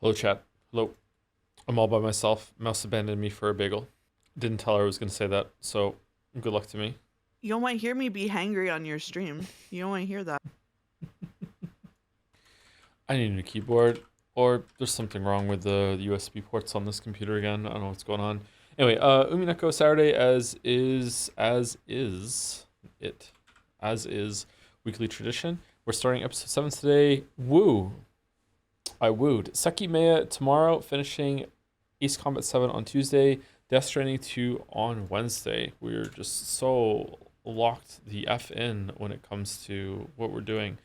Hello, chat. Hello. I'm all by myself. Mouse abandoned me for a bagel. Didn't tell her I was going to say that, so good luck to me. You don't want to hear me be hangry on your stream. You don't want to hear that. I need a new keyboard, or there's something wrong with the USB ports on this computer again. I don't know what's going on. Anyway, Umineko Saturday as is weekly tradition. We're starting episode 7 today. Woo! I wooed. Seki Mea tomorrow, finishing Ace Combat 7 on Tuesday, Death Stranding 2 on Wednesday. We're just so locked the F in when it comes to what we're doing.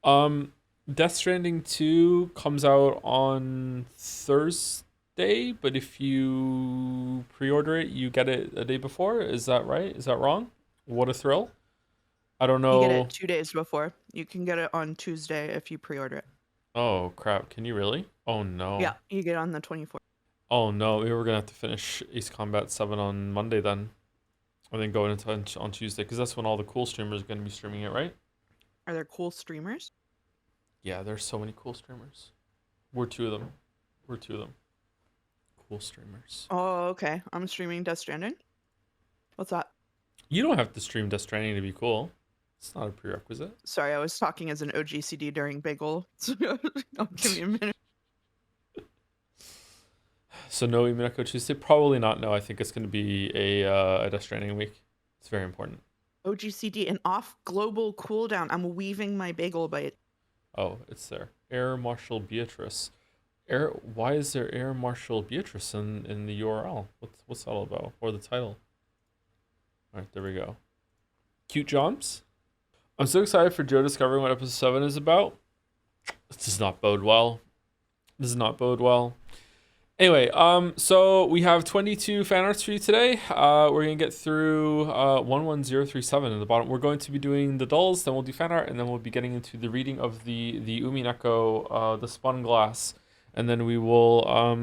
Death Stranding 2 comes out on Thursday, but if you pre-order it, you get it a day before. Is that right? Is that wrong? What a thrill. I don't know. You get it 2 days before. You can get it on Tuesday if you pre-order it. Oh, crap. Can you really? Oh, no. Yeah, you get it on the 24th. Oh, no. Maybe we're going to have to finish Ace Combat 7 on Monday then. And then go into on Tuesday, because that's when all the cool streamers are going to be streaming it, right? Are there cool streamers? Yeah, there's so many cool streamers. We're two of them. Cool streamers. Oh, okay. I'm streaming Death Stranding. What's that? You don't have to stream Death Stranding to be cool. It's not a prerequisite. Sorry, I was talking as an OGCD during Bagel. Give me a minute. So no Umineko Tuesday? Probably not. No, I think it's going to be a Death Stranding week. It's very important. OGCD, an off global cooldown. I'm weaving my bagel bite. Oh, it's there. Air Marshal Beatrice. Why is there Air Marshal Beatrice in the URL? What's that all about? Or the title? All right, there we go. Cute Joms. I'm so excited for Joe discovering what episode 7 is about. This does not bode well. Anyway, so we have 22 fan arts for you today. We're going to get through 11037 in the bottom. We're going to be doing the dulls, then we'll do fan art, and then we'll be getting into the reading of the Umineko, the spun glass. And then we will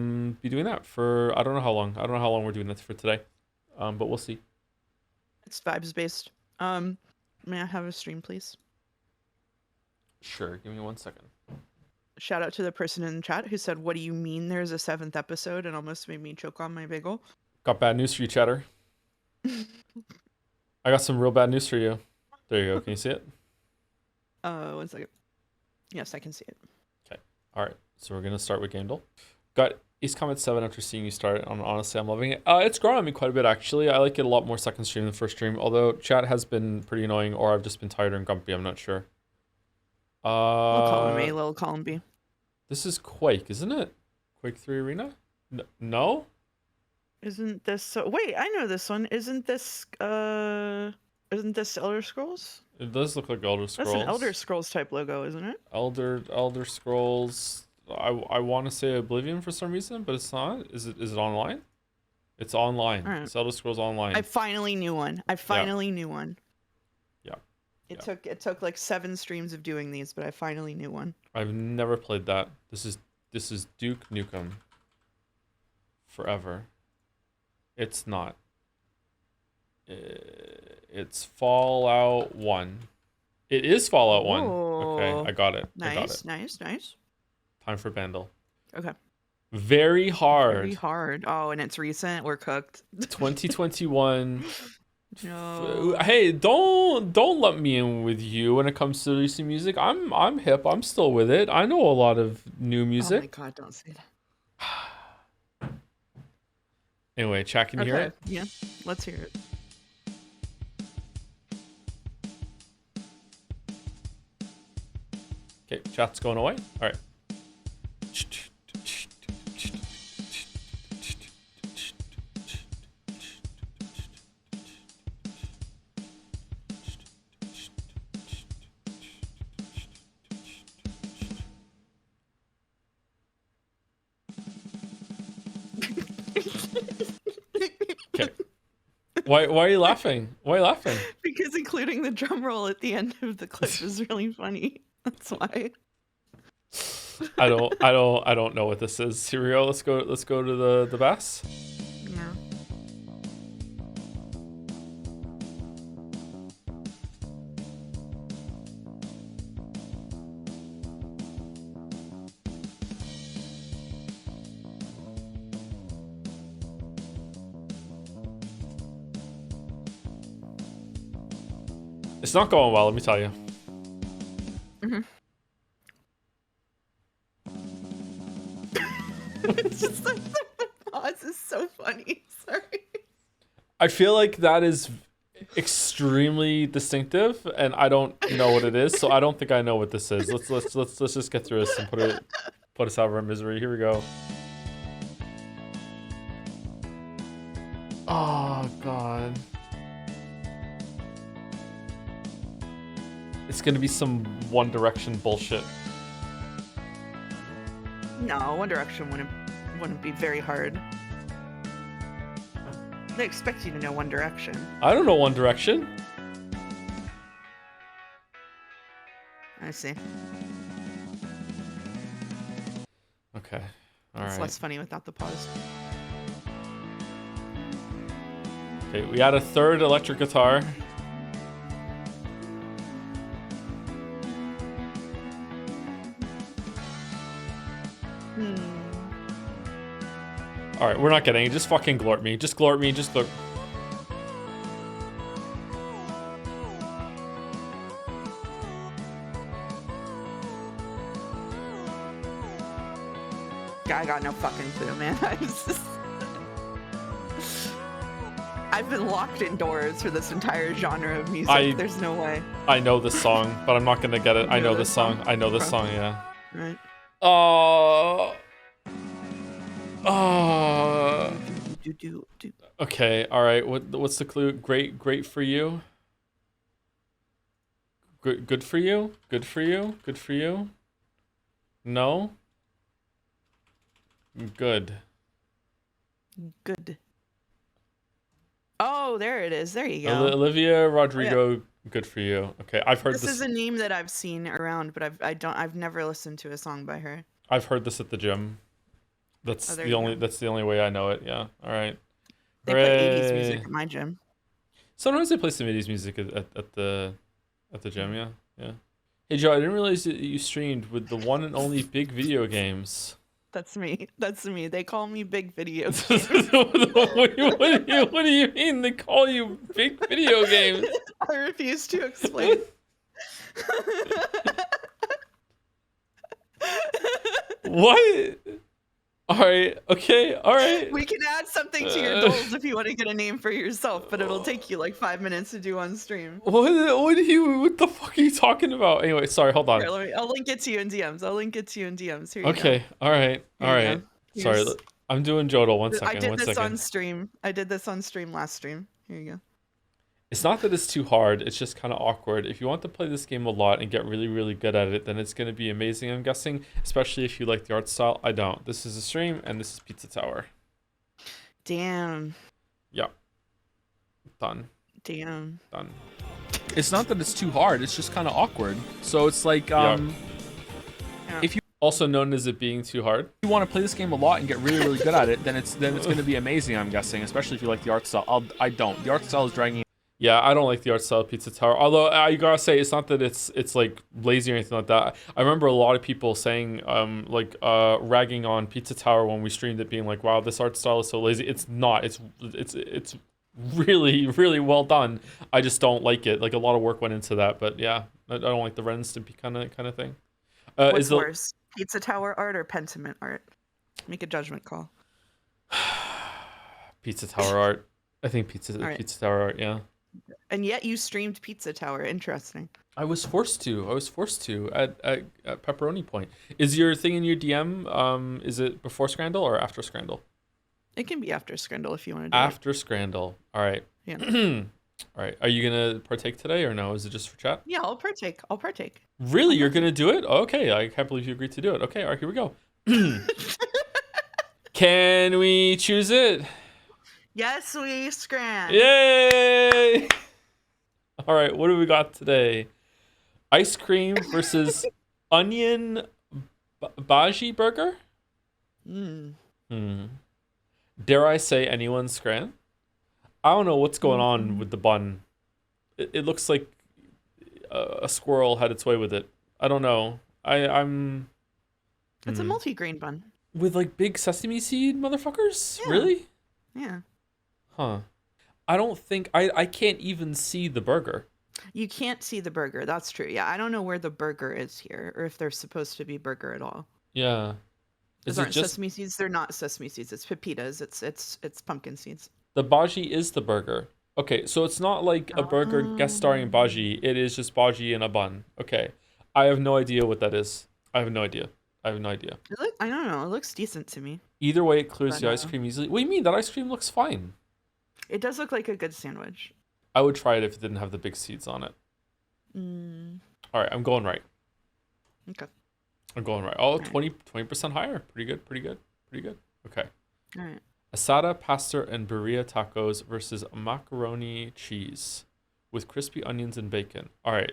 be doing that for, I don't know how long. I don't know how long we're doing that for today. But we'll see. It's vibes based. May I have a stream, please? Sure, give me 1 second. Shout out to the person in the chat who said, "What do you mean there's a 7th episode?" and almost made me choke on my bagel. Got bad news for you, chatter. I got some real bad news for you. There you go. Can you see it? 1 second. Yes, I can see it. Okay. All right. So we're gonna start with Gandalf. Got Ace Combat 7 after seeing you start it. Honestly, I'm loving it. It's grown on me quite a bit actually. I like it a lot more second stream than first stream. Although chat has been pretty annoying, or I've just been tired and grumpy. I'm not sure. Little column A, little column B. This is Quake, isn't it? Quake 3 Arena? No? Isn't this so? Wait, I know this one. Isn't this Elder Scrolls? It does look like Elder Scrolls. That's an Elder Scrolls type logo, isn't it? Elder Scrolls. I want to say Oblivion for some reason, but it's not. Is it online? It's online. Right. It's Elder Scrolls Online. I finally knew one. Yeah. It took like 7 streams of doing these, but I finally knew one. I've never played that. This is Duke Nukem. Forever. It's not. It's Fallout 1. It is Fallout 1. Okay, I got it. Nice. Time for Bandle. Okay. Very hard. Oh, and it's recent. We're cooked. 2021. No. Hey, don't let me in with you when it comes to releasing music. I'm hip. I'm still with it. I know a lot of new music. Oh my god, don't say that. Anyway, chat, can you hear it? Yeah, let's hear it. Okay, chat's going away. All right. Okay. Why are you laughing? Because including the drum roll at the end of the clip is really funny. That's why. I don't know what this is. Here we go. Let's go to the bass. Yeah. It's not going well, let me tell you. Mm-hmm. It's just like the pause is so funny. Sorry. I feel like that is extremely distinctive, and I don't know what it is, so I don't think I know what this is. Let's just get through this and put us out of our misery. Here we go. Oh god. It's gonna be some One Direction bullshit. No, One Direction wouldn't be very hard. They expect you to know One Direction. I don't know One Direction. I see. Okay. All right. It's less funny without the pause. Okay, we add a third electric guitar. All right, we're not getting it. Just fucking glort me. Just glort me. Just glort. I got no fucking clue, man. I've been locked indoors for this entire genre of music. There's no way. I know this song, but I'm not gonna get it. I know this song. I know this song, yeah. Right. Okay, all right. What's the clue? Great for you. Good for you. Good for you. Good for you. No. Good. Oh, there it is. There you go. Olivia Rodrigo. Yeah. Good for you. Okay, I've heard this. This is a name that I've seen around, but I've never listened to a song by her. I've heard this at the gym. That's the only way I know it. Yeah. All right. They play 80s music at my gym. Sometimes they play some 80s music at the gym. Yeah. Yeah. Hey Joe, I didn't realize that you streamed with the one and only Big Video Games. That's me. They call me Big Video Games. what do you mean they call you Big Video Games? I refuse to explain. What? All right. Okay. All right. We can add something to your goals if you want to get a name for yourself, but it'll take you like 5 minutes to do on stream. What the fuck are you talking about? Anyway, sorry. Hold on. Here, I'll link it to you in DMs. Here you okay. Go. All right. All right. Sorry. I'm doing Jodel. One second. I did this on stream. Last stream. Here you go. It's not that it's too hard, it's just kind of awkward. If you want to play this game a lot and get really, really good at it, then it's going to be amazing, I'm guessing, especially if you like the art style. I don't. This is a stream, and this is Pizza Tower. Damn. Yeah. Done. Damn. Done. It's not that it's too hard, it's just kind of awkward. So it's like, if you also known as it being too hard. If you want to play this game a lot and get really, really good at it, then it's going to be amazing, I'm guessing, especially if you like the art style. I don't. The art style is dragging. Yeah, I don't like the art style of Pizza Tower. Although I gotta say, it's not that it's like lazy or anything like that. I remember a lot of people saying, ragging on Pizza Tower when we streamed it, being like, "Wow, this art style is so lazy." It's not. It's really, really well done. I just don't like it. Like a lot of work went into that. But yeah, I don't like the Ren Stimpy kind of thing. What's worse, Pizza Tower art or Pentiment art? Make a judgment call. Pizza Tower art. I think Pizza Tower art. Yeah. And yet you streamed Pizza Tower. Interesting. I was forced to at Pepperoni Point. Is your thing in your DM, is it before Scrandle or after Scrandle? It can be after Scrandle if you want to do after Scrandle. All right. Yeah. All right. Are you going to partake today or no? Is it just for chat? Yeah, I'll partake. Really? You're going to do it? Okay. I can't believe you agreed to do it. Okay. All right. Here we go. Can we choose it? Yes, we scram. Yay! All right, what do we got today? Ice cream versus onion bhaji burger? Dare I say anyone's scran? I don't know what's going on with the bun. It looks like a squirrel had its way with it. I don't know. I'm. It's a multi-grain bun. With like big sesame seed motherfuckers? Yeah. Really? Yeah. Huh. I don't think I can't even see the burger. You can't see the burger. That's true. Yeah, I don't know where the burger is here, or if there's supposed to be burger at all. Yeah. Is Those it aren't just sesame seeds. They're not sesame seeds. It's pepitas. It's pumpkin seeds. the Baji is the burger? Okay, so it's not like a burger guest starring Um, Baji. It is just Baji in a bun. Okay. I have no idea what that is. I have no idea. I have no idea. I don't know. It looks decent to me. Either way, it clears But the ice cream easily. What do you mean? That ice cream looks fine. it does look like a good sandwich. I would try it if it didn't have the big seeds on it. Mm, All right, I'm going right. okay. I'm going right. Oh, Right. 20% higher. Pretty good, pretty good, pretty good. Okay. All right. Asada, pasta, and birria tacos versus macaroni cheese with crispy onions and bacon. All right.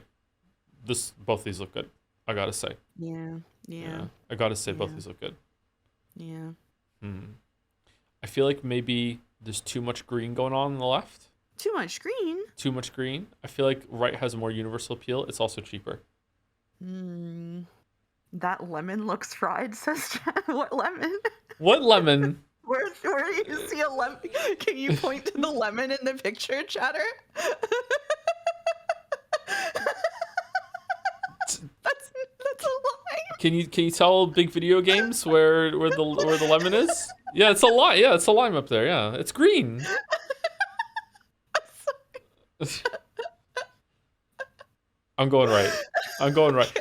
Both these look good. I gotta say. Yeah. Yeah. I gotta say both Yeah. these look good. Yeah. I feel like maybe there's too much green going on the left. Too much green. Too much green. I feel like right has more universal appeal. It's also cheaper. Mm, that lemon looks fried, says Chad. What lemon? What lemon? Where do you see a lemon? Can you point to the lemon in the picture, Chatter? That's a lie. Can you tell big video games where the lemon is? Yeah, it's a lime. Yeah, it's a lime up there. Yeah, it's green. I'm going right. I'm going right.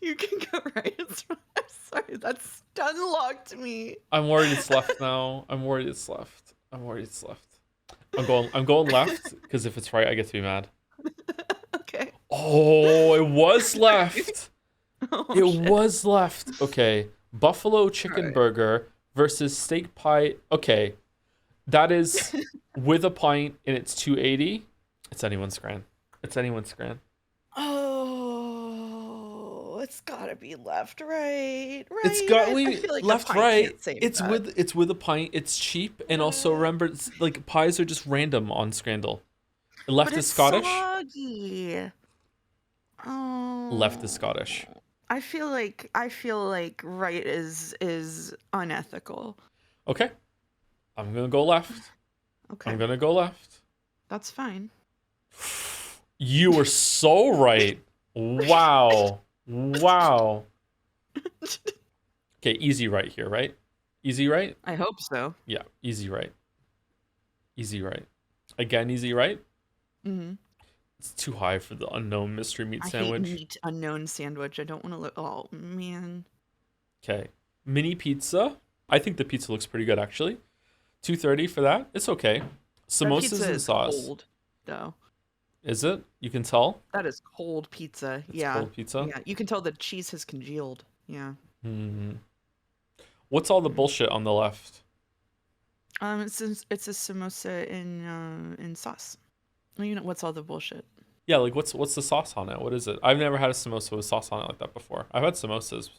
You can go right. It's fine. I'm sorry, that's unlocked me. I'm worried it's left now. I'm worried it's left. I'm going left because if it's right, I get to be mad. Okay. Oh, it was left. Oh, It shit. was left. Okay. Buffalo chicken Alright. burger versus steak pie. Okay. That is with a pint and it's 280. It's anyone's scran. It's anyone's scran. Oh, it's gotta be left, right? It's Right. got I we feel like a left pint right. can't save It's that. with a pint. It's cheap and also remember it's, like pies are just random on Scrandle. Left But is it's Scottish. soggy. Oh. Left is Scottish. I feel like right is unethical. Okay. I'm gonna go left. Okay. I'm gonna go left. That's fine. You were so right. Wow. Wow. Okay, easy right here, right? Easy right? I hope so. Yeah, easy right. Easy right. Again, easy right? Hmm. It's too high for the unknown mystery meat I sandwich. hate meat unknown sandwich. I don't want to look. Oh man. Okay. Mini pizza. I think the pizza looks pretty good actually. 230 for that. It's okay. That Samosas pizza and is sauce. cold, though. Is it? You can tell? That is cold pizza. It's Yeah. cold pizza. Yeah. You can tell the cheese has congealed. Yeah. Hmm. What's all the bullshit on the left? It's a samosa in sauce. Well, you know what's all the bullshit? Yeah, like what's the sauce on it? What is it? I've never had a samosa with sauce on it like that before. I've had samosas.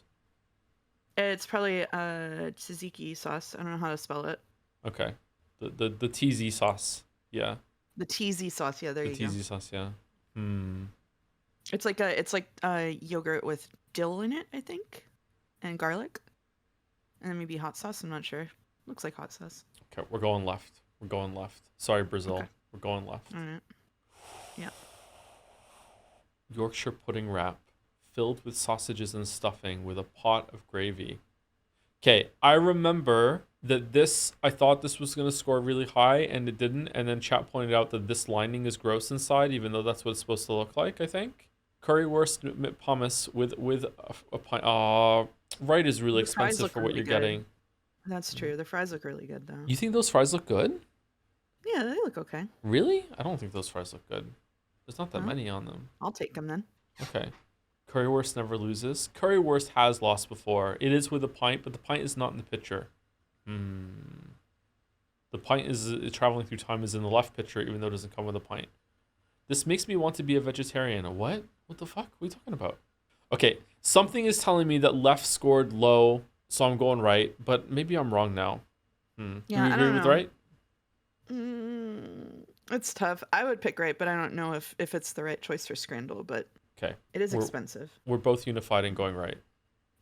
It's probably tzatziki sauce. I don't know how to spell it. Okay. The TZ sauce. Yeah. The TZ sauce. Yeah, there The you go. TZ sauce, yeah. Hmm. It's like yogurt with dill in it, I think, and garlic, and then maybe hot sauce. I'm not sure. Looks like hot sauce. Okay, we're going left. We're going left. Sorry, Brazil. Okay. We're going left. All right. Yeah. Yorkshire pudding wrap filled with sausages and stuffing with a pot of gravy. Okay, I remember that I thought this was going to score really high and it didn't. And then chat pointed out that this lining is gross inside, even though that's what it's supposed to look like, I think. Currywurst pommes with a pint. Right is really The fries expensive look for what really you're good. getting. That's true. The fries look really good, though. You think those fries look good? Yeah, they look okay. Really? I don't think those fries look good. There's not that Huh? many on them. I'll take them then. Okay. Currywurst never loses. Currywurst has lost before. It is with a pint, but the pint is not in the picture. The pint is traveling through time is in the left picture, even though it doesn't come with a pint. This makes me want to be a vegetarian. What? What the fuck? What are you talking about? Okay, something is telling me that left scored low, so I'm going right, but maybe I'm wrong now. Do Yeah, you I agree don't with know. right? It's tough. I would pick right, but I don't know if it's the right choice for Scrandle, but Okay. it is We're- expensive. We're both unified in going right.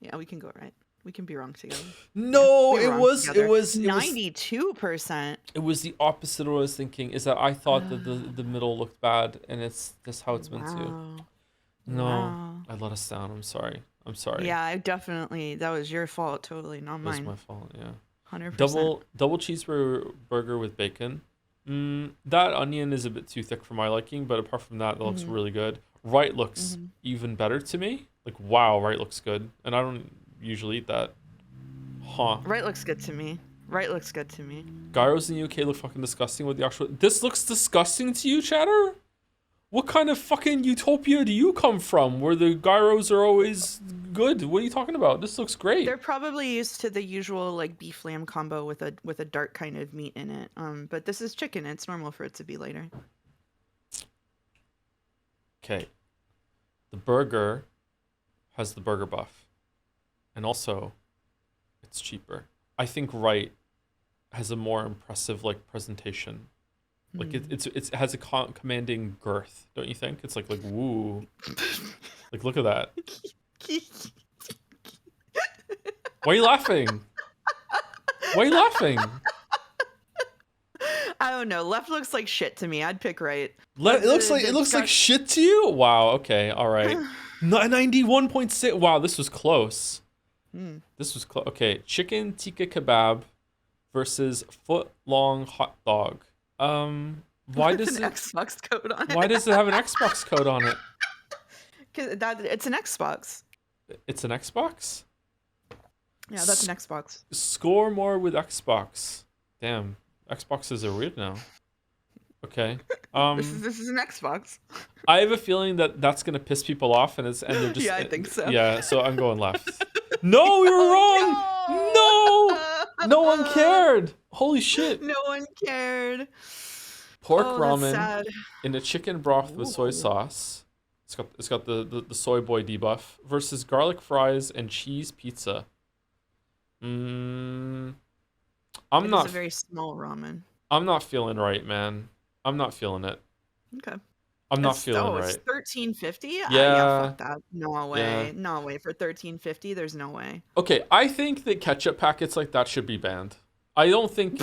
Yeah, we can go right. We can be wrong together. No, We were it wrong was together. it was 92%. it was the opposite of what I was thinking. Is that I thought that the middle looked bad, and it's just how it's meant to. Wow. No, Wow. I let us down. I'm sorry. I'm sorry. Yeah, I definitely. That was your fault, totally, not It was mine. my fault. Yeah. 100%. Double cheeseburger burger with bacon. That onion is a bit too thick for my liking, but apart from that, looks really good. Right looks even better to me. Like, wow, right looks good, and I don't usually eat that. Huh. Right looks good to me. Right looks good to me. Gyros in the UK look fucking disgusting with the actual. This looks disgusting to you, Chatter? What kind of fucking utopia do you come from where the gyros are always good? What are you talking about? This looks great. They're probably used to the usual like beef lamb combo with a dark kind of meat in it. But this is chicken. It's normal for it to be lighter. Okay. The burger has the burger buff. And also, it's cheaper. I think Right has a more impressive like presentation. Like it has a commanding girth, don't you think? It's like woo. Like look at that. Why are you laughing? Why are you laughing? I don't know. Left looks like shit to me. I'd pick right. It looks like shit to you? Wow, okay, all right. 91.6. Wow, this was close. This was close. Okay, chicken tikka kebab versus foot long hot dog. Why does an Xbox code on it? Why does it have an Xbox code on it? Because it's an Xbox. It's an Xbox? Yeah, that's an Xbox. Score more with Xbox. Damn, Xboxes are weird now. Okay. This is an Xbox. I have a feeling that that's gonna piss people off, and they're just. Yeah, I think so. Yeah, so I'm going left. No, you were wrong. No, one cared. Holy shit. No one cared. Pork that's ramen sad. in a chicken broth with soy sauce. It's got the soy boy debuff versus garlic fries and cheese pizza. I'm not. It's a very small ramen. I'm not feeling right, man. I'm not feeling it. Okay. I'm not feeling It's right. $13.50. Yeah. Yeah, fuck that. No way. Yeah. No way for $13.50. There's no way. Okay, I think that ketchup packets like that should be banned. I don't think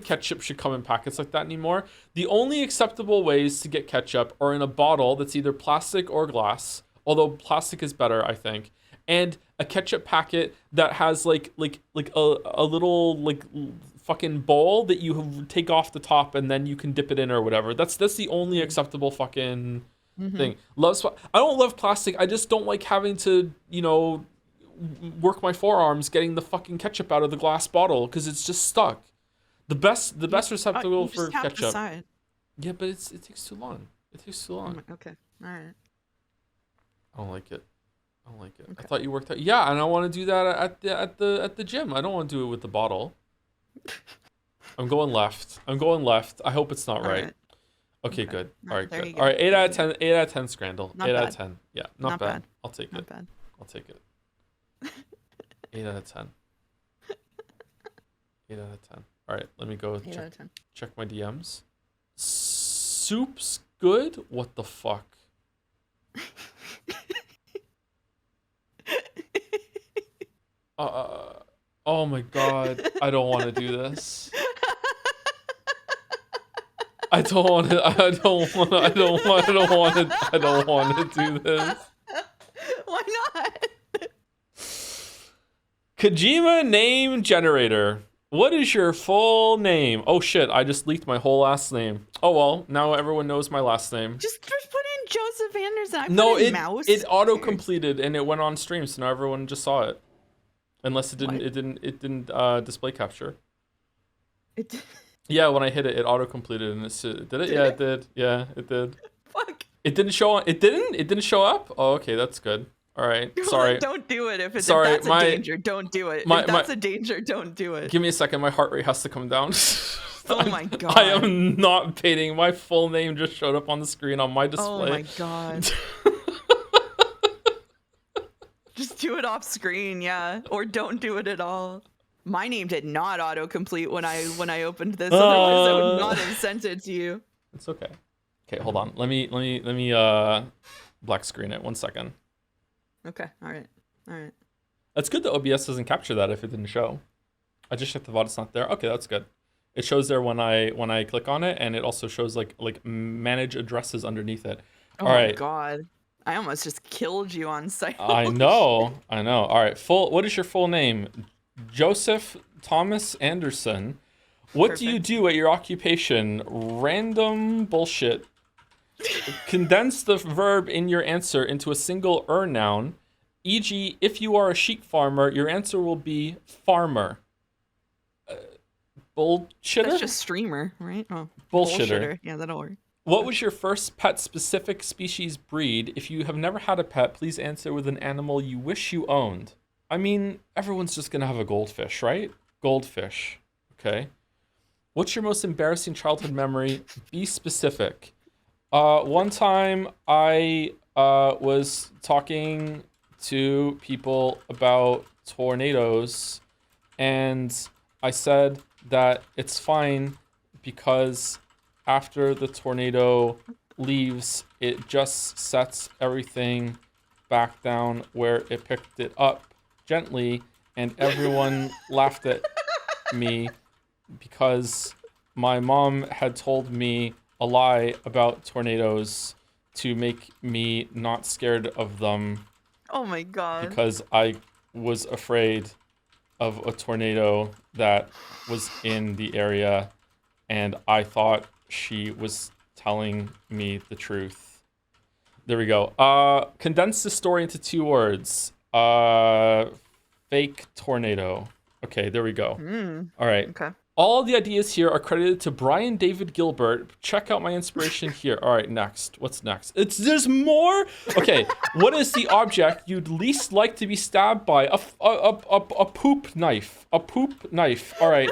ketchup should come in packets like that anymore. The only acceptable ways to get ketchup are in a bottle that's either plastic or glass, although plastic is better, I think. And a ketchup packet that has like a little like fucking bowl that you take off the top and then you can dip it in or whatever. That's the only acceptable fucking thing. I don't love plastic. I just don't like having to, work my forearms getting the fucking ketchup out of the glass bottle because it's just stuck. The best receptacle for ketchup. Yeah, but it takes too long. It takes too long. Okay. All right. I don't like it. Okay. I Okay. thought you worked out. Yeah, and I want to do that at the gym. I don't want to do it with the bottle. I'm going left. I hope it's not right. Okay, good. All right, there good. you go. All right, 8 out of 10. 8 out of 10, Scrandle. Not 8 out of bad. 10. Yeah, not bad. I'll take Not it. bad. I'll take it. 8 out of 10. 8 out of 10. All right, let me go 8 out of 10. check my DMs. Soup's good? What the fuck? Oh my god. I don't want to do this. I don't want to do this. Why not? Kojima name generator. What is your full name? Oh shit, I just leaked my whole last name. Oh well, now everyone knows my last name. Just put in Joseph Anderson. Mouse. It auto completed and it went on stream, so now everyone just saw it. Unless it didn't display capture. Yeah, when I hit it, it auto completed and did it? Yeah, it did. Yeah, it did. Fuck. It didn't show up. It didn't show up? Oh, okay, that's good. All right. Sorry. Don't do it if that's a danger. Don't do it. If that's a danger, don't do it. Give me a second. My heart rate has to come down. Oh my god. I am not baiting. My full name just showed up on the screen on my display. Oh my god. Just do it off screen, yeah. Or don't do it at all. My name did not autocomplete when I opened this. Otherwise, I would not have sent it to you. It's okay. Okay, hold on. Let me black screen it. 1 second. Okay. All right. That's good that OBS doesn't capture that if it didn't show. I just checked the VOD, it's not there. Okay, that's good. It shows there when I click on it, and it also shows like manage addresses underneath it. Oh All my right. god. I almost just killed you on site. I know. All right. What is your full name? Joseph Thomas Anderson. What do you Perfect. do at your occupation? Random bullshit. Condense the verb in your answer into a single noun. E.g., if you are a sheep farmer, your answer will be farmer. Bullshitter? That's just streamer, right? Oh, Bullshitter. Yeah, that'll work. What was your first pet specific species breed? If you have never had a pet, please answer with an animal you wish you owned. I mean, everyone's just gonna have a goldfish, right? Goldfish. Okay. What's your most embarrassing childhood memory? Be specific. One time I was talking to people about tornadoes, and I said that it's fine because after the tornado leaves, it just sets everything back down where it picked it up gently, and everyone laughed at me because my mom had told me a lie about tornadoes to make me not scared of them Oh my god. because I was afraid of a tornado that was in the area, and I thought she was telling me the truth. There we go. Condense the story into 2 words. Fake tornado. Okay, there we go. All right. Okay. All the ideas here are credited to Brian David Gilbert. Check out my inspiration here. All right, next. What's next? There's more. Okay, what is the object you'd least like to be stabbed by? A poop knife. A poop knife. All right.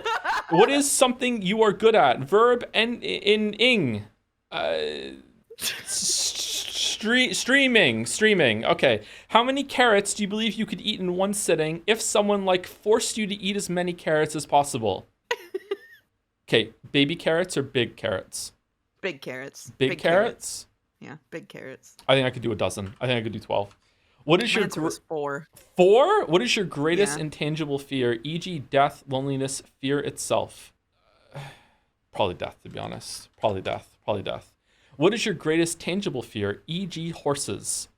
What is something you are good at? Verb in ing. Streaming. Okay. How many carrots do you believe you could eat in one sitting if someone like forced you to eat as many carrots as possible? Okay, baby carrots or big carrots? Big carrots. Big carrots? Yeah, big carrots. I think I could do a dozen. I think I could do 12. What is My your answer was 4. 4? What is your greatest Yeah. intangible fear? E.g., death, loneliness, fear itself. Probably death, to be honest. Probably death. What is your greatest tangible fear? E.g., horses.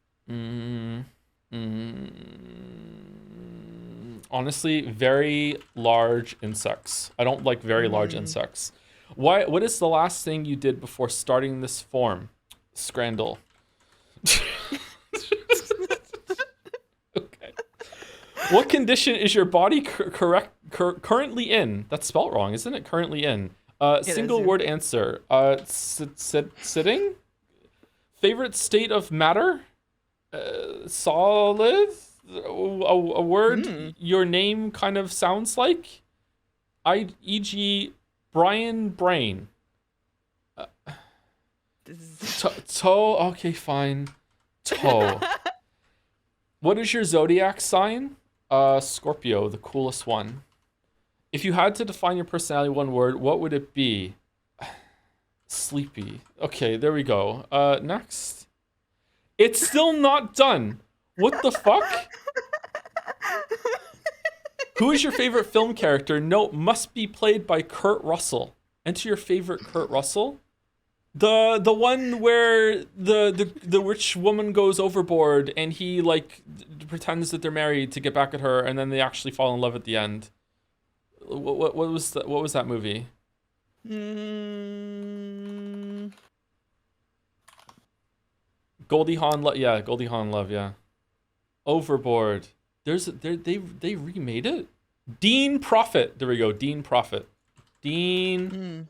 Honestly, very large insects. I don't like very large insects. What is the last thing you did before starting this form? Scrandle. Okay. What condition is your body currently in? That's spelled wrong, isn't it? Currently in. Single yeah. word answer. Sitting? Favorite state of matter? Solid? A word your name kind of sounds like? E.g., Brian Brain. Toe? Okay, fine. Toe. What is your zodiac sign? Scorpio, the coolest one. If you had to define your personality in one word, what would it be? Sleepy. Okay, there we go. Next. It's still not done. What the fuck? Who is your favorite film character? Note, must be played by Kurt Russell. Enter your favorite Kurt Russell. The one where the rich woman goes overboard and he like pretends that they're married to get back at her, and then they actually fall in love at the end. What was that movie? Goldie Hawn Love. Yeah, Goldie Hawn Love. Yeah. Overboard. They remade it. Dean Prophet. There we go. Dean Prophet. Dean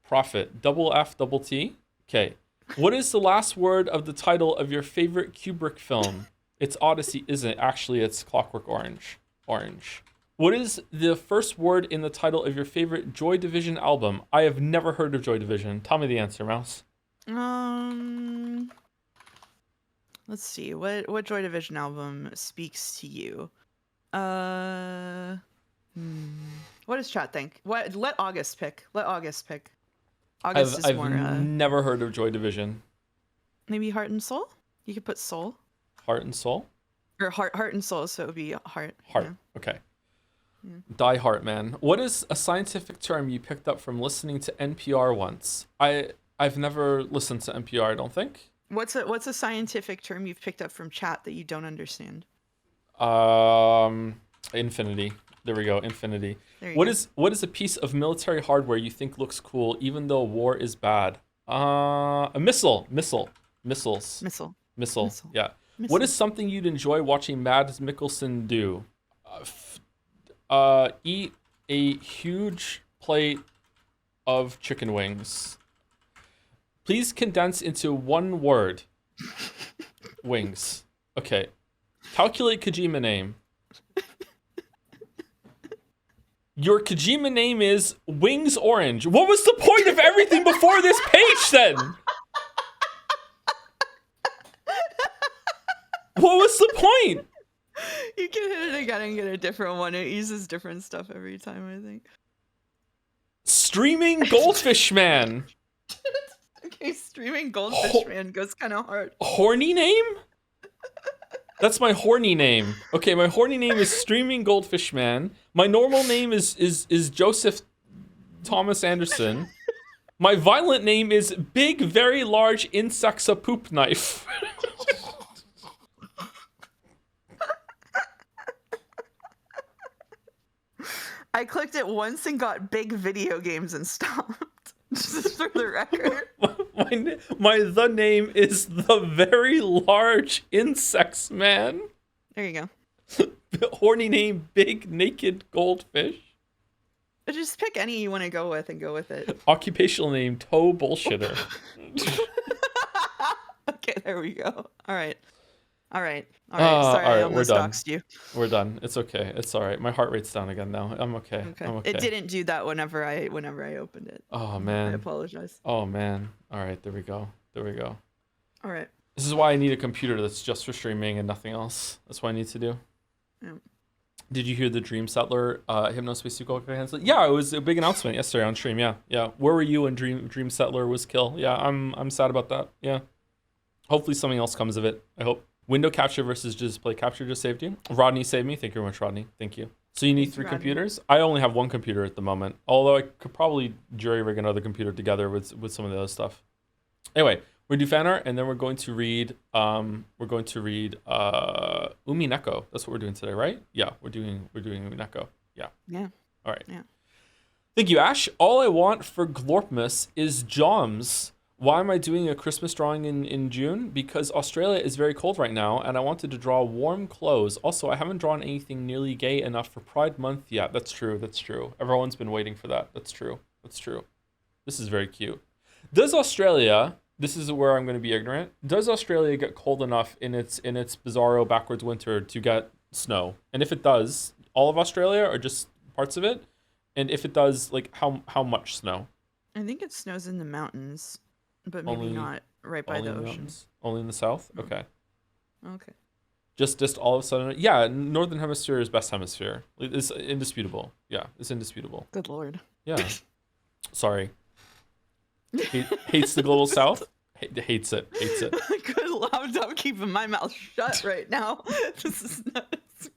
Prophet. Double F double T. Okay. What is the last word of the title of your favorite Kubrick film? It's Odyssey, isn't it? Actually, it's Clockwork Orange. Orange. What is the first word in the title of your favorite Joy Division album? I have never heard of Joy Division. Tell me the answer, Mouse. Let's see. What Joy Division album speaks to you? What does chat think? Let August pick. August is I've more never heard of Joy Division. maybe Heart and Soul? You could put Soul. Heart and Soul? Or heart and soul, so it would be heart. Heart. Yeah. Okay. Yeah. Die Heart Man. What is a scientific term you picked up from listening to NPR once? I've never listened to NPR, I don't think. What's a scientific term you've picked up from chat that you don't understand? Infinity. There we go. Infinity. There you What go. is a piece of military hardware you think looks cool even though war is bad? A missile. Missiles. Missile. Missile. Yeah. Missile. What is something you'd enjoy watching Mads Mikkelsen do? Eat a huge plate of chicken wings. Please condense into one word. Wings. Okay. Calculate Kojima name. Your Kojima name is Wings Orange. What was the point of everything before this page then? What was the point? You can hit it again and get a different one. It uses different stuff every time, I think. Streaming Goldfish Man. Okay, streaming Goldfish Man goes kind of hard. Horny name? That's my horny name. Okay, my horny name is Streaming Goldfish Man. My normal name is Joseph Thomas Anderson. My violent name is Big Very Large Insects a Poop Knife. I clicked it once and got big video games and stopped. Just for the record. The name is the Very Large Insects Man. There you go. Horny name, Big Naked Goldfish. Just pick any you want to go with and go with it. Occupational name, Toe Bullshitter. Okay, there we go. All right. Sorry, all right, I we're almost done. doxed you. We're done. It's okay. It's all right. My heart rate's down again now. I'm okay. Okay. I'm okay. It didn't do that whenever I opened it. Oh I man. apologize. Oh man. All right. There we go. All right. This is why I need a computer that's just for streaming and nothing else. That's what I need to do. Yeah. Did you hear the Dream Settler Hypnospace Suko cancel? Yeah, it was a big announcement yesterday on stream. Yeah. Where were you when Dream Settler was killed? Yeah, I'm sad about that. Yeah. Hopefully something else comes of it. I hope. Window capture versus display capture just saved you. Rodney saved me. Thank you very much, Rodney. Thank you. So you need Thanks, 3 Rodney. computers? I only have 1 computer at the moment. Although I could probably jury-rig another computer together with some of the other stuff. Anyway, we're gonna do fan art and then we're going to read Umineko. That's what we're doing today, right? Yeah, we're doing Umineko. Yeah. Yeah. All right. Yeah. Thank you, Ash. All I want for Glorpmas is Joms. Why am I doing a Christmas drawing in June? Because Australia is very cold right now, and I wanted to draw warm clothes. Also, I haven't drawn anything nearly gay enough for Pride Month yet. That's true. Everyone's been waiting for that. That's true. This is very cute. Does Australia, this is where I'm going to be ignorant, does Australia get cold enough in its bizarro backwards winter to get snow? And if it does, all of Australia or just parts of it? And if it does, like how much snow? I think it snows in the mountains, but maybe Only- not right by the Only in ocean. mountains? Only in the south? Mm. Okay. Okay. Just all of a sudden, yeah, Northern Hemisphere is best hemisphere. It's indisputable. Yeah, it's indisputable. Good lord. Yeah. Sorry. Hates the global south? Hates it. Good lord. I'm keeping my mouth shut right now. This is nuts.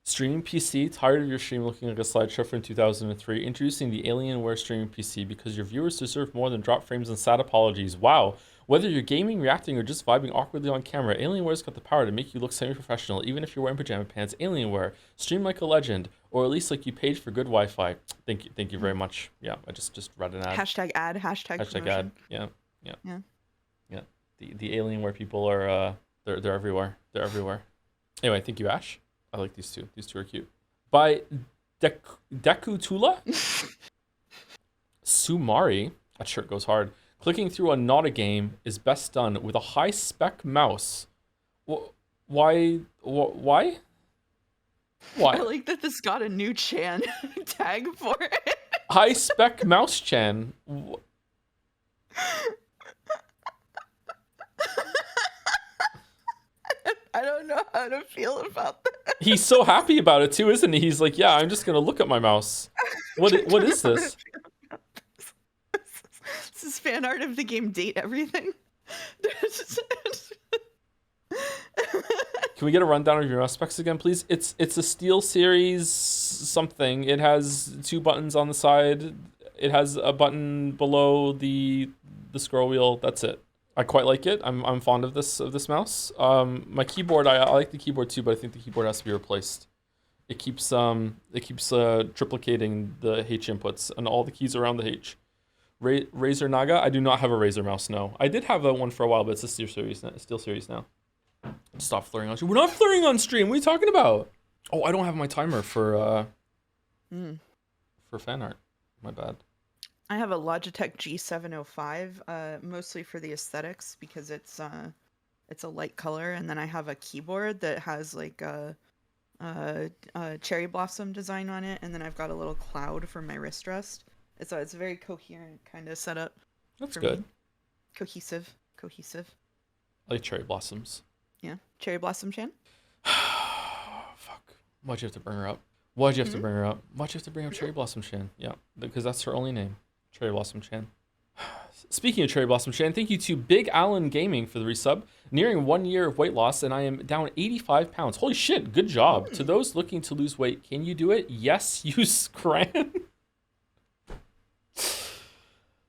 Streaming PC, tired of your stream looking like a slideshow from 2003. Introducing the Alienware streaming PC because your viewers deserve more than drop frames and sad apologies. Wow. Whether you're gaming, reacting, or just vibing awkwardly on camera, Alienware's got the power to make you look semi-professional, even if you're wearing pajama pants. Alienware, stream like a legend, or at least like you paid for good Wi-Fi. Thank you very much. Yeah, I just read an ad. Hashtag ad. Hashtag Hashtag promotion. ad. Yeah. Yeah. The Alienware people are they're everywhere. They're everywhere. Anyway, thank you, Ash. I like these two. These two are cute. By Dekutula Sumari. That shirt goes hard. Clicking through a not a game is best done with a high-spec mouse. Why? I like that this got a new Chan tag for it. High-spec mouse Chan. I don't know how to feel about that. He's so happy about it too, isn't he? He's like, yeah, I'm just gonna look at my mouse. What is this? This is fan art of the game Date Everything. Can we get a rundown of your mouse specs again, please? It's a Steel Series something. It has 2 buttons on the side. It has a button below the scroll wheel. That's it. I quite like it. I'm fond of this mouse. My keyboard, I like the keyboard too, but I think the keyboard has to be replaced. It keeps triplicating the H inputs and all the keys around the H. Razer Naga. I do not have a Razer mouse. No, I did have one for a while, but it's a Steel Series now. Stop flaring on stream. We're not flaring on stream. What are you talking about? Oh, I don't have my timer for fan art. My bad. I have a Logitech G705, mostly for the aesthetics because it's a light color, and then I have a keyboard that has like a cherry blossom design on it, and then I've got a little cloud for my wrist rest. It's a very coherent kind of setup. That's good. Me. Cohesive. I like cherry blossoms. Yeah, cherry blossom Chan. Fuck. Why'd you have to bring her up? Why'd you have to bring her up? Why'd you have to bring up Cherry Blossom Chan? Yeah, because that's her only name. Cherry Blossom Chan. Speaking of Cherry Blossom Chan, thank you to Big Allen Gaming for the resub. Nearing 1 year of weight loss, and I am down 85 pounds. Holy shit, good job. To those looking to lose weight, can you do it? Yes, use Scran.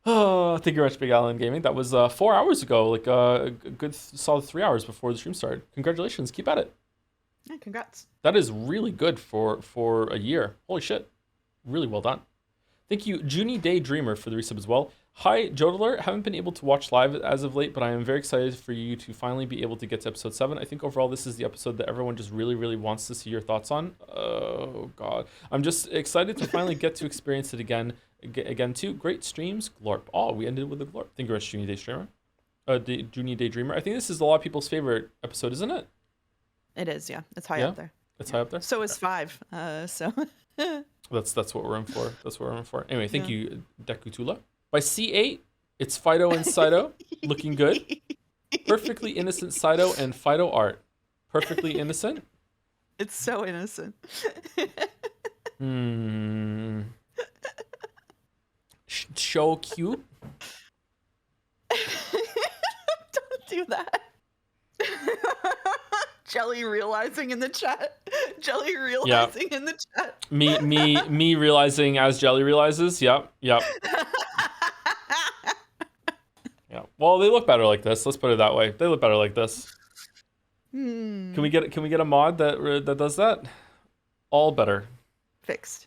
Oh, thank you very much, Big Allen Gaming. That was 4 hours ago, like a good solid 3 hours before the stream started. Congratulations, keep at it. Yeah, congrats. That is really good for a year. Holy shit, really well done. Thank you, Junie Daydreamer, for the resub as well. Hi, Jodler. Haven't been able to watch live as of late, but I am very excited for you to finally be able to get to episode 7. I think overall this is the episode that everyone just really, really wants to see your thoughts on. Oh, God. I'm just excited to finally get to experience it again too. Great streams, Glorp. Oh, we ended with a Glorp. Thank you very much, Junie Daydreamer. Junie Daydreamer. I think this is a lot of people's favorite episode, isn't it? It is, yeah. It's high up there. It's high up there? So is 5. So... That's what we're in for. That's what we're in for. Anyway, thank you, Dekutula. By C8, it's Fido and Sido, looking good. Perfectly innocent Sido and Fido art. Perfectly innocent. It's so innocent. So cute. Don't do that. Jelly realizing in the chat. Jelly realizing in the chat. Me realizing as Jelly realizes. Yep. Yeah. Well, they look better like this. Let's put it that way. They look better like this. Can we get a mod that does that? All better. Fixed.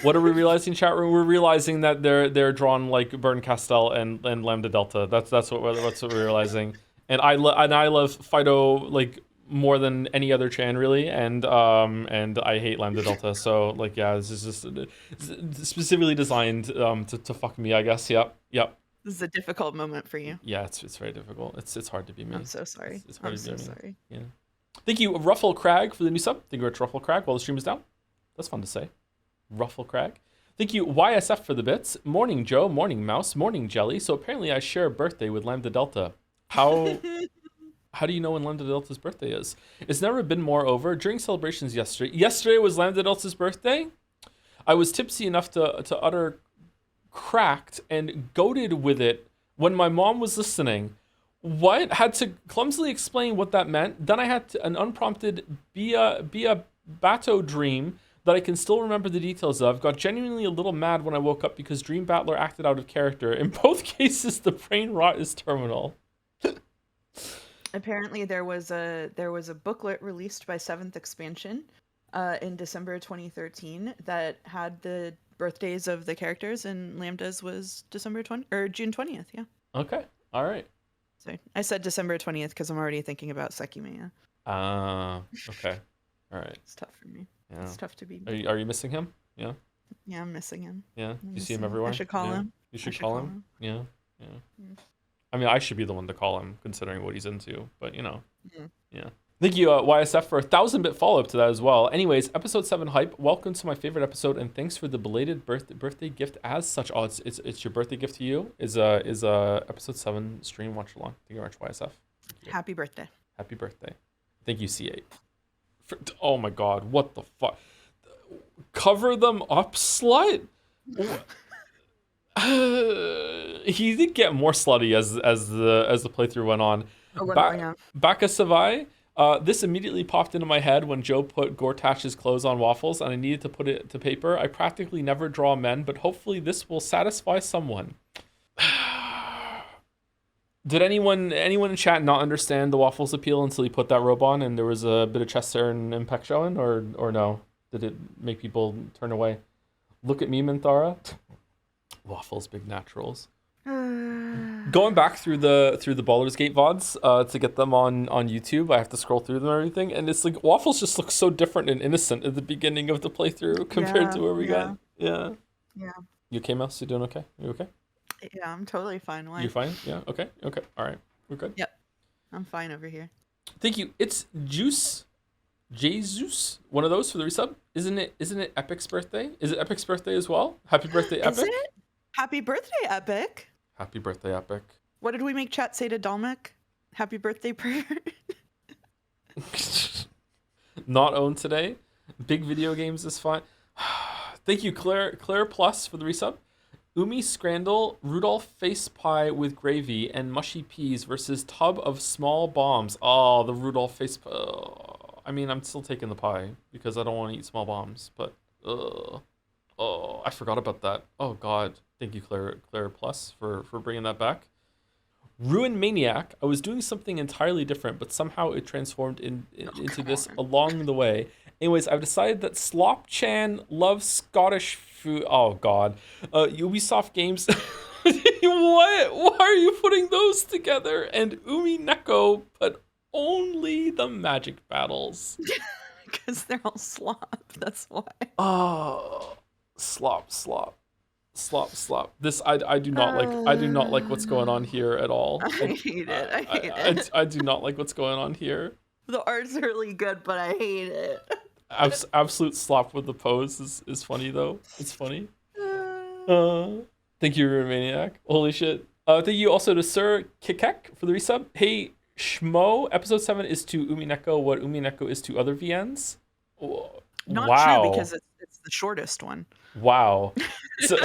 What are we realizing, chat room? We're realizing that they're drawn like Burton Castell and Lambda Delta. That's what we're realizing. And I love Fido like more than any other Chan really, and I hate Lambda Delta. So like this is just specifically designed to fuck me, I guess. Yep. This is a difficult moment for you. Yeah, it's very difficult. It's hard to be me. I'm so sorry. It's hard I'm to be so me. sorry. Yeah. Thank you, Ruffle Crag, for the new sub. Thank you very much, Ruffle Crag, while the stream is down. That's fun to say. Ruffle Crag. Thank you, YSF, for the bits. Morning, Joe. Morning, Mouse. Morning, Jelly. So apparently I share a birthday with Lambda Delta. How do you know when Lambda Delta's birthday is? It's never been more over. During celebrations yesterday. Yesterday was Lambda Delta's birthday. I was tipsy enough to utter cracked and goated with it when my mom was listening. What? Had to clumsily explain what that meant. Then I had an unprompted be a Bato dream that I can still remember the details of. Got genuinely a little mad when I woke up because Dream Battler acted out of character. In both cases, the brain rot is terminal. Apparently, there was a booklet released by 7th Expansion in December 2013 that had the birthdays of the characters, and Lambda's was June 20th. Yeah. Okay. All right. So I said December 20th because I'm already thinking about Sekimea. Okay. All right. It's tough for me. Yeah. It's tough to be. Are you missing him? Yeah. Yeah, I'm missing him. Yeah. You see him everywhere? I should call him. You should call him. Yeah. I mean, I should be the one to call him, considering what he's into. But yeah. Thank you, YSF, for a 1,000-bit follow-up to that as well. Anyways, episode 7 hype. Welcome to my favorite episode, and thanks for the belated birthday gift as such. Oh, it's your birthday gift to you. Is episode 7 stream watch along. Thank you very much, YSF. Happy birthday. Happy birthday. Thank you, C8. Oh my God, what the fuck? Cover them up, slut. He did get more slutty as the playthrough went on. Oh, well, yeah. Baka Savai. This immediately popped into my head when Joe put Gortach's clothes on waffles and I needed to put it to paper. I practically never draw men, but hopefully this will satisfy someone. Did anyone in chat not understand the waffles appeal until he put that robe on and there was a bit of chest hair and pec showing, or no? Did it make people turn away? Look at me, Minthara. Waffles, big naturals. Going back through the Baldur's Gate VODs to get them on YouTube, I have to scroll through them and everything, and it's like waffles just look so different and innocent at the beginning of the playthrough compared to where we got. Yeah. You okay, Mouse? You doing okay? You okay? Yeah, I'm totally fine. Why? You fine? Yeah. Okay. All right. We're good. Yep. I'm fine over here. Thank you. It's Juice. Jesus, one of those for the resub. Isn't it Epic's birthday? Is it Epic's birthday as well? Happy birthday, Epic. Is it? Happy birthday, Epic. Happy birthday, Epic. What did we make chat say to Dalmic? Happy birthday, prayer. Not owned today. Big video games is fine. Thank you, Claire Plus for the resub. Umi Scrandle, Rudolph face pie with gravy and mushy peas versus tub of small bombs. Oh, the Rudolph face pie. I mean, I'm still taking the pie because I don't want to eat small bombs, but oh, I forgot about that. Oh God, thank you, Claire Plus, for bringing that back. Ruin Maniac. I was doing something entirely different, but somehow it transformed into this along the way. Anyways, I've decided that Slop Chan loves Scottish food. Oh God, Ubisoft games. What? Why are you putting those together? And Umineko, but only the magic battles. Because they're all slop. That's why. Oh, slop. This I do not like. I do not like what's going on here at all. I hate it. I hate it. I do not like what's going on here. The art's really good, but I hate it. Absolute slop with the pose is funny though. It's funny. Thank you, Maniac. Holy shit. Thank you also to Sir Kikek for the resub. Hey Schmo, episode 7 is to Umineko what Umineko is to other VNs. Not wow. true because it's the shortest one. Wow. So,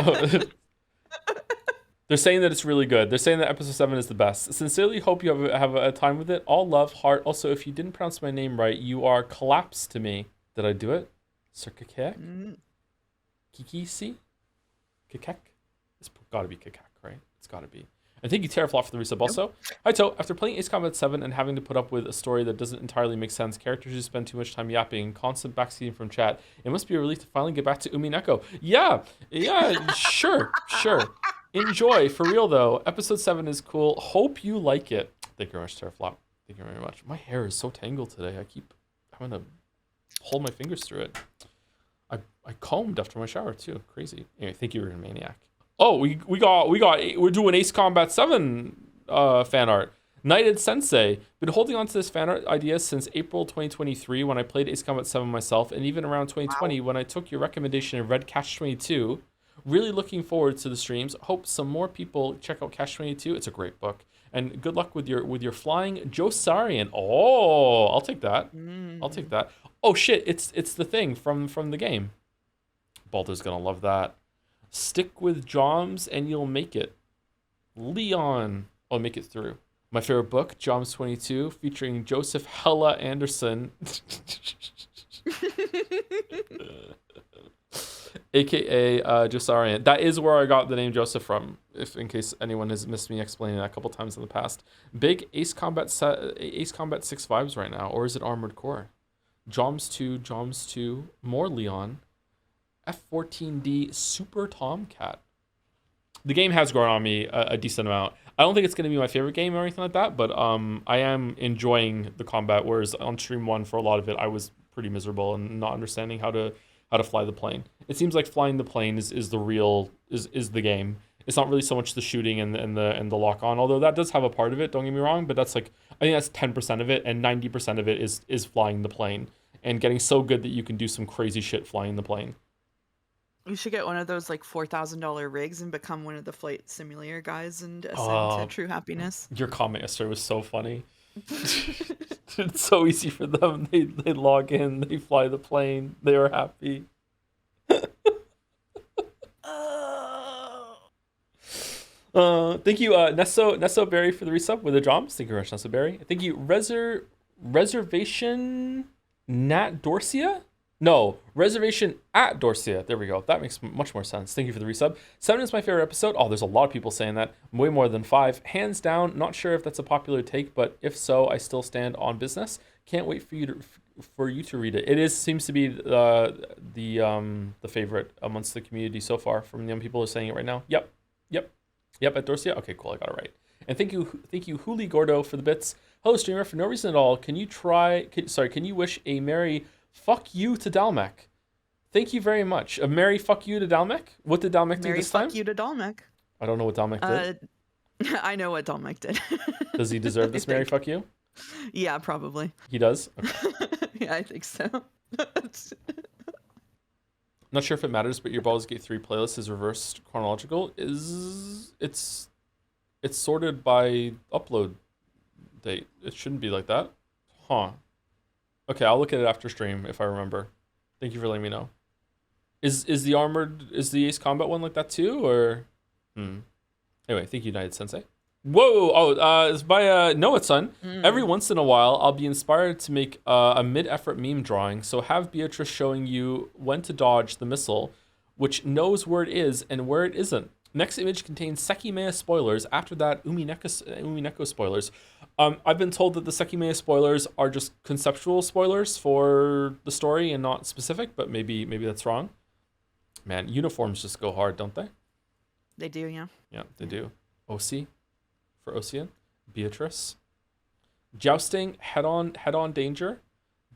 they're saying that it's really good. They're saying that episode 7 is the best. Sincerely hope you have a time with it. All love, heart. Also, if you didn't pronounce my name right, you are collapsed to me. Did I do it? Sir Kikek? Kikisi? Kikek? It's gotta be Kikek, right? It's gotta be. And thank you, Terraflop, for the resub also. Hi, To. After playing Ace Combat 7 and having to put up with a story that doesn't entirely make sense, characters who spend too much time yapping, constant backseating from chat, it must be a relief to finally get back to Umineko. Yeah, sure. Enjoy, for real though. Episode 7 is cool. Hope you like it. Thank you very much, Terraflop. Thank you very much. My hair is so tangled today. I keep having to hold my fingers through it. I combed after my shower too. Crazy. Anyway, thank you, Maniac. Oh, we're doing Ace Combat 7 fan art. Knighted Sensei. Been holding on to this fan art idea since April 2023 when I played Ace Combat 7 myself, and even around 2020 when I took your recommendation and read Catch 22. Really looking forward to the streams. Hope some more people check out Catch 22. It's a great book. And good luck with your flying Josarian. Oh, I'll take that. I'll take that. Oh shit, it's the thing from the game. Balder's gonna love that. Stick with Joms and you'll make it. Leon. I'll make it through. My favorite book, Joms 22, featuring Joseph Hella Anderson. AKA Josarian. That is where I got the name Joseph from, if in case anyone has missed me explaining that a couple times in the past. Big Ace Combat 6 vibes right now, or is it Armored Core? Joms 2, more Leon. F-14D Super Tomcat. The game has grown on me a decent amount. I don't think it's going to be my favorite game or anything like that, but I am enjoying the combat, whereas on Stream 1 for a lot of it, I was pretty miserable and not understanding how to fly the plane. It seems like flying the plane is the game. It's not really so much the shooting and the lock on, although that does have a part of it, don't get me wrong, but that's like, I think that's 10% of it, and 90% of it is flying the plane and getting so good that you can do some crazy shit flying the plane. You should get one of those like $4,000 rigs and become one of the flight simulator guys and ascend to true happiness. Your comment yesterday was so funny. It's so easy for them. They log in, they fly the plane, they are happy. Thank you, Nesso Berry for the resub with the drums. Thank you very much, Nesso Berry. Thank you, Reservation Nat Dorcia? No, Reservation at Dorcia. There we go. That makes much more sense. Thank you for the resub. 7 is my favorite episode. Oh, there's a lot of people saying that. Way more than 5. Hands down, not sure if that's a popular take, but if so, I still stand on business. Can't wait for you to read it. It seems to be the favorite amongst the community so far. From the young people who are saying it right now. Yep, at Dorcia. Okay, cool. I got it right. And thank you, Huli Gordo for the bits. Hello, streamer. For no reason at all, can you wish a merry fuck you to Dalmec? Thank you very much. A merry fuck you to Dalmec? What did Dalmec do this time? Merry fuck you to Dalmec. I don't know what Dalmec did. I know what Dalmec did. Does he deserve this merry fuck you? Yeah, probably. He does? Okay. Yeah, I think so. Not sure if it matters, but your Baldur's Gate 3 playlist is reversed chronological. It's sorted by upload date. It shouldn't be like that. Huh. Okay, I'll look at it after stream if I remember. Thank you for letting me know. Is the Ace Combat one like that too, or? Anyway, thank you, United Sensei. Whoa! It's by Noah-san. Every once in a while, I'll be inspired to make a mid-effort meme drawing. So have Beatrice showing you when to dodge the missile, which knows where it is and where it isn't. Next image contains Sekimea spoilers. After that, Umineko spoilers. I've been told that the Sekimea spoilers are just conceptual spoilers for the story and not specific, but maybe that's wrong. Man, uniforms just go hard, don't they? They do, yeah. Yeah, they do. Osi for Ocean. Beatrice. Jousting, head-on danger.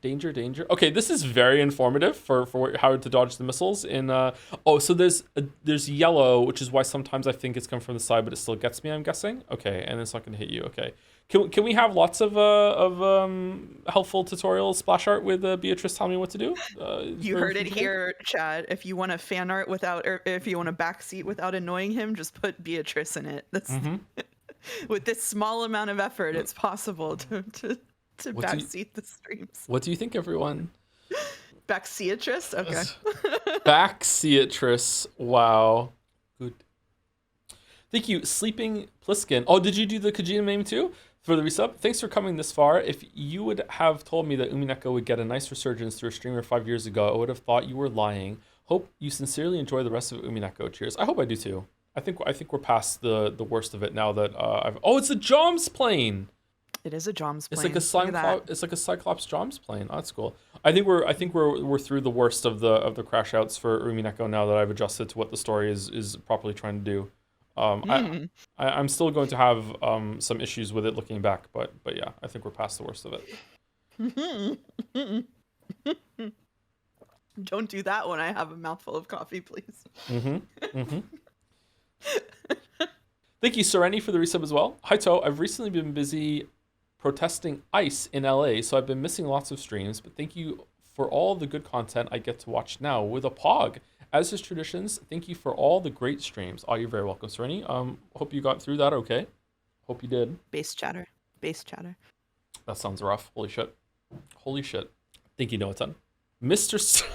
Danger. Okay, this is very informative for how to dodge the missiles. So there's yellow, which is why sometimes I think it's coming from the side, but it still gets me, I'm guessing. Okay, and it's not going to hit you. Okay. Can we have lots of helpful tutorials, splash art with Beatrice telling me what to do? You heard it here, Chad. If you want a fan art without, or if you want a backseat without annoying him, just put Beatrice in it. That's with this small amount of effort, it's possible to backseat the streams. What do you think, everyone? Backseatrice? Okay. Backseatrice. Wow. Good. Thank you, Sleeping Pliskin. Oh, did you do the Kojima meme too? For the resub? Thanks for coming this far. If you would have told me that Umineko would get a nice resurgence through a streamer 5 years ago, I would have thought you were lying. Hope you sincerely enjoy the rest of Umineko. Cheers. I hope I do too. I think we're past the worst of it now that it's a Joms plane. It is a Joms plane. It's like a Cyclops Joms plane. Oh, that's cool. I think we're through the worst of the crash outs for Umineko now that I've adjusted to what the story is properly trying to do. I'm still going to have some issues with it looking back, but yeah, I think we're past the worst of it. Don't do that when I have a mouthful of coffee, please. Thank you, Sereni, for the resub as well. Hi, To. I've recently been busy protesting ICE in LA, so I've been missing lots of streams, but thank you for all the good content I get to watch now with a POG. As is traditions, thank you for all the great streams. Oh, you're very welcome, Sereni. Hope you got through that okay. Hope you did. Base chatter. That sounds rough. Holy shit. Thank you, Noah-san. Mr. Sorry.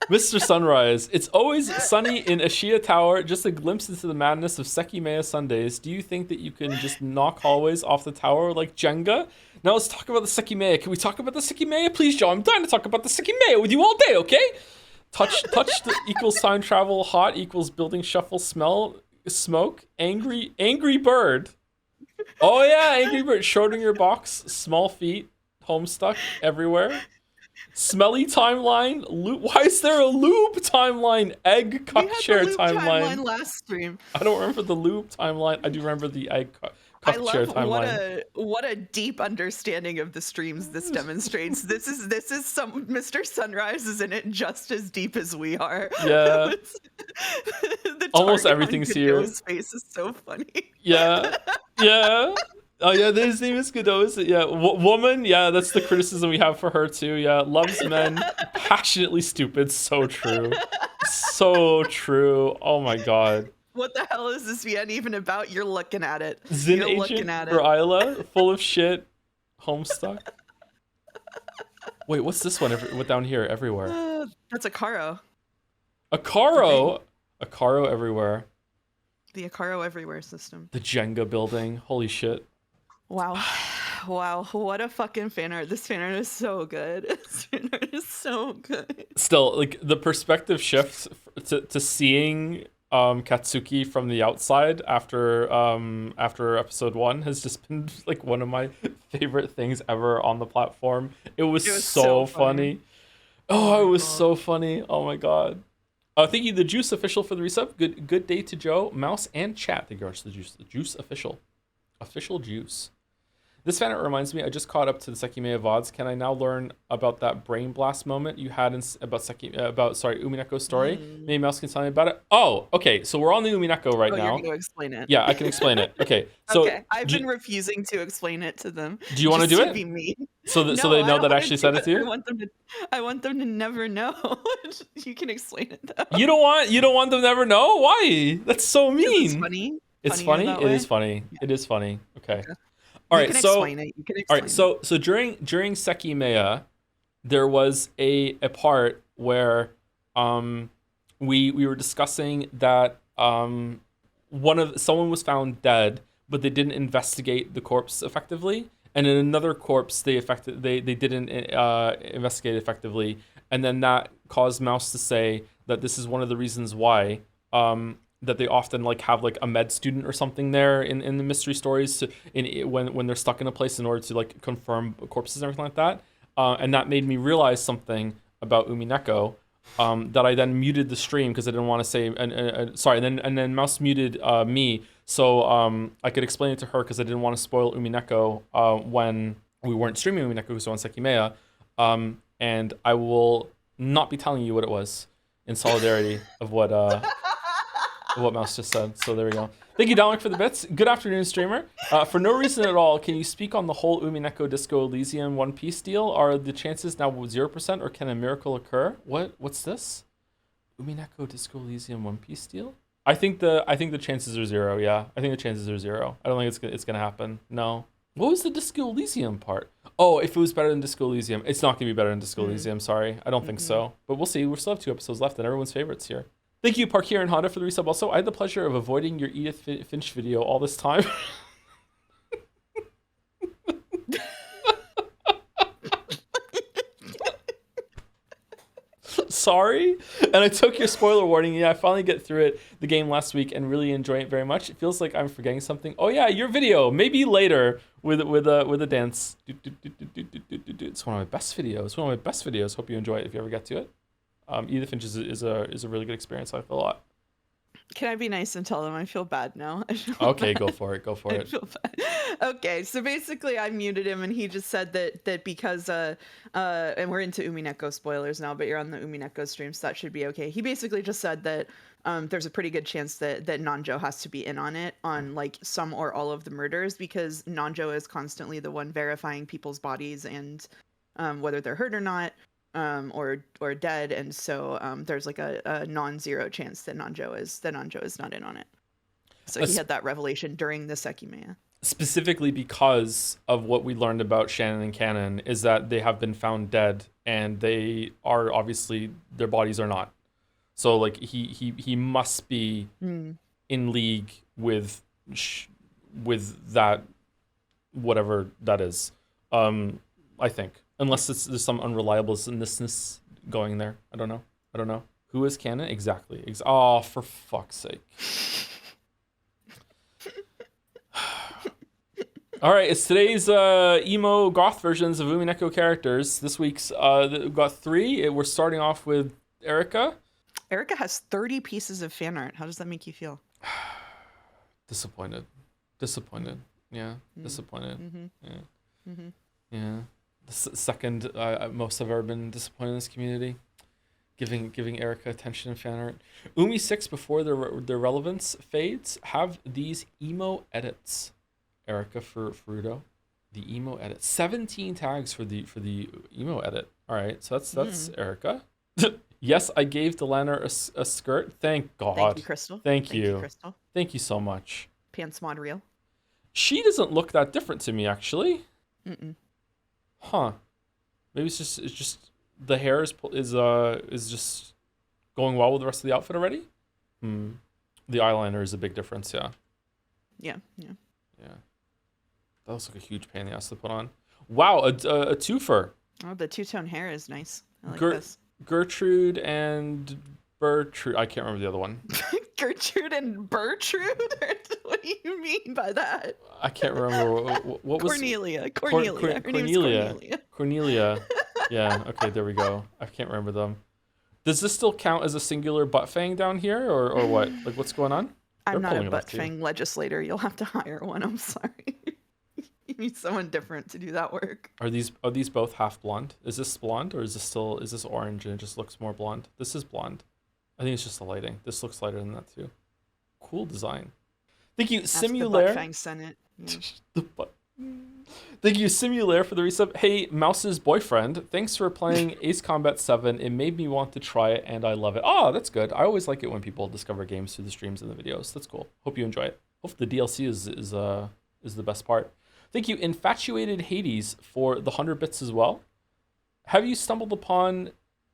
Mr. Sunrise, it's always sunny in Ashiya Tower, just a glimpse into the madness of Sekimea Sundays. Do you think that you can just knock hallways off the tower like Jenga? Now let's talk about the Sekimea. Can we talk about the Sekimea? Please, Joe, I'm dying to talk about the Sekimea with you all day, okay? Touch equals time travel, hot equals building shuffle, smell, smoke, angry bird. Oh yeah, angry bird, Schrodinger box, small feet, homestuck, everywhere. Smelly timeline. Why is there a lube timeline? Egg cup chair timeline. Last stream. I don't remember the lube timeline. I do remember the egg cup chair timeline. What a deep understanding of the streams this demonstrates. This is some Mr. Sunrise is in it just as deep as we are. Yeah. Almost everything's here. His face is so funny. Yeah. Oh yeah, his name is Godot. Yeah, woman. Yeah, that's the criticism we have for her too. Yeah, loves men, passionately stupid. So true. Oh my god. What the hell is this VN even about? You're looking at it. Zin agent for Isla, full of shit, homestuck. Wait, what's this one? Down here, everywhere. That's a Caro. Akaro everywhere. The Akaro everywhere system. The Jenga building. Holy shit. Wow. Wow, what a fucking fan art. This fan art is so good. This fan art is so good. Still, like, the perspective shift to seeing Katsuki from the outside after episode 1 has just been like one of my favorite things ever on the platform. It was so funny. Oh, it was so funny. Oh my god. Thank you, the Juice official, for the resub. Good day to Joe, Mouse, and chat. Thank you very much, the Juice official Juice. This fan art reminds me, I just caught up to the Sekimeya VODs. Can I now learn about that brain blast moment you had about Umineko's story? Maybe Mouse can tell me about it. Oh, okay. So we're on the Umineko right now. You're going to explain it. Yeah, I can explain it. Okay. So okay. I've been refusing to explain it to them. Do you want to do it? Be mean. So they know that I actually said it to you? I want them to never know. You can explain it though. You don't want them to never know? Why? That's so mean. It's funny. It's funny. It is funny. Yeah. It is funny. Okay. All right, so during Sekimeya, there was a part where we were discussing that someone was found dead, but they didn't investigate the corpse effectively, and in another corpse they didn't investigate effectively, and then that caused Mouse to say that this is one of the reasons why that they often like have like a med student or something there in the mystery stories when they're stuck in a place in order to like confirm corpses and everything like that. And that made me realize something about Umineko that I then muted the stream because I didn't want to say and then Mouse muted me so I could explain it to her because I didn't want to spoil Umineko when we weren't streaming Umineko because we were on Sekimeya. And I will not be telling you what it was in solidarity of what Mouse just said. So there we go. Thank you, Dominic, for the bits. Good afternoon, streamer. For no reason at all, can you speak on the whole Umineko Disco Elysium One Piece deal? Are the chances now 0%, or can a miracle occur? What's this? Umineko Disco Elysium One Piece deal? I think the chances are 0. Yeah, I think the chances are 0. I don't think it's gonna happen. No. What was the Disco Elysium part? Oh, if it was better than Disco Elysium, it's not gonna be better than Disco Elysium. Sorry, I don't think so. But we'll see. We still have 2 episodes left, and everyone's favorites here. Thank you, Parkier and Honda, for the resub. Also, I had the pleasure of avoiding your Edith Finch video all this time. Sorry. And I took your spoiler warning. Yeah, I finally get through the game last week and really enjoy it very much. It feels like I'm forgetting something. Oh yeah, your video. Maybe later with a dance. It's one of my best videos. Hope you enjoy it if you ever get to it. Edith Finch is a really good experience. I like it a lot. Can I be nice and tell them I feel bad now? Okay, go for it. I feel bad. Okay, so basically I muted him and he just said that because and we're into Umineko spoilers now, but you're on the Umineko stream, so that should be okay. He basically just said that there's a pretty good chance that Nanjo has to be in on it, on like some or all of the murders, because Nanjo is constantly the one verifying people's bodies and whether they're hurt or not. Or dead, and so there's like a non-zero chance that Nanjo is not in on it. So he had that revelation during the Sekimeya. Specifically because of what we learned about Shannon and Canon is that they have been found dead, and they are obviously, their bodies are not. So like he must be in league with that, whatever that is. I think. Unless there's some unreliableness going there. I don't know. Who is canon? Exactly. Oh, for fuck's sake. All right, it's today's emo goth versions of Umineko characters. This week's we've got 3. We're starting off with Erica. Erica has 30 pieces of fan art. How does that make you feel? Disappointed. Yeah, disappointed. Yeah. The second most I've ever been disappointed in this community, giving Erica attention in fan art. Umi 6, before their relevance fades, have these emo edits. Erica for Rudo, the emo edit. 17 tags for the emo edit. All right, so that's Erica. Yes, I gave Delana a skirt. Thank God. Thank you, Crystal. Thank you, Crystal. Thank you so much. Pants mod real. She doesn't look that different to me, actually. Huh? Maybe it's just the hair is just Going well with the rest of the outfit already? The eyeliner is a big difference, yeah. Yeah. That looks like a huge pain in the ass to put on. Wow, a twofer. Oh, the two-tone hair is nice. I like Ger- this. Gertrude and Bertrude. I can't remember the other one. Gertrude and Bertrude? What do you mean by that? I can't remember what was Cornelia. Her Cornelia. name's Cornelia. Cornelia. Yeah. Okay. There we go. I can't remember them. Does this still count as a singular butt fang down here, or what? Like, what's going on? I'm not pulling a it off, butt too. fang legislator. You'll have to hire one. I'm sorry. You need someone different to do that work. Are these both half blonde? Is this blonde or is this orange and it just looks more blonde? This is blonde. I think it's just the lighting. This looks lighter than that too. Cool design. Thank you, Ask the butt Simulaire. fang Senate. Yeah. The butt. Thank you, Simulaire, for the resub. Hey, Mouse's boyfriend. Thanks for playing Ace Combat 7. It made me want to try it, and I love it. Oh, that's good. I always like it when people discover games through the streams and the videos. That's cool. Hope you enjoy it. Hope the DLC is the best part. Thank you, Infatuated Hades, for the 100 bits as well. Have you stumbled upon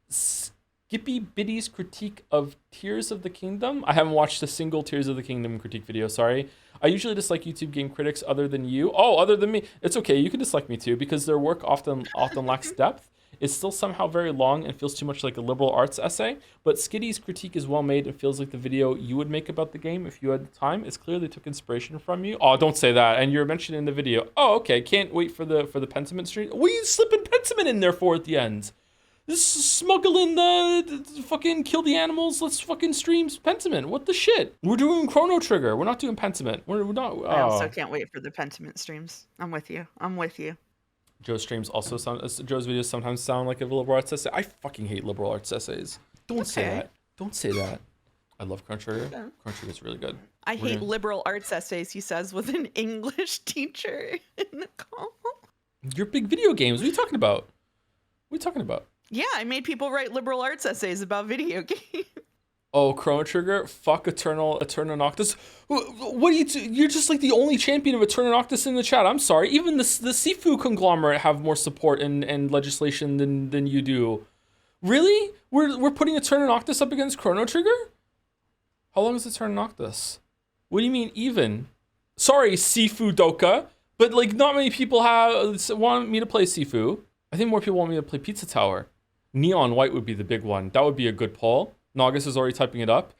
Skippy Biddy's critique of Tears of the Kingdom? I haven't watched a single Tears of the Kingdom critique video, sorry. I usually dislike YouTube game critics other than you. Oh, other than me. It's okay, you can dislike me too, because their work often lacks depth. It's still somehow very long and feels too much like a liberal arts essay, but Skitty's critique is well made and feels like the video you would make about the game if you had the time. It's clear they took inspiration from you. Oh, don't say that. And you're mentioned in the video. Oh, okay. Can't wait for the Pentiment stream. What are you slipping Pentiment in there for at the end? This is smuggling the fucking kill the animals. Let's fucking stream Pentiment. What the shit? We're doing Chrono Trigger. We're not doing Pentiment. We're not. I also can't wait for the Pentiment streams. I'm with you. Joe's streams also Joe's videos sometimes sound like a liberal arts essay. I fucking hate liberal arts essays. Don't say that. Don't say that. I love Chrono Trigger. Chrono Trigger is really good. I hate liberal arts essays, he says, with an English teacher in the call. You're big video games. What are you talking about? What are you talking about? Yeah, I made people write liberal arts essays about video games. Oh, Chrono Trigger? Fuck Eternal Noctis. What are you? You're just like the only champion of Eternal Noctis in the chat. I'm sorry. Even the Sifu conglomerate have more support and legislation than you do. Really? We're putting Eternal Noctis up against Chrono Trigger? How long is Eternal Noctis? What do you mean even? Sorry, Sifu Doka, but like not many people want me to play Sifu. I think more people want me to play Pizza Tower. Neon White would be the big one. That would be a good poll. Naugus is already typing it up.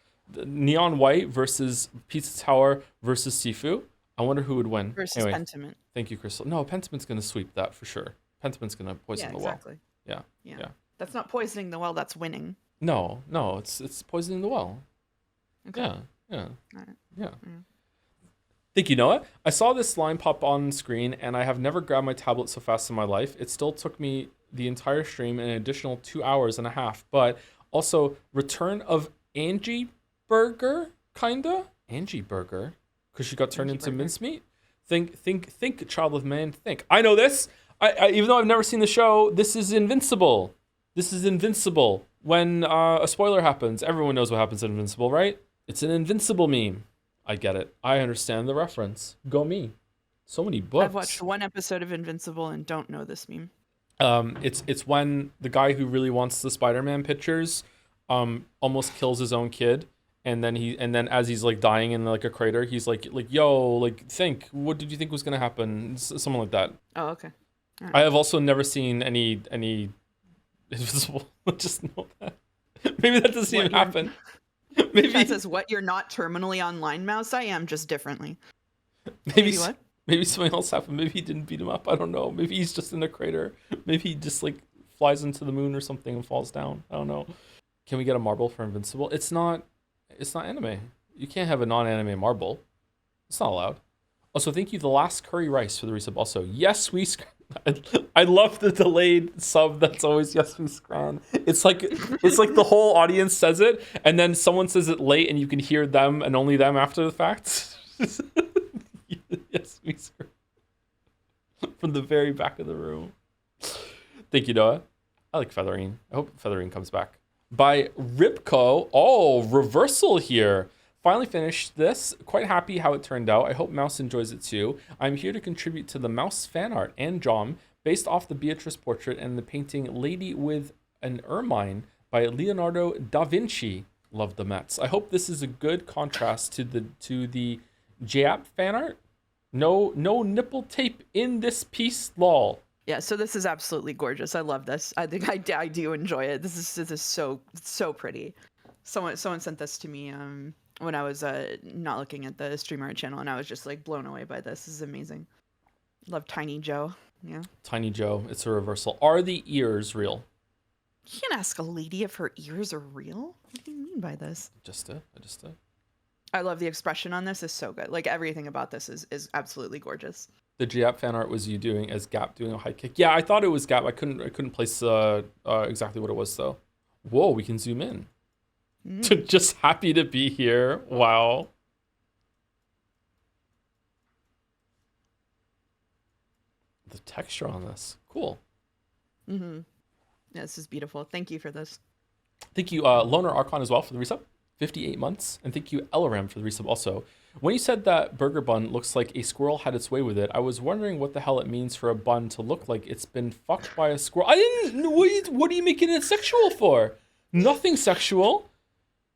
Neon White versus Pizza Tower versus Sifu. I wonder who would win. Versus anyway, Pentiment. Thank you, Crystal. No, Pentiment's going to sweep that for sure. Pentiment's going to poison the well. Exactly. Yeah. That's not poisoning the well, that's winning. No, it's poisoning the well. Okay. Yeah. All right. Yeah. Thank you, Noah. I saw this line pop on screen, and I have never grabbed my tablet so fast in my life. It still took me the entire stream an additional 2 hours and a half, but also return of Angie Burger, kinda? Angie Burger? Because she got turned into mincemeat? Think, child of man, think. I know this! I even though I've never seen the show, this is Invincible. This is Invincible. When a spoiler happens, everyone knows what happens in Invincible, right? It's an Invincible meme. I get it. I understand the reference. Go me. So many books. I've watched one episode of Invincible and don't know this meme. It's when the guy who really wants the Spider-Man pictures almost kills his own kid, and then as he's like dying in like a crater, he's like yo, like think, what did you think was gonna happen? Someone like that. Oh, okay. Right. I have also never seen any Invisible. Just know that. Maybe that doesn't even happen. Maybe that says what, you're not terminally online, Mouse? I am, just differently. Maybe what? Maybe something else happened. Maybe he didn't beat him up. I don't know. Maybe he's just in a crater. Maybe he just like flies into the moon or something and falls down. I don't know. Can we get a marble for Invincible? It's not anime. You can't have a non-anime marble. It's not allowed. Also, thank you, The Last Curry Rice, for the resub. Also, yes, we I love the delayed sub that's always yes, we scran. It's like the whole audience says it, and then someone says it late, and you can hear them and only them after the fact. Yes, we scran. From the very back of the room. Thank you, Noah. I like Featherine. I hope Featherine comes back. By Ripco. Oh, reversal here. Finally finished this. Quite happy how it turned out. I hope Mouse enjoys it too. I'm here to contribute to the Mouse fan art and Jom based off the Beatrice portrait and the painting Lady with an Ermine by Leonardo da Vinci. Love the Mets. I hope this is a good contrast to the Jap fan art. No nipple tape in this piece, lol. Yeah, so this is absolutely gorgeous. I love this. I think I do enjoy it. This is so pretty. Someone sent this to me when I was not looking at the stream art channel, and I was just like blown away by this. This is amazing. Love Tiny Joe. Yeah. Tiny Joe. It's a reversal. Are the ears real? You can't ask a lady if her ears are real. What do you mean by this? I just did. I love the expression on this. Is so good. Like everything about this is absolutely gorgeous. The Giap fan art was you doing as Gap doing a high kick. Yeah, I thought it was Gap. I couldn't place exactly what it was though. Whoa, we can zoom in. Just happy to be here. Wow. The texture on this, cool. Mm-hmm. Yeah, this is beautiful. Thank you for this. Thank you, Loner Archon as well for the resub. 58 months. And thank you, Elaram, for the resub also. When you said that burger bun looks like a squirrel had its way with it, I was wondering what the hell it means for a bun to look like it's been fucked by a squirrel. I didn't know. What are you making it sexual for? Nothing sexual.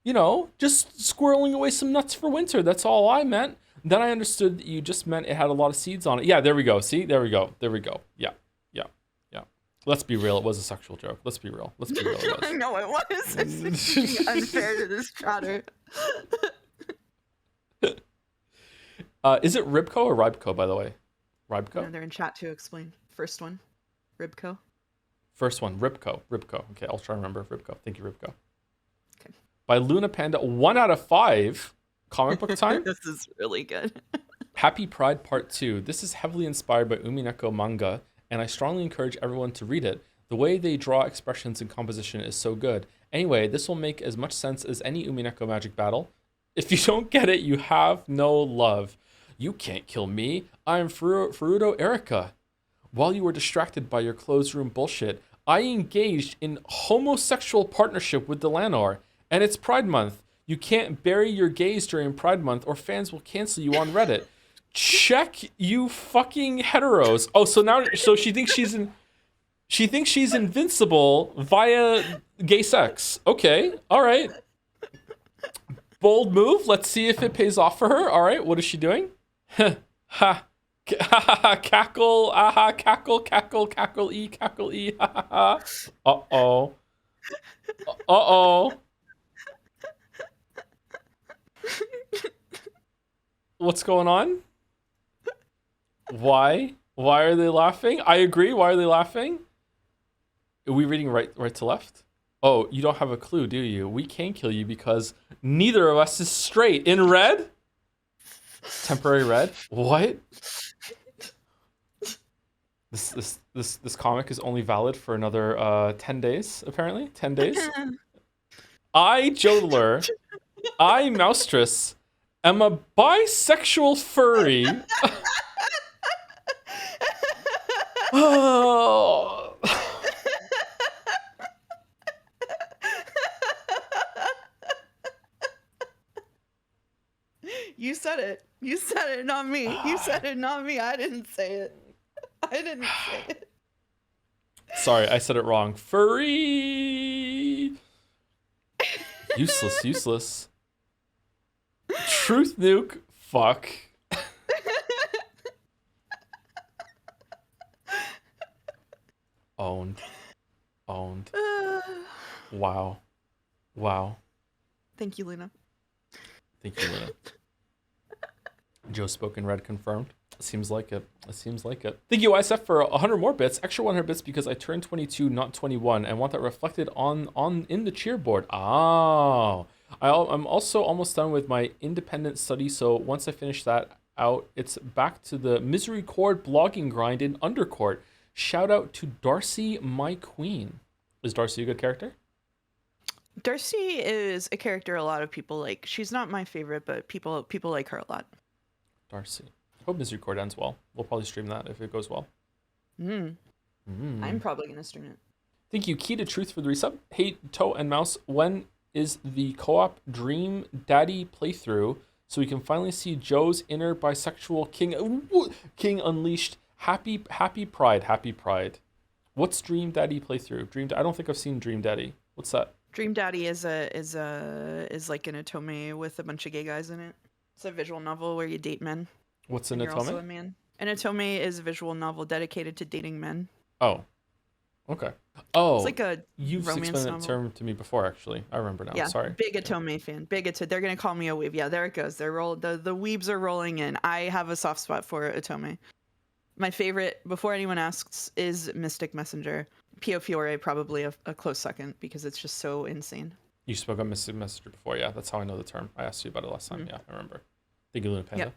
You know, just squirreling away some nuts for winter. That's all I meant. Then I understood that you just meant it had a lot of seeds on it. Yeah, there we go. See? There we go. Yeah. Let's be real. It was a sexual joke. Let's be real. It was. I know it was. It's being unfair to this chatter. Is it Ribco or Ribco, by the way? Ribco? No, they're in chat to explain. First one, Ribco. First one, Ribco. Okay, I'll try to remember Ribco. Thank you, Ribco. Okay. By Luna Panda, 1 out of 5. Comic book time. This is really good. Happy Pride Part 2. This is heavily inspired by Umineko manga, and I strongly encourage everyone to read it. The way they draw expressions and composition is so good. Anyway, this will make as much sense as any Umineko magic battle. If you don't get it, you have no love. You can't kill me. I'm Furuto Erika. While you were distracted by your closed room bullshit, I engaged in homosexual partnership with Delanor, and it's Pride Month. You can't bury your gays during Pride Month or fans will cancel you on Reddit. Check, you fucking heteros. Oh, so she thinks she's invincible via gay sex. Okay, all right. Bold move. Let's see if it pays off for her. All right, what is she doing? Ha. Cackle, aha, cackle, e, ha, ha. Uh-oh. What's going on? Why? Why are they laughing? I agree. Why are they laughing? Are we reading right to left? Oh, you don't have a clue, do you? We can't kill you because neither of us is straight. In red? Temporary red? What? This comic is only valid for another 10 days, apparently. 10 days. I, Jodler, I, Moustress, am a bisexual furry. Oh. You said it. You said it, not me. You said it, not me. I didn't say it. Sorry, I said it wrong. Furry. Useless. Truth nuke. Fuck. Owned. Wow. Thank you, Luna. Joe Spoken Red confirmed. Seems like it. Thank you, ISF, for 100 more bits. Extra 100 bits because I turned 22, not 21, and want that reflected on in the cheerboard. Oh. I'm also almost done with my independent study, so once I finish that out, it's back to the Misery Chord blogging grind in Undercourt. Shout out to Darcy, my queen. Is Darcy a good character? Darcy is a character a lot of people like. She's not my favorite, but people like her a lot. Darcy. Hope Misery Chord ends well. We'll probably stream that if it goes well. I'm probably going to stream it. Thank you, Key to Truth, for the resub. Hey, Toe and Mouse, when is the co-op Dream Daddy playthrough so we can finally see Joe's inner bisexual king unleashed? Happy Pride. What's Dream Daddy playthrough? I don't think I've seen Dream Daddy. What's that? Dream Daddy is like an otome with a bunch of gay guys in it. It's a visual novel where you date men. What's an and you're also a otome? man. An otome is a visual novel dedicated to dating men. Oh, okay. Oh, It's like a you've romance explained that novel. term to me before, actually. I remember now. Yeah, Sorry. big otome fan. They're gonna call me a weeb. Yeah, there it goes. The weebs are rolling in. I have a soft spot for otome. My favorite, before anyone asks, is Mystic Messenger. Pio Fiore probably a close second because it's just so insane. You spoke on Mystic Messenger before. Yeah, that's how I know the term. I asked you about it last time. Yeah, I remember. Thank you, Luna Panda.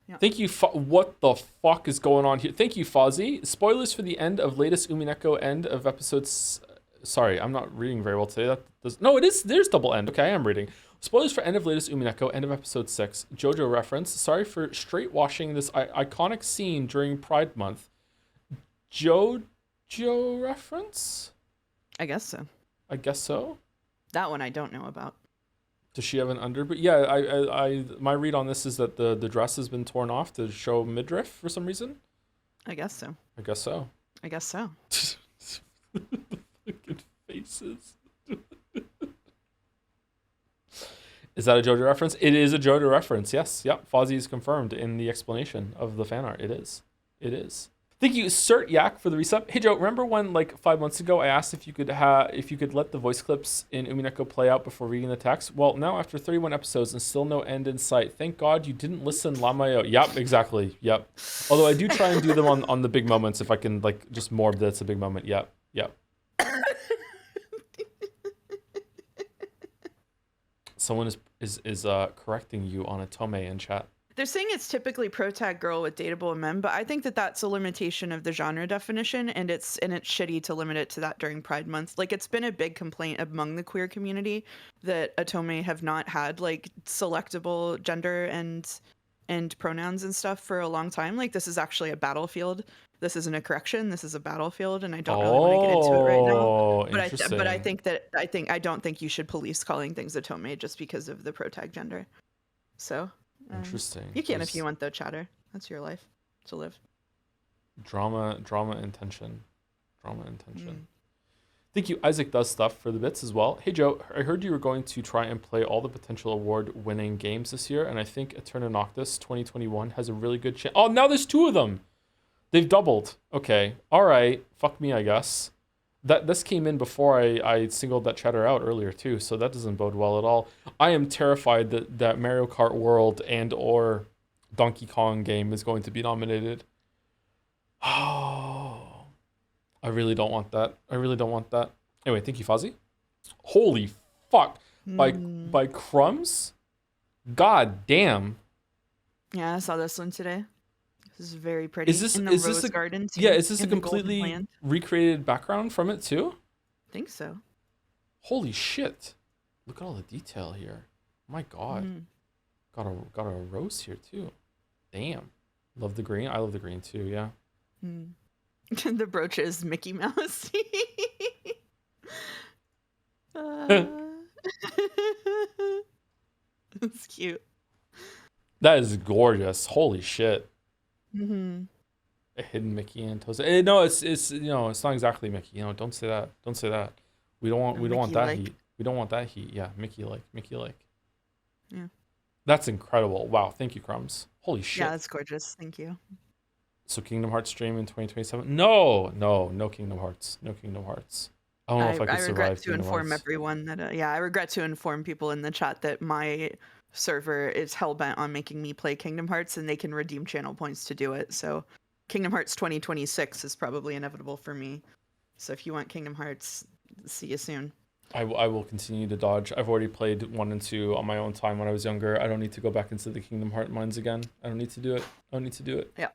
Yep. Thank you. What the fuck is going on here? Thank you, Fozzie. Spoilers for the end of latest Umineko end of episodes. Sorry, I'm not reading very well today. No, it is. There's double end. Okay, I am reading. Spoilers for end of latest Umineko, end of episode 6. JoJo reference. Sorry for straight washing this iconic scene during Pride Month. JoJo reference? I guess so. I guess so. That one I don't know about. Does she have an under? But yeah, I my read on this is that the dress has been torn off to show midriff for some reason. I guess so. I guess so. I guess so. Fucking faces. Is that a JoJo reference? It is a JoJo reference. Yes. Yep. Fozzie is confirmed in the explanation of the fan art. It is. It is. Thank you, Cert Yak, for the resub. Hey Joe, remember when like 5 months ago I asked if you could let the voice clips in Umineko play out before reading the text? Well, now after 31 episodes and still no end in sight. Thank God you didn't listen, Lamayo. Yep, exactly. Yep. Although I do try and do them on the big moments if I can like just more that's a big moment. Yep. Yep. Someone is correcting you on a tome in chat. They're saying it's typically protag girl with dateable men, but I think that that's a limitation of the genre definition, and it's shitty to limit it to that during Pride Month. Like, it's been a big complaint among the queer community that otome have not had like selectable gender and pronouns and stuff for a long time. Like, this is actually a battlefield. This isn't a correction. This is a battlefield, and I don't really want to get into it right now. But I don't think you should police calling things otome just because of the protag gender. So. Interesting. You can if you want, though, Chatter. That's your life to live. Drama and tension. Thank you, Isaac Does Stuff, for the bits as well. Hey, Joe, I heard you were going to try and play all the potential award-winning games this year, and I think Eterna Noctis 2021 has a really good chance. Oh, now there's 2 of them! They've doubled. Okay. All right. Fuck me, I guess. This came in before I singled that chatter out earlier too, so that doesn't bode well at all. I am terrified that Mario Kart World and or Donkey Kong game is going to be nominated. Oh, I really don't want that. Anyway, thank you, Fozzie. Holy fuck! By Crumbs? God damn. Yeah, I saw this one today. This is very pretty. Is this Rose Garden too, yeah? Is this a in the Golden completely Land. recreated background from it too? I think so. Holy shit! Look at all the detail here. My God, got a rose here too. Damn, love the green. I love the green too. Yeah. The brooch is Mickey Mouse. That's cute. That is gorgeous. Holy shit. Mm-hmm. A hidden Mickey and Toast. No, it's it's not exactly Mickey. Don't say that. Don't say that. We don't want that heat. We don't want that heat. Yeah, Mickey like. Yeah. That's incredible. Wow. Thank you, Crumbs. Holy shit. Yeah, that's gorgeous. Thank you. So Kingdom Hearts stream in 2027? No Kingdom Hearts. No Kingdom Hearts. I don't know if I could survive. I regret to Kingdom inform Hearts. everyone that I regret to inform people in the chat that my server is hellbent on making me play Kingdom Hearts, and they can redeem channel points to do it. So Kingdom Hearts 2026 is probably inevitable for me. So if you want Kingdom Hearts, see you soon. I will continue to dodge. I've already played 1 and 2 on my own time when I was younger. I don't need to go back into the Kingdom Hearts mines again. I don't need to do it. Yeah.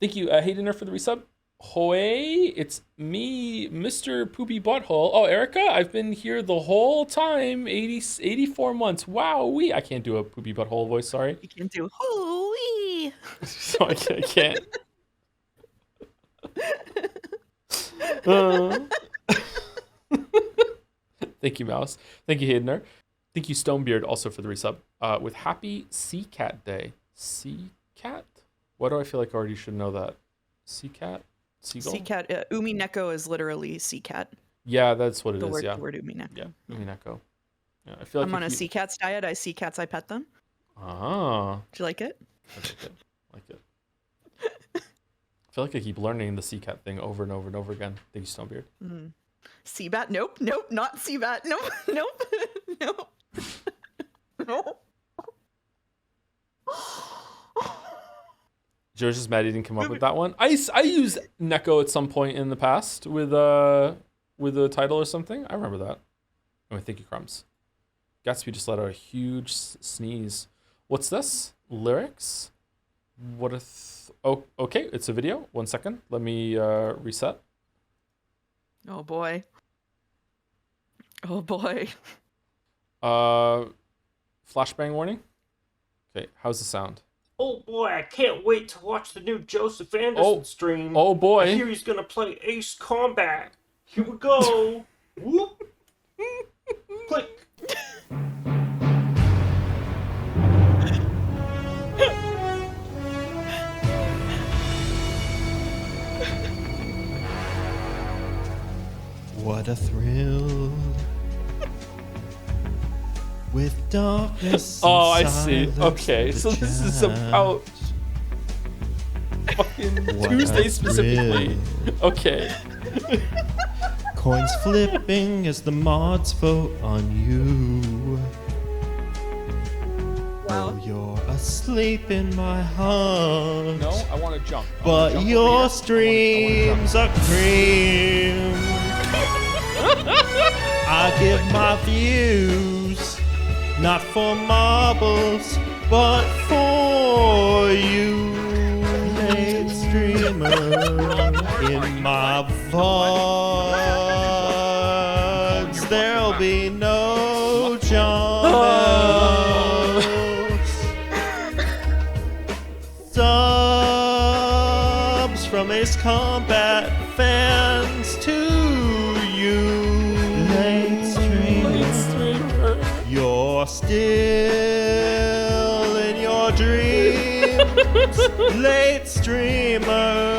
Thank you, Haydener, for the resub. Hoy, it's me, Mr. Poopy Butthole. Oh, Erica, I've been here the whole time, 84 months. Wow-wee. I can't do a Poopy Butthole voice, sorry. You can do hoo-wee. So I can't. Thank you, Mouse. Thank you, Haydener. Thank you, Stonebeard, also for the resub. With Happy Sea Cat Day. Sea Cat? Why do I feel like I already should know that? Sea Cat? Seagull? Sea cat. Umineko is literally sea cat. Yeah, that's what it The is. word, Yeah. the word Umineko. Yeah. Umineko. Yeah. I feel like I'm on a if sea cat's diet. I see cats, I pet them. Ah. Do you like it? I like it. I like it. I feel like I keep learning the sea cat thing over and over and over again. Thank you, Stonebeard. Mm. Sea bat? Nope. Nope. Not sea bat. Nope. Nope. Nope. Nope. George's mad he didn't come up with that one. I used Neko at some point in the past with a title or something. I remember that. Oh, thank you, Crumbs. Gatsby just let out a huge sneeze. What's this? Lyrics? What if... Oh, okay. It's a video. 1 second. Let me reset. Oh boy. Oh boy. Flashbang warning. Okay, how's the sound? Oh boy, I can't wait to watch the new Joseph Anderson stream. Oh boy. I hear he's gonna play Ace Combat. Here we go. Whoop. Click. What a thrill. With darkness. Oh, I and see. silence Okay, to so this is chat. about fucking What Tuesday a specifically. thrill. Okay. Coins flipping as the mods vote on you. Wow. Oh, you're asleep in my heart. No, I want to jump. But your streams are cream. I give my views, not for marbles, but for you. Late streamer in my VODs. There'll be no Johns. Subs from Ace Combat fans to you. Late streamer, you're still in your dreams. Late streamer.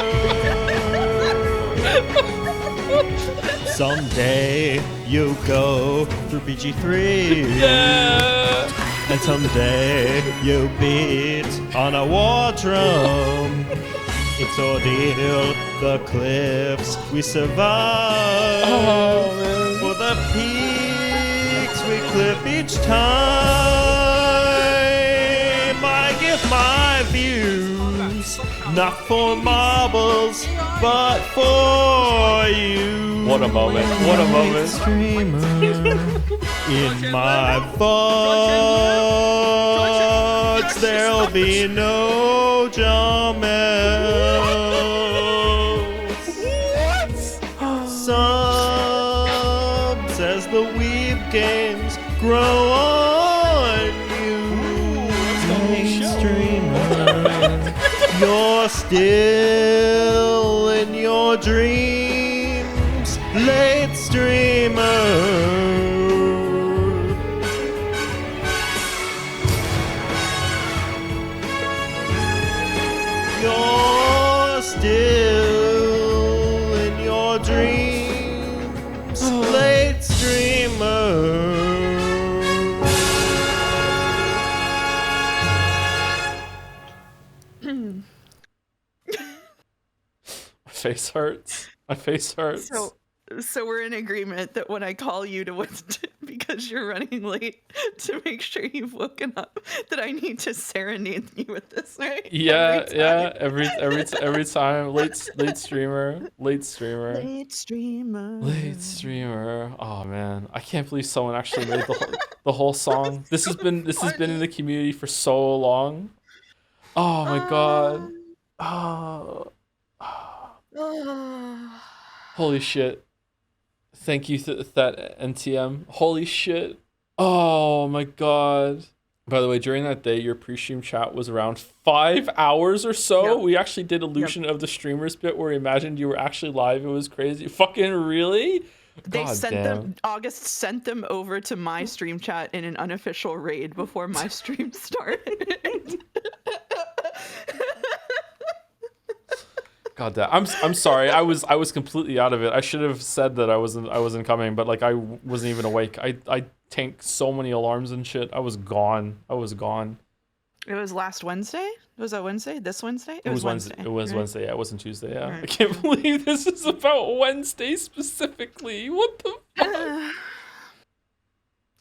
Someday you go through BG3. Yeah. And someday you beat on a war drum. It's ordeal, the cliffs we survive. Oh, man. For the peaks we clip each time. I give my views, not for marbles, but for you. What a moment. What a moment. Streamer in my VODs, there'll be no Jamels. Subs as the weeb games grow on you. Late streamer, you're still in your dreams. Late streamer. You're still in your dreams. Late streamer. My face hurts. My face hurts. So we're in agreement that when I call you to because you're running late to make sure you've woken up, that I need to serenade you with this, right? Yeah, Every yeah. time. Every time. Late streamer. Late streamer. Late streamer. Late streamer. Oh man, I can't believe someone actually made the whole song. This has been in the community for so long. Oh my god. Oh. Holy shit. Thank you that NTM. Holy shit. Oh my god. By the way, during that day, your pre-stream chat was around 5 hours or so. Yep. We actually did Illusion of the Streamers bit where we imagined you were actually live. It was crazy. Fucking really? They God sent damn. them. August sent them over to my stream chat in an unofficial raid before my stream started. God damn. I'm sorry. I was completely out of it. I should have said that I wasn't coming, but like I wasn't even awake. I tanked so many alarms and shit. I was gone. It was last Wednesday? Was that Wednesday? This Wednesday? It was Wednesday. It was right? Wednesday. Yeah, it wasn't Tuesday. Yeah. Right. I can't believe this is about Wednesday specifically. What the fuck?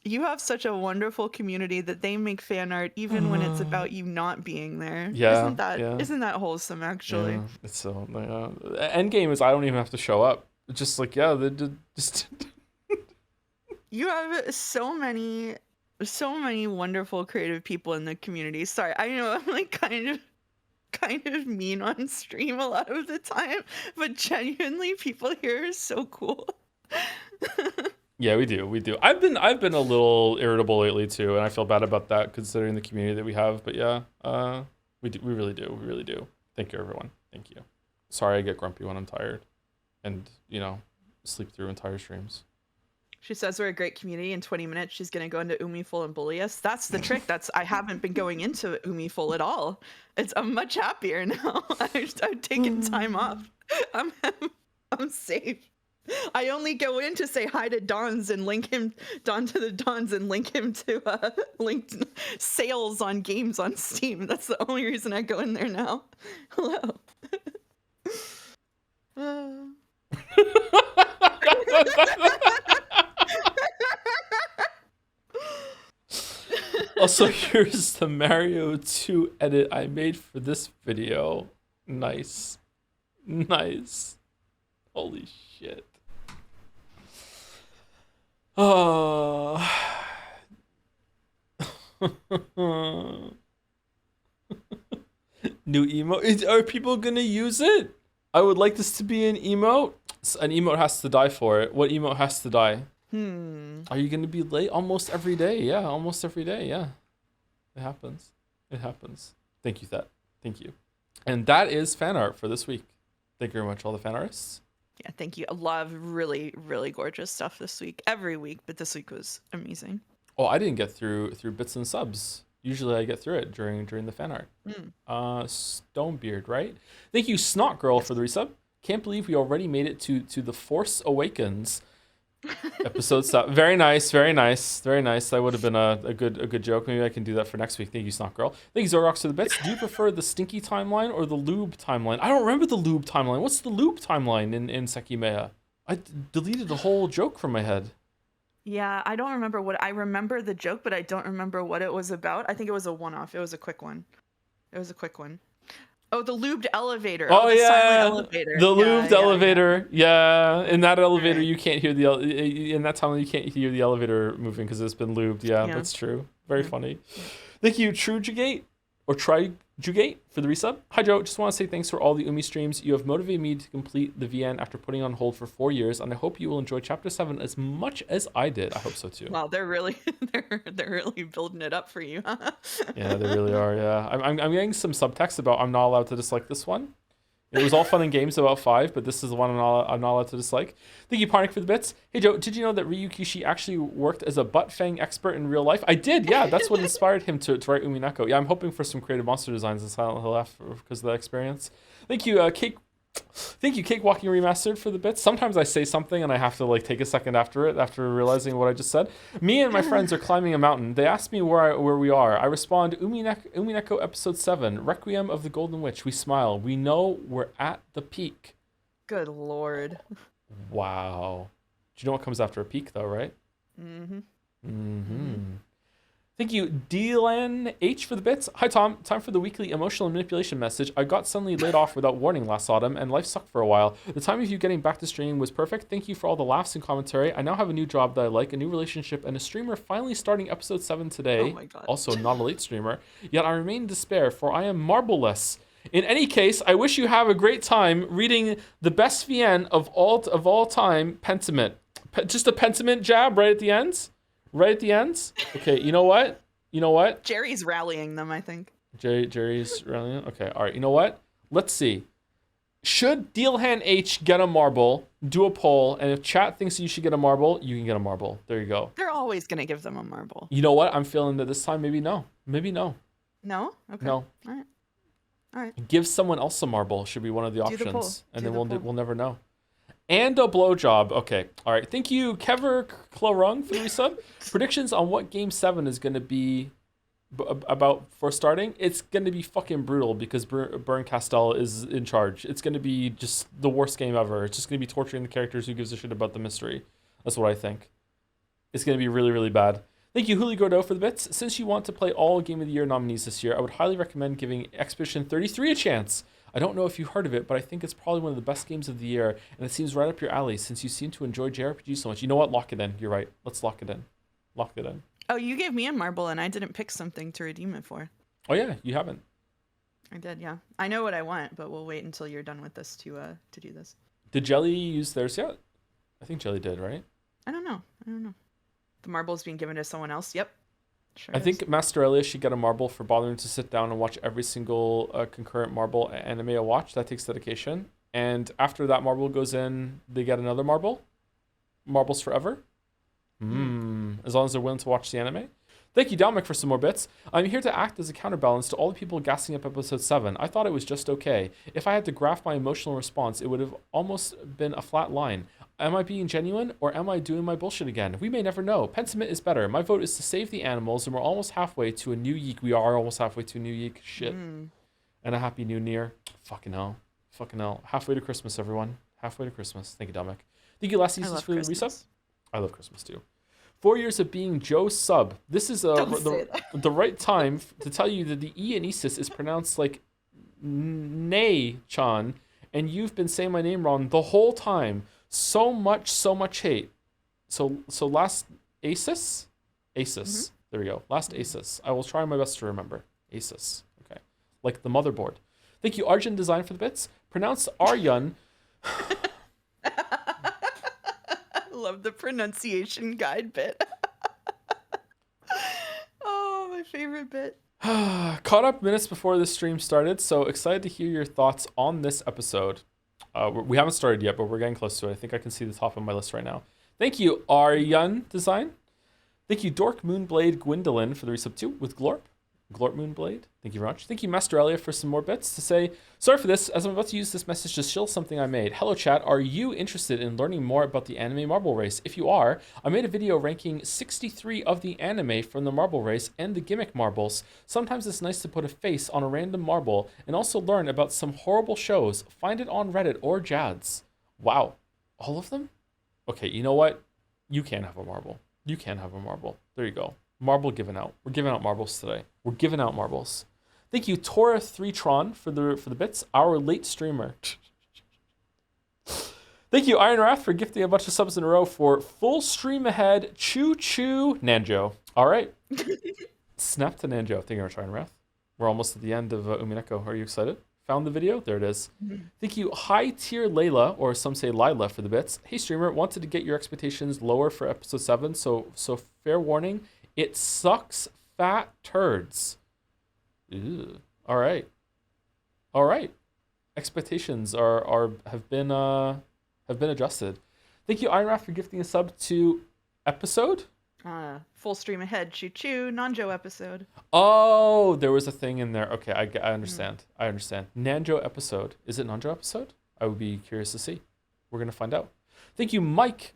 You have such a wonderful community that they make fan art even when it's about you not being there. Yeah, Isn't that wholesome actually? Yeah, it's so end game is I don't even have to show up. It's just like they just You have so many wonderful creative people in the community. Sorry, I know I'm like kind of mean on stream a lot of the time, but genuinely people here are so cool. Yeah, we do. I've been a little irritable lately too, and I feel bad about that considering the community that we have. But yeah, we really do. Thank you, everyone. Thank you. Sorry, I get grumpy when I'm tired, and sleep through entire streams. She says we're a great community. In 20 minutes, she's gonna go into Umiful and bully us. That's the trick. I haven't been going into Umiful at all. I'm much happier now. I've taken time off. I'm safe. I only go in to say hi to Dons and link him to the Dons and link him to linked sales on games on Steam. That's the only reason I go in there now. Hello. Also, here's the Mario 2 edit I made for this video. Nice. Holy shit. Oh. New emote. Are people gonna use it? I would like this to be an emote. An emote has to die for it. What emote has to die? Are you gonna be late? Almost every day. Yeah, almost every day. Yeah. It happens. Thank you, Thet. Thank you. And that is fan art for this week. Thank you very much, all the fan artists. Yeah, thank you. A lot of really, really gorgeous stuff this week. Every week, but this week was amazing. Oh, I didn't get through bits and subs. Usually I get through it during the fan art. Stonebeard, right? Thank you, Snot Girl, for the resub. Can't believe we already made it to The Force Awakens. Episode 7. Very nice. That would have been a good joke. Maybe I can do that for next week. Thank you, Snot Girl. Thank you, Zorgox, to the bits. Do you prefer the stinky timeline or the lube timeline? I don't remember the lube timeline. What's the lube timeline in Sekimea? I deleted the whole joke from my head. Yeah, I don't remember I remember the joke, but I don't remember what it was about. I think it was a one-off. It was a quick one. Oh, the lubed elevator. Oh, the yeah, silent elevator. the lubed elevator. Yeah, in that elevator Right. you can't hear in that tunnel you can't hear the elevator moving because it's been lubed. Yeah, that's true. Very funny. Thank you, True Jugate or Try Jugate for the resub. Hi Joe, just want to say thanks for all the Umi streams. You have motivated me to complete the VN after putting on hold for 4 years, and I hope you will enjoy Chapter 7 as much as I did. I hope so too. Wow, they're really building it up for you. Yeah, they really are. Yeah, I'm getting some subtext about I'm not allowed to dislike this one. It was all fun and games about 5, but this is the one I'm not allowed to dislike. Thank you, Parnik, for the bits. Hey Joe, did you know that Ryu Kishi actually worked as a butt fang expert in real life? I did. Yeah, that's what inspired him to write Umineko. Yeah, I'm hoping for some creative monster designs in Silent Hill because of that experience. Thank you, Cake. Thank you, Cake Walking Remastered, for the bits. Sometimes I say something and I have to take a second after realizing what I just said. Me and my friends are climbing a mountain. They ask me where we are. I respond, Umineko episode 7, Requiem of the Golden Witch. We smile. We know we're at the peak. Good lord. Wow. Do you know what comes after a peak, though, right? Thank you, Dylan H, for the bits. Hi, Tom. Time for the weekly emotional manipulation message. I got suddenly laid off without warning last autumn, and life sucked for a while. The time of you getting back to streaming was perfect. Thank you for all the laughs and commentary. I now have a new job that I like, a new relationship, and a streamer finally starting episode 7 today. Oh my God. Also, not a late streamer. Yet I remain in despair, for I am marbleless. In any case, I wish you have a great time reading the best VN of all time, Pentiment. Just a Pentiment jab right at the ends? Right at the ends? Okay, you know what? Jerry's rallying them, I think. Jerry's rallying? Okay, all right. You know what? Let's see. Should Dealhan H get a marble? Do a poll, and if chat thinks you should get a marble, you can get a marble. There you go. They're always going to give them a marble. You know what? I'm feeling that this time maybe no. Maybe no. No? Okay. No. All right. All right. Give someone else a marble should be one of the Do the poll. options, and Do then the poll. we'll never know. And a blowjob. Okay. All right. Thank you, Kever Clorung, for the resub. Predictions on what Game 7 is going to be about for starting. It's going to be fucking brutal because Bern Castell is in charge. It's going to be just the worst game ever. It's just going to be torturing the characters. Who gives a shit about the mystery? That's what I think. It's going to be really, really bad. Thank you, Huli Gordo, for the bits. Since you want to play all Game of the Year nominees this year, I would highly recommend giving Expedition 33 a chance. I don't know if you've heard of it, but I think it's probably one of the best games of the year, and it seems right up your alley since you seem to enjoy JRPGs so much. You know what? Lock it in. You're right. Let's lock it in. Lock it in. Oh, you gave me a marble and I didn't pick something to redeem it for. Oh, yeah. You haven't. I did, yeah. I know what I want, but we'll wait until you're done with this to do this. Did Jelly use theirs yet? I think Jelly did, right? I don't know. The marble's being given to someone else. Yep. Sure. I think Master Elia should get a marble for bothering to sit down and watch every single concurrent Marble anime I watch. That takes dedication. And after that marble goes in, they get another marble. Marbles forever. As long as they're willing to watch the anime. Thank you, Dominic, for some more bits. I'm here to act as a counterbalance to all the people gassing up episode 7. I thought it was just okay. If I had to graph my emotional response, it would have almost been a flat line. Am I being genuine, or am I doing my bullshit again? We may never know. Pentiment is better. My vote is to save the animals, and we're almost halfway to a new yeek. We are almost halfway to a new yeek. Shit. And a happy new year. Fucking hell. Halfway to Christmas, everyone. Halfway to Christmas. Thank you, Dominic. Thank you, Last Easter, for the resub. I love Christmas, too. 4 years of being Joe's sub. This is the right time to tell you that the E in Isis is pronounced like Nay-chan, and you've been saying my name wrong the whole time. So much hate. So last Asus? Asus. There we go. Last Asus. I will try my best to remember. Asus. Okay. Like the motherboard. Thank you, Arjun Design, for the bits. Pronounced Aryan. Love the pronunciation guide bit. Oh, my favorite bit. Caught up minutes before this stream started, so excited to hear your thoughts on this episode. We haven't started yet, but we're getting close to it. I think I can see the top of my list right now. Thank you, Aryan Design. Thank you, Dork Moonblade Gwendolyn, for the resub 2 with Glorp. Glorp Moonblade. Thank you very much. Thank you, Master Elia, for some more bits to say. Sorry for this, as I'm about to use this message to shill something I made. Hello, chat. Are you interested in learning more about the anime marble race? If you are, I made a video ranking 63 of the anime from the marble race and the gimmick marbles. Sometimes it's nice to put a face on a random marble and also learn about some horrible shows. Find it on Reddit or Jads. Wow. All of them? Okay, you know what? You can have a marble. You can have a marble. There you go. Marble given out. We're giving out marbles today. We're giving out marbles. Thank you, Tora3tron, for the bits. Our late streamer. Thank you, Iron Wrath, for gifting a bunch of subs in a row for full stream ahead. Choo choo, Nanjo. All right. Snap to Nanjo. Thank you very much, Iron Wrath. We're almost at the end of Umineko. Are you excited? Found the video? There it is. Thank you, High Tier Layla, or some say Lila, for the bits. Hey, streamer, wanted to get your expectations lower for episode 7, so fair warning. It sucks fat turds. Ew. All right. Expectations have been adjusted. Thank you, Iron Wrath, for gifting a sub to episode. Full stream ahead. Choo choo. Nanjo episode. Oh, there was a thing in there. Okay, I understand. I understand. Nanjo episode. Is it Nanjo episode? I would be curious to see. We're gonna find out. Thank you, Mike.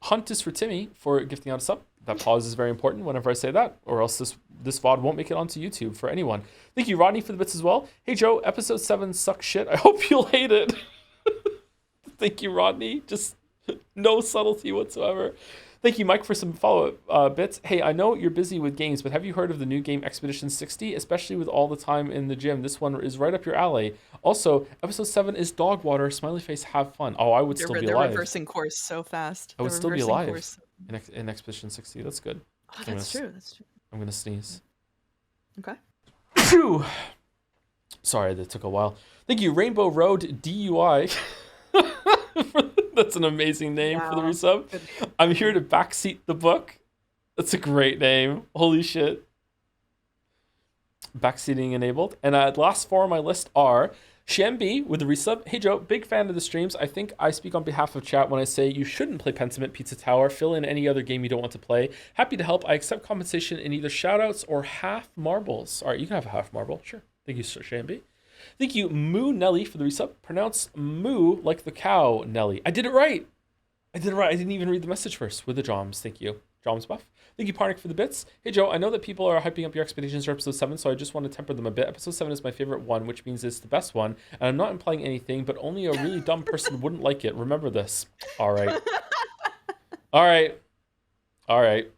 Hunt is for Timmy for gifting out a sub. That pause is very important whenever I say that, or else this VOD won't make it onto YouTube for anyone. Thank you, Rodney, for the bits as well. Hey, Joe, episode 7 sucks shit. I hope you'll hate it. Thank you, Rodney. Just no subtlety whatsoever. Thank you, Mike, for some follow-up bits. Hey, I know you're busy with games, but have you heard of the new game Expedition 60? Especially with all the time in the gym, this one is right up your alley. Also, episode 7 is dog water. Smiley face, have fun. Oh, I would still be alive. They're reversing course so fast. I would still be alive in Expedition 60. That's good. Oh, that's true. I'm going to sneeze. Okay. Phew. Sorry, that took a while. Thank you, Rainbow Road DUI. That's an amazing name for the resub. I'm here to backseat the book. That's a great name. Holy shit. Backseating enabled. And last four on my list are Shambi with the resub. Hey Joe, big fan of the streams. I think I speak on behalf of chat when I say you shouldn't play Pentiment Pizza Tower. Fill in any other game you don't want to play. Happy to help. I accept compensation in either shoutouts or half marbles. All right, you can have a half marble. Sure. Thank you, Sir Shambi. Thank you, Moo Nelly, for the resub. Pronounce moo like the cow, Nelly. I did it right. I didn't even read the message first with the Joms. Thank you. Joms buff. Thank you, Parnik, for the bits. Hey, Joe, I know that people are hyping up your expectations for episode 7, so I just want to temper them a bit. Episode 7 is my favorite one, which means it's the best one. And I'm not implying anything, but only a really dumb person wouldn't like it. Remember this. All right. All right.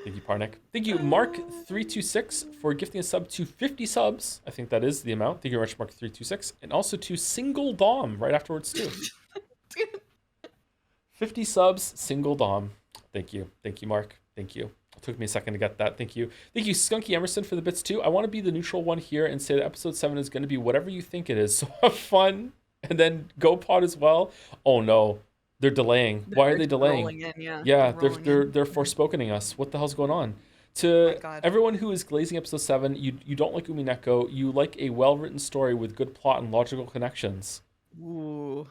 Thank you, Parnik. Thank you, Mark326, for gifting a sub to 50 subs. I think that is the amount. Thank you very much, Mark326. And also to Single Dom right afterwards, too. 50 subs, Single Dom. Thank you. Thank you, Mark. Thank you. It took me a second to get that. Thank you. Thank you, Skunky Emerson, for the bits, too. I want to be the neutral one here and say that episode 7 is going to be whatever you think it is. So have fun. And then GoPod as well. Oh, no. They're delaying. Why are they delaying? Yeah, they're forspokening us. What the hell's going on? To everyone who is glazing episode 7, you don't like Umineko. You like a well-written story with good plot and logical connections. Ooh.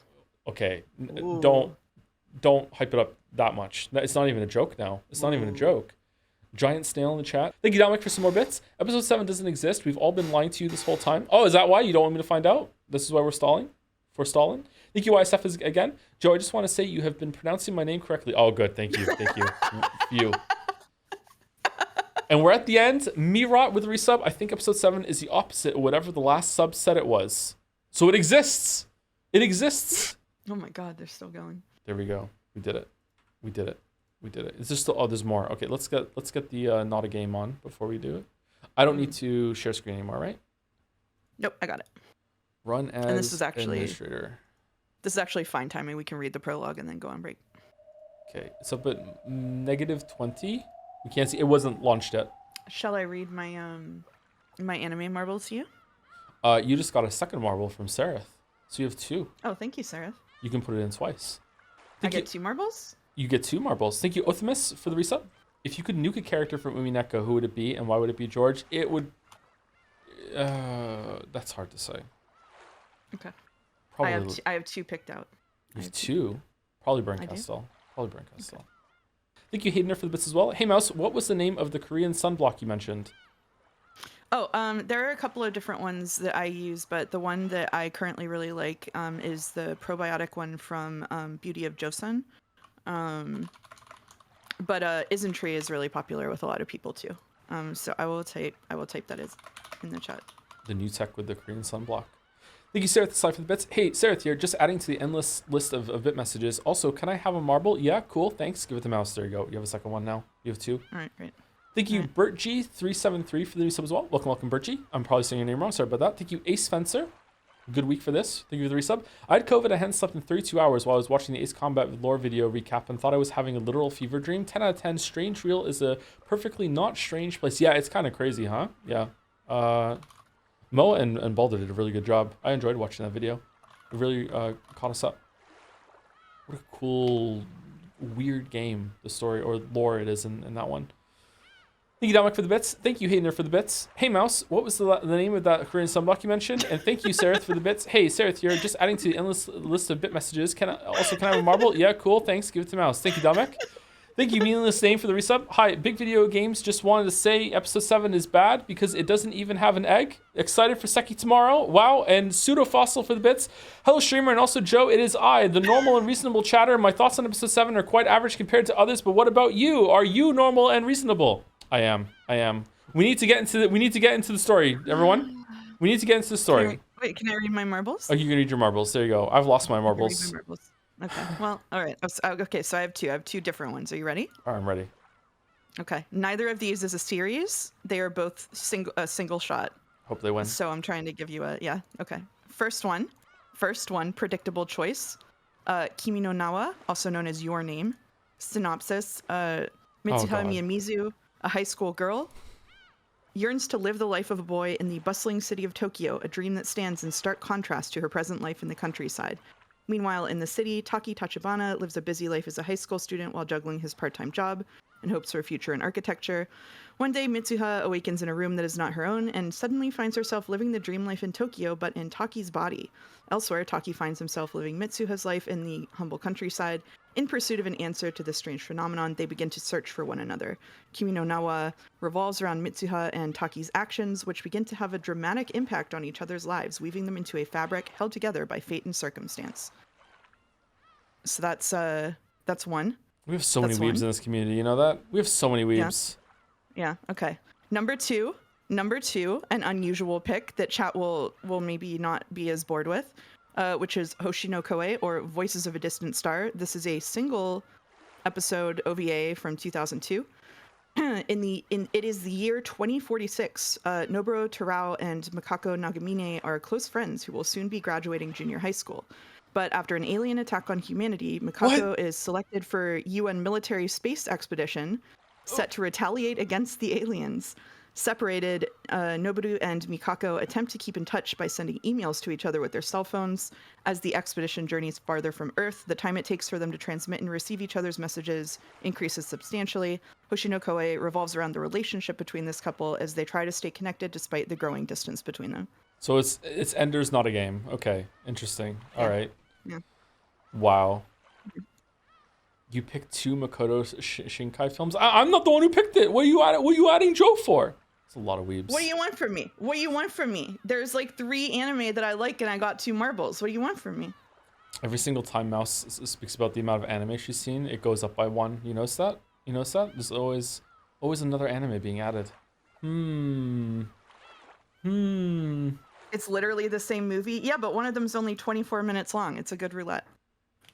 Okay, Ooh. don't hype it up that much. It's not even a joke now. It's not even a joke. Giant snail in the chat. Thank you, Dominic, for some more bits. Episode 7 doesn't exist. We've all been lying to you this whole time. Oh, is that why you don't want me to find out? This is why we're stalling? Forestalling? Thank you, YSF, is again. Joe, I just want to say you have been pronouncing my name correctly. Oh, good. Thank you. Thank you. You. And we're at the end. Mirot with a resub. I think episode 7 is the opposite of whatever the last sub said it was. So it exists. It exists. Oh my God, they're still going. There we go. We did it. We did it. We did it. Is there still? Oh, there's more. Okay, let's get the not a game on before we do it. I don't need to share screen anymore, right? Nope, I got it. Run as and this is actually administrator. This is actually fine timing. We can read the prologue and then go on break. Okay, it's up at -20. We can't see. It wasn't launched yet. Shall I read my my anime marbles to you? You just got a second marble from Seraph, so you have 2. Oh, thank you, Seraph. You can put it in twice. I get 2 marbles? You get 2 marbles. Thank you, Othimus, for the resub. If you could nuke a character from Umineko, who would it be and why would it be George? It would... that's hard to say. Okay. Probably I have 2 picked out. You have 2? Probably Burn Castle. Probably Burn Castle. Okay. Thank you, Haydener, for the bits as well. Hey, Mouse, what was the name of the Korean sunblock you mentioned? Oh, there are a couple of different ones that I use, but the one that I currently really like is the probiotic one from Beauty of Joseon. But Isntree is really popular with a lot of people too. So I will type that in the chat. The new tech with the Korean sunblock. Thank you, Sarah, for the bits. Hey, Sarah here, just adding to the endless list of bit messages. Also, can I have a marble? Yeah, cool, thanks. Give it to Mouse. There you go. You have a second one now. You have 2. All right, great. Thank you, BertG373 for the resub as well. Welcome, BertG. I'm probably saying your name wrong. Sorry about that. Thank you, Ace Fencer. Good week for this. Thank you for the resub. I had COVID. I hadn't slept in 32 hours while I was watching the Ace Combat lore video recap and thought I was having a literal fever dream. 10 out of 10. Strange Real is a perfectly not strange place. Yeah, it's kind of crazy, huh? Yeah. Mo and Balder did a really good job. I enjoyed watching that video. It really caught us up. What a cool, weird game, the story or lore it is in that one. Thank you, Dominic, for the bits. Thank you, Haydener, for the bits. Hey, Mouse, what was the name of that Korean sunblock you mentioned? And thank you, Sarah, for the bits. Hey, Sarah, you're just adding to the endless list of bit messages. Can I have a marble? Yeah, cool. Thanks. Give it to Mouse. Thank you, Dominic. Thank you, meaningless name, for the resub. Hi, Big Video Games. Just wanted to say episode 7 is bad because it doesn't even have an egg. Excited for Seki tomorrow. Wow. And Pseudo Fossil for the bits. Hello, streamer, and also Joe. It is I, the normal and reasonable chatter. My thoughts on episode 7 are quite average compared to others, but what about you? Are you normal and reasonable? I am. We need to get into the story, everyone. We need to get into the story. Wait, can I read my marbles? Oh, you can read your marbles. There you go. I've lost my marbles. Okay. Well, all right. Okay, so I have 2. I have 2 different ones. Are you ready? All right, I'm ready. Okay. Neither of these is a series. They are both a single shot. Hope they win. So I'm trying to give you okay. First one, predictable choice. Kimi no Nawa, also known as Your Name. Synopsis. Mitsuha Miyamizu, a high school girl, yearns to live the life of a boy in the bustling city of Tokyo, a dream that stands in stark contrast to her present life in the countryside. Meanwhile, in the city, Taki Tachibana lives a busy life as a high school student while juggling his part-time job and hopes for a future in architecture. One day, Mitsuha awakens in a room that is not her own and suddenly finds herself living the dream life in Tokyo, but in Taki's body. Elsewhere, Taki finds himself living Mitsuha's life in the humble countryside, In pursuit of an answer to this strange phenomenon, they begin to search for one another. Kimi no Nawa revolves around Mitsuha and Taki's actions, which begin to have a dramatic impact on each other's lives, weaving them into a fabric held together by fate and circumstance. So that's one. We have so many That's weebs one. in this community. You know that? We have so many weebs. Yeah, okay. Number two, an unusual pick that chat will maybe not be as bored with, which is Hoshino Koe, or Voices of a Distant Star. This is a single episode OVA from 2002. It is the year 2046. Noburo Terao and Makako Nagamine are close friends who will soon be graduating junior high school. But after an alien attack on humanity, Makako is selected for UN military space expedition set to retaliate against the aliens. Separated, Noboru and Mikako attempt to keep in touch by sending emails to each other with their cell phones. As the expedition journeys farther from Earth, the time it takes for them to transmit and receive each other's messages increases substantially. Hoshino Koe revolves around the relationship between this couple as they try to stay connected despite the growing distance between them. So it's Ender's not a game. Okay, interesting. All right. Yeah. Wow. You picked two Makoto Shinkai films. I'm not the one who picked it. What are you adding Joe for? It's a lot of weebs. What do you want from me? What do you want from me? There's like 3 anime that I like and I got 2 marbles. What do you want from me? Every single time Mouse speaks about the amount of anime she's seen, it goes up by 1. You notice that? There's always another anime being added. It's literally the same movie. Yeah, but one of them's only 24 minutes long. It's a good roulette.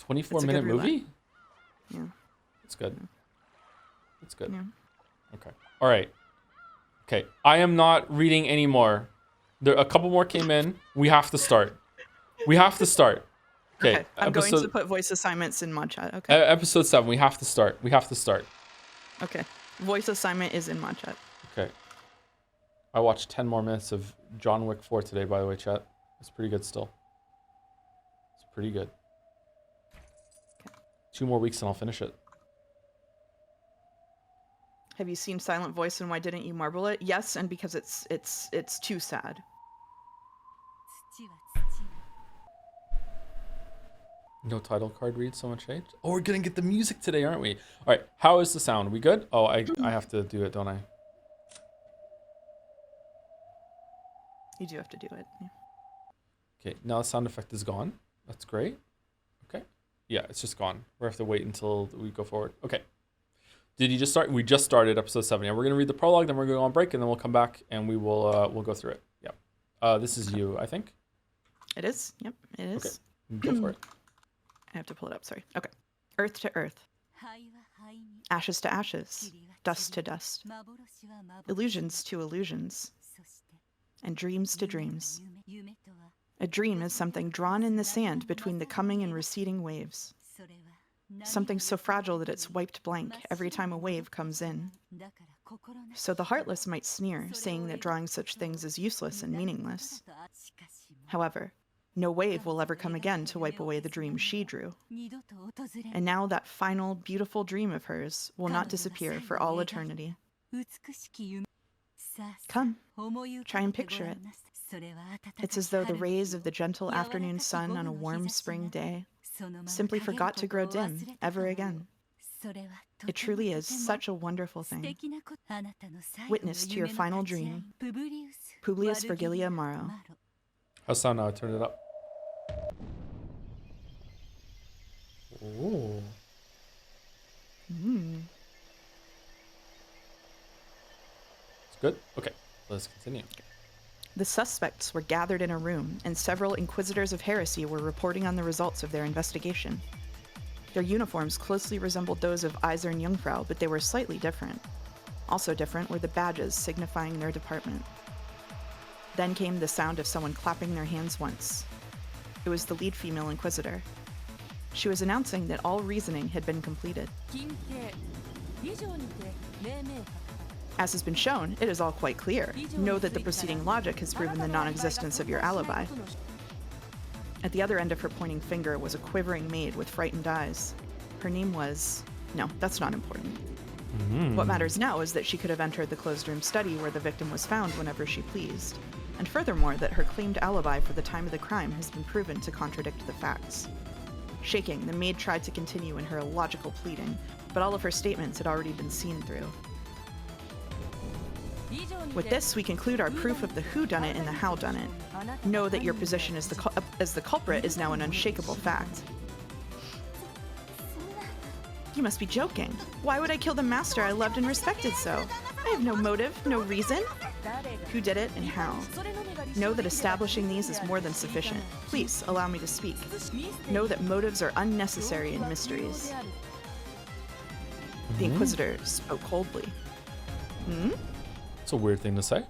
24-minute movie? Yeah. It's good. It's good. Yeah. Okay. All right. Okay. I am not reading anymore. A couple more came in. We have to start. Okay. I'm going to put voice assignments in mod chat. Okay. Episode 7. We have to start. Okay. Voice assignment is in mod chat. Okay. I watched 10 more minutes of John Wick 4 today, by the way, chat. It's pretty good still. It's pretty good. 2 more weeks and I'll finish it. Have you seen Silent Voice and why didn't you marble it? Yes, and because it's too sad. No title card read, so much hate. Oh, we're gonna get the music today, aren't we? All right, how is the sound? We good? Oh, I have to do it, don't I? You do have to do it. Yeah. Okay, now the sound effect is gone. That's great. Okay. Yeah, it's just gone. We have to wait until we go forward. Okay. Did you just start? We just started episode 7. Yeah, we're gonna read the prologue, then we're gonna go on break, and then we'll come back and we'll go through it. Yeah. This is you, I think. It is. Yep, it is. Okay. Go for it. I have to pull it up. Sorry. Okay. Earth to earth. Ashes to ashes. Dust to dust. Illusions to illusions. And dreams to dreams. A dream is something drawn in the sand between the coming and receding waves. Something so fragile that it's wiped blank every time a wave comes in. So the heartless might sneer, saying that drawing such things is useless and meaningless. However, no wave will ever come again to wipe away the dream she drew. And now that final, beautiful dream of hers will not disappear for all eternity. Come, try and picture it. It's as though the rays of the gentle afternoon sun on a warm spring day simply forgot to grow dim ever again. It truly is such a wonderful thing. Witness to your final dream. Publius Virgilia Maro. How's sound now? I turned it up. Oh. It's good? Okay, let's continue. The suspects were gathered in a room, and several inquisitors of heresy were reporting on the results of their investigation. Their uniforms closely resembled those of Eisern Jungfrau, but they were slightly different. Also different were the badges signifying their department. Then came the sound of someone clapping their hands once. It was the lead female inquisitor. She was announcing that all reasoning had been completed. As has been shown, it is all quite clear. Know that the preceding logic has proven the non-existence of your alibi. At the other end of her pointing finger was a quivering maid with frightened eyes. Her name was... No, that's not important. What matters now is that she could have entered the closed-room study where the victim was found whenever she pleased. And furthermore, that her claimed alibi for the time of the crime has been proven to contradict the facts. Shaking, the maid tried to continue in her illogical pleading, but all of her statements had already been seen through. With this, we conclude our proof of the whodunit and the howdunit. Know that your position as the culprit is now an unshakable fact. You must be joking. Why would I kill the master I loved and respected so? I have no motive, no reason. Who did it and how? Know that establishing these is more than sufficient. Please, allow me to speak. Know that motives are unnecessary in mysteries. The Inquisitor spoke coldly. It's a weird thing to say.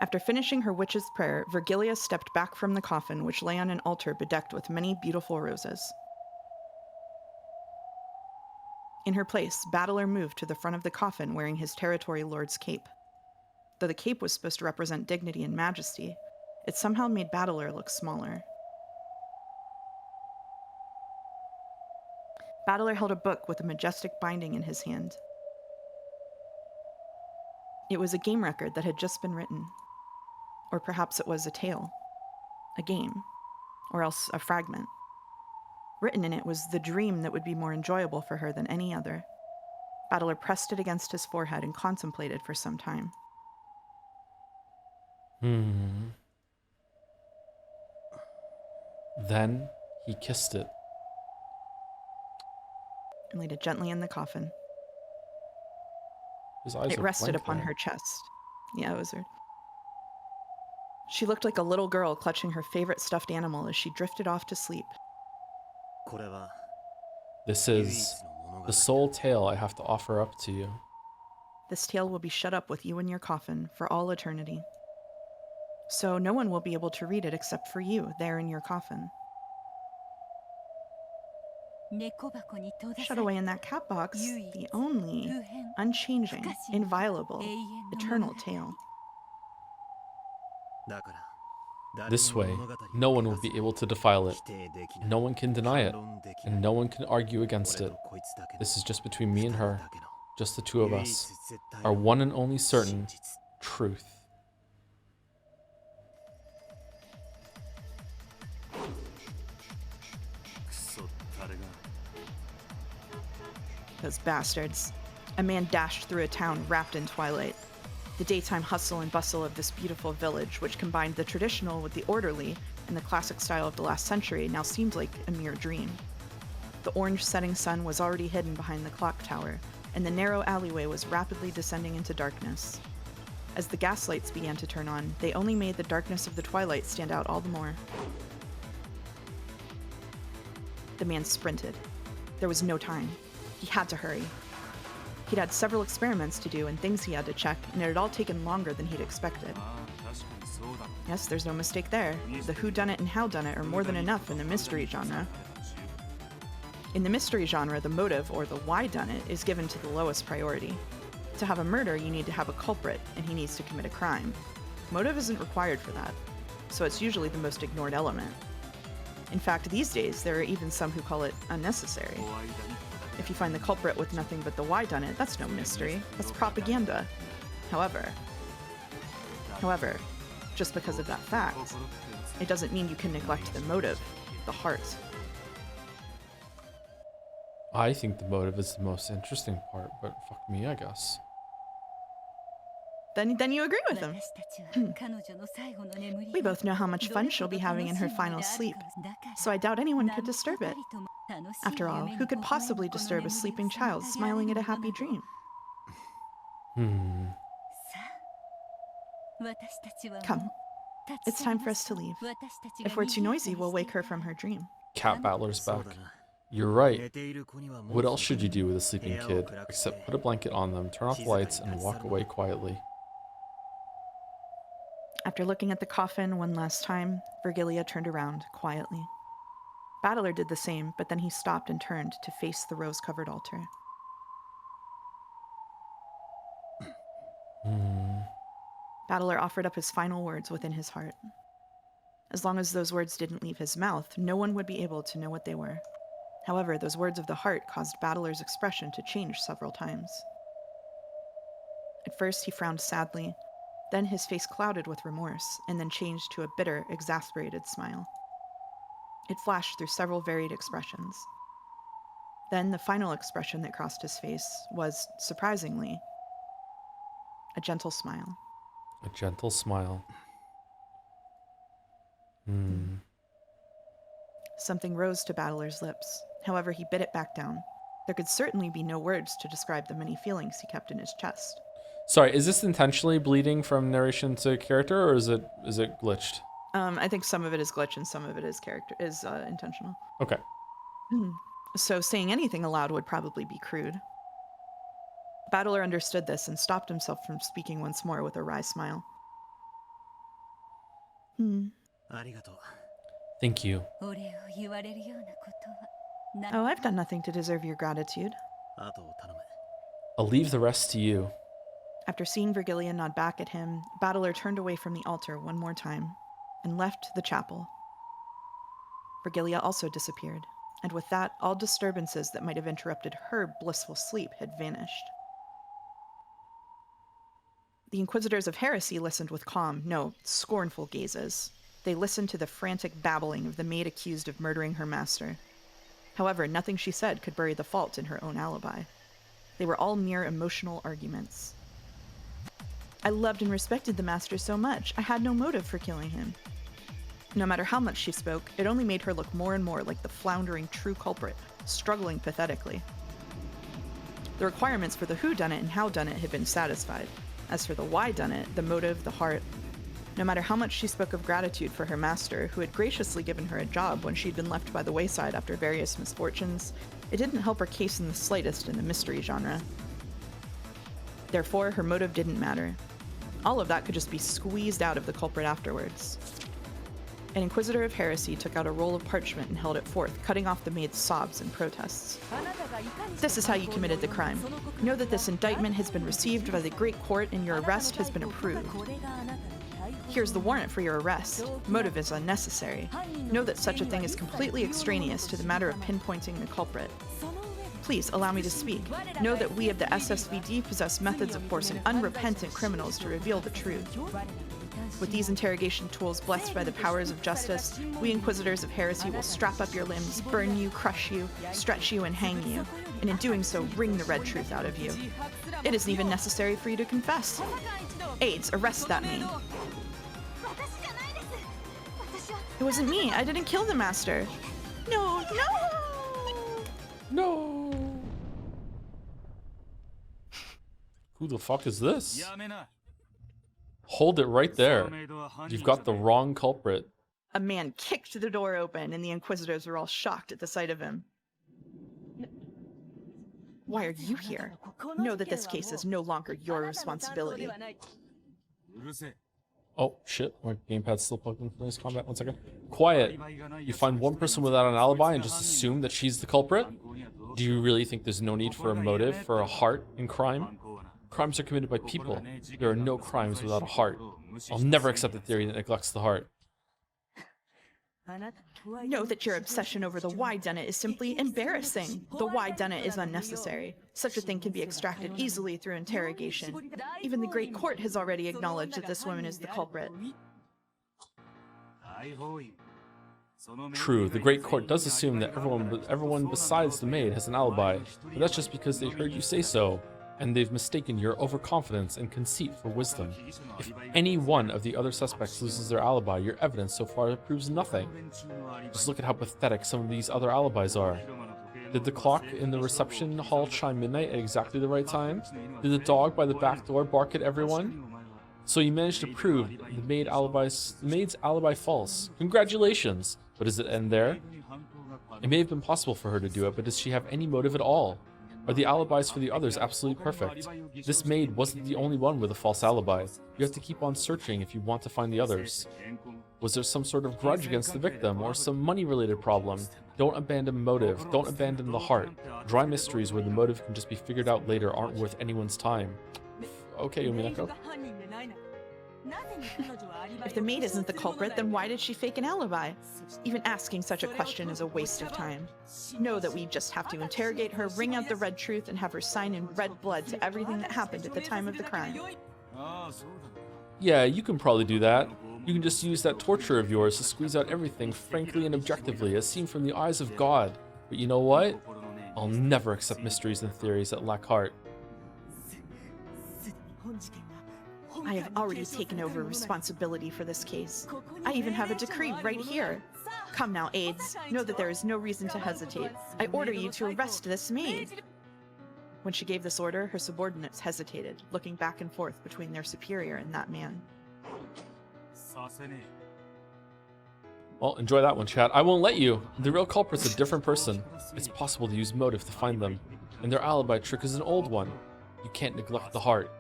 After finishing her witch's prayer, Virgilia stepped back from the coffin, which lay on an altar bedecked with many beautiful roses. In her place, Battler moved to the front of the coffin wearing his territory lord's cape. Though the cape was supposed to represent dignity and majesty, it somehow made Battler look smaller. Battler held a book with a majestic binding in his hand. It was a game record that had just been written. Or perhaps it was a tale, a game, or else a fragment. Written in it was the dream that would be more enjoyable for her than any other. Battler pressed it against his forehead and contemplated for some time. Then he kissed it. And laid it gently in the coffin. His eyes It are rested blank upon there. her chest. Yeah, it was weird. She looked like a little girl clutching her favorite stuffed animal as she drifted off to sleep. This is the sole tale I have to offer up to you. This tale will be shut up with you in your coffin for all eternity. So no one will be able to read it except for you there in your coffin. Shut away in that cat box, the only, unchanging, inviolable, eternal tale. This way, no one will be able to defile it. No one can deny it, and no one can argue against it. This is just between me and her, just the two of us, our one and only certain truth. Those bastards. A man dashed through a town wrapped in twilight. The daytime hustle and bustle of this beautiful village, which combined the traditional with the orderly and the classic style of the last century, now seemed like a mere dream. The orange setting sun was already hidden behind the clock tower, and the narrow alleyway was rapidly descending into darkness. As the gaslights began to turn on, they only made the darkness of the twilight stand out all the more. The man sprinted. There was no time. He had to hurry. He'd had several experiments to do and things he had to check, and it had all taken longer than he'd expected. Yes, there's no mistake there. The whodunit and howdunit are more than enough in the mystery genre. In the mystery genre, the motive, or the whydunit, is given to the lowest priority. To have a murder, you need to have a culprit, and he needs to commit a crime. Motive isn't required for that, so it's usually the most ignored element. In fact, these days, there are even some who call it unnecessary. If you find the culprit with nothing but the whydunit, that's no mystery. That's propaganda. However, just because of that fact, it doesn't mean you can neglect the motive, the heart. I think the motive is the most interesting part, but fuck me, I guess. Then you agree with him. We both know how much fun she'll be having in her final sleep, so I doubt anyone could disturb it. After all, who could possibly disturb a sleeping child smiling at a happy dream? Come, it's time for us to leave. If we're too noisy, we'll wake her from her dream. Cat Battler's back. You're right. What else should you do with a sleeping kid, except put a blanket on them, turn off lights, and walk away quietly? After looking at the coffin one last time, Virgilia turned around quietly. Battler did the same, but then he stopped and turned to face the rose-covered altar. Battler offered up his final words within his heart. As long as those words didn't leave his mouth, no one would be able to know what they were. However, those words of the heart caused Battler's expression to change several times. At first, he frowned sadly. Then his face clouded with remorse, and then changed to a bitter, exasperated smile. It flashed through several varied expressions. Then the final expression that crossed his face was, surprisingly, a gentle smile. A gentle smile. Something rose to Battler's lips. However, he bit it back down. There could certainly be no words to describe the many feelings he kept in his chest. Sorry, is this intentionally bleeding from narration to character, or is it glitched? I think some of it is glitch and some of it is intentional. Okay. So saying anything aloud would probably be crude. Battler understood this and stopped himself from speaking once more with a wry smile. Thank you. Oh, I've done nothing to deserve your gratitude. I'll leave the rest to you. After seeing Virgilia nod back at him, Battler turned away from the altar one more time and left the chapel. Virgilia also disappeared, and with that, all disturbances that might have interrupted her blissful sleep had vanished. The Inquisitors of Heresy listened with calm, no, scornful gazes. They listened to the frantic babbling of the maid accused of murdering her master. However, nothing she said could bury the fault in her own alibi. They were all mere emotional arguments. I loved and respected the master so much, I had no motive for killing him. No matter how much she spoke, it only made her look more and more like the floundering true culprit, struggling pathetically. The requirements for the whodunit and howdunit had been satisfied. As for the whydunit, the motive, the heart, no matter how much she spoke of gratitude for her master, who had graciously given her a job when she'd been left by the wayside after various misfortunes, it didn't help her case in the slightest in the mystery genre. Therefore, her motive didn't matter. All of that could just be squeezed out of the culprit afterwards. An Inquisitor of Heresy took out a roll of parchment and held it forth, cutting off the maid's sobs and protests. This is how you committed the crime. Know that this indictment has been received by the Great Court and your arrest has been approved. Here's the warrant for your arrest. Motive is unnecessary. Know that such a thing is completely extraneous to the matter of pinpointing the culprit. Please allow me to speak. Know that we of the SSVD possess methods of forcing unrepentant criminals to reveal the truth. With these interrogation tools blessed by the powers of justice, we Inquisitors of Heresy will strap up your limbs, burn you, crush you, stretch you, and hang you, and in doing so, wring the red truth out of you. It isn't even necessary for you to confess. Aides, arrest that maid. It wasn't me. I didn't kill the master. No. Who the fuck is this? Hold it right there. You've got the wrong culprit. A man kicked the door open, and the Inquisitors were all shocked at the sight of him. Why are you here? Know that this case is no longer your responsibility. Oh, shit. My gamepad's still plugged in for this combat. 1 second. Quiet. You find one person without an alibi and just assume that she's the culprit? Do you really think there's no need for a motive, for a heart in crime? Crimes are committed by people. There are no crimes without a heart. I'll never accept a theory that neglects the heart. Know that your obsession over the whydunit is simply embarrassing. The whydunit is unnecessary. Such a thing can be extracted easily through interrogation. Even the Great Court has already acknowledged that this woman is the culprit. True, the Great Court does assume that everyone besides the maid has an alibi, but that's just because they heard you say so, and they've mistaken your overconfidence and conceit for wisdom. If any one of the other suspects loses their alibi, your evidence so far proves nothing. Just look at how pathetic some of these other alibis are. Did the clock in the reception hall chime midnight at exactly the right time? Did the dog by the back door bark at everyone? So you managed to prove the maid's alibi false. Congratulations! But does it end there? It may have been possible for her to do it, but does she have any motive at all? Are the alibis for the others absolutely perfect? This maid wasn't the only one with a false alibi. You have to keep on searching if you want to find the others. Was there some sort of grudge against the victim, or some money-related problem? Don't abandon motive. Don't abandon the heart. Dry mysteries where the motive can just be figured out later aren't worth anyone's time. Okay, Umineko. If the maid isn't the culprit, then why did she fake an alibi? Even asking such a question is a waste of time. Know that we just have to interrogate her, wring out the red truth, and have her sign in red blood to everything that happened at the time of the crime. Yeah, you can probably do that. You can just use that torture of yours to squeeze out everything frankly and objectively, as seen from the eyes of God. But you know what? I'll never accept mysteries and theories that lack heart. I have already taken over responsibility for this case. I even have a decree right here. Come now, aides. Know that there is no reason to hesitate. I order you to arrest this maid. When she gave this order, her subordinates hesitated, looking back and forth between their superior and that man. Well, enjoy that one, chat. I won't let you. The real culprit's a different person. It's possible to use motive to find them. And their alibi trick is an old one. You can't neglect the heart.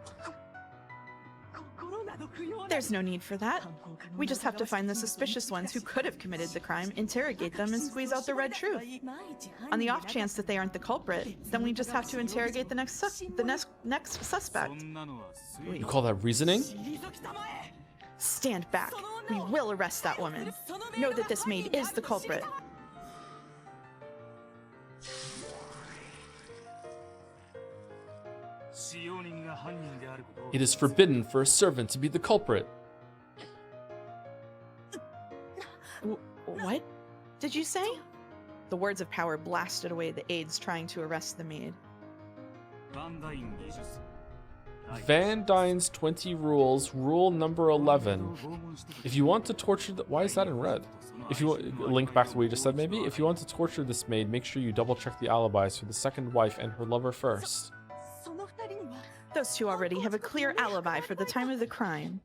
There's no need for that. We just have to find the suspicious ones who could have committed the crime, interrogate them, and squeeze out the red truth. On the off chance that they aren't the culprit, then we just have to interrogate the next suspect. You call that reasoning? Stand back. We will arrest that woman. Know that this maid is the culprit. It is forbidden for a servant to be the culprit. What did you say? The words of power blasted away the aides trying to arrest the maid. Van Dyne's 20 rules, rule number 11. If you want to torture why is that in red? If you link back to what you just said, maybe? If you want to torture this maid, make sure you double check the alibis for the second wife and her lover first. Those two already have a clear alibi for the time of the crime.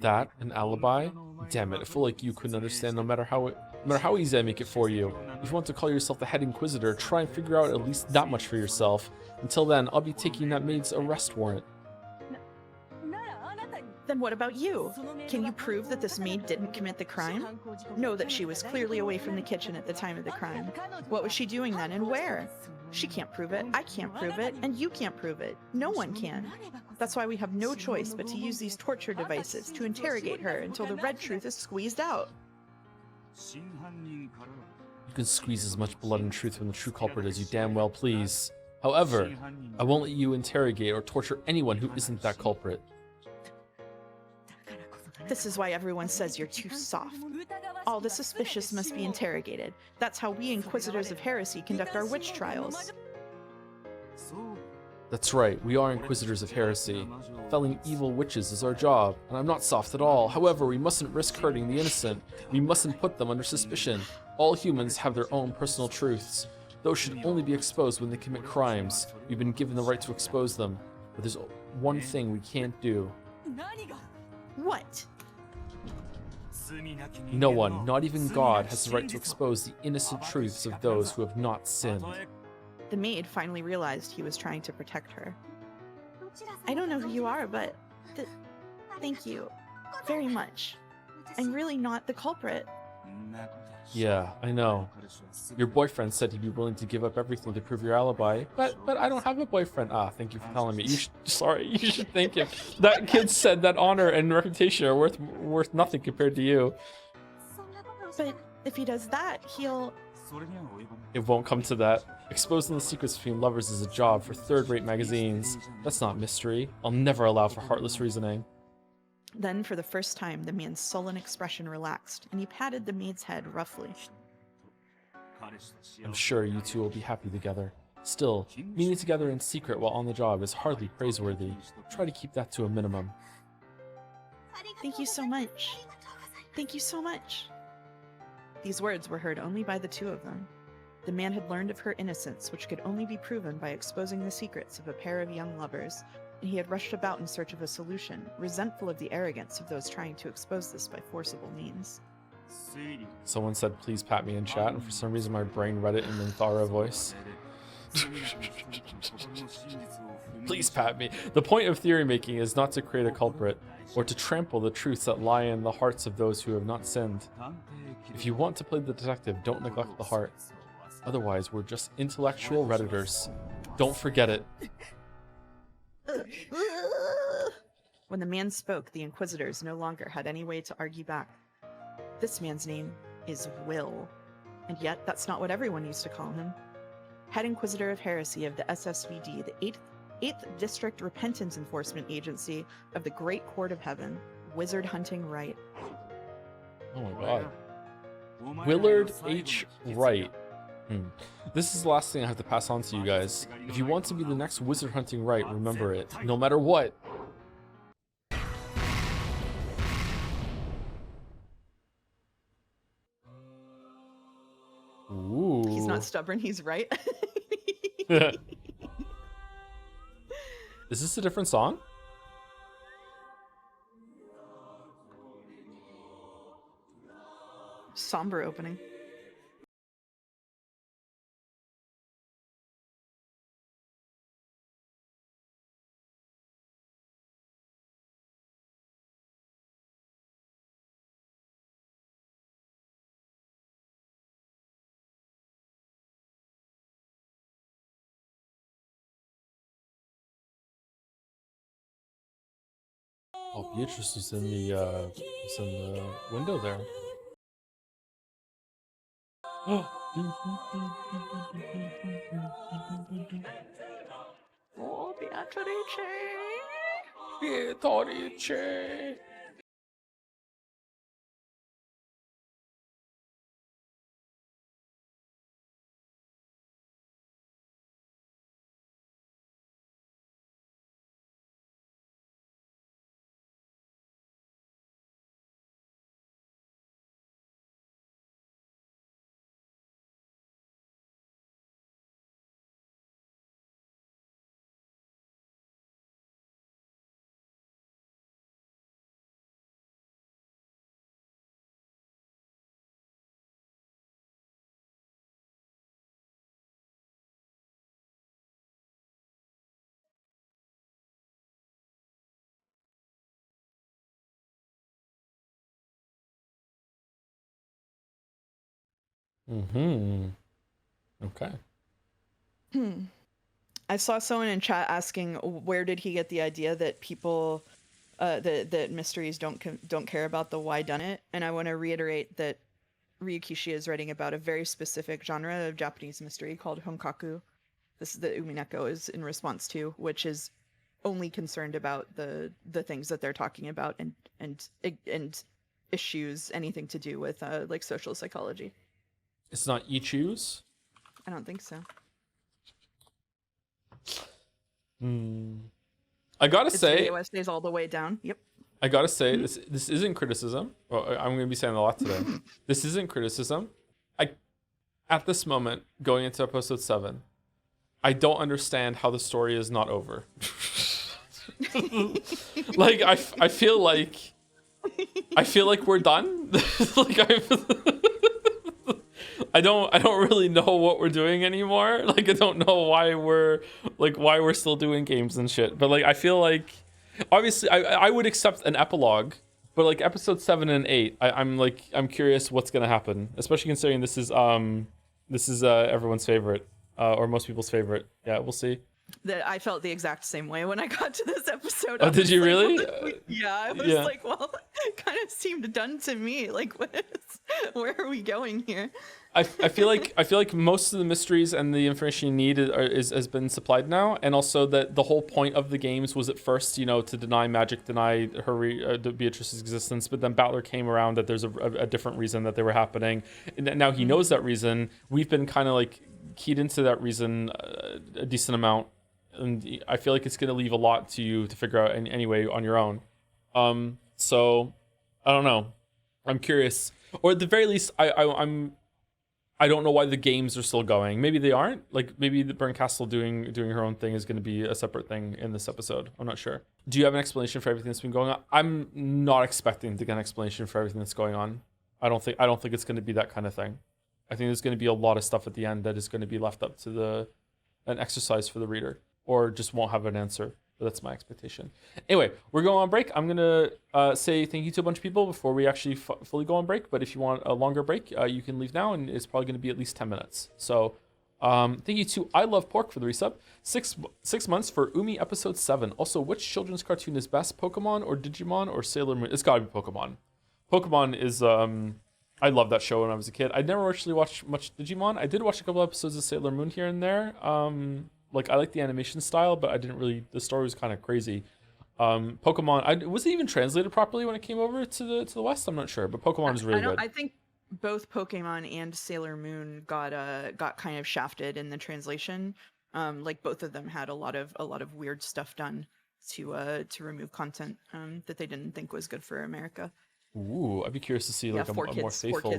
That an alibi? Damn it! I feel like you couldn't understand no matter how easy I make it for you. If you want to call yourself the head inquisitor, try and figure out at least that much for yourself. Until then, I'll be taking that maid's arrest warrant. Then what about you? Can you prove that this maid didn't commit the crime? Know that she was clearly away from the kitchen at the time of the crime. What was she doing then and where? She can't prove it, I can't prove it, and you can't prove it. No one can. That's why we have no choice but to use these torture devices to interrogate her until the red truth is squeezed out. You can squeeze as much blood and truth from the true culprit as you damn well please. However, I won't let you interrogate or torture anyone who isn't that culprit. This is why everyone says you're too soft. All the suspicious must be interrogated. That's how we Inquisitors of Heresy conduct our witch trials. That's right, we are Inquisitors of Heresy. Felling evil witches is our job, and I'm not soft at all. However, we mustn't risk hurting the innocent. We mustn't put them under suspicion. All humans have their own personal truths. Those should only be exposed when they commit crimes. We've been given the right to expose them. But there's one thing we can't do. What? No one, not even God, has the right to expose the innocent truths of those who have not sinned. The maid finally realized he was trying to protect her. I don't know who you are, but thank you very much. I'm really not the culprit. Yeah, I know. Your boyfriend said he'd be willing to give up everything to prove your alibi, but I don't have a boyfriend. Ah, thank you for telling me. You should thank him. That kid said that honor and reputation are worth nothing compared to you. But if he does that, he'll... It won't come to that. Exposing the secrets between lovers is a job for third-rate magazines. That's not mystery. I'll never allow for heartless reasoning. Then, for the first time, the man's sullen expression relaxed, and he patted the maid's head roughly. I'm sure you two will be happy together. Still, meeting together in secret while on the job is hardly praiseworthy. Try to keep that to a minimum. Thank you so much. Thank you so much. These words were heard only by the two of them. The man had learned of her innocence, which could only be proven by exposing the secrets of a pair of young lovers, and he had rushed about in search of a solution, resentful of the arrogance of those trying to expose this by forcible means. Someone said, please pat me in chat, and for some reason my brain read it in Minthara voice. Please pat me. The point of theory making is not to create a culprit, or to trample the truths that lie in the hearts of those who have not sinned. If you want to play the detective, don't neglect the heart. Otherwise, we're just intellectual Redditors. Don't forget it. When the man spoke, the Inquisitors no longer had any way to argue back. This man's name is Will, and yet that's not what everyone used to call him. Head Inquisitor of Heresy of the SSVD, the 8th District Repentance Enforcement Agency of the Great Court of Heaven, Wizard Hunting Wright. Oh my god. Willard H. Wright. This is the last thing I have to pass on to you guys. If you want to be the next Wizard Hunting Wright, remember it. No matter what. Ooh. He's not stubborn, he's right. Is this a different song? Somber opening. Oh, Beatrice is in the window there. Oh, Beatrice. Beatrice. Okay. I saw someone in chat asking where did he get the idea that people that mysteries don't care about the why done it, and I want to reiterate that Ryukishi is writing about a very specific genre of Japanese mystery called honkaku. This is the Umineko is in response to, which is only concerned about the things that they're talking about and issues anything to do with like social psychology. It's not Ichus? I don't think so. I gotta It's say, video essays all the way down. Yep. I gotta say, this isn't criticism. Well, I'm gonna be saying a lot today. This isn't criticism. At this moment, going into episode 7, I don't understand how the story is not over. Like I feel like we're done. Like I don't really know what we're doing anymore. Like I don't know why we're still doing games and shit. But like I feel like obviously I would accept an epilogue, but like episode 7 and 8, I'm curious what's gonna happen, especially considering this is everyone's favorite or most people's favorite. Yeah, we'll see. That I felt the exact same way when I got to this episode. Oh, did you really? Yeah, I was like, well, it kind of seemed done to me. Like, where are we going here? I feel like most of the mysteries and the information you need has been supplied now, and also that the whole point of the games was at first, to deny Magic, deny Beatrice's existence, but then Battler came around that there's a different reason that they were happening, and now he knows that reason. We've been kind of like keyed into that reason a decent amount, and I feel like it's going to leave a lot to you to figure out anyway on your own. So I don't know. I'm curious, or at the very least, I don't know why the games are still going. Maybe they aren't. Like maybe the Burn Castle doing her own thing is going to be a separate thing in this episode. I'm not sure. Do you have an explanation for everything that's been going on? I'm not expecting to get an explanation for everything that's going on. I don't think it's going to be that kind of thing. I think there's going to be a lot of stuff at the end that is going to be left up to an exercise for the reader, or just won't have an answer. But that's my expectation. Anyway, we're going on break. I'm going to say thank you to a bunch of people before we actually fully go on break. But if you want a longer break, you can leave now, and it's probably going to be at least 10 minutes. So Thank you to I Love Pork for the resub. 6 months for Umi episode 7. Also, which children's cartoon is best, Pokemon or Digimon or Sailor Moon? It's gotta be Pokemon. Pokemon is I loved that show when I was a kid. I never actually watched much Digimon. I did watch a couple episodes of Sailor Moon here and there. Like I like the animation style, but I didn't really. The story was kind of crazy. Pokemon, was it even translated properly when it came over to the West? I'm not sure, but Pokemon is really good. I think both Pokemon and Sailor Moon got kind of shafted in the translation. Like both of them had a lot of weird stuff done to remove content that they didn't think was good for America. Ooh, I'd be curious to see like a more faithful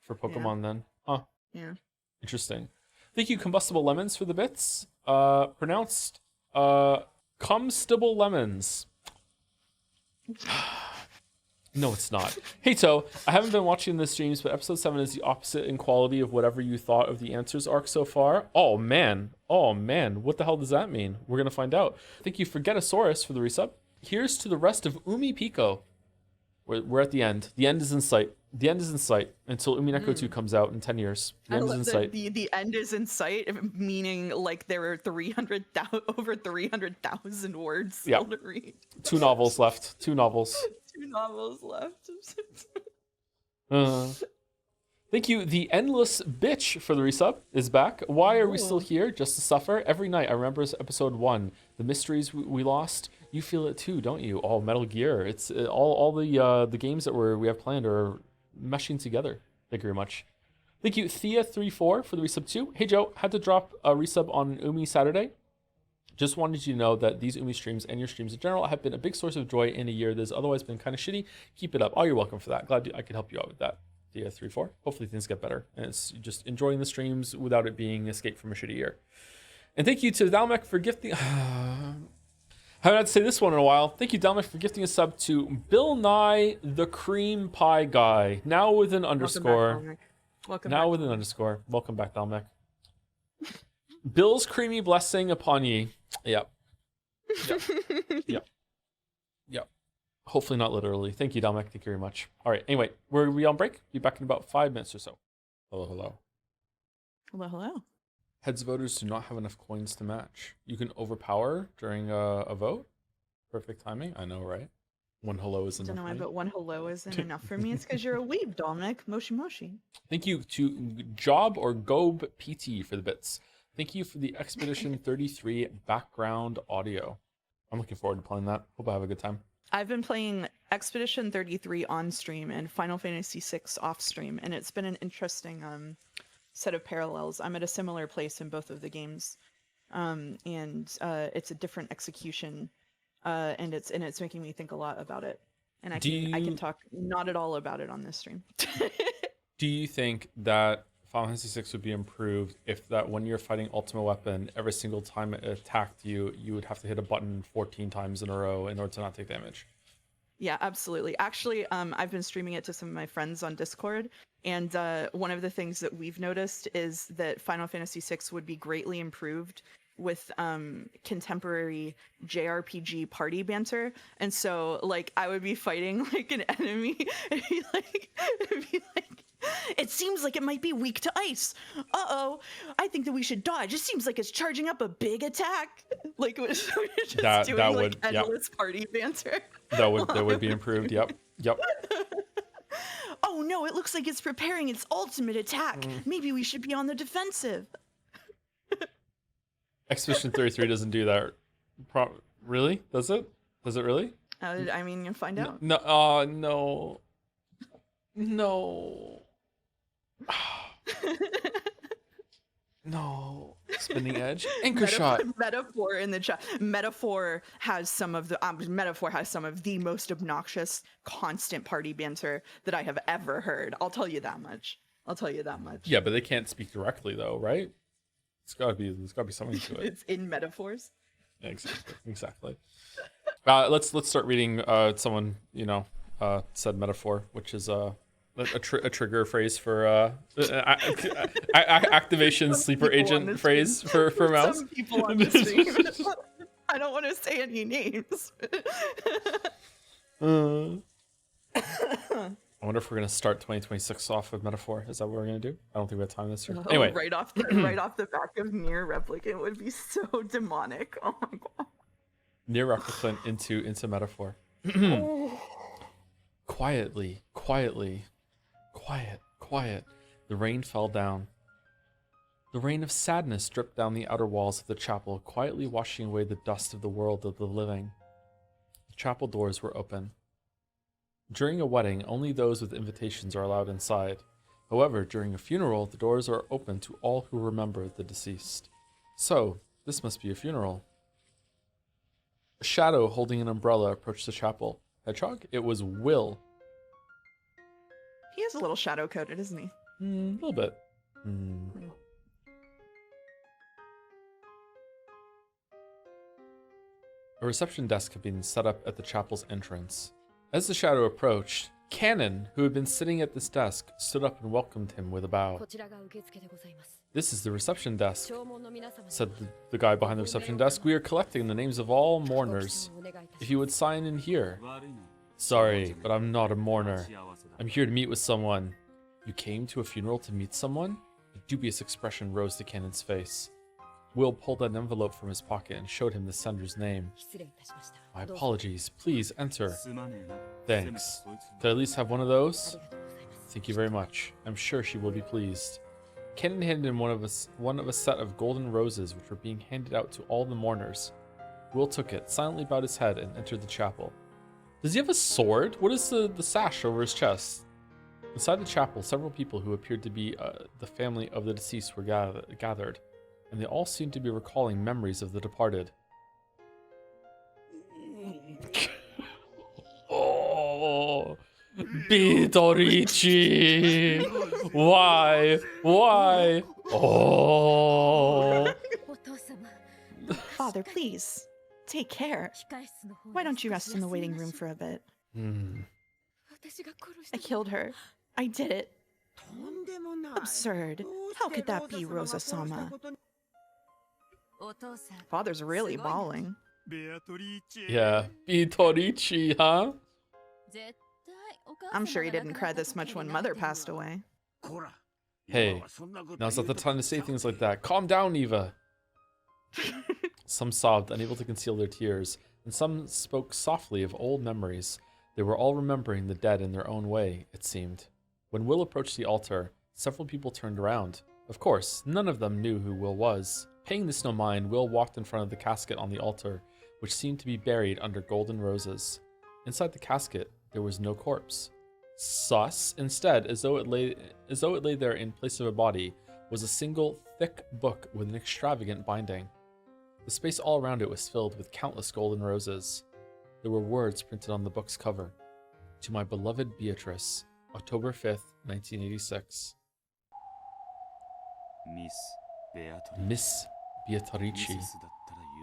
for Pokemon then. Huh. Yeah. Interesting. Thank you, Combustible Lemons, for the bits. Pronounced Comestible Lemons. No, it's not. Hey, To, I haven't been watching the streams, but episode 7 is the opposite in quality of whatever you thought of the Answers arc so far. Oh, man. What the hell does that mean? We're going to find out. Thank you, Forgetasaurus, for the resub. Here's to the rest of Umi Pico. We're at the end. The end is in sight. The end is in sight until Umineko 2 comes out in 10 years. The end is in sight. The end is in sight, meaning like there are over 300,000 words still to read. 2 novels left. 2 novels. 2 novels left. Thank you. The Endless Bitch for the resub is back. Why are we still here? Just to suffer? Every night I remember episode 1. The mysteries we lost. You feel it too, don't you? All Metal Gear. It's all the games that we have planned are meshing together. Thank you very much. Thank you, Thea34 for the resub too. Hey Joe, had to drop a resub on Umi Saturday. Just wanted you to know that these Umi streams and your streams in general have been a big source of joy in a year that has otherwise been kind of shitty. Keep it up. Oh, you're welcome for that. Glad I could help you out with that. Thea34. Hopefully things get better. And it's just enjoying the streams without it being escape from a shitty year. And thank you to Dalmek for gifting... Haven't had to say this one in a while. Thank you, Dalmek, for gifting a sub to Bill Nye the Cream Pie Guy. Now with an underscore. Welcome now back. with an underscore. Welcome back, Dalmek. Bill's creamy blessing upon ye. Yep. Yep. Hopefully not literally. Thank you, Dalmek. Thank you very much. All right. Anyway, we're on break. Be back in about 5 minutes or so. Hello. Hello. Heads voters do not have enough coins to match. You can overpower during a vote. Perfect timing. I know, right? One hello is enough. I don't know why, but one hello isn't enough for me. It's because you're a weeb, Dominic. Moshi moshi. Thank you to Job or Gob PT for the bits. Thank you for the Expedition 33 background audio. I'm looking forward to playing that. Hope I have a good time. I've been playing Expedition 33 on stream and Final Fantasy 6 off stream, and it's been an interesting set of parallels. I'm at a similar place in both of the games, and it's a different execution, and it's making me think a lot about it. And I can talk not at all about it on this stream. Do you think that Final Fantasy VI would be improved if that when you're fighting Ultimate Weapon, every single time it attacked you, you would have to hit a button 14 times in a row in order to not take damage? Yeah, absolutely. Actually, I've been streaming it to some of my friends on Discord, and one of the things that we've noticed is that Final Fantasy VI would be greatly improved with contemporary JRPG party banter. And so, like, I would be fighting like an enemy, and it'd be like, it seems like it might be weak to ice. Uh-oh, I think that we should dodge. It seems like it's charging up a big attack. Like, we're just doing that like would, endless party banter. That would be improved. Yep. Oh no, it looks like it's preparing its ultimate attack. Maybe we should be on the defensive. Expedition 33 doesn't do that. Really? Does it? Does it really? I mean, you'll find out. No. No. Spinning edge. Anchor shot. Metaphor in the chat. Metaphor has some of the most obnoxious constant party banter that I have ever heard. I'll tell you that much. Yeah, but they can't speak directly though, right? There's gotta be something to it. It's in metaphors. Yeah, exactly. Let's start reading someone said metaphor, which is a trigger phrase for activation sleeper agent phrase for mouse. Some people on the stream. I don't want to say any names. I wonder if we're gonna start 2026 off with metaphor. Is that what we're gonna do? I don't think we have time this year. Oh, Anyway, right off the back of Near Replicant would be so demonic. Oh my god. near replicant into metaphor. Quietly, quiet. The rain fell down. The rain of sadness dripped down the outer walls of the chapel, quietly washing away the dust of the world of the living. The chapel doors were open. During a wedding, only those with invitations are allowed inside. However, during a funeral, the doors are open to all who remember the deceased. So, this must be a funeral. A shadow holding an umbrella approached the chapel. Hedgehog? It was Will. He is a little shadow coated, isn't he? A little bit. A reception desk had been set up at the chapel's entrance. As the shadow approached, Cannon, who had been sitting at this desk, stood up and welcomed him with a bow. This is the reception desk, said the guy behind the reception desk. We are collecting the names of all mourners. If you would sign in here. Sorry, but I'm not a mourner. I'm here to meet with someone. You came to a funeral to meet someone? A dubious expression rose to Cannon's face. Will pulled an envelope from his pocket and showed him the sender's name. My apologies. Please enter. Thanks. Could I at least have one of those? Thank you very much. I'm sure she will be pleased. Cannon handed him one of a set of golden roses which were being handed out to all the mourners. Will took it, silently bowed his head, and entered the chapel. Does he have a sword? What is the sash over his chest? Inside the chapel, several people who appeared to be the family of the deceased were gathered, and they all seemed to be recalling memories of the departed. Oh, Bidorichi! Why? Oh! Father, please. Take care. Why don't you rest in the waiting room for a bit? I killed her. I did it. Absurd. How could that be, Rosa-sama? Father's really bawling. Yeah, Bidorichi, huh? I'm sure he didn't cry this much when Mother passed away. Hey, now's not the time to say things like that. Calm down, Eva. Some sobbed, unable to conceal their tears, and some spoke softly of old memories. They were all remembering the dead in their own way, it seemed. When Will approached the altar, several people turned around. Of course, none of them knew who Will was. Paying this no mind, Will walked in front of the casket on the altar, which seemed to be buried under golden roses. Inside the casket, there was no corpse. Sus, instead, as though it lay there in place of a body, was a single, thick book with an extravagant binding. The space all around it was filled with countless golden roses. There were words printed on the book's cover. To my beloved Beatrice, October 5th, 1986. Miss Beatrici.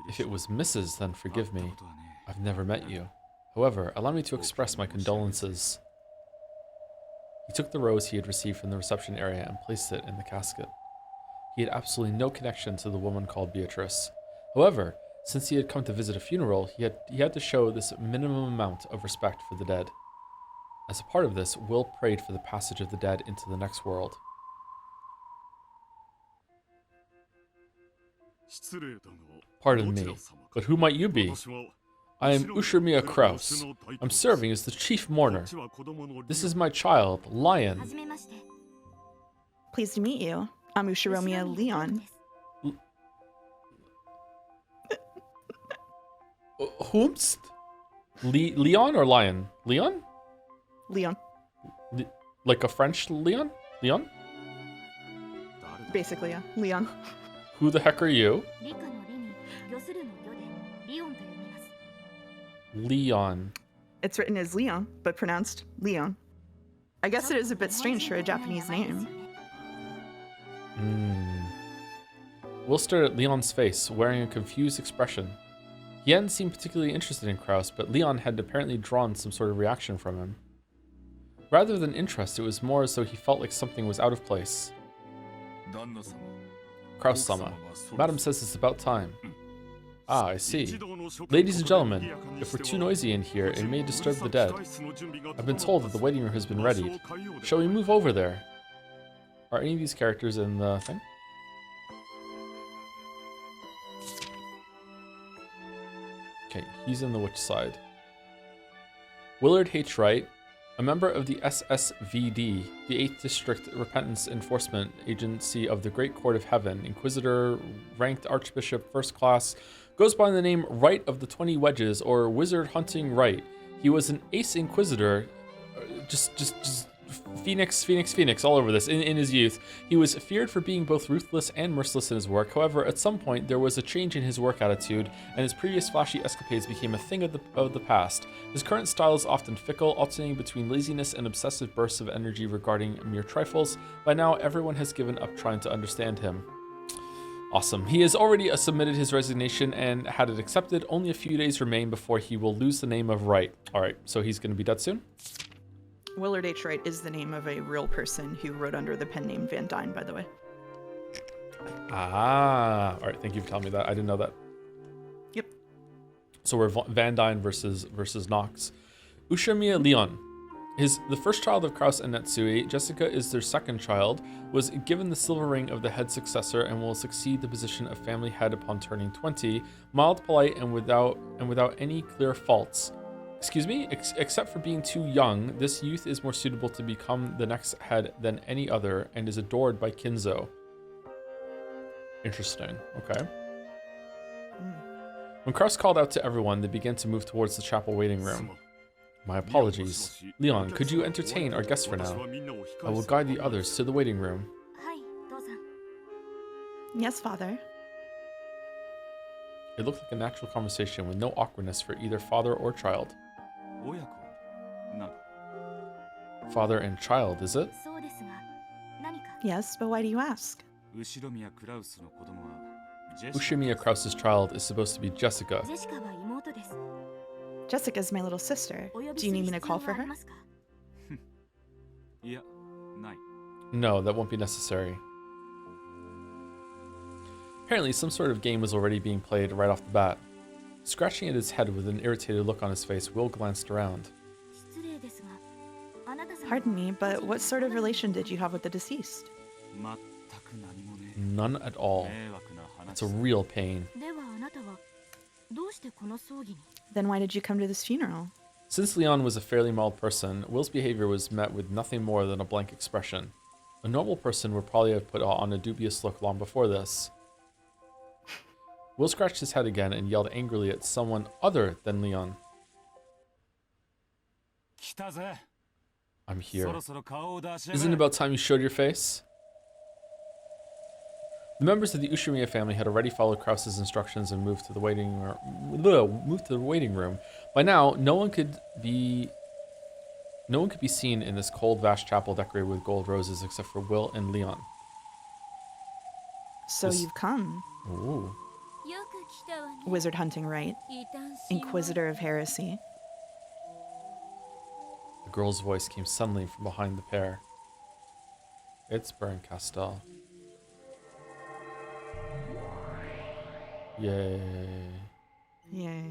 If it was Mrs., then forgive me. I've never met you. However, allow me to express my condolences. He took the rose he had received from the reception area and placed it in the casket. He had absolutely no connection to the woman called Beatrice. However, since he had come to visit a funeral, he had to show this minimum amount of respect for the dead. As a part of this, Will prayed for the passage of the dead into the next world. Pardon me, but who might you be? I am Ushirmiya Kraus. I'm serving as the chief mourner. This is my child, Lion. Pleased to meet you. I'm Ushiromiya Leon. Whomst? Leon or Lion? Leon? Leon. Like a French Leon? Leon? Basically, yeah. Leon. Who the heck are you? Leon. It's written as Leon, but pronounced Leon. I guess it is a bit strange for a Japanese name. Will stared at Leon's face, wearing a confused expression. He hadn't seemed particularly interested in Kraus, but Leon had apparently drawn some sort of reaction from him. Rather than interest, it was more as though he felt like something was out of place. Kraus-sama. Madam says it's about time. Ah, I see. Ladies and gentlemen, if we're too noisy in here, it may disturb the dead. I've been told that the waiting room has been readied. Shall we move over there? Are any of these characters in the thing? Okay, he's in the witch side. Willard H. Wright, a member of the SSVD, the 8th District Repentance Enforcement Agency of the Great Court of Heaven, Inquisitor, ranked Archbishop First Class, goes by the name Wright of the 20 Wedges, or Wizard Hunting Wright. He was an ace Inquisitor, just Phoenix all over this. In his youth, he was feared for being both ruthless and merciless in his work. However, at some point, there was a change in his work attitude, and his previous flashy escapades became a thing of the past. His current style is often fickle, alternating between laziness and obsessive bursts of energy regarding mere trifles. By now, everyone has given up trying to understand him. Awesome. He has already submitted his resignation and had it accepted. Only a few days remain before he will lose the name of Wright. All right, so he's going to be dead soon? Willard H. Wright is the name of a real person who wrote under the pen name Van Dyne, by the way. Ah, all right. Thank you for telling me that. I didn't know that. Yep. So we're Van Dyne versus Nox. Ushamiya Leon. The first child of Kraus and Netsui, Jessica is their second child, was given the silver ring of the head successor and will succeed the position of family head upon turning 20, mild, polite, and without any clear faults. Excuse me? Except for being too young, this youth is more suitable to become the next head than any other and is adored by Kinzo. Interesting. Okay. When Kraus called out to everyone, they began to move towards the chapel waiting room. My apologies. Leon, could you entertain our guests for now? I will guide the others to the waiting room. Yes, father. It looked like a natural conversation with no awkwardness for either father or child. Father and child, is it? Yes, but why do you ask? Ushimiya Kraus's child is supposed to be Jessica. Jessica's my little sister. Do you need me to call for her? No, that won't be necessary. Apparently, some sort of game was already being played right off the bat. Scratching at his head with an irritated look on his face, Will glanced around. Pardon me, but what sort of relation did you have with the deceased? None at all. It's a real pain. Then why did you come to this funeral? Since Leon was a fairly mild person, Will's behavior was met with nothing more than a blank expression. A normal person would probably have put on a dubious look long before this. Will scratched his head again and yelled angrily at someone other than Leon. I'm here. Isn't it about time you showed your face? The members of the Ushimiya family had already followed Kraus's instructions and moved to the waiting room. By now, no one could be seen in this cold, vast chapel decorated with gold roses except for Will and Leon. So you've come. Ooh. Wizard Hunting Wright, Inquisitor of Heresy. The girl's voice came suddenly from behind the pair. It's Baron Castell. Yay. Yay.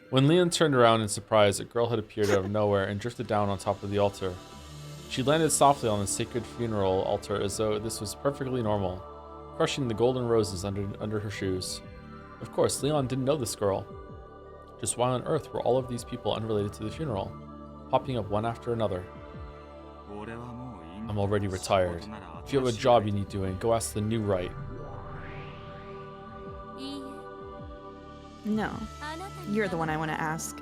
When Leon turned around in surprise, a girl had appeared out of nowhere and drifted down on top of the altar. She landed softly on the sacred funeral altar as though this was perfectly normal, crushing the golden roses under her shoes. Of course, Leon didn't know this girl. Just why on earth were all of these people unrelated to the funeral, popping up one after another? I'm already retired. If you have a job you need doing, go ask the new Wright. No, you're the one I want to ask.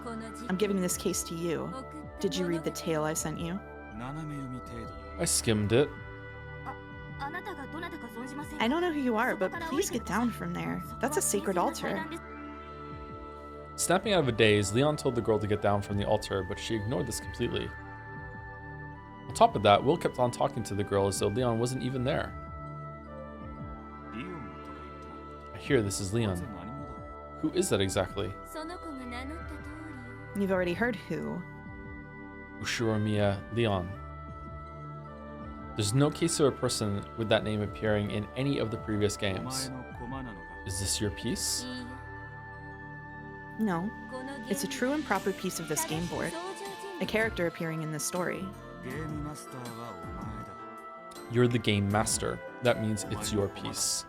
I'm giving this case to you. Did you read the tale I sent you? I skimmed it. I don't know who you are, but please get down from there. That's a sacred altar. Snapping out of a daze, Leon told the girl to get down from the altar, but she ignored this completely. On top of that, Will kept on talking to the girl as though Leon wasn't even there. I hear this is Leon. Who is that exactly? You've already heard who. Ushuramiya Leon. There's no case of a person with that name appearing in any of the previous games. Is this your piece? No, it's a true and proper piece of this game board. A character appearing in this story. You're the game master. That means it's your piece.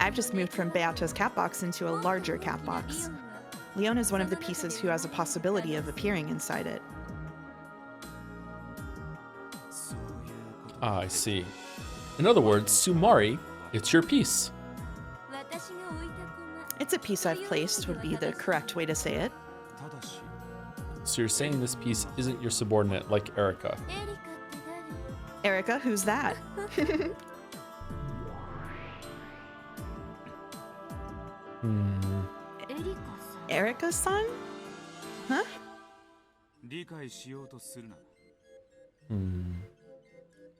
I've just moved from Beata's cat box into a larger cat box. Leon is one of the pieces who has a possibility of appearing inside it. Ah, I see. In other words, Sumari, it's your piece. It's a piece I've placed would be the correct way to say it. So you're saying this piece isn't your subordinate like Erica. Erica, who's that? Erica's son? Huh?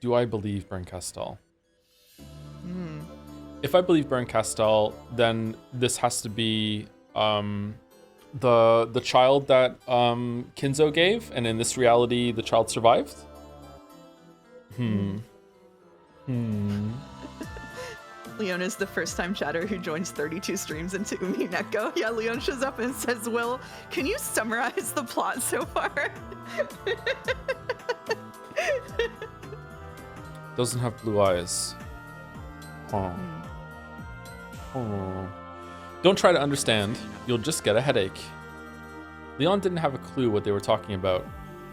Do I believe Berncastel? If I believe Berncastel, then this has to be the child that Kinzo gave, and in this reality, the child survived. Leon is the first time chatter who joins 32 streams into Umineko. Yeah, Leon shows up and says, Will, can you summarize the plot so far? Doesn't have blue eyes. Oh. Don't try to understand. You'll just get a headache. Leon didn't have a clue what they were talking about.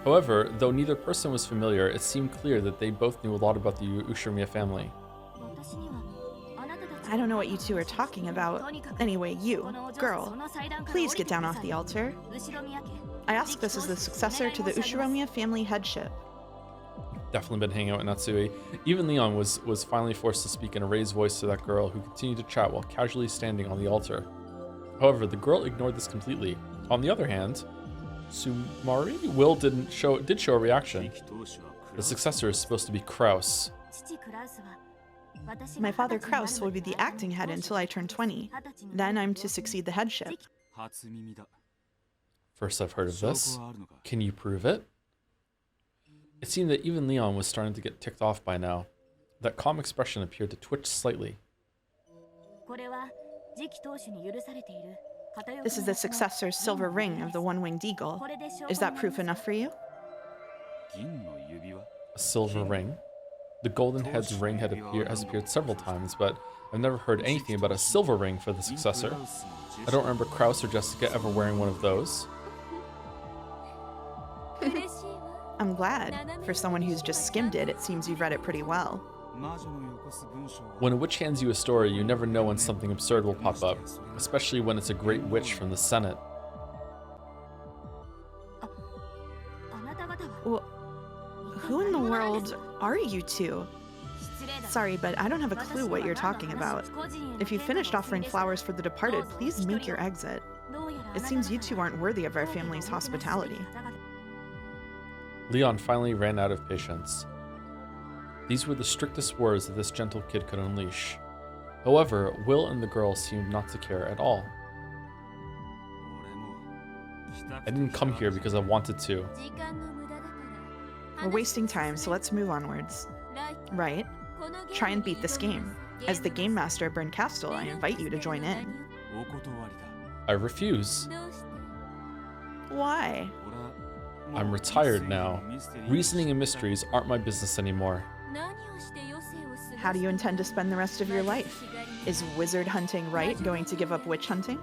However, though neither person was familiar, it seemed clear that they both knew a lot about the Ushirimiya family. I don't know what you two are talking about. Anyway, you, girl, please get down off the altar. I ask this as the successor to the Ushirimiya family headship. Definitely been hanging out with Natsui. Even Leon was finally forced to speak in a raised voice to that girl, who continued to chat while casually standing on the altar. However, the girl ignored this completely. On the other hand, Sumari Will did show a reaction. The successor is supposed to be Kraus. My father Kraus will be the acting head until I turn 20. Then I'm to succeed the headship. First I've heard of this. Can you prove it? It seemed that even Leon was starting to get ticked off by now. That calm expression appeared to twitch slightly. This is the successor's silver ring of the one-winged eagle. Is that proof enough for you? A silver ring? The golden head's ring has appeared several times, but I've never heard anything about a silver ring for the successor. I don't remember Kraus or Jessica ever wearing one of those. I'm glad. For someone who's just skimmed it, it seems you've read it pretty well. When a witch hands you a story, you never know when something absurd will pop up, especially when it's a great witch from the Senate. Well, who in the world are you two? Sorry, but I don't have a clue what you're talking about. If you finished offering flowers for the departed, please make your exit. It seems you two aren't worthy of our family's hospitality. Leon finally ran out of patience. These were the strictest words that this gentle kid could unleash. However, Will and the girl seemed not to care at all. I didn't come here because I wanted to. We're wasting time, so let's move onwards. Right. Try and beat this game. As the game master of Berncastel, I invite you to join in. I refuse. Why? I'm retired now. Reasoning and mysteries aren't my business anymore. How do you intend to spend the rest of your life? Is wizard hunting right going to give up witch hunting?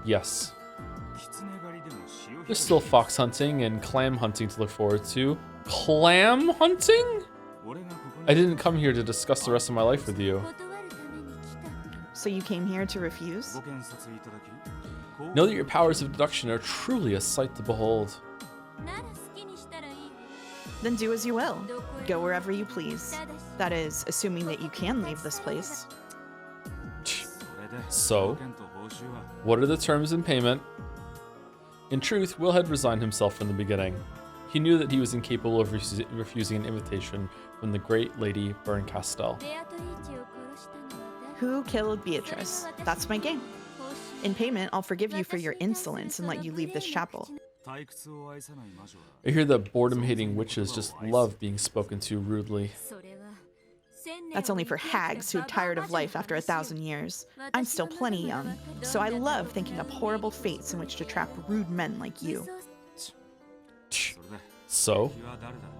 Yes. There's still fox hunting and clam hunting to look forward to. Clam hunting? I didn't come here to discuss the rest of my life with you. So you came here to refuse? Know that your powers of deduction are truly a sight to behold. Then do as you will. Go wherever you please. That is, assuming that you can leave this place. So, what are the terms in payment? In truth, Will had resigned himself from the beginning. He knew that he was incapable of refusing an invitation from the great Lady Berncastel. Who killed Beatrice? That's my game. In payment, I'll forgive you for your insolence and let you leave this chapel. I hear that boredom-hating witches just love being spoken to rudely. That's only for hags who are tired of life after 1,000 years. I'm still plenty young, so I love thinking up horrible fates in which to trap rude men like you. So,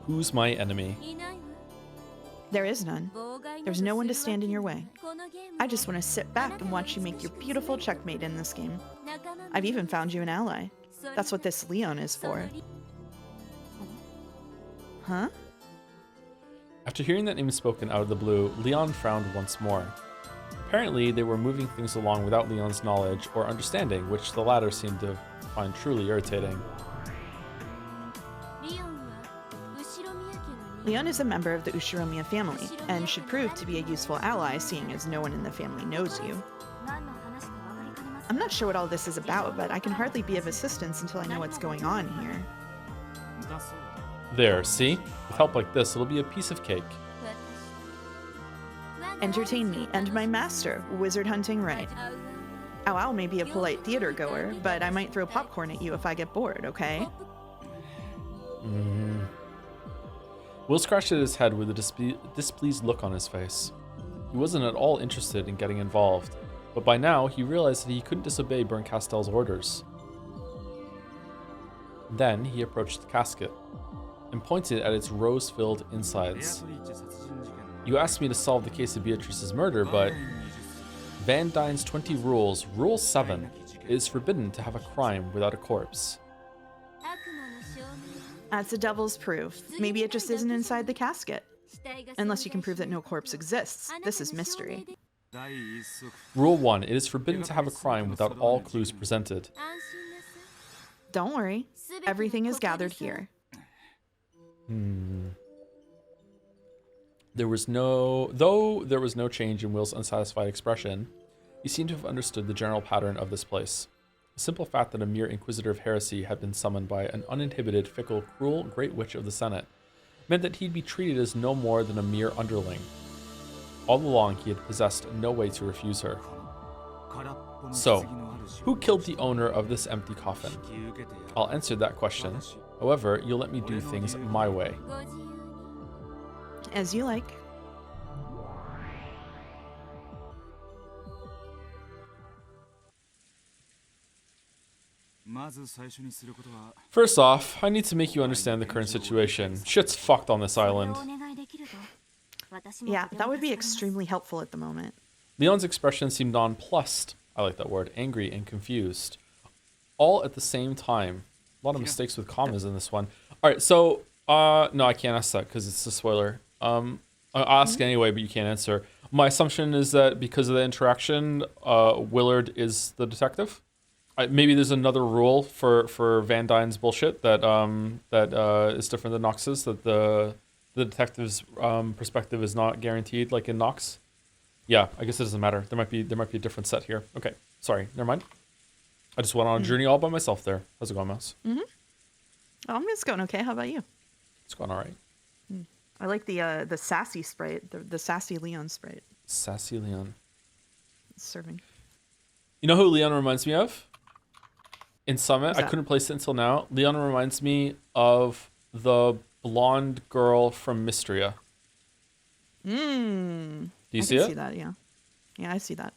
who's my enemy? There is none. There's no one to stand in your way. I just want to sit back and watch you make your beautiful checkmate in this game. I've even found you an ally. That's what this Leon is for. Huh? After hearing that name spoken out of the blue, Leon frowned once more. Apparently, they were moving things along without Leon's knowledge or understanding, which the latter seemed to find truly irritating. Leon is a member of the Ushiromiya family, and should prove to be a useful ally seeing as no one in the family knows you. I'm not sure what all this is about, but I can hardly be of assistance until I know what's going on here. There, see? With help like this, it'll be a piece of cake. Entertain me and my master, wizard hunting right. Ow may be a polite theater goer, but I might throw popcorn at you if I get bored, okay? Will scratched at his head with a displeased look on his face. He wasn't at all interested in getting involved, but by now he realized that he couldn't disobey Berncastell's orders. Then he approached the casket and pointed at its rose-filled insides. You asked me to solve the case of Beatrice's murder, but Van Dyne's 20 rules, Rule 7, is forbidden to have a crime without a corpse. That's the devil's proof. Maybe it just isn't inside the casket. Unless you can prove that no corpse exists. This is mystery. Rule 1, it is forbidden to have a crime without all clues presented. Don't worry. Everything is gathered here. There was no change in Will's unsatisfied expression, he seemed to have understood the general pattern of this place. The simple fact that a mere inquisitor of heresy had been summoned by an uninhibited, fickle, cruel great witch of the Senate meant that he'd be treated as no more than a mere underling. All along, he had possessed no way to refuse her. So, who killed the owner of this empty coffin? I'll answer that question. However, you'll let me do things my way. As you like. First off, I need to make you understand the current situation. Shit's fucked on this island. Yeah, that would be extremely helpful at the moment. Leon's expression seemed nonplussed. I like that word. Angry and confused. All at the same time. A lot of mistakes with commas in this one. Alright, so, no, I can't ask that because it's a spoiler. I'll ask anyway, but you can't answer. My assumption is that because of the interaction, Willard is the detective. Maybe there's another rule for Van Dyne's bullshit that is different than Nox's, that the detective's perspective is not guaranteed, like in Nox. Yeah, I guess it doesn't matter. There might be a different set here. Okay, sorry, never mind. I just went on a journey all by myself there. How's it going, Mouse? Oh, it's going okay. How about you? It's going all right. I like the sassy sprite, the sassy Leon sprite. Sassy Leon. Serving. You know who Leon reminds me of? In Summit, I that? couldn't place it until now. Leon reminds me of the blonde girl from Mystria. Do you see it? I see that, yeah. Yeah, I see that.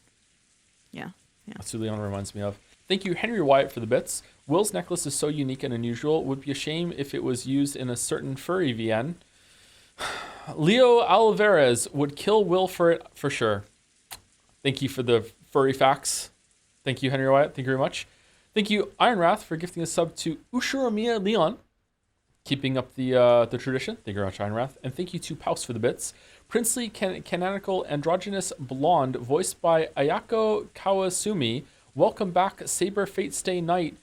Yeah. That's who Leon reminds me of. Thank you, Henry Wyatt, for the bits. Will's necklace is so unique and unusual. It would be a shame if it was used in a certain furry VN. Leo Alvarez would kill Will for it for sure. Thank you for the furry facts. Thank you, Henry Wyatt. Thank you very much. Thank you, Iron Wrath, for gifting a sub to Ushiromiya Leon, keeping up the tradition. Thank you very much, Iron Wrath. And thank you to Paus for the bits. Princely canonical androgynous blonde, voiced by Ayako Kawasumi. Welcome back, Saber Fate Stay Knight.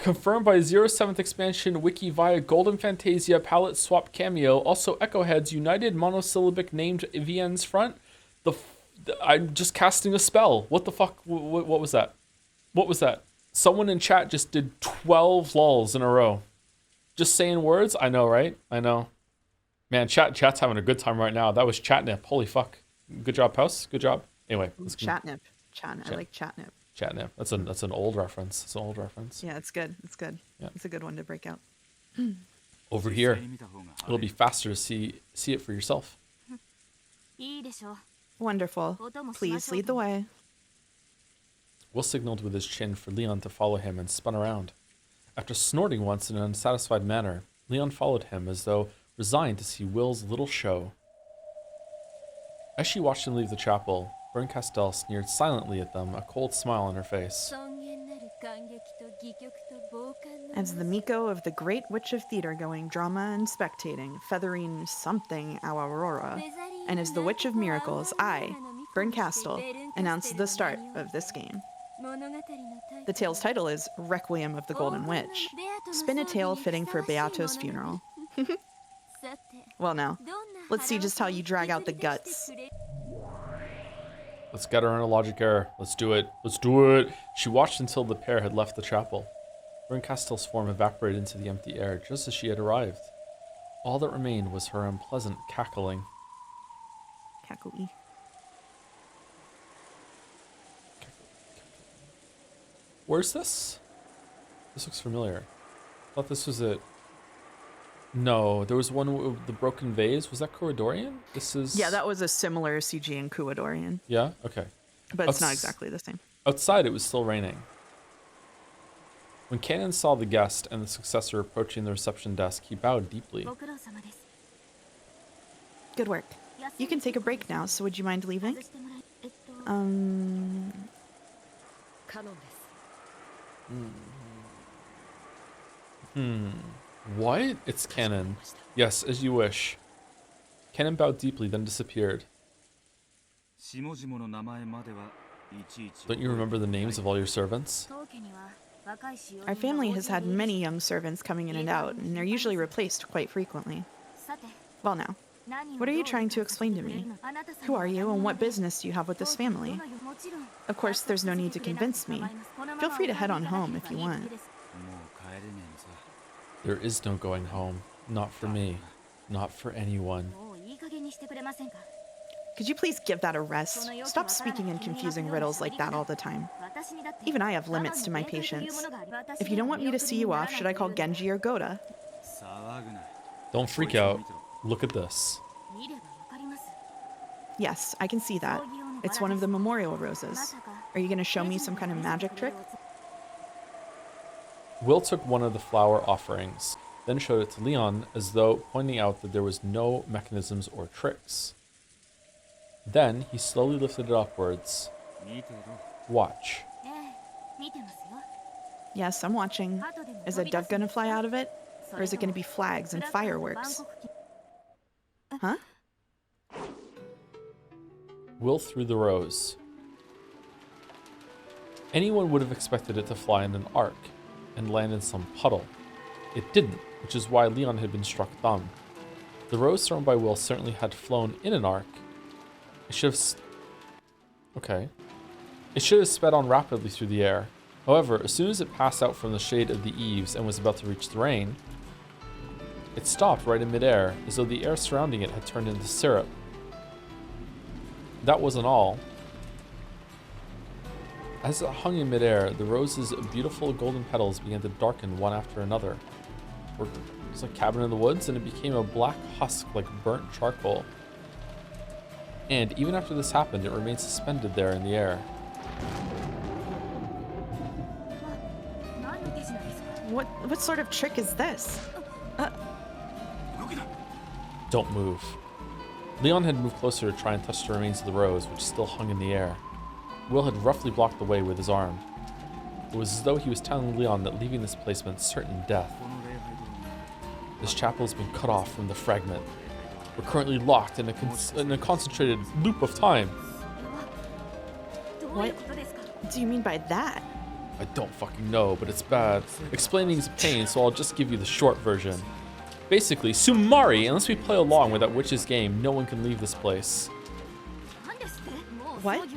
Confirmed by 07th expansion wiki via Golden Fantasia palette swap cameo. Also Echo Heads United monosyllabic named VN's front. I'm just casting a spell. What the fuck? What was that? What was that? Someone in chat just did 12 lulls in a row. Just saying words? I know, right? I know. Man, chat's having a good time right now. That was Chatnip. Holy fuck. Good job, Paus. Good job. Anyway. Chatnip. I like Chatnip. Chatnip. That's an old reference. It's an old reference. Yeah, it's good. It's good. Yeah. It's a good one to break out. Over here. It'll be faster to see it for yourself. Wonderful. Please lead the way. Will signaled with his chin for Leon to follow him and spun around. After snorting once in an unsatisfied manner, Leon followed him as though resigned to see Will's little show. As she watched him leave the chapel, Berncastel sneered silently at them, a cold smile on her face. As the Miko of the Great Witch of Theater-going drama and spectating, feathering something a Aurora, and as the Witch of Miracles, I, Berncastel, announce the start of this game. The tale's title is Requiem of the Golden Witch. Spin a tale fitting for Beato's funeral. Well now, let's see just how you drag out the guts. Let's get her in a logic error. Let's do it. Let's do it. She watched until the pair had left the chapel. Berncastel's form evaporated into the empty air just as she had arrived. All that remained was her unpleasant cackling. Kakui. Where's this? This looks familiar. I thought this was it. No, there was one with the broken vase. Was that Corridorian? This is... Yeah, that was a similar CG in Kuadorian. Yeah? Okay. But it's not exactly the same. Outside, it was still raining. When Kanon saw the guest and the successor approaching the reception desk, he bowed deeply. Good work. You can take a break now, so would you mind leaving? What? It's Kanon. Yes, as you wish. Kanon bowed deeply, then disappeared. Don't you remember the names of all your servants? Our family has had many young servants coming in and out, and they're usually replaced quite frequently. Well now, what are you trying to explain to me? Who are you, and what business do you have with this family? Of course, there's no need to convince me. Feel free to head on home if you want. There is no going home. Not for me. Not for anyone. Could you please give that a rest? Stop speaking in confusing riddles like that all the time. Even I have limits to my patience. If you don't want me to see you off, should I call Genji or Goda? Don't freak out. Look at this. Yes, I can see that. It's one of the memorial roses. Are you going to show me some kind of magic trick? Will took one of the flower offerings, then showed it to Leon as though pointing out that there was no mechanisms or tricks. Then he slowly lifted it upwards. Watch. Yes, I'm watching. Is a duck gonna fly out of it? Or is it gonna be flags and fireworks? Huh? Will threw the rose. Anyone would have expected it to fly in an arc and land in some puddle. It didn't, which is why Leon had been struck dumb. The rose thrown by Will certainly had flown in an arc. It should have... Okay. It should have sped on rapidly through the air. However, as soon as it passed out from the shade of the eaves and was about to reach the rain, it stopped right in midair, as though the air surrounding it had turned into syrup. That wasn't all. As it hung in midair, the rose's beautiful golden petals began to darken one after another. It's like Cabin in the Woods, and it became a black husk like burnt charcoal. And even after this happened, it remained suspended there in the air. What sort of trick is this? Don't move. Leon had moved closer to try and touch the remains of the rose, which still hung in the air. Will had roughly blocked the way with his arm. It was as though he was telling Leon that leaving this place meant certain death. This chapel has been cut off from the fragment. We're currently locked in a concentrated loop of time. What do you mean by that? I don't fucking know, but it's bad. Explaining is a pain, so I'll just give you the short version. Basically, Sumari, unless we play along with that witch's game, no one can leave this place. What?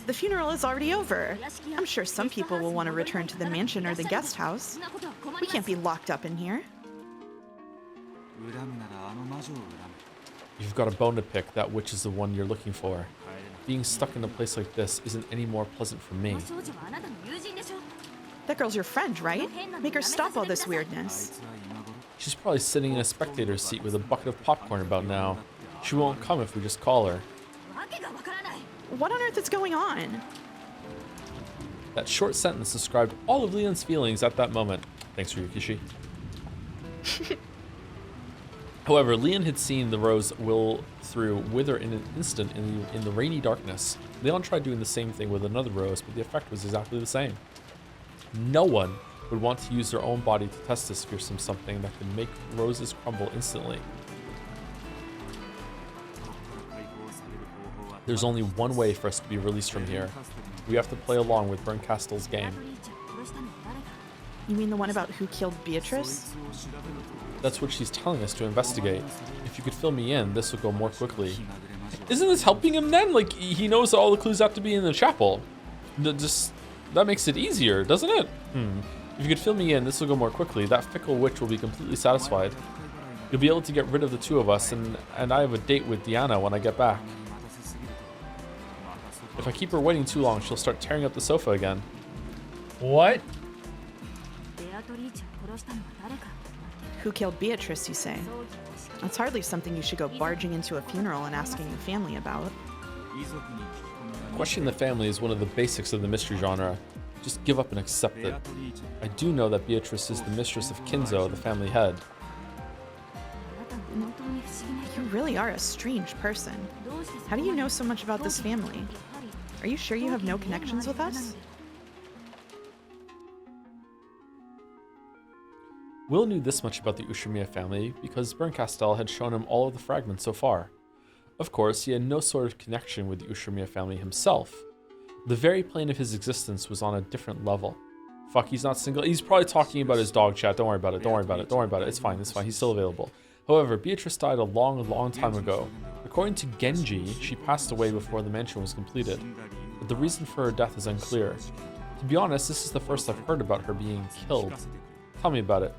The funeral is already over. I'm sure some people will want to return to the mansion or the guest house. We can't be locked up in here. You've got a bone to pick. That witch is the one you're looking for. Being stuck in a place like this isn't any more pleasant for me. That girl's your friend, right? Make her stop all this weirdness. She's probably sitting in a spectator's seat with a bucket of popcorn about now. She won't come if we just call her. What on earth is going on? That short sentence described all of Leon's feelings at that moment. Thanks, Ryukishi. However, Leon had seen the rose will through wither in an instant in the rainy darkness. Leon tried doing the same thing with another rose, but the effect was exactly the same. No one would want to use their own body to test this fearsome something that could make roses crumble instantly. There's only one way for us to be released from here. We have to play along with Bernkastel's game. You mean the one about who killed Beatrice? That's what she's telling us to investigate. If you could fill me in, this will go more quickly. Isn't this helping him then? Like, he knows that all the clues have to be in the chapel. That makes it easier, doesn't it? If you could fill me in, this will go more quickly. That fickle witch will be completely satisfied. You'll be able to get rid of the two of us, and I have a date with Diana when I get back. If I keep her waiting too long, she'll start tearing up the sofa again. What? Who killed Beatrice, you say? That's hardly something you should go barging into a funeral and asking the family about. Questioning the family is one of the basics of the mystery genre. Just give up and accept it. I do know that Beatrice is the mistress of Kinzo, the family head. You really are a strange person. How do you know so much about this family? Are you sure you have no connections with us? Will knew this much about the Ushimiya family because Bernkastel had shown him all of the fragments so far. Of course, he had no sort of connection with the Ushimiya family himself. The very plane of his existence was on a different level. Fuck, he's not single. He's probably talking about his dog chat. Don't worry about it. Don't worry about it. Don't worry about it. It's fine. It's fine. He's still available. However, Beatrice died a long, long time ago. According to Genji, she passed away before the mansion was completed. But the reason for her death is unclear. To be honest, this is the first I've heard about her being killed. Tell me about it.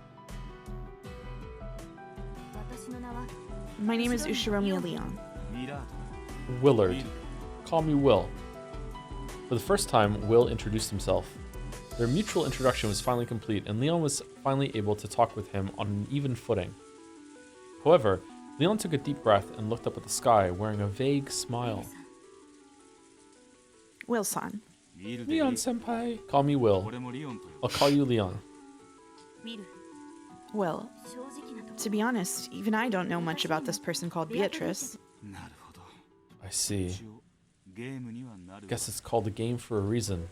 My name is Ushiromiya Leon. Willard. Call me Will. For the first time, Will introduced himself. Their mutual introduction was finally complete, and Leon was finally able to talk with him on an even footing. However, Leon took a deep breath and looked up at the sky, wearing a vague smile. Will-san. Leon-senpai. Call me Will. I'll call you Leon. Will. To be honest, even I don't know much about this person called Beatrice. I see. Guess it's called a game for a reason.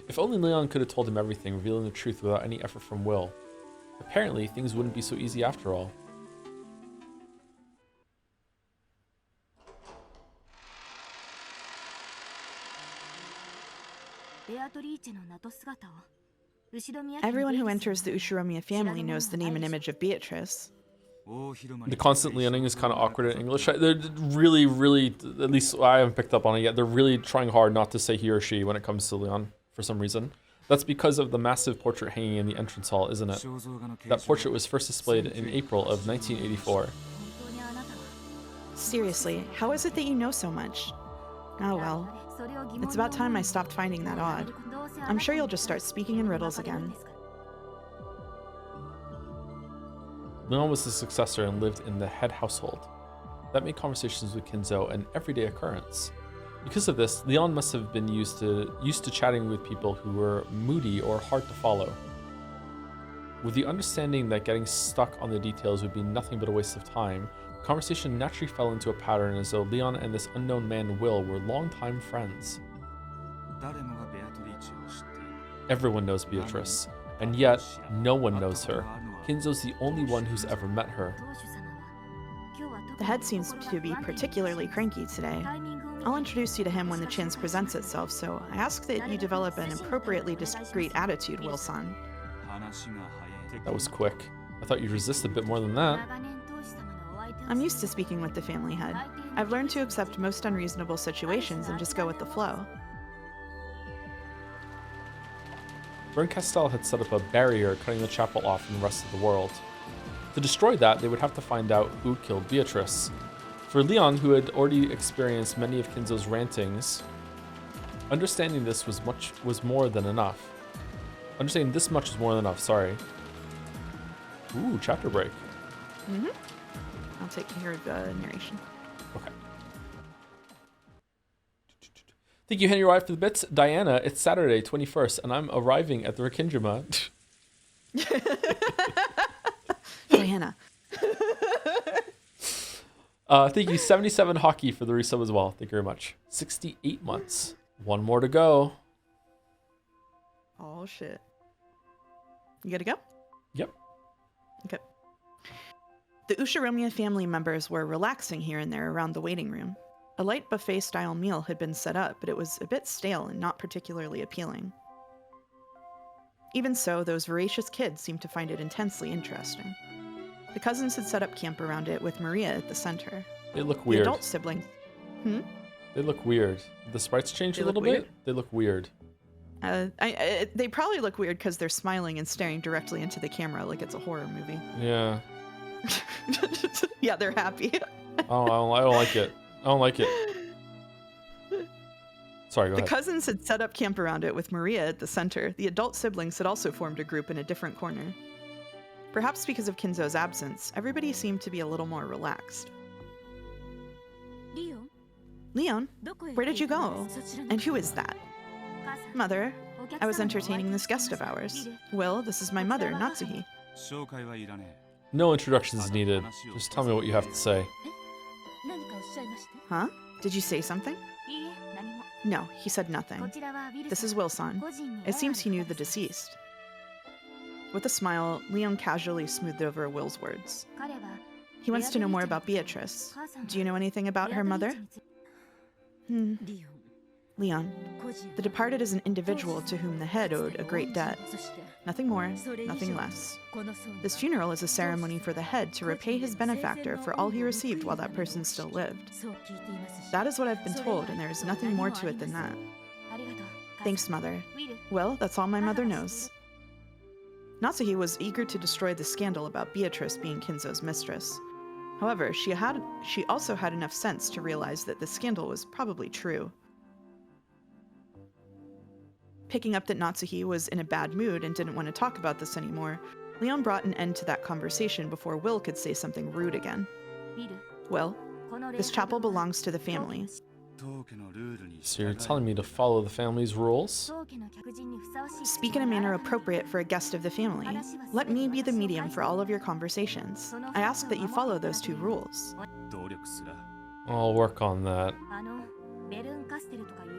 If only Leon could have told him everything, revealing the truth without any effort from Will. Apparently, things wouldn't be so easy after all. Everyone who enters the Ushiromiya family knows the name and image of Beatrice. The constant leoning is kind of awkward in English. They're really, at least I haven't picked up on it yet, they're really trying hard not to say he or she when it comes to Leon, for some reason. That's because of the massive portrait hanging in the entrance hall, isn't it? That portrait was first displayed in April of 1984. Seriously, how is it that you know so much? Oh well. It's about time I stopped finding that odd. I'm sure you'll just start speaking in riddles again. Leon was the successor and lived in the head household. That made conversations with Kinzo an everyday occurrence. Because of this, Leon must have been used to chatting with people who were moody or hard to follow. With the understanding that getting stuck on the details would be nothing but a waste of time, the conversation naturally fell into a pattern as though Leon and this unknown man Will were longtime friends. Everyone knows Beatrice, and yet no one knows her. Kinzo's the only one who's ever met her. The head seems to be particularly cranky today. I'll introduce you to him when the chance presents itself, so I ask that you develop an appropriately discreet attitude, Will-san. That was quick. I thought you'd resist a bit more than that. I'm used to speaking with the family head. I've learned to accept most unreasonable situations and just go with the flow. Bernkastel had set up a barrier cutting the chapel off from the rest of the world. To destroy that, they would have to find out who killed Beatrice. For Leon, who had already experienced many of Kinzo's rantings, understanding this was more than enough. Understanding this much was more than enough, sorry. Ooh, chapter break. I'll take care of narration. Okay. Thank you, Henry Wyatt, for the bits. Diana, it's Saturday, 21st, and I'm arriving at the Rokkenjima. Diana. Thank you, 77 Hockey, for the resub as well. Thank you very much. 68 months. One more to go. Oh, shit. You gotta go? Yep. Okay. The Ushiromiya family members were relaxing here and there around the waiting room. A light buffet-style meal had been set up, but it was a bit stale and not particularly appealing. Even so, those voracious kids seemed to find it intensely interesting. The cousins had set up camp around it with Maria at the center. They look The weird. adult siblings... They look weird. The sprites change They a look little weird? bit. They look weird. They probably look weird because they're smiling and staring directly into the camera like it's a horror movie. Yeah. Yeah, they're happy. I don't like it. I don't like it. Sorry, go The ahead. cousins had set up camp around it with Maria at the center. The adult siblings had also formed a group in a different corner. Perhaps because of Kinzo's absence, everybody seemed to be a little more relaxed. Leon, where did you go? And who is that? Mother, I was entertaining this guest of ours. Will, this is my mother, Natsuhi. No introductions needed. Just tell me what you have to say. Huh? Did you say something? No, he said nothing. This is Wilson. It seems he knew the deceased. With a smile, Leon casually smoothed over Will's words. He wants to know more about Beatrice. Do you know anything about her mother? Leon, the departed is an individual to whom the head owed a great debt. Nothing more, nothing less. This funeral is a ceremony for the head to repay his benefactor for all he received while that person still lived. That is what I've been told, and there is nothing more to it than that. Thanks, Mother. Well, that's all my mother knows. Natsuhi was eager to destroy the scandal about Beatrice being Kinzo's mistress. However, she also had enough sense to realize that the scandal was probably true. Picking up that Natsuhi was in a bad mood and didn't want to talk about this anymore, Leon brought an end to that conversation before Will could say something rude again. Will, this chapel belongs to the family. So you're telling me to follow the family's rules? Speak in a manner appropriate for a guest of the family. Let me be the medium for all of your conversations. I ask that you follow those two rules. I'll work on that.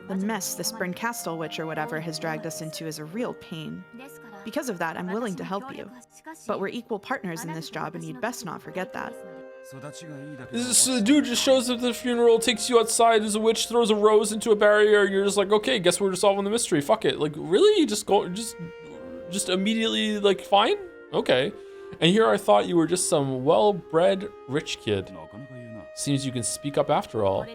The mess this Bernkastel witch or whatever has dragged us into is a real pain. Because of that, I'm willing to help you. But we're equal partners in this job, and you'd best not forget that. This dude just shows up at the funeral, takes you outside as a witch, throws a rose into a barrier, and you're just like, okay, guess we're just solving the mystery. Fuck it. Like, really? You just immediately, like, fine? Okay. And here I thought you were just some well-bred rich kid. Seems you can speak up after all.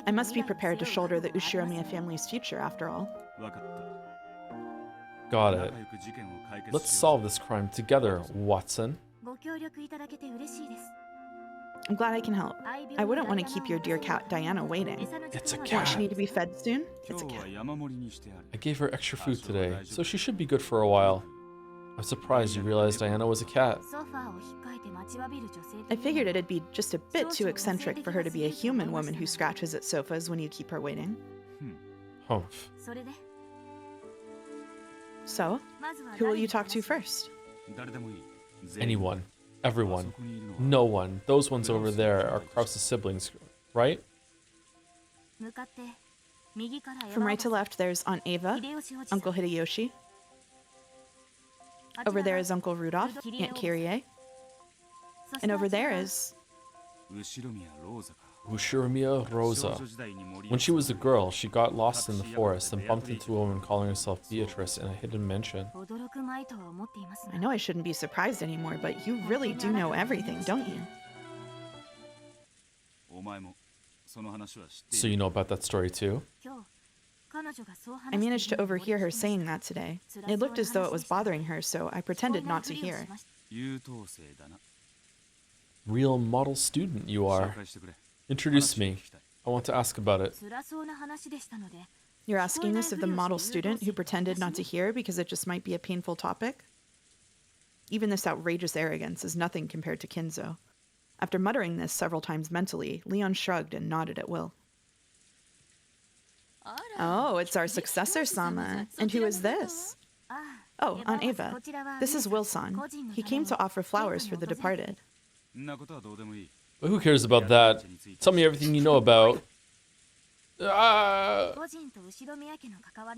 I must be prepared to shoulder the Ushiromiya family's future, after all. Got it. Let's solve this crime together, Watson. I'm glad I can help. I wouldn't want to keep your dear cat Diana waiting. It's a What, cat. she need to be fed soon? It's a cat. I gave her extra food today, so she should be good for a while. I'm surprised you realized Diana was a cat. I figured it'd be just a bit too eccentric for her to be a human woman who scratches at sofas when you keep her waiting. Humph. So, who will you talk to first? Anyone. Everyone. No one. Those ones over there are Krause's siblings, right? From right to left, there's Aunt Ava, Uncle Hideyoshi. Over there is Uncle Rudolph, Aunt Kyrie. And over there is... Ushiromiya Rosa. When she was a girl, she got lost in the forest and bumped into a woman calling herself Beatrice in a hidden mansion. I know I shouldn't be surprised anymore, but you really do know everything, don't you? So you know about that story too? I managed to overhear her saying that today. It looked as though it was bothering her, so I pretended not to hear. Real model student you are. Introduce me. I want to ask about it. You're asking this of the model student who pretended not to hear because it just might be a painful topic? Even this outrageous arrogance is nothing compared to Kinzo. After muttering this several times mentally, Leon shrugged and nodded at Will. Oh, it's our successor, Sama. And who is this? Oh, Aunt Ava. This is Will-san. He came to offer flowers for the departed. But who cares about that? Tell me everything you know about.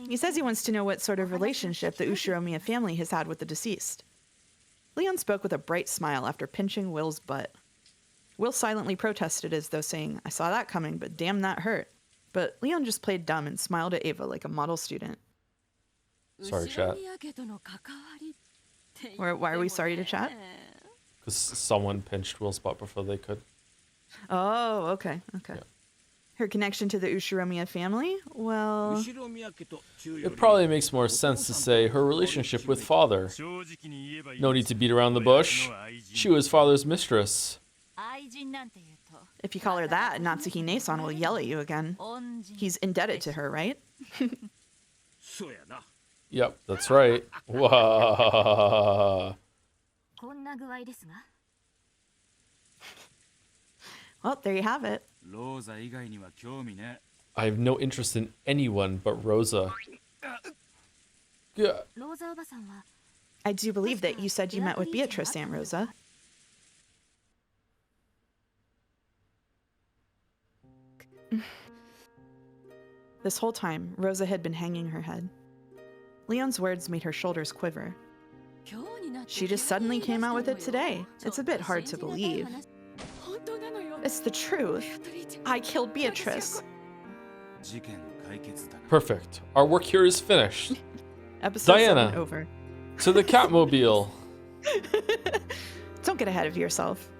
He says he wants to know what sort of relationship the Ushiromiya family has had with the deceased. Leon spoke with a bright smile after pinching Will's butt. Will silently protested as though saying, I saw that coming, but damn that hurt. But Leon just played dumb and smiled at Ava like a model student. Sorry, chat. Why are we sorry to chat? Because someone pinched Will's butt before they could. Oh, okay. Yeah. Her connection to the Ushiromiya family? Well, It probably makes more sense to say her relationship with father. No need to beat around the bush. She was father's mistress. if you call her that, Natsuki Ne-san will yell at you again. He's indebted to her, right? Yep, that's right. Wow. Well, there you have it. I have no interest in anyone but Rosa. Yeah. I do believe that you said you met with Beatrice, Aunt Rosa. This whole time, Rosa had been hanging her head. Leon's words made her shoulders quiver. She just suddenly came out with it today. It's a bit hard to believe. It's the truth. I killed Beatrice. Perfect. Our work here is finished. Episode Diana. 7 over. To the Catmobile. Don't get ahead of yourself.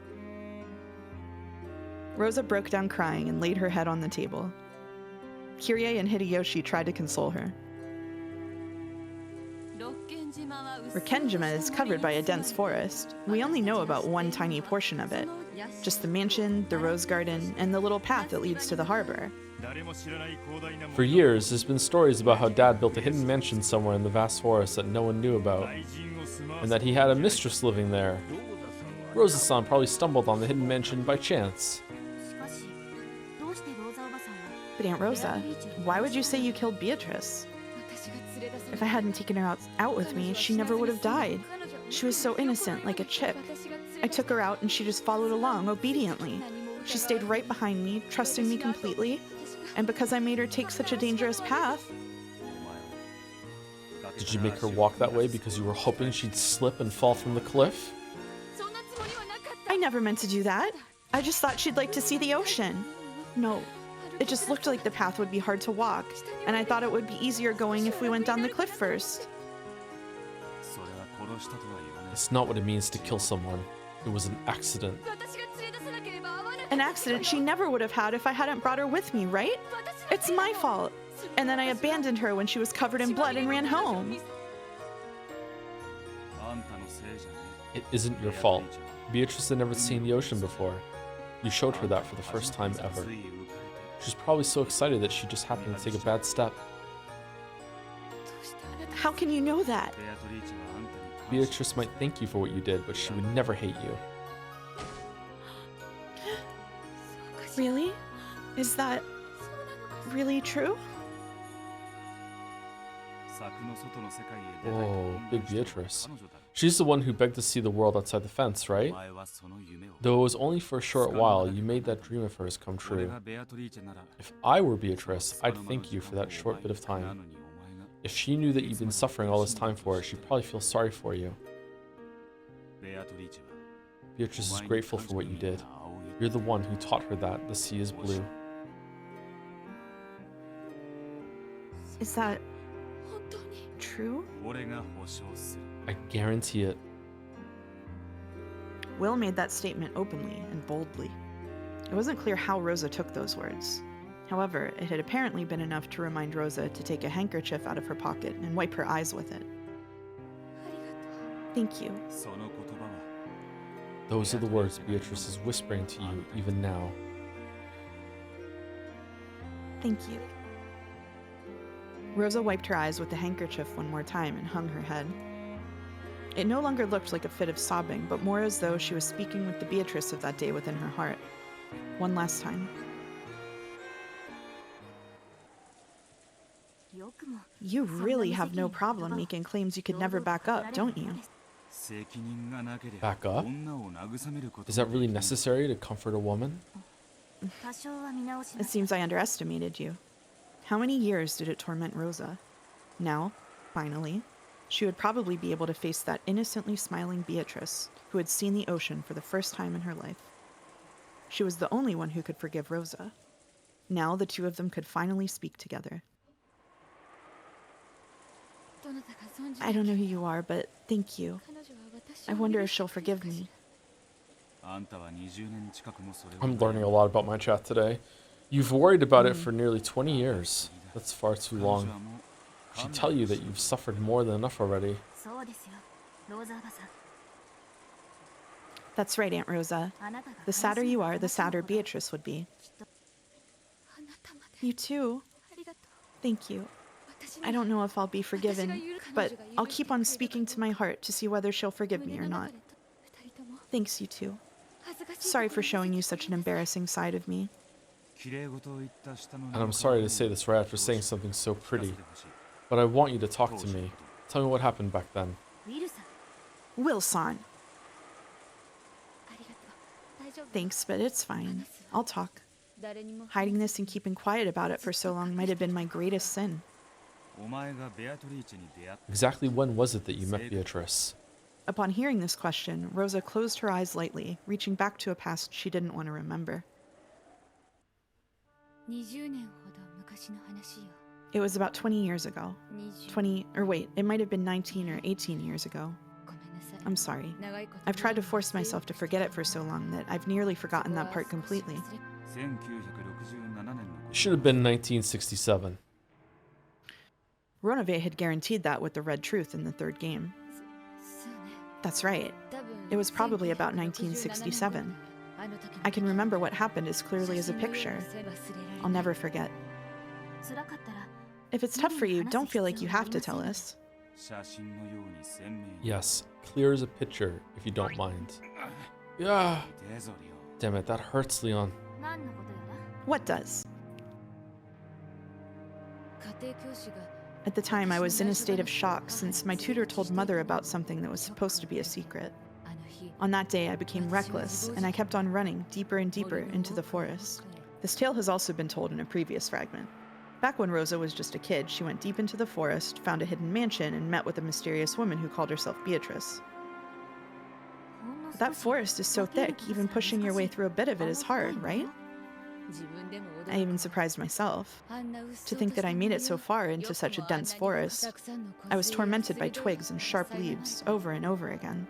Rosa broke down crying and laid her head on the table. Kyrie and Hideyoshi tried to console her. Rokkenjima is covered by a dense forest. We only know about one tiny portion of it. Just the mansion, the rose garden, and the little path that leads to the harbor. For years, there's been stories about how Dad built a hidden mansion somewhere in the vast forest that no one knew about, and that he had a mistress living there. Rosa-san probably stumbled on the hidden mansion by chance. But Aunt Rosa, why would you say you killed Beatrice? If I hadn't taken her out with me, she never would have died. She was so innocent, like a chip. I took her out and she just followed along obediently. She stayed right behind me, trusting me completely. And because I made her take such a dangerous path... Did you make her walk that way because you were hoping she'd slip and fall from the cliff? I never meant to do that. I just thought she'd like to see the ocean. No, it just looked like the path would be hard to walk, and I thought it would be easier going if we went down the cliff first. It's not what it means to kill someone. It was an accident. An accident she never would have had if I hadn't brought her with me, right? It's my fault. And then I abandoned her when she was covered in blood and ran home. It isn't your fault. Beatrice had never seen the ocean before. You showed her that for the first time ever. She's probably so excited that she just happened to take a bad step. How can you know that? Beatrice might thank you for what you did, but she would never hate you. Really? Is that really true? Whoa, big Beatrice. She's the one who begged to see the world outside the fence, right? Though it was only for a short while, you made that dream of hers come true. If I were Beatrice, I'd thank you for that short bit of time. If she knew that you've been suffering all this time for it, she'd probably feel sorry for you. Beatrice is grateful for what you did. You're the one who taught her that the sea is blue. Is that true? I guarantee it. Will made that statement openly and boldly. It wasn't clear how Rosa took those words. However, it had apparently been enough to remind Rosa to take a handkerchief out of her pocket and wipe her eyes with it. Thank you. Those are the words Beatrice is whispering to you even now. Thank you. Rosa wiped her eyes with the handkerchief one more time and hung her head. It no longer looked like a fit of sobbing, but more as though she was speaking with the Beatrice of that day within her heart. One last time. You really have no problem making claims you could never back up, don't you? Back up? Is that really necessary to comfort a woman? It seems I underestimated you. How many years did it torment Rosa? Now, finally, she would probably be able to face that innocently smiling Beatrice, who had seen the ocean for the first time in her life. She was the only one who could forgive Rosa. Now the two of them could finally speak together. I don't know who you are, but thank you. I wonder if she'll forgive me. I'm learning a lot about my chat today. You've worried about it for nearly 20 years. That's far too long. I should tell you that you've suffered more than enough already. That's right, Aunt Rosa. The sadder you are, the sadder Beatrice would be. You too. Thank you. I don't know if I'll be forgiven, but I'll keep on speaking to my heart to see whether she'll forgive me or not. Thanks, you two. Sorry for showing you such an embarrassing side of me. And I'm sorry to say this right after saying something so pretty, but I want you to talk to me. Tell me what happened back then. Wilson. Thanks, but it's fine. I'll talk. Hiding this and keeping quiet about it for so long might have been my greatest sin. Exactly when was it that you met Beatrice? Upon hearing this question, Rosa closed her eyes lightly, reaching back to a past she didn't want to remember. It was about 20 years ago. It might have been 19 or 18 years ago. I'm sorry. I've tried to force myself to forget it for so long that I've nearly forgotten that part completely. It should have been 1967. Ronove had guaranteed that with the red truth in the third game. That's right. It was probably about 1967. I can remember what happened as clearly as a picture. I'll never forget. If it's tough for you, don't feel like you have to tell us. Yes, clear as a picture, if you don't mind. Yeah. Damn it, that hurts, Leon. What does? At the time, I was in a state of shock since my tutor told Mother about something that was supposed to be a secret. On that day, I became reckless, and I kept on running deeper and deeper into the forest. This tale has also been told in a previous fragment. Back when Rosa was just a kid, she went deep into the forest, found a hidden mansion, and met with a mysterious woman who called herself Beatrice. That forest is so thick, even pushing your way through a bit of it is hard, right? I even surprised myself. To think that I made it so far into such a dense forest. I was tormented by twigs and sharp leaves over and over again.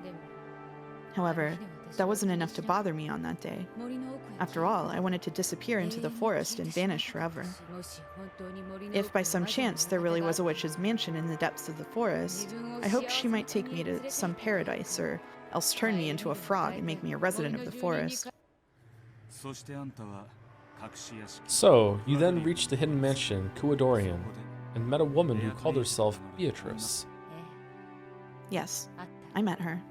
However, that wasn't enough to bother me on that day. After all, I wanted to disappear into the forest and vanish forever. If by some chance there really was a witch's mansion in the depths of the forest, I hoped she might take me to some paradise, or else turn me into a frog and make me a resident of the forest. So, you then reached the hidden mansion, Kuadorian, and met a woman who called herself Beatrice. Yes, I met her.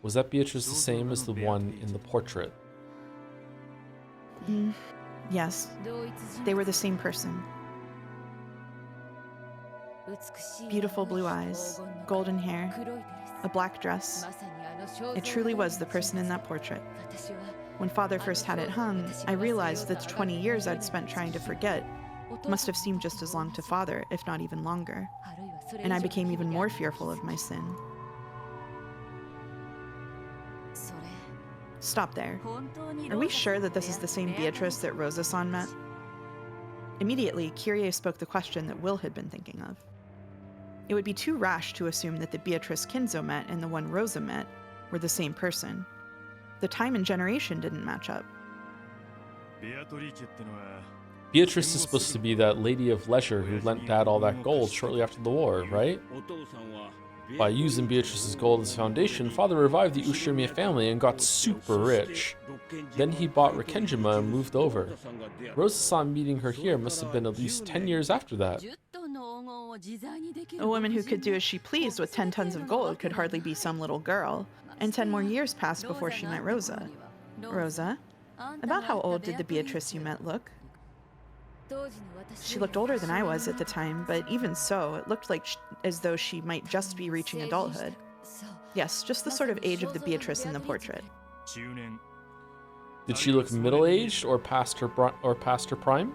Was that Beatrice the same as the one in the portrait? Yes, they were the same person. Beautiful blue eyes, golden hair, a black dress. It truly was the person in that portrait. When Father first had it hung, I realized that the 20 years I'd spent trying to forget must have seemed just as long to Father, if not even longer. And I became even more fearful of my sin. Stop there. Are we sure that this is the same Beatrice that Rosa-san met? Immediately, Kyrie spoke the question that Will had been thinking of. It would be too rash to assume that the Beatrice Kinzo met and the one Rosa met were the same person. The time and generation didn't match up. Beatrice is supposed to be that lady of leisure who lent Dad all that gold shortly after the war, right? By using Beatrice's gold as foundation, Father revived the Ushirimiya family and got super rich. Then he bought Rokkenjima and moved over. Rosa-san meeting her here must have been at least 10 years after that. A woman who could do as she pleased with 10 tons of gold could hardly be some little girl, and 10 more years passed before she met Rosa. Rosa? About how old did the Beatrice you met look? She looked older than I was at the time, but even so, it looked like as though she might just be reaching adulthood. Yes, just the sort of age of the Beatrice in the portrait. Did she look middle-aged or past her prime?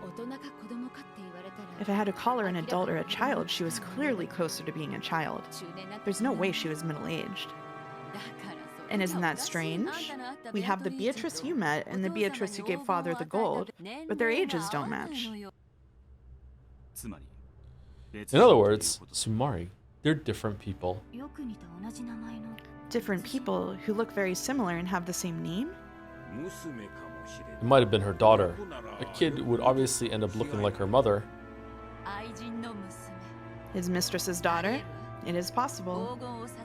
If I had to call her an adult or a child, she was clearly closer to being a child. There's no way she was middle-aged. And isn't that strange? We have the Beatrice you met and the Beatrice who gave father the gold, but their ages don't match. In other words, Sumari, they're different people. Different people who look very similar and have the same name? It might have been her daughter. A kid would obviously end up looking like her mother. His mistress's daughter? It is possible.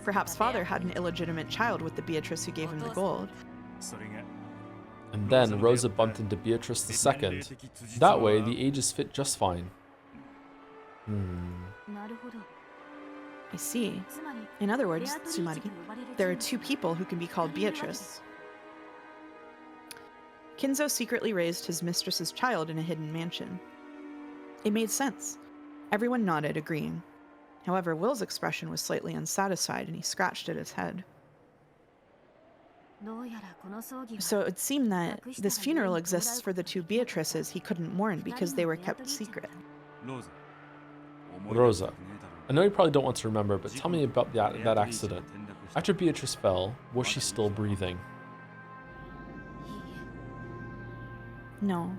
Perhaps father had an illegitimate child with the Beatrice who gave him the gold. And then Rosa bumped into Beatrice II. That way, the ages fit just fine. I see. In other words, Tsumari, there are two people who can be called Beatrice. Kinzo secretly raised his mistress's child in a hidden mansion. It made sense. Everyone nodded, agreeing. However, Will's expression was slightly unsatisfied, and he scratched at his head. So it would seem that this funeral exists for the two Beatrices he couldn't mourn because they were kept secret. Rosa, I know you probably don't want to remember, but tell me about that accident. After Beatrice fell, was she still breathing? No.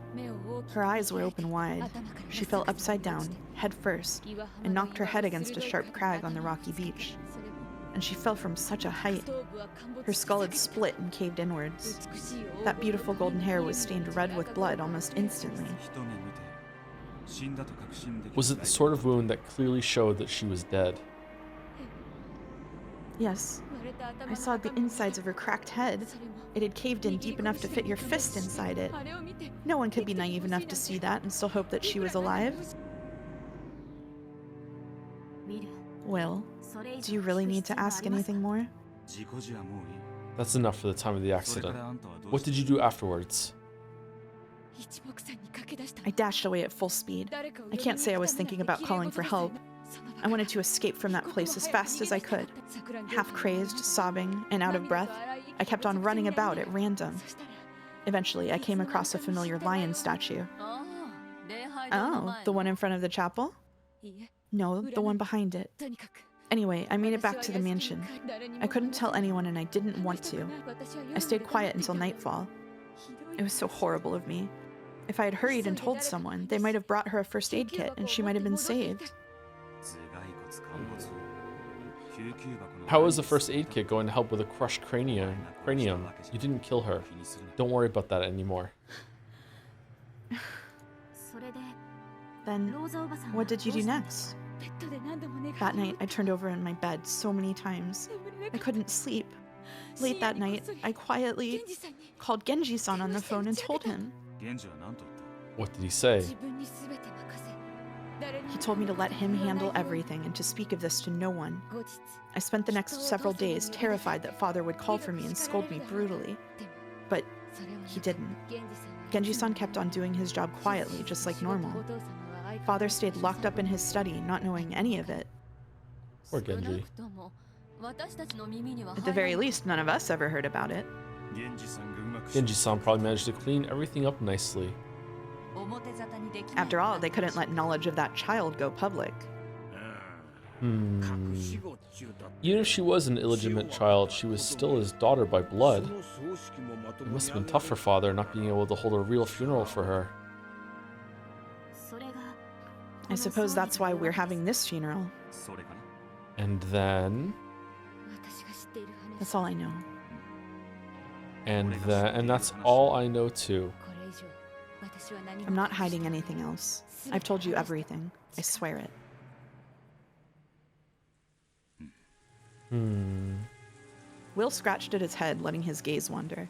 Her eyes were open wide. She fell upside down, head first, and knocked her head against a sharp crag on the rocky beach. And she fell from such a height. Her skull had split and caved inwards. That beautiful golden hair was stained red with blood almost instantly. Was it the sort of wound that clearly showed that she was dead? Yes. I saw the insides of her cracked head. It had caved in deep enough to fit your fist inside it. No one could be naive enough to see that and still hope that she was alive. Will, do you really need to ask anything more? That's enough for the time of the accident. What did you do afterwards? I dashed away at full speed. I can't say I was thinking about calling for help. I wanted to escape from that place as fast as I could. Half crazed, sobbing, and out of breath, I kept on running about at random. Eventually, I came across a familiar lion statue. Oh, the one in front of the chapel? No, the one behind it. Anyway, I made it back to the mansion. I couldn't tell anyone and I didn't want to. I stayed quiet until nightfall. It was so horrible of me. If I had hurried and told someone, they might have brought her a first aid kit and she might have been saved. How was the first aid kit going to help with a crushed cranium? You didn't kill her. Don't worry about that anymore. Then, what did you do next? That night, I turned over in my bed so many times. I couldn't sleep. Late that night, I quietly called Genji-san on the phone and told him. What did he say? He told me to let him handle everything and to speak of this to no one. I spent the next several days terrified that father would call for me and scold me brutally. But he didn't. Genji-san kept on doing his job quietly, just like normal. Father stayed locked up in his study, not knowing any of it. Poor Genji. At the very least, none of us ever heard about it. Genji-san probably managed to clean everything up nicely. After all, they couldn't let knowledge of that child go public. Even if she was an illegitimate child, she was still his daughter by blood. It must have been tough for father not being able to hold a real funeral for her. I suppose that's why we're having this funeral. And then... That's all I know. And that's all I know too. I'm not hiding anything else. I've told you everything. I swear it. Will scratched at his head, letting his gaze wander.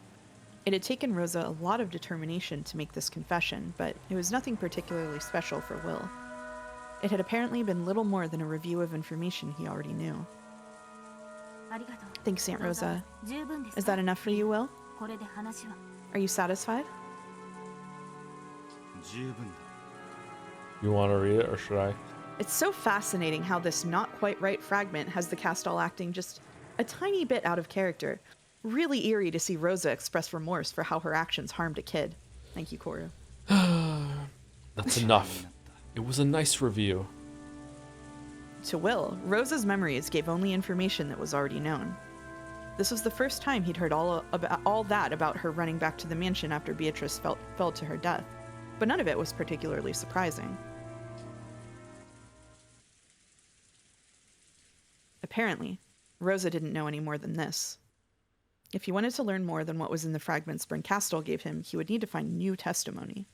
It had taken Rosa a lot of determination to make this confession, but it was nothing particularly special for Will. It had apparently been little more than a review of information he already knew. Thanks, Aunt Rosa. Is that enough for you, Will? Are you satisfied? You want to read it, or should I? It's so fascinating how this not quite right fragment has the cast all acting just a tiny bit out of character. Really eerie to see Rosa express remorse for how her actions harmed a kid. Thank you, Koru. That's enough. It was a nice review. To Will, Rosa's memories gave only information that was already known. This was the first time he'd heard all that about her running back to the mansion after Beatrice fell to her death, but none of it was particularly surprising. Apparently, Rosa didn't know any more than this. If he wanted to learn more than what was in the fragments Bernkastel gave him, he would need to find new testimony.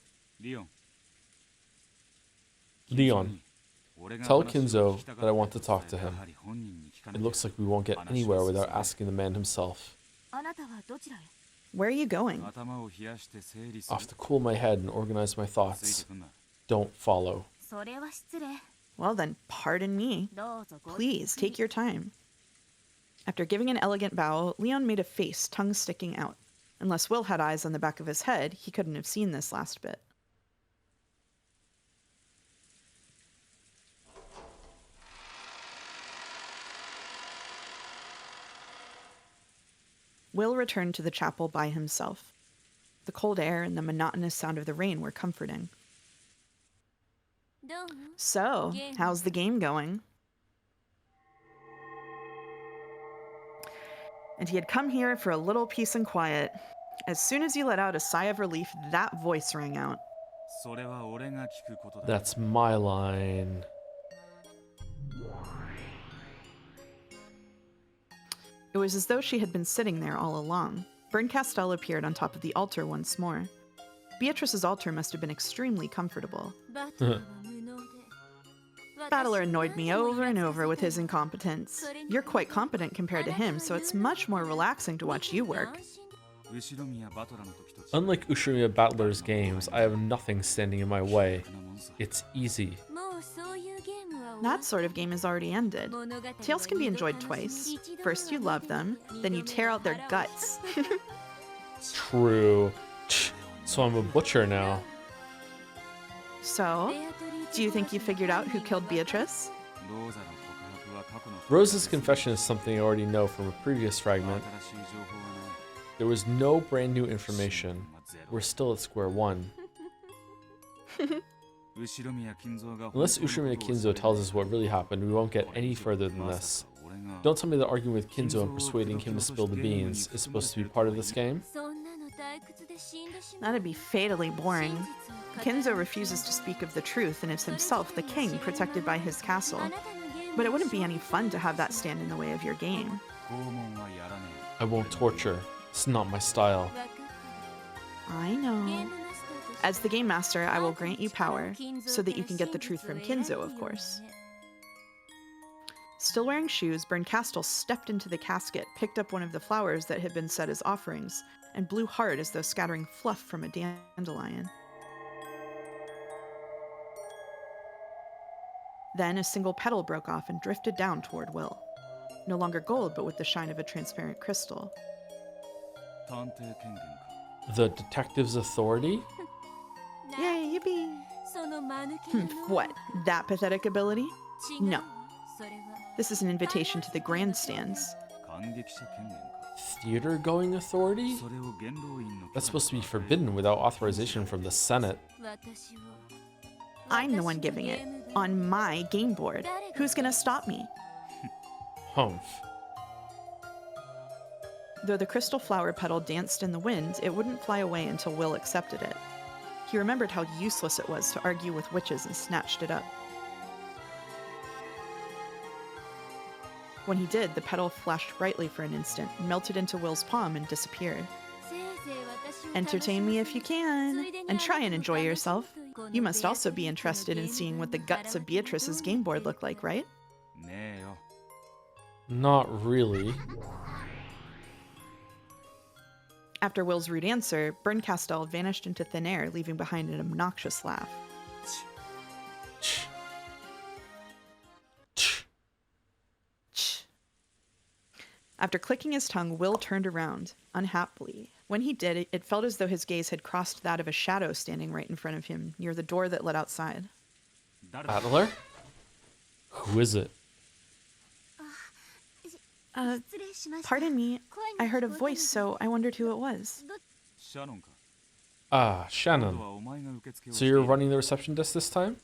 Leon, tell Kinzo that I want to talk to him. It looks like we won't get anywhere without asking the man himself. Where are you going? Off to cool my head and organize my thoughts. Don't follow. Well then, pardon me. Please, take your time. After giving an elegant bow, Leon made a face, tongue sticking out. Unless Will had eyes on the back of his head, he couldn't have seen this last bit. Will returned to the chapel by himself. The cold air and the monotonous sound of the rain were comforting. So, how's the game going? And he had come here for a little peace and quiet. As soon as he let out a sigh of relief, that voice rang out. That's my line. It was as though she had been sitting there all along. Bernkastel appeared on top of the altar once more. Beatrice's altar must have been extremely comfortable. Battler annoyed me over and over with his incompetence. You're quite competent compared to him, so it's much more relaxing to watch you work. Unlike Ushimiya Battler's games, I have nothing standing in my way. It's easy. That sort of game has already ended. Tales can be enjoyed twice. First you love them, then you tear out their guts. True. So I'm a butcher now. So, do you think you figured out who killed Beatrice? Rosa's confession is something I already know from a previous fragment. There was no brand new information. We're still at square one. Unless Ushimiya Kinzo tells us what really happened, we won't get any further than this. Don't tell me that arguing with Kinzo and persuading him to spill the beans is supposed to be part of this game? That'd be fatally boring. Kinzo refuses to speak of the truth and is himself the king protected by his castle. But it wouldn't be any fun to have that stand in the way of your game. I won't torture. It's not my style. I know. As the game master, I will grant you power, so that you can get the truth from Kinzo, of course. Still wearing shoes, Bernkastel stepped into the casket, picked up one of the flowers that had been set as offerings, and blew hard as though scattering fluff from a dandelion. Then a single petal broke off and drifted down toward Will. No longer gold, but with the shine of a transparent crystal. The detective's authority? Yay, yippee! What, that pathetic ability? No. This is an invitation to the grandstands. Theater-going authority? That's supposed to be forbidden without authorization from the Senate. I'm the one giving it, on my game board. Who's gonna stop me? Humph. Though the crystal flower petal danced in the wind, it wouldn't fly away until Will accepted it. He remembered how useless it was to argue with witches and snatched it up. When he did, the petal flashed brightly for an instant, melted into Will's palm, and disappeared. Entertain me if you can, and try and enjoy yourself. You must also be interested in seeing what the guts of Beatrice's game board look like, right? Not really. After Will's rude answer, Bernkastel vanished into thin air, leaving behind an obnoxious laugh. After clicking his tongue, Will turned around, unhappily. When he did, it felt as though his gaze had crossed that of a shadow standing right in front of him, near the door that led outside. Adler? Who is it? Pardon me, I heard a voice, so I wondered who it was. Ah, Shannon. So you're running the reception desk this time?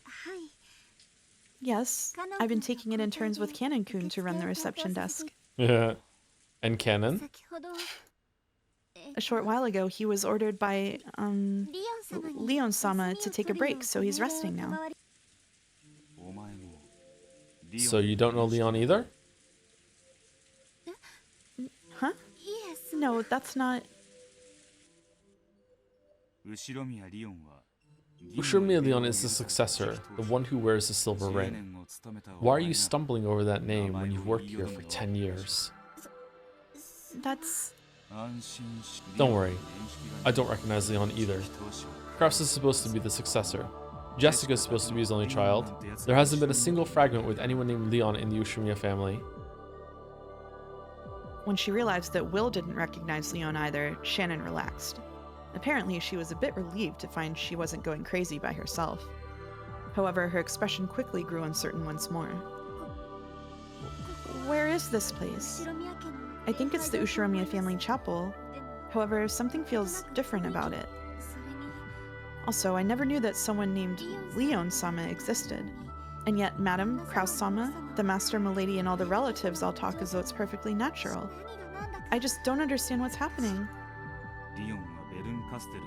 Yes, I've been taking it in turns with Canon-kun to run the reception desk. Yeah. And Cannon? A short while ago, he was ordered by, Leon-sama to take a break, so he's resting now. So you don't know Leon either? Huh? No, that's not... Ushiromiya Leon is the successor, the one who wears the silver ring. Why are you stumbling over that name when you've worked here for 10 years? That's... Don't worry, I don't recognize Leon either. Kraus is supposed to be the successor. Jessica is supposed to be his only child. There hasn't been a single fragment with anyone named Leon in the Ushiromiya family. When she realized that Will didn't recognize Leon either, Shannon relaxed. Apparently, she was a bit relieved to find she wasn't going crazy by herself. However, her expression quickly grew uncertain once more. Where is this place? I think it's the Ushiromiya family chapel. However, something feels different about it. Also, I never knew that someone named Leon-sama existed. And yet, Madam, Kraus-sama, the master, milady, and all the relatives all talk as though it's perfectly natural. I just don't understand what's happening.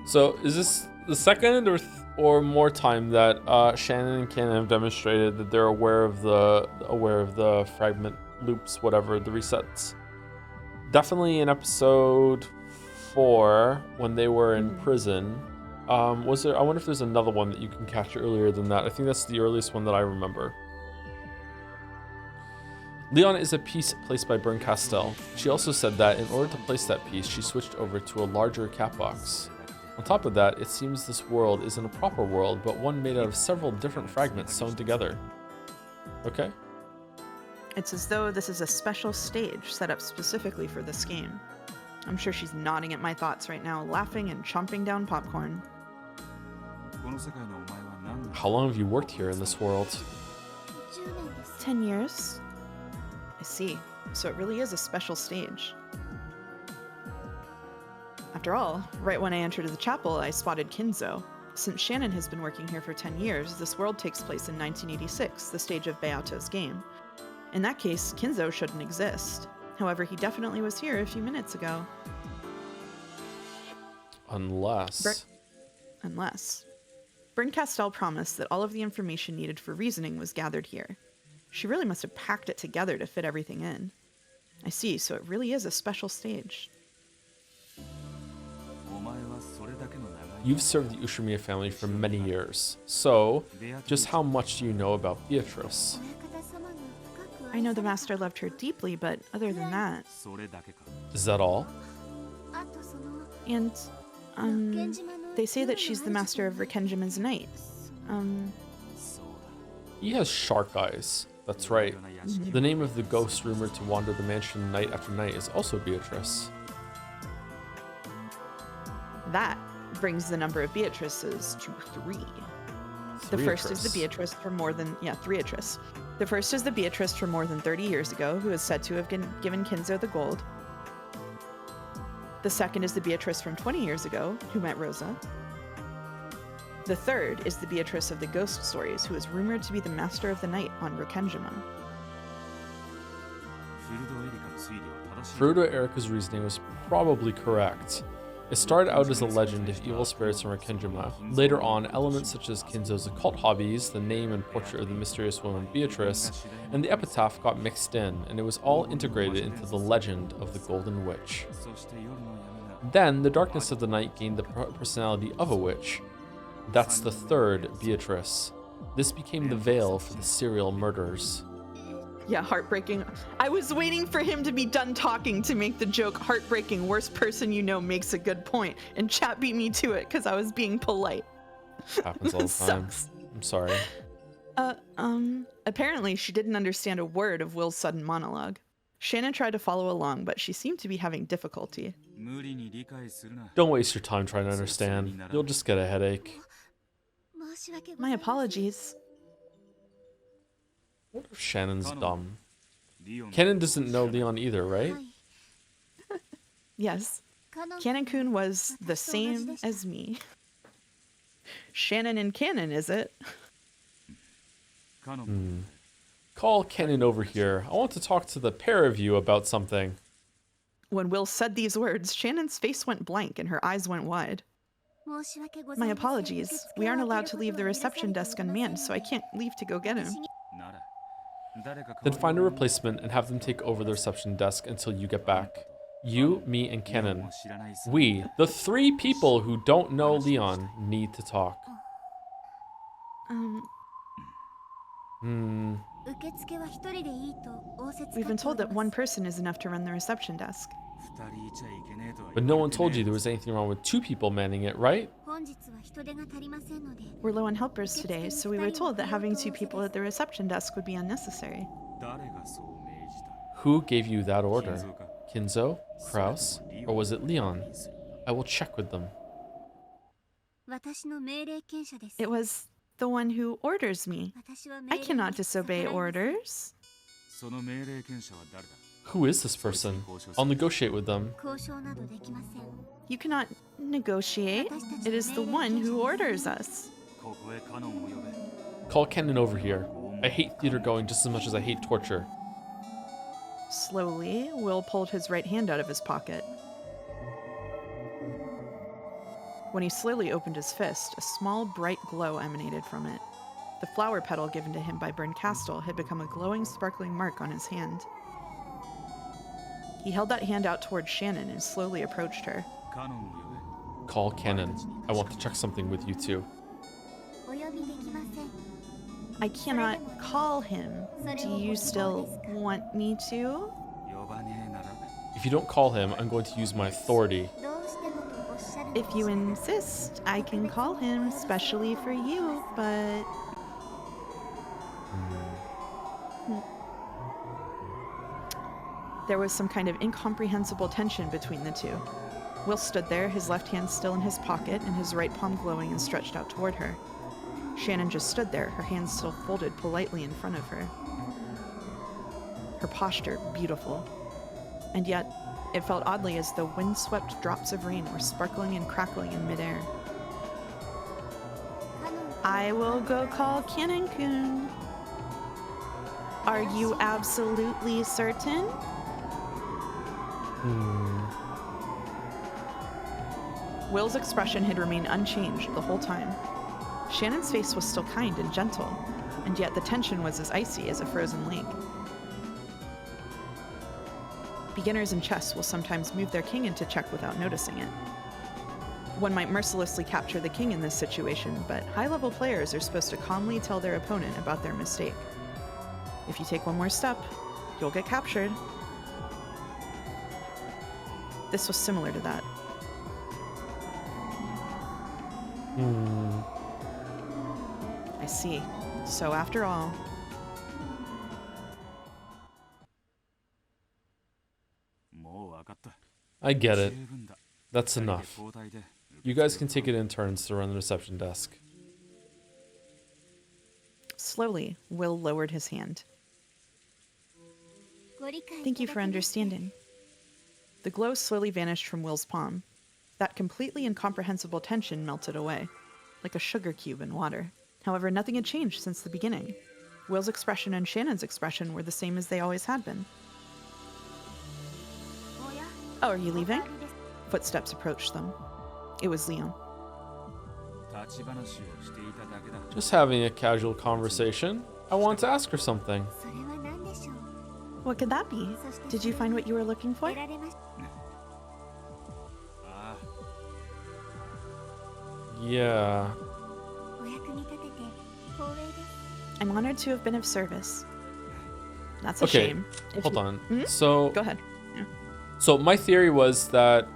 So, is this the second or more time that Shannon and Cannon have demonstrated that they're aware of the fragment loops, whatever, the resets? Definitely in episode 4 when they were in prison. Was there? I wonder if there's another one that you can catch earlier than that. I think that's the earliest one that I remember. Leon is a piece placed by Bryn Castell. She also said that in order to place that piece, she switched over to a larger cat box. On top of that, it seems this world isn't a proper world, but one made out of several different fragments sewn together. Okay. It's as though this is a special stage set up specifically for this game. I'm sure she's nodding at my thoughts right now, laughing and chomping down popcorn. How long have you worked here in this world? 10 years? I see. So it really is a special stage. After all, right when I entered the chapel, I spotted Kinzo. Since Shannon has been working here for 10 years, this world takes place in 1986, the stage of Beato's game. In that case, Kinzo shouldn't exist. However, he definitely was here a few minutes ago. Unless... Bryn Castell promised that all of the information needed for reasoning was gathered here. She really must have packed it together to fit everything in. I see, so it really is a special stage. You've served the Ushiromiya family for many years, so just how much do you know about Beatrice? I know the master loved her deeply, but other than that... Is that all? And, they say that she's the master of Rokkenjima's knight. He has shark eyes. That's right. The name of the ghost rumored to wander the mansion night after night is also Beatrice. That brings the number of Beatrices to 3. The first is the Beatrice for more than... Yeah, Beatrice. The first is the Beatrice from more than 30 years ago, who is said to have given Kinzo the gold. The second is the Beatrice from 20 years ago, who met Rosa. The third is the Beatrice of the ghost stories, who is rumored to be the master of the night on Rokkenjima. Furudo Erika's reasoning was probably correct. It started out as a legend of evil spirits in Rokkenjima. Later on, elements such as Kinzo's occult hobbies, the name and portrait of the mysterious woman Beatrice, and the epitaph got mixed in, and it was all integrated into the legend of the Golden Witch. Then, the darkness of the night gained the personality of a witch. That's the third Beatrice. This became the veil for the serial murderers. Yeah, heartbreaking. I was waiting for him to be done talking to make the joke, heartbreaking, worst person you know makes a good point, and chat beat me to it because I was being polite. Happens all the time. Sucks. I'm sorry. Apparently she didn't understand a word of Will's sudden monologue. Shannon tried to follow along, but she seemed to be having difficulty. Don't waste your time trying to understand. You'll just get a headache. My apologies. What if Shannon's dumb? Kennen doesn't know Leon either, right? Yes, Canon-kun was the same as me. Shannon and Canon, is it? Call Kennen over here. I want to talk to the pair of you about something. When Will said these words, Shannon's face went blank and her eyes went wide. My apologies. We aren't allowed to leave the reception desk unmanned, so I can't leave to go get him. Then find a replacement and have them take over the reception desk until you get back. You, me, and Kennen. We, the 3 people who don't know Leon, need to talk. We've been told that one person is enough to run the reception desk. But no one told you there was anything wrong with 2 people manning it, right? We're low on helpers today, so we were told that having 2 people at the reception desk would be unnecessary. Who gave you that order? Kinzo? Kraus? Or was it Leon? I will check with them. It was the one who orders me. I cannot disobey orders. Who is this person? I'll negotiate with them. You cannot negotiate. It is the one who orders us. Call Kennen over here. I hate theater going just as much as I hate torture. Slowly, Will pulled his right hand out of his pocket. When he slowly opened his fist, a small, bright glow emanated from it. The flower petal given to him by Berncastel had become a glowing, sparkling mark on his hand. He held that hand out towards Shannon and slowly approached her. Call Kennen. I want to check something with you two. I cannot call him. Do you still want me to? If you don't call him, I'm going to use my authority. If you insist, I can call him, especially for you, but... There was some kind of incomprehensible tension between the two. Will stood there, his left hand still in his pocket and his right palm glowing and stretched out toward her. Shannon just stood there, her hands still folded politely in front of her. Her posture beautiful. And yet, it felt oddly as though wind-swept drops of rain were sparkling and crackling in midair. I will go call Canon-kun. Are you absolutely certain? Will's expression had remained unchanged the whole time. Shannon's face was still kind and gentle, and yet the tension was as icy as a frozen lake. Beginners in chess will sometimes move their king into check without noticing it. One might mercilessly capture the king in this situation, but high-level players are supposed to calmly tell their opponent about their mistake. If you take one more step, you'll get captured. This was similar to that. I see. So after all... I get it. That's enough. You guys can take it in turns to run the reception desk. Slowly, Will lowered his hand. Thank you for understanding. The glow slowly vanished from Will's palm. That completely incomprehensible tension melted away, like a sugar cube in water. However, nothing had changed since the beginning. Will's expression and Shannon's expression were the same as they always had been. Oh, are you leaving? Footsteps approached them. It was Leon. Just having a casual conversation. I want to ask her something. What could that be? Did you find what you were looking for? Yeah. I'm honored to have been of service. That's a Okay, shame. hold on. Hmm? So, Go ahead. so my theory was that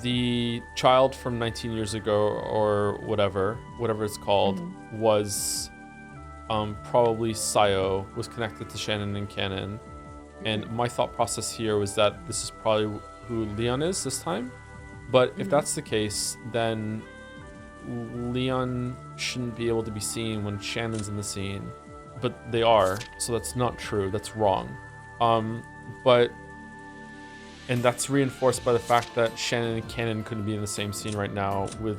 the child from 19 years ago or whatever it's called, was probably Sayo, was connected to Shannon and Canon. And my thought process here was that this is probably who Leon is this time. But if that's the case, then Leon shouldn't be able to be seen when Shannon's in the scene. But they are, so that's not true. That's wrong. And that's reinforced by the fact that Shannon and Cannon couldn't be in the same scene right now with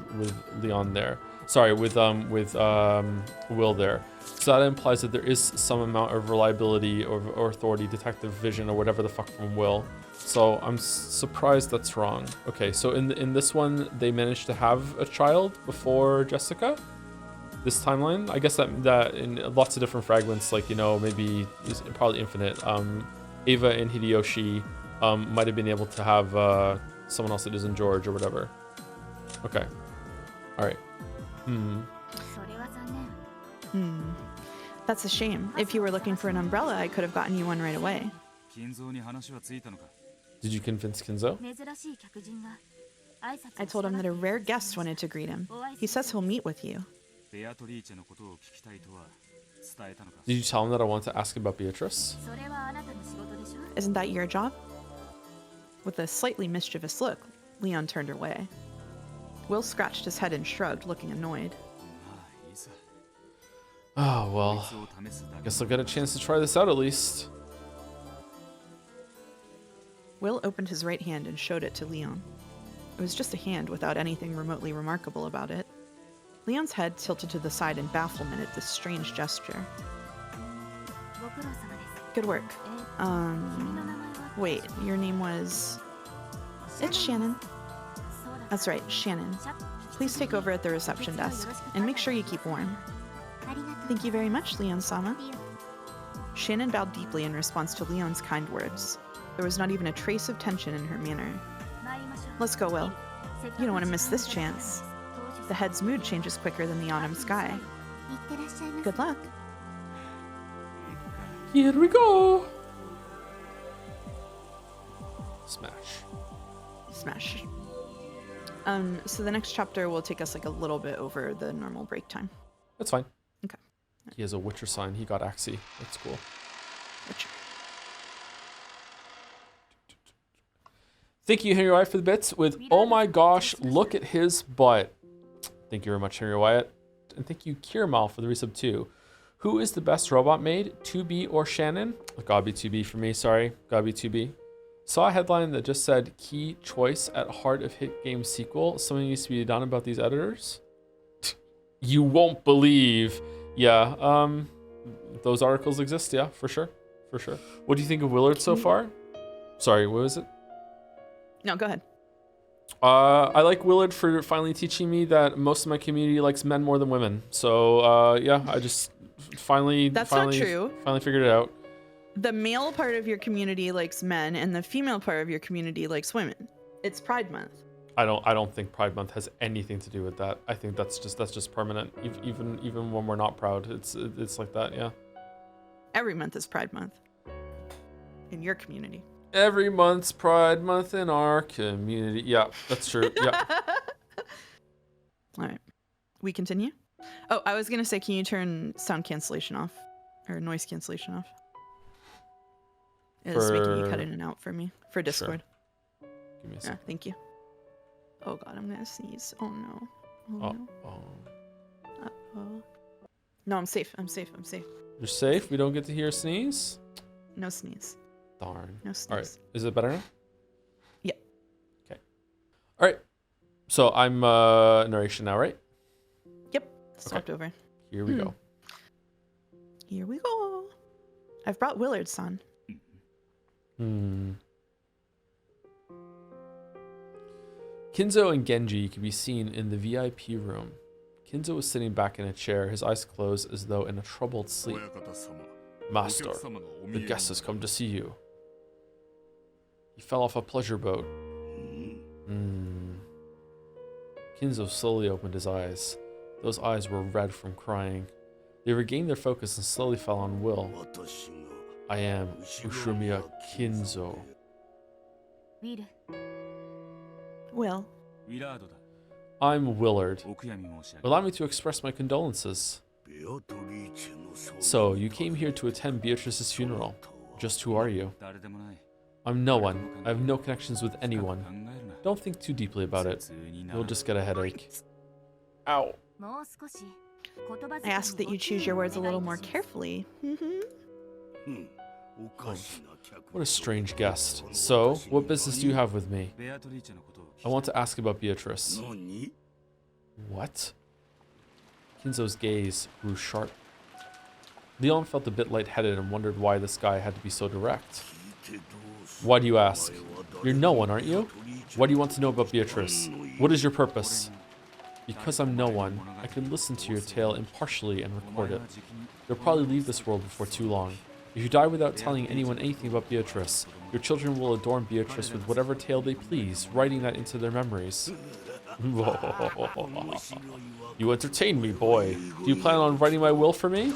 Leon there. Sorry, with Will there. So that implies that there is some amount of reliability or authority, detective vision, or whatever the fuck from Will. So I'm surprised that's wrong. Okay, so in this one, they managed to have a child before Jessica. This timeline, I guess that in lots of different fragments, like, you know, maybe it's probably infinite. Ava and Hideyoshi might have been able to have someone else that isn't George or whatever. Okay. All right. That's a shame. If you were looking for an umbrella, I could have gotten you one right away. Did you convince Kinzo? I told him that a rare guest wanted to greet him. He says he'll meet with you. Did you tell him that I wanted to ask about Beatrice? Isn't that your job? With a slightly mischievous look, Leon turned away. Will scratched his head and shrugged, looking annoyed. Oh, well, guess I'll get a chance to try this out at least. Will opened his right hand and showed it to Leon. It was just a hand without anything remotely remarkable about it. Leon's head tilted to the side in bafflement at this strange gesture. Good work. Wait, your name was... It's Shannon. That's right, Shannon. Please take over at the reception desk, and make sure you keep warm. Thank you very much, Leon-sama. Shannon bowed deeply in response to Leon's kind words. There was not even a trace of tension in her manner. Let's go, Will. You don't want to miss this chance. The head's mood changes quicker than the autumn sky. Good luck. Here we go. Smash. Smash. So the next chapter will take us like a little bit over the normal break time. That's fine. Okay. He has a Witcher sign. He got Axie. That's cool. Witcher. Thank you, Henry Wyatt, for the bits with, oh my gosh, look at his butt. Thank you very much, Henry Wyatt. And thank you, Kiramal, for the resub too. Who is the best robot made, 2B or Shannon? Gotta be 2B for me, sorry. Gotta be 2B. Saw a headline that just said, key choice at heart of hit game sequel. Something needs to be done about these editors. You won't believe. Yeah, those articles exist, yeah, for sure. For sure. What do you think of Willard so far? Sorry, what was it? No, go ahead. I like Willard for finally teaching me that most of my community likes men more than women. So, yeah, I just finally... That's not true. Finally figured it out. The male part of your community likes men, and the female part of your community likes women. It's Pride Month. I don't think Pride Month has anything to do with that. I think that's just permanent. Even when we're not proud, it's like that, yeah. Every month is Pride Month. In your community. Every month's Pride Month in our community. Yeah, that's true. Yeah. All right. We continue? Oh, I was going to say, can you turn sound cancellation off? Or noise cancellation off? It's making you cut in and out for me. For Discord. Sure. Give me a second. Thank you. Oh god, I'm going to sneeze. Oh no. Oh no. Uh-oh. No, I'm safe. I'm safe. I'm safe. You're safe? We don't get to hear a sneeze? No sneeze. Darn. No sneeze. All right. Is it better now? Yeah. Okay. All right. So I'm narration now, right? Yep. Swapped over. Here we go. Here we go. I've brought Willard's son. Kinzo and Genji can be seen in the VIP room. Kinzo was sitting back in a chair, his eyes closed as though in a troubled sleep. Master, the guest has come to see you. He fell off a pleasure boat. Kinzo slowly opened his eyes. Those eyes were red from crying. They regained their focus and slowly fell on Will. I am Ushumiya Kinzo. Will. I'm Willard. Allow me to express my condolences. So, you came here to attend Beatrice's funeral. Just who are you? I'm no one. I have no connections with anyone. Don't think too deeply about it. You'll just get a headache. Ow. I ask that you choose your words a little more carefully. What a strange guest. So, what business do you have with me? I want to ask about Beatrice. What? Kinzo's gaze grew sharp. Leon felt a bit lightheaded and wondered why this guy had to be so direct. Why do you ask? You're no one, aren't you? Why do you want to know about Beatrice? What is your purpose? Because I'm no one, I can listen to your tale impartially and record it. You'll probably leave this world before too long. If you die without telling anyone anything about Beatrice, your children will adorn Beatrice with whatever tale they please, writing that into their memories. You entertain me, boy. Do you plan on writing my will for me?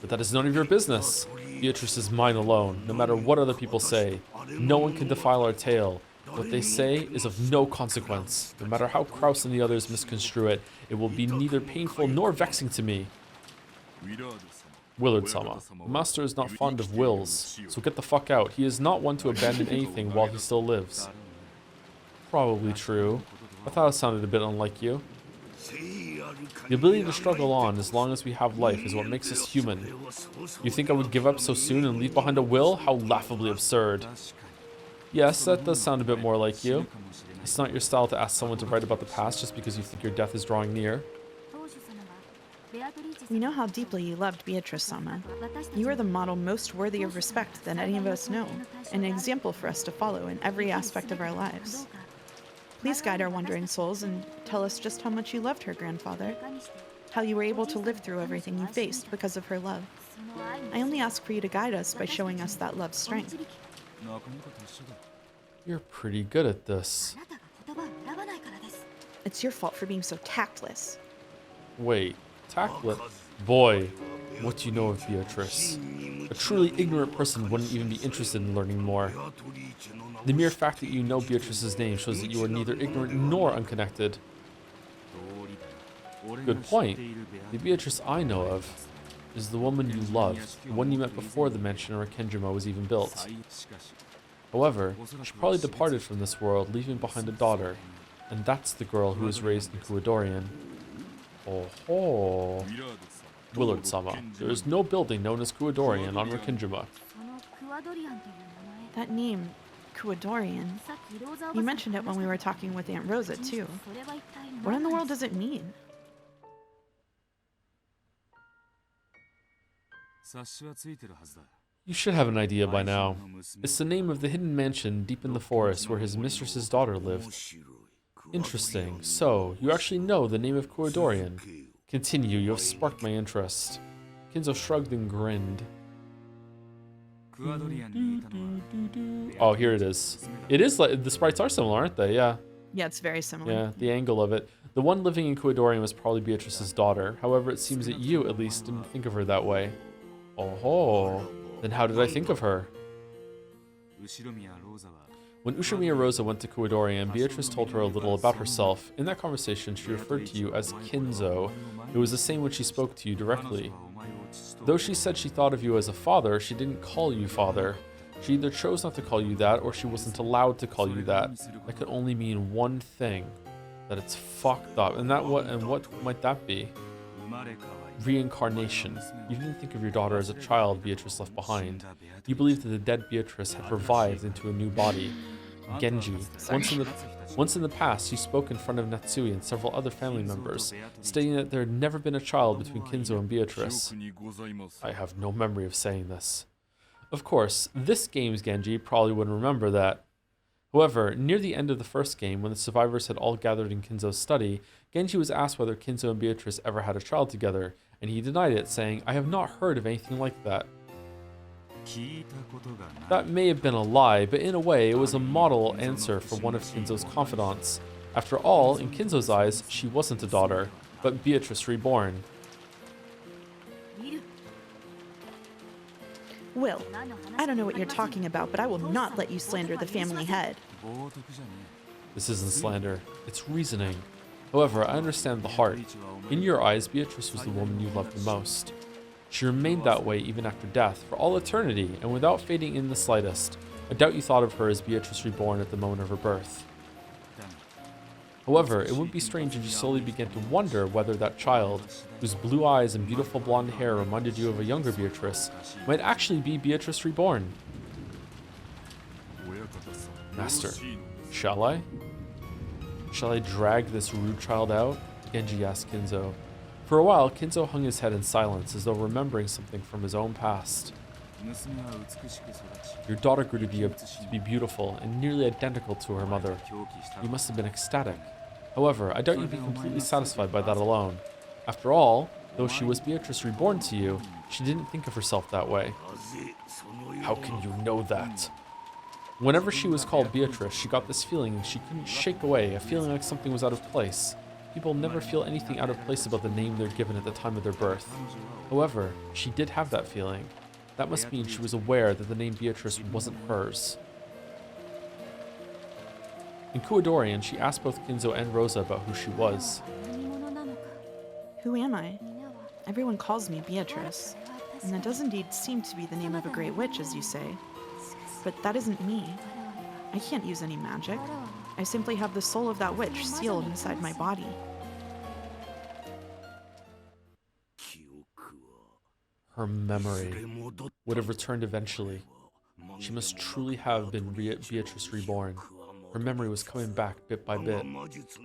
But that is none of your business. Beatrice is mine alone, no matter what other people say. No one can defile our tale. What they say is of no consequence. No matter how Kraus and the others misconstrue it, it will be neither painful nor vexing to me. Willard-sama, the master is not fond of wills, so get the fuck out. He is not one to abandon anything while he still lives. Probably true. I thought it sounded a bit unlike you. The ability to struggle on as long as we have life is what makes us human. You think I would give up so soon and leave behind a will? How laughably absurd. Yes, that does sound a bit more like you. It's not your style to ask someone to write about the past just because you think your death is drawing near. We know how deeply you loved Beatrice-sama. You are the model most worthy of respect that any of us know, and an example for us to follow in every aspect of our lives. Please guide our wandering souls and tell us just how much you loved her, grandfather. How you were able to live through everything you faced because of her love. I only ask for you to guide us by showing us that love's strength. You're pretty good at this. It's your fault for being so tactless. Wait, tactless? Boy, what do you know of Beatrice? A truly ignorant person wouldn't even be interested in learning more. The mere fact that you know Beatrice's name shows that you are neither ignorant nor unconnected. Good point. The Beatrice I know of is the woman you loved, the one you met before the mansion in Rokkenjima was even built. However, she probably departed from this world, leaving behind a daughter, and that's the girl who was raised in Kuadorian. Oh, Willard-sama, there is no building known as Kuadorian on Rokkenjima. That name, Kuadorian, you mentioned it when we were talking with Aunt Rosa, too. What in the world does it mean? You should have an idea by now. It's the name of the hidden mansion deep in the forest where his mistress's daughter lived. Interesting. So, you actually know the name of Kuadorian. Continue, you have sparked my interest. Kinzo shrugged and grinned. Oh, here it is. It is like, the sprites are similar, aren't they? Yeah. Yeah, it's very similar. Yeah, the angle of it. The one living in Kuadorian was probably Beatrice's daughter. However, it seems that you, at least, didn't think of her that way. Oh, then how did I think of her? When Ushimiya Rosa went to Kuadorian, Beatrice told her a little about herself. In that conversation, she referred to you as Kinzo. It was the same when she spoke to you directly. Though she said she thought of you as a father, she didn't call you father. She either chose not to call you that, or she wasn't allowed to call you that. That could only mean one thing. That it's fucked up. And what might that be? Reincarnation. You didn't think of your daughter as a child Beatrice left behind. You believed that the dead Beatrice had revived into a new body. Genji. Once in the past, you spoke in front of Natsui and several other family members, stating that there had never been a child between Kinzo and Beatrice. I have no memory of saying this. Of course, this game's Genji probably wouldn't remember that. However, near the end of the first game, when the survivors had all gathered in Kinzo's study, Genji was asked whether Kinzo and Beatrice ever had a child together, and he denied it, saying, I have not heard of anything like that. That may have been a lie, but in a way, it was a model answer for one of Kinzo's confidants. After all, in Kinzo's eyes, she wasn't a daughter, but Beatrice reborn. Will, I don't know what you're talking about, but I will not let you slander the family head. This isn't slander, it's reasoning. However, I understand the heart. In your eyes, Beatrice was the woman you loved the most. She remained that way even after death, for all eternity, and without fading in the slightest. I doubt you thought of her as Beatrice reborn at the moment of her birth. However, it wouldn't be strange if you slowly began to wonder whether that child, whose blue eyes and beautiful blonde hair reminded you of a younger Beatrice, might actually be Beatrice reborn. Master, shall I? Shall I drag this rude child out? Genji asked Kinzo. For a while, Kinzo hung his head in silence, as though remembering something from his own past. Your daughter grew to be beautiful and nearly identical to her mother. You must have been ecstatic. However, I doubt you'd be completely satisfied by that alone. After all, though she was Beatrice reborn to you, she didn't think of herself that way. How can you know that? Whenever she was called Beatrice, she got this feeling she couldn't shake away, a feeling like something was out of place. People never feel anything out of place about the name they're given at the time of their birth. However, she did have that feeling. That must mean she was aware that the name Beatrice wasn't hers. In Kuadorian, she asked both Kinzo and Rosa about who she was. Who am I? Everyone calls me Beatrice, and that does indeed seem to be the name of a great witch, as you say. But that isn't me. I can't use any magic. I simply have the soul of that witch sealed inside my body. Her memory would have returned eventually. She must truly have been Beatrice reborn. Her memory was coming back bit by bit.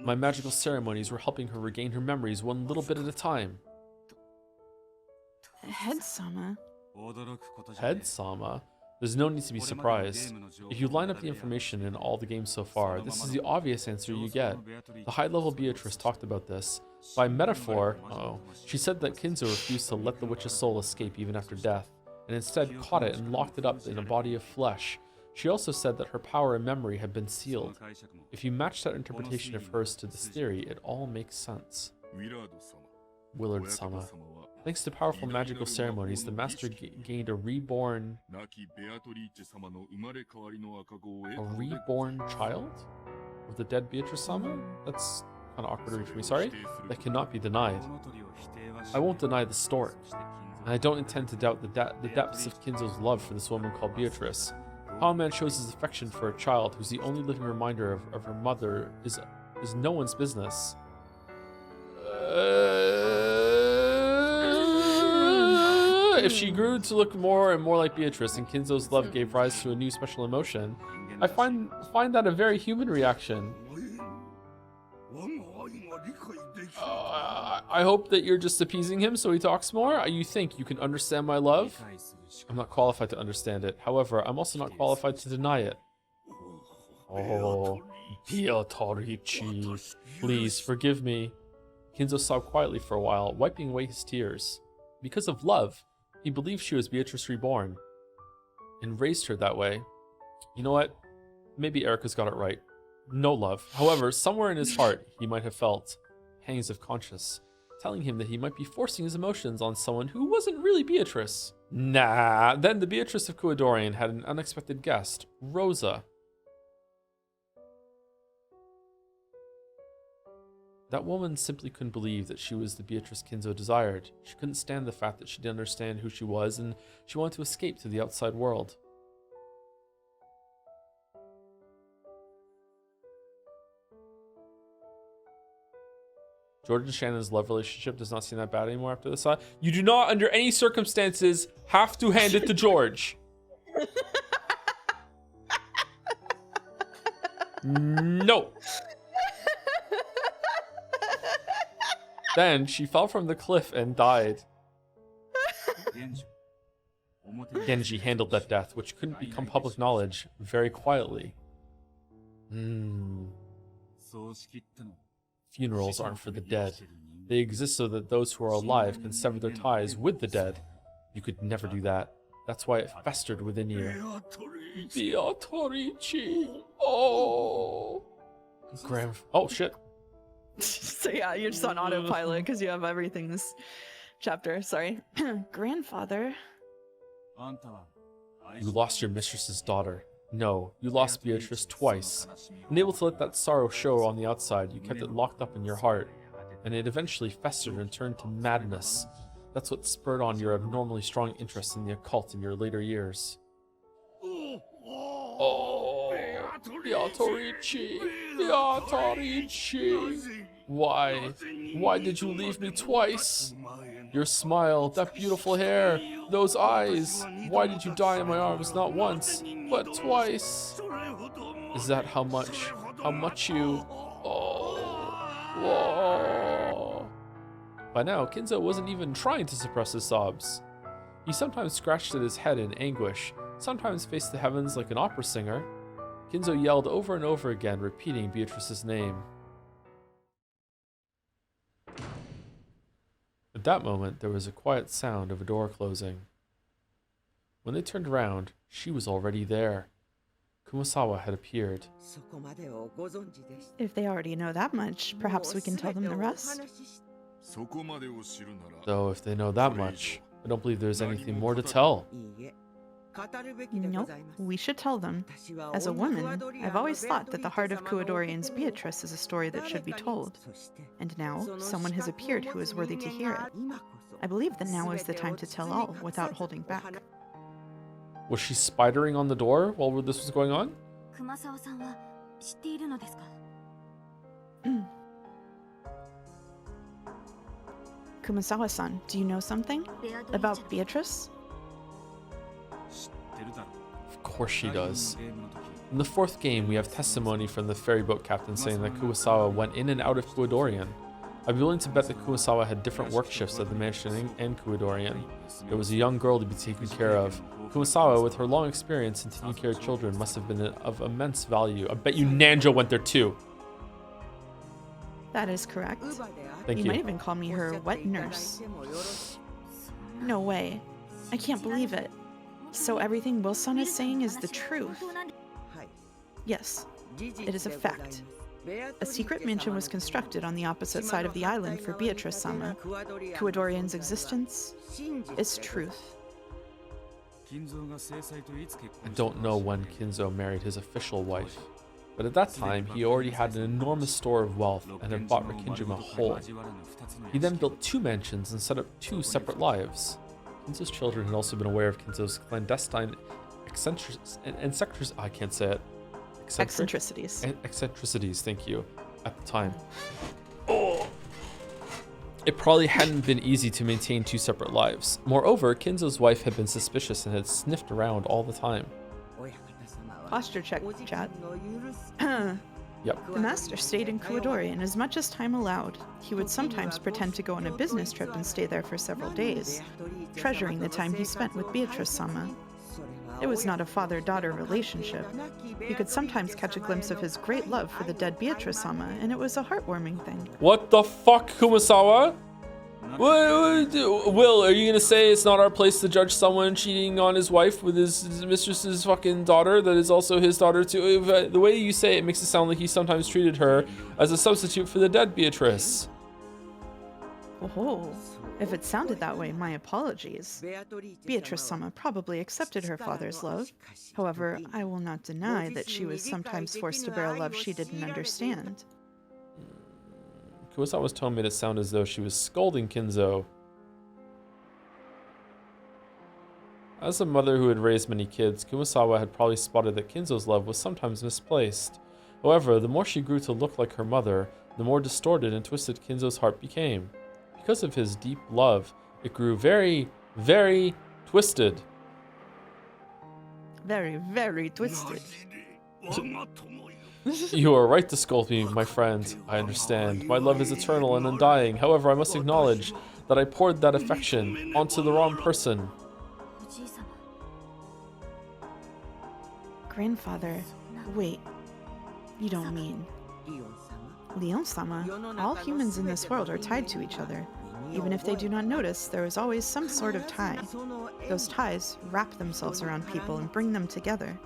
My magical ceremonies were helping her regain her memories one little bit at a time. Head-sama? Head-sama? There's no need to be surprised. If you line up the information in all the games so far, this is the obvious answer you get. The high-level Beatrice talked about this. By metaphor, she said that Kinzo refused to let the witch's soul escape even after death, and instead caught it and locked it up in a body of flesh. She also said that her power and memory had been sealed. If you match that interpretation of hers to this theory, it all makes sense. Willard-sama. Thanks to powerful magical ceremonies, the master gained a reborn child of the dead Beatrice-sama? That's kind of awkward to read for me. Sorry? That cannot be denied. I won't deny the stork, and I don't intend to doubt the depths of Kinzo's love for this woman called Beatrice. How a man shows his affection for a child who's the only living reminder of her mother is no one's business. If she grew to look more and more like Beatrice and Kinzo's love gave rise to a new special emotion, I find that a very human reaction. I hope that you're just appeasing him so he talks more. You think you can understand my love? I'm not qualified to understand it. However, I'm also not qualified to deny it. Oh, Beatrice, please forgive me. Kinzo sobbed quietly for a while, wiping away his tears. Because of love, he believed she was Beatrice reborn, and raised her that way. You know what? Maybe Erica's got it right. No love. However, somewhere in his heart, he might have felt pangs of conscience, telling him that he might be forcing his emotions on someone who wasn't really Beatrice. Nah. Then the Beatrice of Kuadorian had an unexpected guest, Rosa. That woman simply couldn't believe that she was the Beatrice Kinzo desired. She couldn't stand the fact that she didn't understand who she was, and she wanted to escape to the outside world. George and Shannon's love relationship does not seem that bad anymore after this. You do not, under any circumstances, have to hand it to George. No. Then she fell from the cliff and died. Genji handled that death, which couldn't become public knowledge, very quietly. Funerals aren't for the dead. They exist so that those who are alive can sever their ties with the dead. You could never do that. That's why it festered within you. Beatrice. Oh. Oh, shit. So yeah, you're just on autopilot because you have everything this chapter. Sorry. Grandfather. You lost your mistress's daughter. No, you lost Beatrice twice. Unable to let that sorrow show on the outside, you kept it locked up in your heart, and it eventually festered and turned to madness. That's what spurred on your abnormally strong interest in the occult in your later years. Oh, Beatrice, Beatrice. Why? Why did you leave me twice? Your smile, that beautiful hair, those eyes. Why did you die in my arms not once, but twice? Is that how much you... Whoa. By now, Kinzo wasn't even trying to suppress his sobs. He sometimes scratched at his head in anguish, sometimes faced the heavens like an opera singer. Kinzo yelled over and over again, repeating Beatrice's name. At that moment, there was a quiet sound of a door closing. When they turned around, she was already there. Kumasawa had appeared. If they already know that much, perhaps we can tell them the rest. Though if they know that much, I don't believe there's anything more to tell. Nope, we should tell them. As a woman, I've always thought that the heart of Kuadorian's Beatrice is a story that should be told. And now, someone has appeared who is worthy to hear it. I believe that now is the time to tell all without holding back. Was she spidering on the door while this was going on? Kumasawa-san, do you know something? About Beatrice? Of course she does. In the fourth game, we have testimony from the ferryboat captain saying that Kuwasawa went in and out of Kuadorian. I'd be willing to bet that Kuwasawa had different work shifts at the mansion and Kuadorian. There was a young girl to be taken care of. Kuwasawa, with her long experience in taking care of children, must have been of immense value. I bet you Nanjo went there too. That is correct. Thank You you. might even call me her wet nurse. No way. I can't believe it. So everything Wilson is saying is the truth. Yes, it is a fact. A secret mansion was constructed on the opposite side of the island for Beatrice-sama. Kuadorian's existence is truth. I don't know when Kinzo married his official wife, but at that time he already had an enormous store of wealth and had bought Rokkenjima whole. He then built 2 mansions and set up 2 separate lives. Kinzo's children had also been aware of Kinzo's clandestine eccentricities, thank you, at the time. Oh. It probably hadn't been easy to maintain 2 separate lives. Moreover, Kinzo's wife had been suspicious and had sniffed around all the time. Posture check, chat. Yep. The master stayed in Kuadorian as much as time allowed. He would sometimes pretend to go on a business trip and stay there for several days, treasuring the time he spent with Beatrice-sama. It was not a father-daughter relationship. You could sometimes catch a glimpse of his great love for the dead Beatrice-sama, and it was a heartwarming thing. What the fuck, Kumasawa? Will, are you gonna say it's not our place to judge someone cheating on his wife with his mistress's fucking daughter that is also his daughter too? The way you say it makes it sound like he sometimes treated her as a substitute for the dead Beatrice. Oh, if it sounded that way, my apologies. Beatrice-sama probably accepted her father's love. However, I will not deny that she was sometimes forced to bear a love she didn't understand. Kuwasawa's tone made it sound as though she was scolding Kinzo. As a mother who had raised many kids, Kumasawa had probably spotted that Kinzo's love was sometimes misplaced. However, the more she grew to look like her mother, the more distorted and twisted Kinzo's heart became. Because of his deep love, it grew very, very twisted. Very, very twisted. You are right to scold me, my friend. I understand. My love is eternal and undying. However, I must acknowledge that I poured that affection onto the wrong person. Grandfather, wait. You don't mean... Leon-sama, all humans in this world are tied to each other. Even if they do not notice, there is always some sort of tie. Those ties wrap themselves around people and bring them together.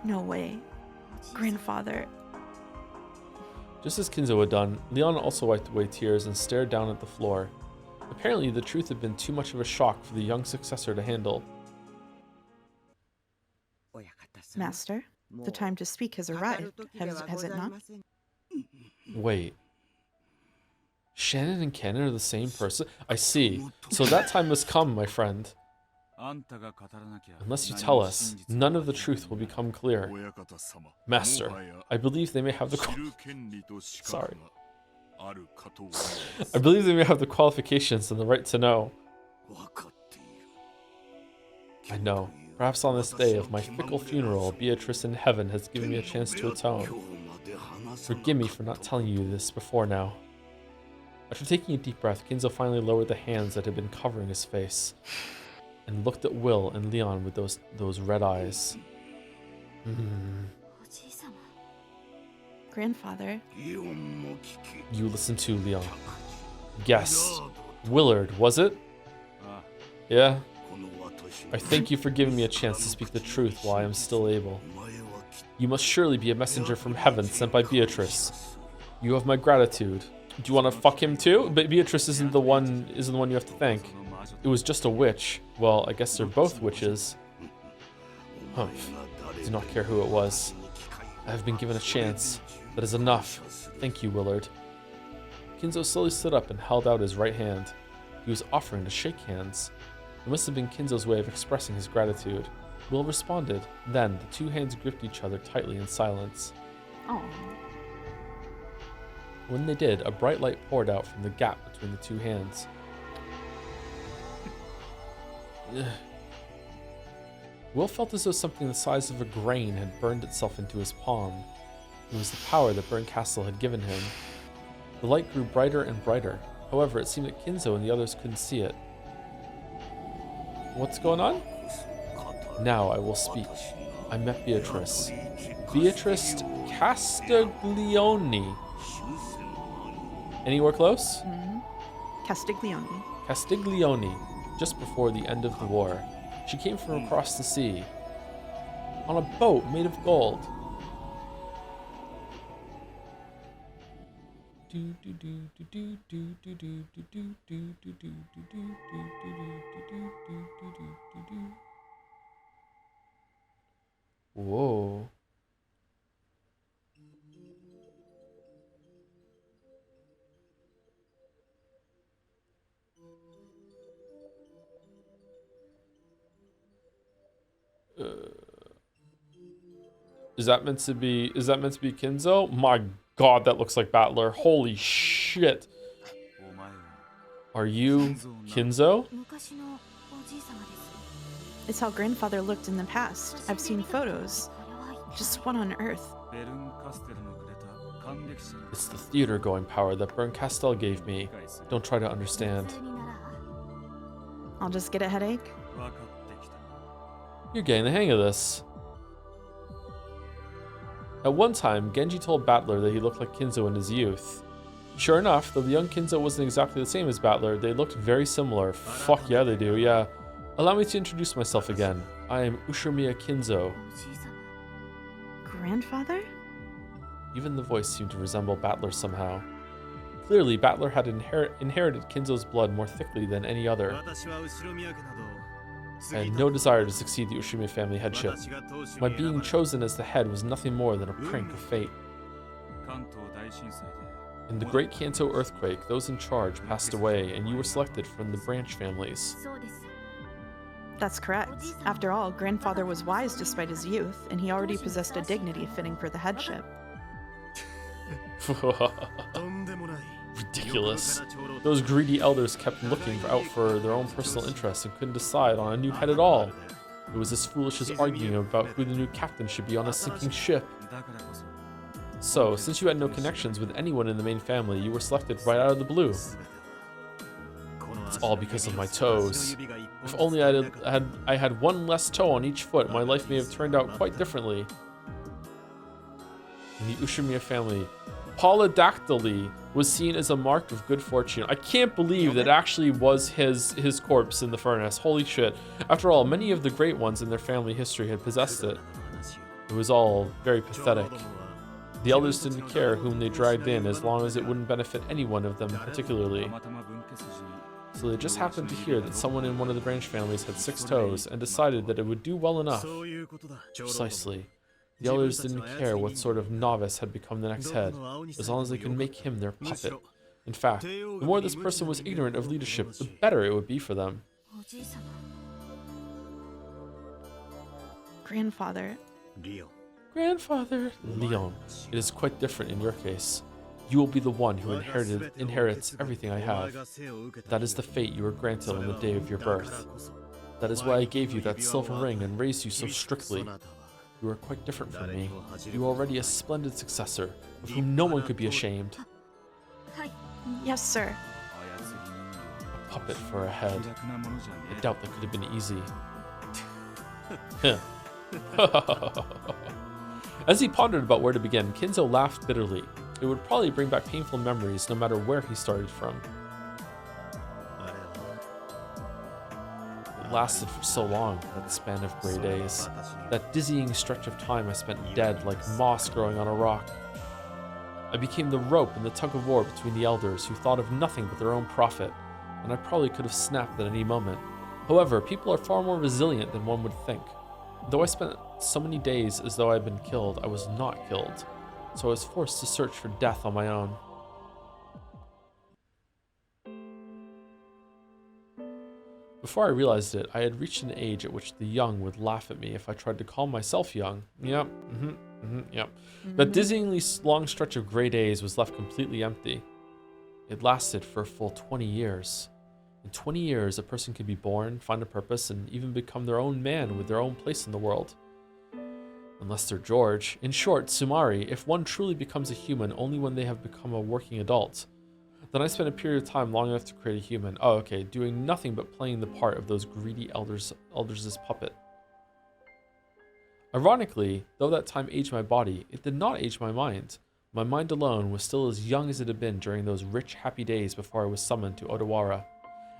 No way. Grandfather. Just as Kinzo had done, Leon also wiped away tears and stared down at the floor. Apparently, the truth had been too much of a shock for the young successor to handle. Master, the time to speak has arrived, has it not? Wait. Shannon and Cannon are the same person? I see. So that time must come, my friend. Unless you tell us, none of the truth will become clear. Master, I believe they may have the sorry. I believe they may have the qualifications and the right to know. I know. Perhaps on this day of my fickle funeral, Beatrice in heaven has given me a chance to atone. Forgive me for not telling you this before now. After taking a deep breath, Kinzo finally lowered the hands that had been covering his face and looked at Will and Leon with those red eyes. Grandfather. You listen to Leon. Guess. Willard, was it? Yeah. I thank you for giving me a chance to speak the truth while I am still able. You must surely be a messenger from heaven sent by Beatrice. You have my gratitude. Do you want to fuck him too? But Beatrice isn't the one you have to thank. It was just a witch. Well, I guess they're both witches. Humph. I do not care who it was. I have been given a chance. That is enough. Thank you, Willard. Kinzo slowly stood up and held out his right hand. He was offering to shake hands. It must have been Kinzo's way of expressing his gratitude. Will responded. Then, the two hands gripped each other tightly in silence. Oh. When they did, a bright light poured out from the gap between the two hands. Will felt as though something the size of a grain had burned itself into his palm. It was the power that Burncastle had given him. The light grew brighter and brighter. However, it seemed that Kinzo and the others couldn't see it. What's going on? Now I will speak. I met Beatrice. Beatrice Castiglione. Anywhere close? Castiglione. Castiglione, just before the end of the war. She came from across the sea. On a boat made of gold. Whoa. Is that meant to be Kinzo? My god, that looks like Battler. Holy shit. Are you Kinzo? It's how grandfather looked in the past. I've seen photos. Just what on earth? It's the theater-going power that Burncastle gave me. Don't try to understand. I'll just get a headache. You're getting the hang of this. At one time, Genji told Battler that he looked like Kinzo in his youth. Sure enough, though the young Kinzo wasn't exactly the same as Battler, they looked very similar. Fuck yeah, they do, yeah. Allow me to introduce myself again. I am Ushimiya Kinzo. Grandfather? Even the voice seemed to resemble Battler's somehow. Clearly, Battler had inherited Kinzo's blood more thickly than any other. I had no desire to succeed the Ushimiya family headship. My being chosen as the head was nothing more than a prank of fate. In the Great Kanto earthquake, those in charge passed away, and you were selected from the branch families. That's correct. After all, grandfather was wise despite his youth, and he already possessed a dignity fitting for the headship. Ridiculous. Those greedy elders kept looking out for their own personal interests and couldn't decide on a new head at all. It was as foolish as arguing about who the new captain should be on a sinking ship. So, since you had no connections with anyone in the main family, you were selected right out of the blue. It's all because of my toes. If only I had one less toe on each foot, my life may have turned out quite differently. In the Ushimiya family, polydactyly was seen as a mark of good fortune. I can't believe that actually was his corpse in the furnace. Holy shit. After all, many of the great ones in their family history had possessed it. It was all very pathetic. The elders didn't care whom they dragged in as long as it wouldn't benefit any one of them particularly. So they just happened to hear that someone in one of the branch families had 6 toes and decided that it would do well enough. Precisely. The elders didn't care what sort of novice had become the next head, as long as they could make him their puppet. In fact, the more this person was ignorant of leadership, the better it would be for them. Grandfather. Grandfather Leon, it is quite different in your case. You will be the one who inherits everything I have. That is the fate you were granted on the day of your birth. That is why I gave you that silver ring and raised you so strictly. You are quite different from me. You are already a splendid successor, of whom no one could be ashamed. Yes, sir. A puppet for a head. I doubt that could have been easy. As he pondered about where to begin, Kinzo laughed bitterly. It would probably bring back painful memories no matter where he started from. It lasted for so long, that span of grey days. That dizzying stretch of time I spent dead like moss growing on a rock. I became the rope in the tug-of-war between the elders who thought of nothing but their own profit, and I probably could have snapped at any moment. However, people are far more resilient than one would think. Though I spent so many days as though I had been killed, I was not killed, so I was forced to search for death on my own. Before I realized it, I had reached an age at which the young would laugh at me if I tried to call myself young. Yep, yep. That dizzyingly long stretch of grey days was left completely empty. It lasted for a full 20 years. In 20 years, a person can be born, find a purpose, and even become their own man with their own place in the world. Unless they're George. In short, Sumari, if one truly becomes a human only when they have become a working adult. Then I spent a period of time long enough to create a human. Oh, okay, doing nothing but playing the part of those greedy elders' puppet. Ironically, though that time aged my body, it did not age my mind. My mind alone was still as young as it had been during those rich, happy days before I was summoned to Odawara.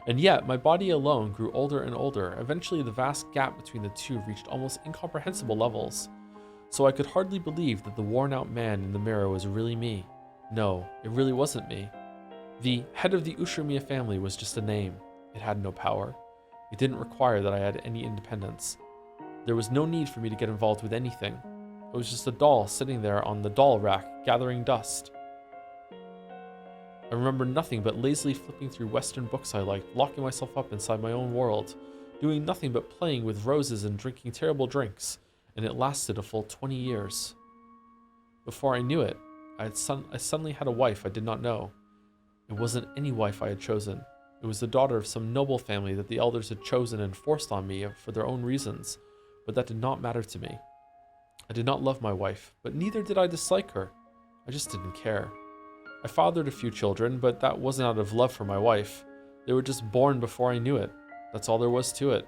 And yet, my body alone grew older and older. Eventually, the vast gap between the two reached almost incomprehensible levels. So I could hardly believe that the worn-out man in the mirror was really me. No, it really wasn't me. The head of the Ushimiya family was just a name. It had no power. It didn't require that I had any independence. There was no need for me to get involved with anything. I was just a doll sitting there on the doll rack, gathering dust. I remember nothing but lazily flipping through Western books I liked, locking myself up inside my own world, doing nothing but playing with roses and drinking terrible drinks, and it lasted a full 20 years. Before I knew it, I suddenly had a wife I did not know. It wasn't any wife I had chosen. It was the daughter of some noble family that the elders had chosen and forced on me for their own reasons, but that did not matter to me. I did not love my wife, but neither did I dislike her. I just didn't care. I fathered a few children, but that wasn't out of love for my wife. They were just born before I knew it. That's all there was to it.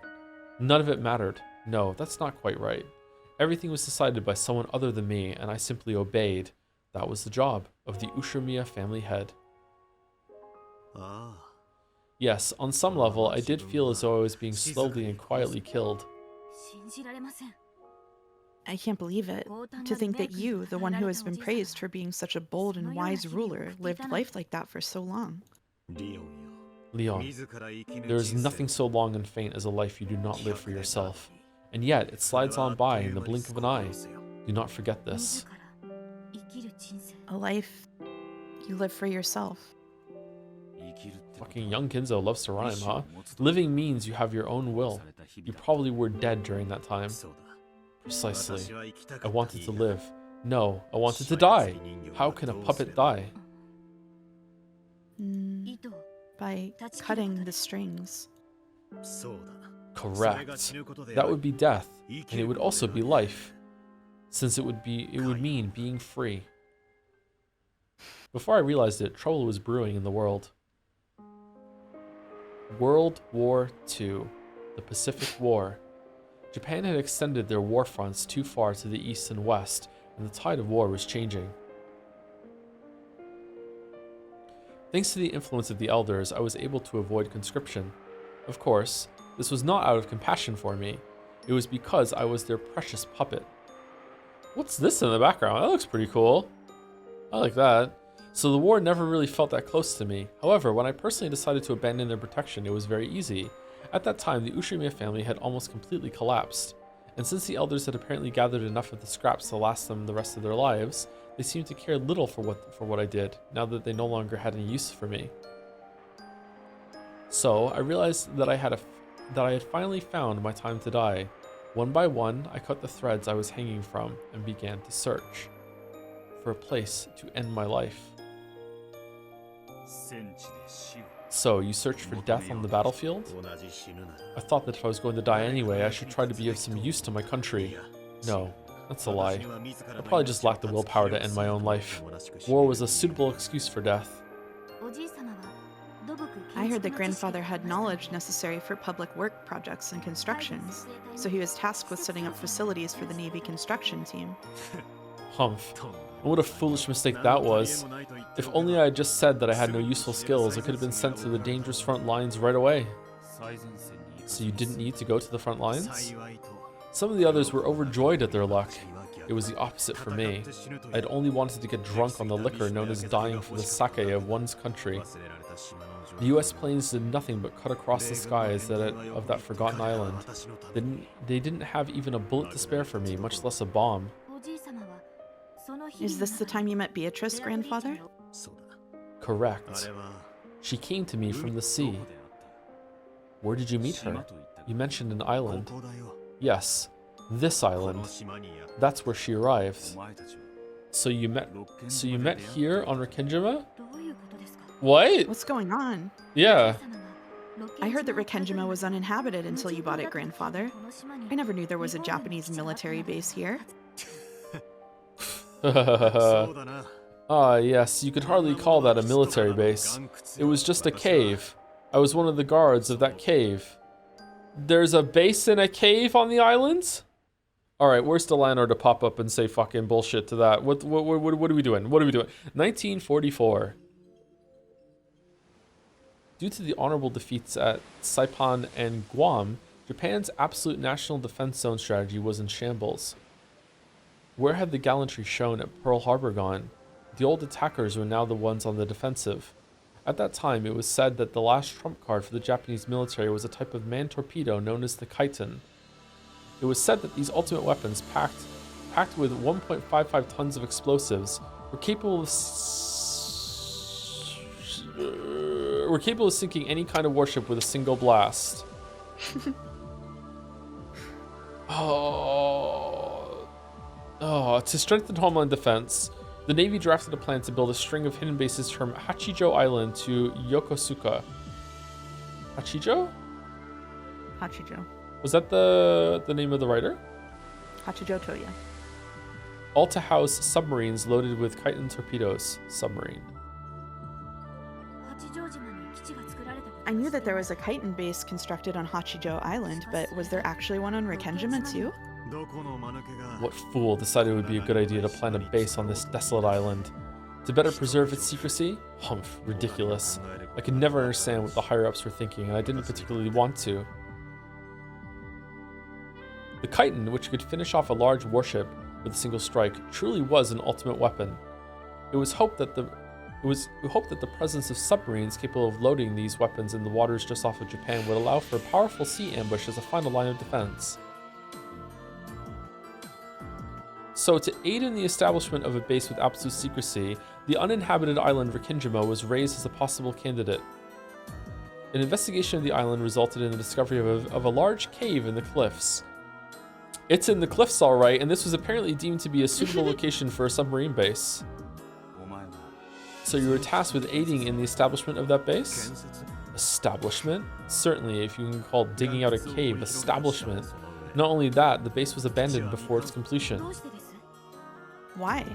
None of it mattered. No, that's not quite right. Everything was decided by someone other than me, and I simply obeyed. That was the job of the Ushimiya family head. Yes, on some level, I did feel as though I was being slowly and quietly killed. I can't believe it. To think that you, the one who has been praised for being such a bold and wise ruler, lived life like that for so long. Leon, there is nothing so long and faint as a life you do not live for yourself. And yet, it slides on by in the blink of an eye. Do not forget this. A life you live for yourself. Fucking young Kinzo loves to rhyme, huh? Living means you have your own will. You probably were dead during that time. Precisely. I wanted to live. No, I wanted to die. How can a puppet die? By cutting the strings. Correct. That would be death, and it would also be life, since it would mean being free. Before I realized it, trouble was brewing in the world. World War II, the Pacific War. Japan had extended their war fronts too far to the east and west, and the tide of war was changing. Thanks to the influence of the elders, I was able to avoid conscription. Of course, this was not out of compassion for me. It was because I was their precious puppet. What's this in the background? That looks pretty cool. I like that. So the war never really felt that close to me. However, when I personally decided to abandon their protection, it was very easy. At that time, the Ushimiya family had almost completely collapsed. And since the elders had apparently gathered enough of the scraps to last them the rest of their lives, They seemed to care little for what I did, now that they no longer had any use for me. So I realized that I had finally found my time to die. One by one, I cut the threads I was hanging from and began to search for a place to end my life. So, you searched for death on the battlefield? I thought that if I was going to die anyway, I should try to be of some use to my country. No, that's a lie. I probably just lacked the willpower to end my own life. War was a suitable excuse for death. I heard that grandfather had knowledge necessary for public work projects and constructions, so he was tasked with setting up facilities for the Navy construction team. Humph. What a foolish mistake that was. If only I had just said that I had no useful skills, I could have been sent to the dangerous front lines right away. So you didn't need to go to the front lines? Some of the others were overjoyed at their luck. It was the opposite for me. I had only wanted to get drunk on the liquor known as dying for the sake of one's country. The US planes did nothing but cut across the skies of that forgotten island. They didn't have even a bullet to spare for me, much less a bomb. Is this the time you met Beatrice, grandfather? Correct. She came to me from the sea. Where did you meet her? You mentioned an island. Yes, this island. That's where she arrived. So you met here on Rokkenjima? What? What's going on? Yeah. I heard that Rokkenjima was uninhabited until you bought it, grandfather. I never knew there was a Japanese military base here. Ah, yes, you could hardly call that a military base. It was just a cave. I was one of the guards of that cave. There's a base in a cave on the island? Alright, where's the landlord to pop up and say fucking bullshit to that? What are we doing? What are we doing? 1944. Due to the honorable defeats at Saipan and Guam, Japan's absolute national defense zone strategy was in shambles. Where had the gallantry shown at Pearl Harbor gone? The old attackers were now the ones on the defensive. At that time, it was said that the last trump card for the Japanese military was a type of man torpedo known as the Kaiten. It was said that these ultimate weapons, packed with 1.55 tons of explosives, were capable of sinking any kind of warship with a single blast. To strengthen homeland defense, the Navy drafted a plan to build a string of hidden bases from Hachijo Island to Yokosuka. Hachijo? Hachijo. Was that the name of the writer? Hachijo Toya. All to house submarines loaded with Kaiten torpedoes. Submarine. I knew that there was a Kaiten base constructed on Hachijo Island, but was there actually one on Rokkenjima too? What fool decided it would be a good idea to plant a base on this desolate island? To better preserve its secrecy? Humph, ridiculous. I could never understand what the higher-ups were thinking, and I didn't particularly want to. The Kaiten, which could finish off a large warship with a single strike, truly was an ultimate weapon. It was hoped that the presence of submarines capable of loading these weapons in the waters just off of Japan would allow for a powerful sea ambush as a final line of defense. So, to aid in the establishment of a base with absolute secrecy, the uninhabited island Rokkenjima was raised as a possible candidate. An investigation of the island resulted in the discovery of a large cave in the cliffs. It's in the cliffs, alright, and this was apparently deemed to be a suitable location for a submarine base. So you were tasked with aiding in the establishment of that base? Establishment? Certainly, if you can call digging out a cave establishment. Not only that, the base was abandoned before its completion. Why?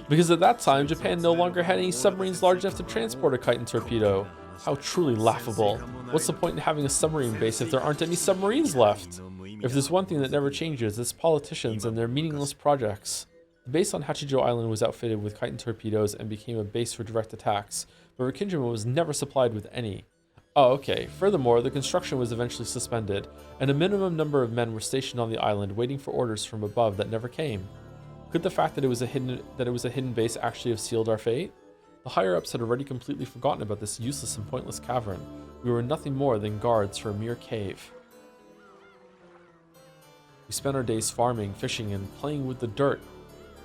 Because at that time, Japan no longer had any submarines large enough to transport a Kaiten torpedo. How truly laughable. What's the point in having a submarine base if there aren't any submarines left? If there's one thing that never changes, it's politicians and their meaningless projects. The base on Hachijo Island was outfitted with Kaiten torpedoes and became a base for direct attacks, but Rokkenjima was never supplied with any. Oh, okay. Furthermore, the construction was eventually suspended, and a minimum number of men were stationed on the island waiting for orders from above that never came. Could the fact that it was a hidden base actually have sealed our fate? The higher-ups had already completely forgotten about this useless and pointless cavern. We were nothing more than guards for a mere cave. We spent our days farming, fishing, and playing with the dirt,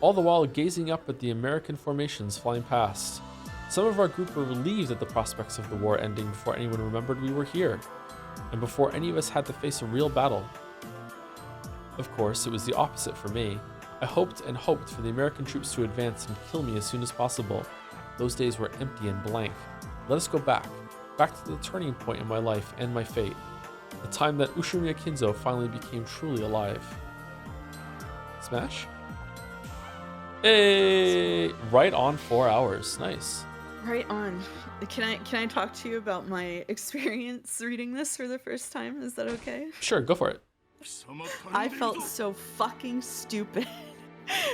all the while gazing up at the American formations flying past. Some of our group were relieved at the prospects of the war ending before anyone remembered we were here, and before any of us had to face a real battle. Of course, it was the opposite for me. I hoped and hoped for the American troops to advance and kill me as soon as possible. Those days were empty and blank. Let us go back to the turning point in my life and my fate. The time that Ushimiya Kinzo finally became truly alive. Smash? Hey! Right on 4 hours. Nice. Right on. Can I talk to you about my experience reading this for the first time? Is that okay? Sure, go for it. I felt so fucking stupid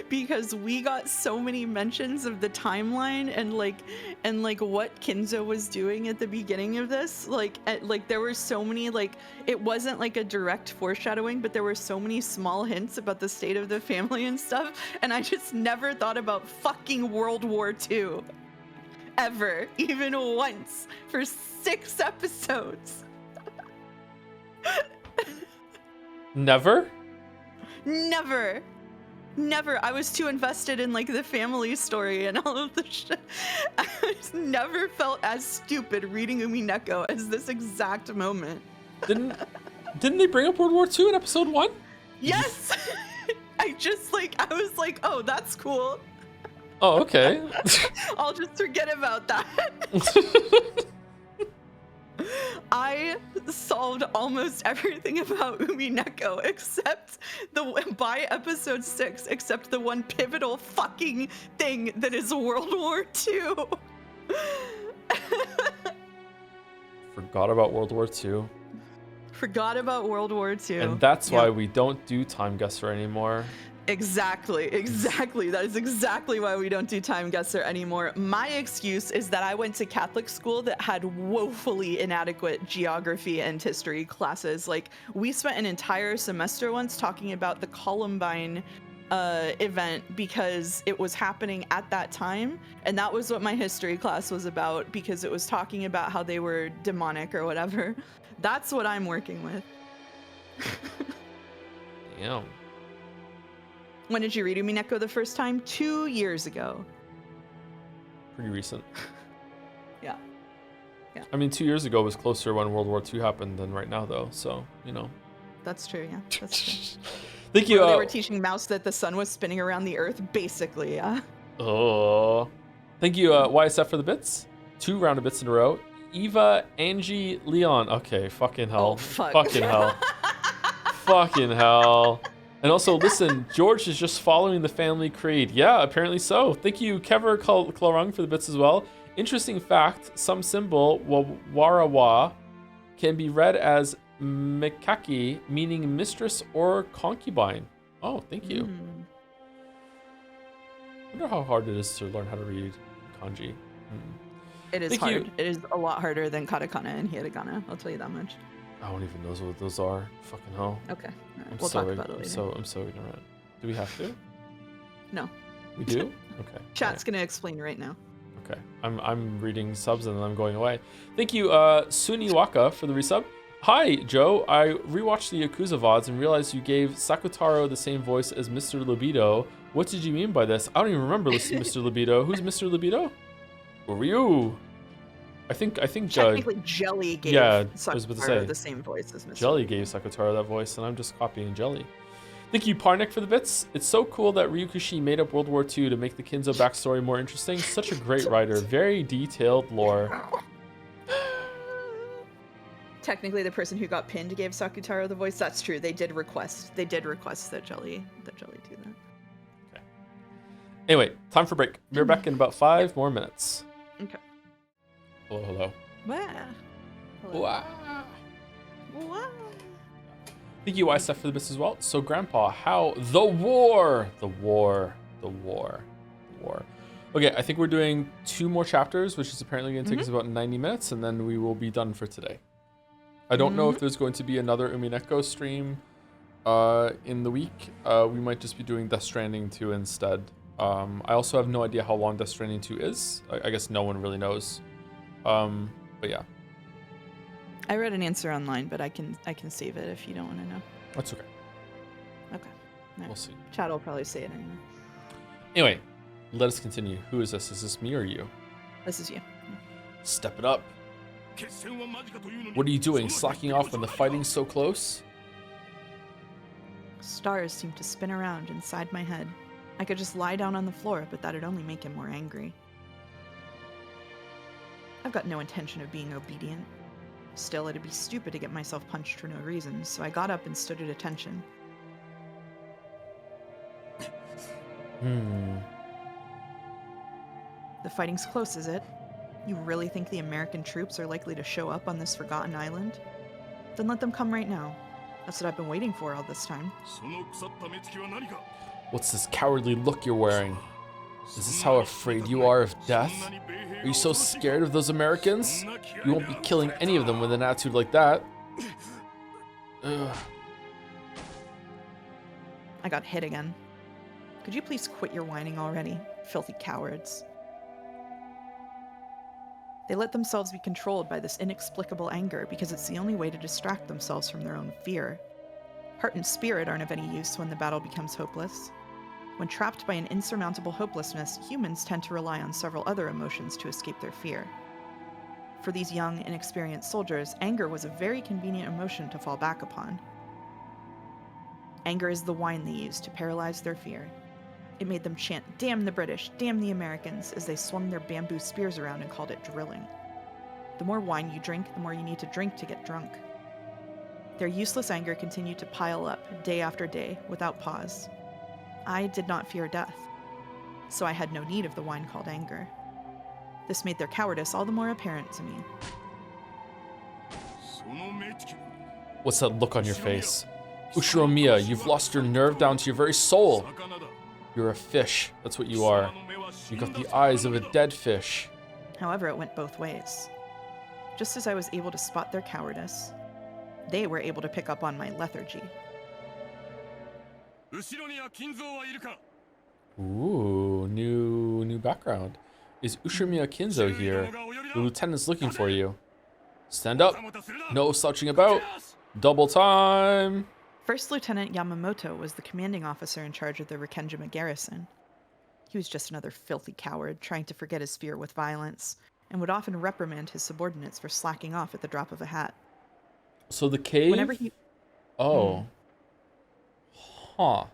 because we got so many mentions of the timeline and what Kinzo was doing at the beginning of this. Like there were so many, like, it wasn't like a direct foreshadowing, but there were so many small hints about the state of the family and stuff, and I just never thought about fucking World War II. Ever. Even once. For 6 episodes. Never? Never. I was too invested in like the family story and all of the shit. I just never felt as stupid reading Umineko as this exact moment. Didn't they bring up World War II in episode 1? Yes! I was like, oh, that's cool. Oh, okay. I'll just forget about that. I solved almost everything about Umineko except by episode 6, except the one pivotal fucking thing that is World War II. Forgot about World War II. Forgot about World War II. And that's why Yep. we don't do Time Guesser anymore. Exactly. That is exactly why we don't do Time Guesser anymore. My excuse is that I went to Catholic school that had woefully inadequate geography and history classes. Like, we spent an entire semester once talking about the Columbine event because it was happening at that time, and that was what my history class was about, because it was talking about how they were demonic or whatever. That's what I'm working with. Damn. When did you read Umineko the first time? 2 years ago. Pretty recent. Yeah. I mean, 2 years ago was closer when World War II happened than right now, though. So, you know. That's true, yeah. That's true. Thank you. Where they were teaching Mouse that the sun was spinning around the earth, basically, yeah. Oh. Thank you, YSF, for the bits. 2 round of bits in a row. Eva, Angie, Leon. Okay, fucking hell. Oh, fuck. Fucking hell. Fucking hell. And also, listen, George is just following the family creed. Yeah, apparently so. Thank you, Kever Klarung, for the bits as well. Interesting fact, some symbol, warawa, can be read as Mekaki, meaning mistress or concubine. Oh, thank you. I wonder how hard it is to learn how to read kanji. It is Thank hard. you. It is a lot harder than katakana and hiragana, I'll tell you that much. I don't even know what those are. Fucking hell. Okay, all right. I'm We'll so talk about it later. I'm so ignorant. Do we have to? No. We do? Okay. Chat's gonna explain right now. Okay. I'm reading subs and then I'm going away. Thank you, Suniwaka, for the resub. Hi, Joe. I rewatched the Yakuza VODs and realized you gave Sakutaro the same voice as Mr. Libido. What did you mean by this? I don't even remember listening to Mr. Libido. Who's Mr. Libido? Who were you? I think Technically, Jelly gave yeah, I was about to say, Sakutaro the same voice as Mr. Jelly gave Sakutaro that voice, and I'm just copying Jelly. Thank you, Parnik, for the bits. It's so cool that Ryukushi made up World War II to make the Kinzo backstory more interesting. Such a great writer. Very detailed lore. Technically, the person who got pinned gave Sakutaro the voice. That's true. They did request that Jelly do that. Okay. Anyway, time for break. We're back in about 5 more minutes. Okay. Hello. Wow. Hello. Wow. Wow. Thank you, YSF, for the bits as well. So, Grandpa, how the war. Okay, I think we're doing 2 more chapters, which is apparently going to take us about 90 minutes, and then we will be done for today. I don't know if there's going to be another Umineko stream in the week. We might just be doing Death Stranding 2 instead. I also have no idea how long Death Stranding 2 is. I guess no one really knows. But yeah. I read an answer online, but I can save it if you don't want to know. That's okay. Okay. No. We'll see. Chad will probably say it anyway. Anyway, let us continue. Who is this? Is this me or you? This is you. Step it up. What are you doing? Slacking off when the fighting's so close? Stars seemed to spin around inside my head. I could just lie down on the floor, but that'd only make him more angry. I've got no intention of being obedient. Still, it'd be stupid to get myself punched for no reason, so I got up and stood at attention. The fighting's close, is it? You really think the American troops are likely to show up on this forgotten island? Then let them come right now. That's what I've been waiting for all this time. What's this cowardly look you're wearing? Is this how afraid you are of death? Are you so scared of those Americans? You won't be killing any of them with an attitude like that. Ugh. I got hit again. Could you please quit your whining already, filthy cowards? They let themselves be controlled by this inexplicable anger because it's the only way to distract themselves from their own fear. Heart and spirit aren't of any use when the battle becomes hopeless. When trapped by an insurmountable hopelessness, humans tend to rely on several other emotions to escape their fear. For these young, inexperienced soldiers, anger was a very convenient emotion to fall back upon. Anger is the wine they used to paralyze their fear. It made them chant, "Damn the British, damn the Americans," as they swung their bamboo spears around and called it drilling. The more wine you drink, the more you need to drink to get drunk. Their useless anger continued to pile up, day after day, without pause. I did not fear death, so I had no need of the wine called anger. This made their cowardice all the more apparent to me. What's that look on your face? Ushiromiya, you've lost your nerve down to your very soul. You're a fish, that's what you are. You got the eyes of a dead fish. However, it went both ways. Just as I was able to spot their cowardice, they were able to pick up on my lethargy. Ooh, new background. Is Ushiromiya Kinzo here? The lieutenant's looking for you. Stand up. No slouching about. Double time. First Lieutenant Yamamoto was the commanding officer in charge of the Rokkenjima garrison. He was just another filthy coward trying to forget his fear with violence, and would often reprimand his subordinates for slacking off at the drop of a hat. So the cave? Whenever he... Oh. Huh.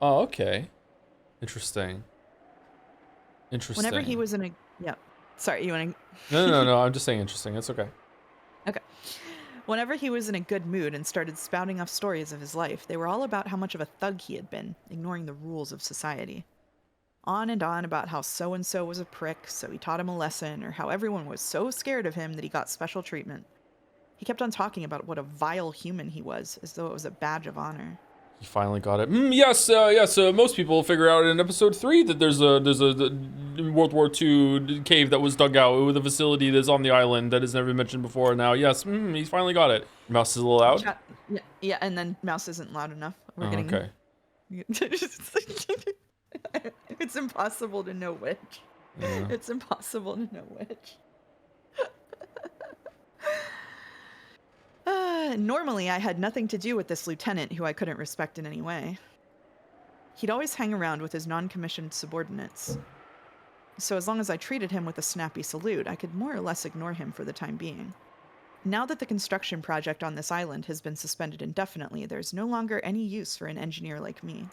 Oh, okay. Interesting. Whenever he was in a... Yeah. Sorry, you want to... No. I'm just saying interesting. It's okay. Okay. Whenever he was in a good mood and started spouting off stories of his life, they were all about how much of a thug he had been, ignoring the rules of society. On and on about how so-and-so was a prick, so he taught him a lesson, or how everyone was so scared of him that he got special treatment. He kept on talking about what a vile human he was, as though it was a badge of honor. He finally got it. Yes. Most people figure out in episode 3 that there's a World War II cave that was dug out with a facility that's on the island that has never been mentioned before. Now, yes, he's finally got it. Mouse is a little loud. Yeah, and then Mouse isn't loud enough. We're getting... Okay. It's impossible to know which. Yeah. It's impossible to know which. Normally, I had nothing to do with this lieutenant who I couldn't respect in any way. He'd always hang around with his non-commissioned subordinates. So as long as I treated him with a snappy salute, I could more or less ignore him for the time being. Now that the construction project on this island has been suspended indefinitely, there's no longer any use for an engineer like me.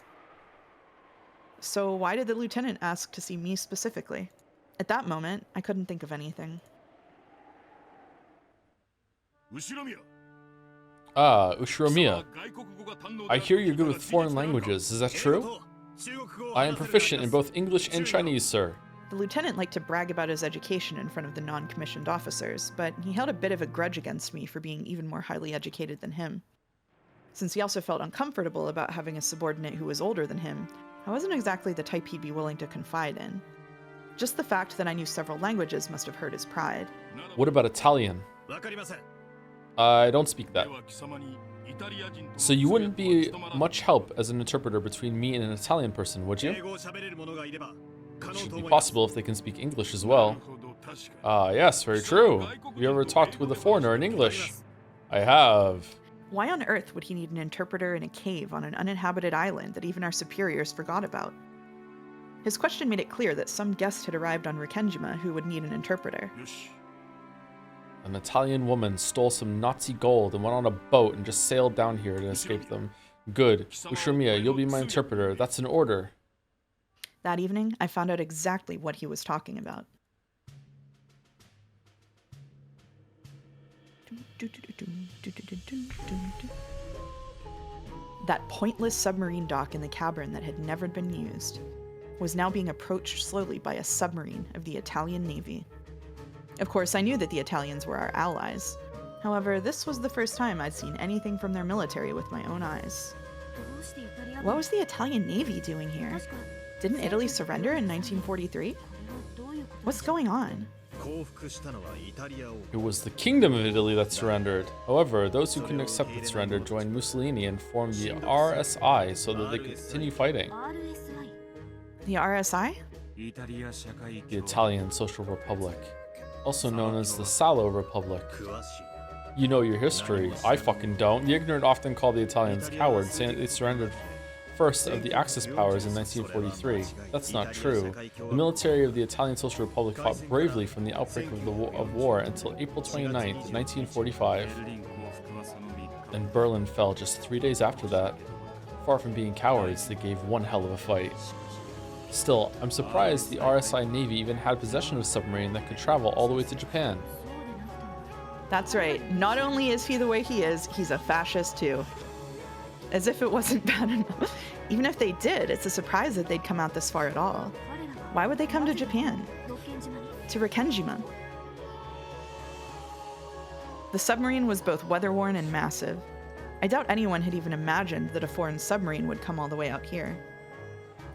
So why did the lieutenant ask to see me specifically? At that moment, I couldn't think of anything. Ushiromiya. I hear you're good with foreign languages. Is that true? I am proficient in both English and Chinese, sir. The lieutenant liked to brag about his education in front of the non-commissioned officers, but he held a bit of a grudge against me for being even more highly educated than him. Since he also felt uncomfortable about having a subordinate who was older than him, I wasn't exactly the type he'd be willing to confide in. Just the fact that I knew several languages must have hurt his pride. What about Italian? I don't speak that. So you wouldn't be much help as an interpreter between me and an Italian person, would you? It should be possible if they can speak English as well. Yes, very true. Have you ever talked with a foreigner in English? I have. Why on earth would he need an interpreter in a cave on an uninhabited island that even our superiors forgot about? His question made it clear that some guest had arrived on Rokkenjima who would need an interpreter. An Italian woman stole some Nazi gold and went on a boat and just sailed down here to escape them. Good. Ushiromiya, you'll be my interpreter. That's an order. That evening, I found out exactly what he was talking about. That pointless submarine dock in the cavern that had never been used was now being approached slowly by a submarine of the Italian Navy. Of course, I knew that the Italians were our allies. However, this was the first time I'd seen anything from their military with my own eyes. What was the Italian Navy doing here? Didn't Italy surrender in 1943? What's going on? It was the Kingdom of Italy that surrendered. However, those who couldn't accept the surrender joined Mussolini and formed the RSI so that they could continue fighting. The RSI? The Italian Social Republic, also known as the Salo Republic. You know your history. I fucking don't. The ignorant often call the Italians cowards, saying that they surrendered first of the Axis powers in 1943. That's not true. The military of the Italian Social Republic fought bravely from the outbreak of war until April 29th, 1945. And Berlin fell just 3 days after that. Far from being cowards, they gave one hell of a fight. Still, I'm surprised the RSI Navy even had possession of a submarine that could travel all the way to Japan. That's right. Not only is he the way he is, he's a fascist too. As if it wasn't bad enough. Even if they did, it's a surprise that they'd come out this far at all. Why would they come to Japan? To Rokkenjima? The submarine was both weather-worn and massive. I doubt anyone had even imagined that a foreign submarine would come all the way out here.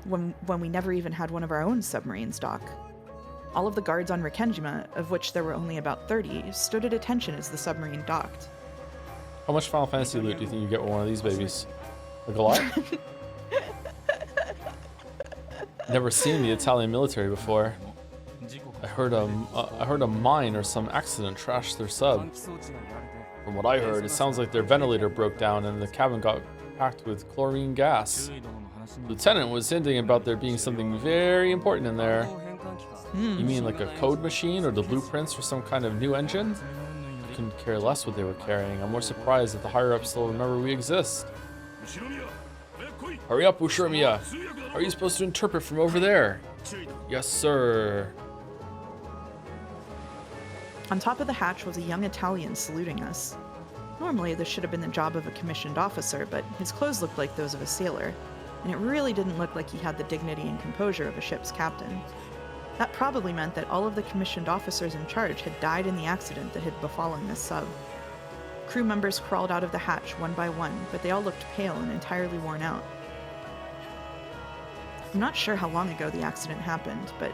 When we never even had one of our own submarines dock. All of the guards on Rokkenjima, of which there were only about 30, stood at attention as the submarine docked. How much Final Fantasy loot do you think you get with one of these babies? Like a lot? Never seen the Italian military before. I heard a mine or some accident trashed their sub. From what I heard, it sounds like their ventilator broke down and the cabin got packed with chlorine gas. Lieutenant was hinting about there being something very important in there. You mean like a code machine or the blueprints for some kind of new engine? I couldn't care less what they were carrying. I'm more surprised that the higher-ups still remember we exist. Hurry up, Ushiromiya! How are you supposed to interpret from over there? Yes, sir. On top of the hatch was a young Italian saluting us. Normally, this should have been the job of a commissioned officer, but his clothes looked like those of a sailor, and it really didn't look like he had the dignity and composure of a ship's captain. That probably meant that all of the commissioned officers in charge had died in the accident that had befallen this sub. Crew members crawled out of the hatch one by one, but they all looked pale and entirely worn out. I'm not sure how long ago the accident happened, but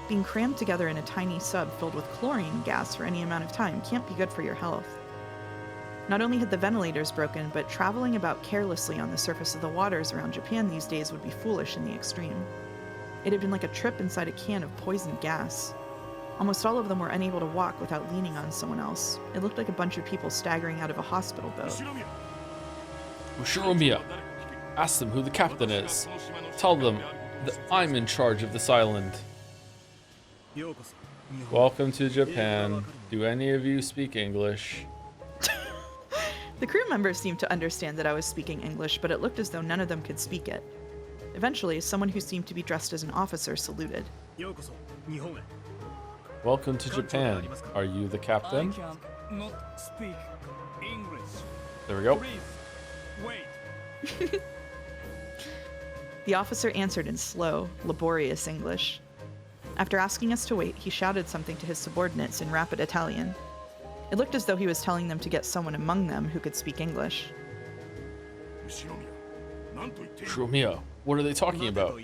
being crammed together in a tiny sub filled with chlorine gas for any amount of time can't be good for your health. Not only had the ventilators broken, but traveling about carelessly on the surface of the waters around Japan these days would be foolish in the extreme. It had been like a trip inside a can of poisoned gas. Almost all of them were unable to walk without leaning on someone else. It looked like a bunch of people staggering out of a hospital boat. Ushiromiya, ask them who the captain is. Tell them that I'm in charge of this island. Welcome to Japan. Do any of you speak English? The crew members seemed to understand that I was speaking English, but it looked as though none of them could speak it. Eventually, someone who seemed to be dressed as an officer saluted. Welcome to Japan. Are you the captain? Not speak English. There we go. Please, wait. The officer answered in slow, laborious English. After asking us to wait, he shouted something to his subordinates in rapid Italian. It looked as though he was telling them to get someone among them who could speak English. Ushiromiya, what are they talking about?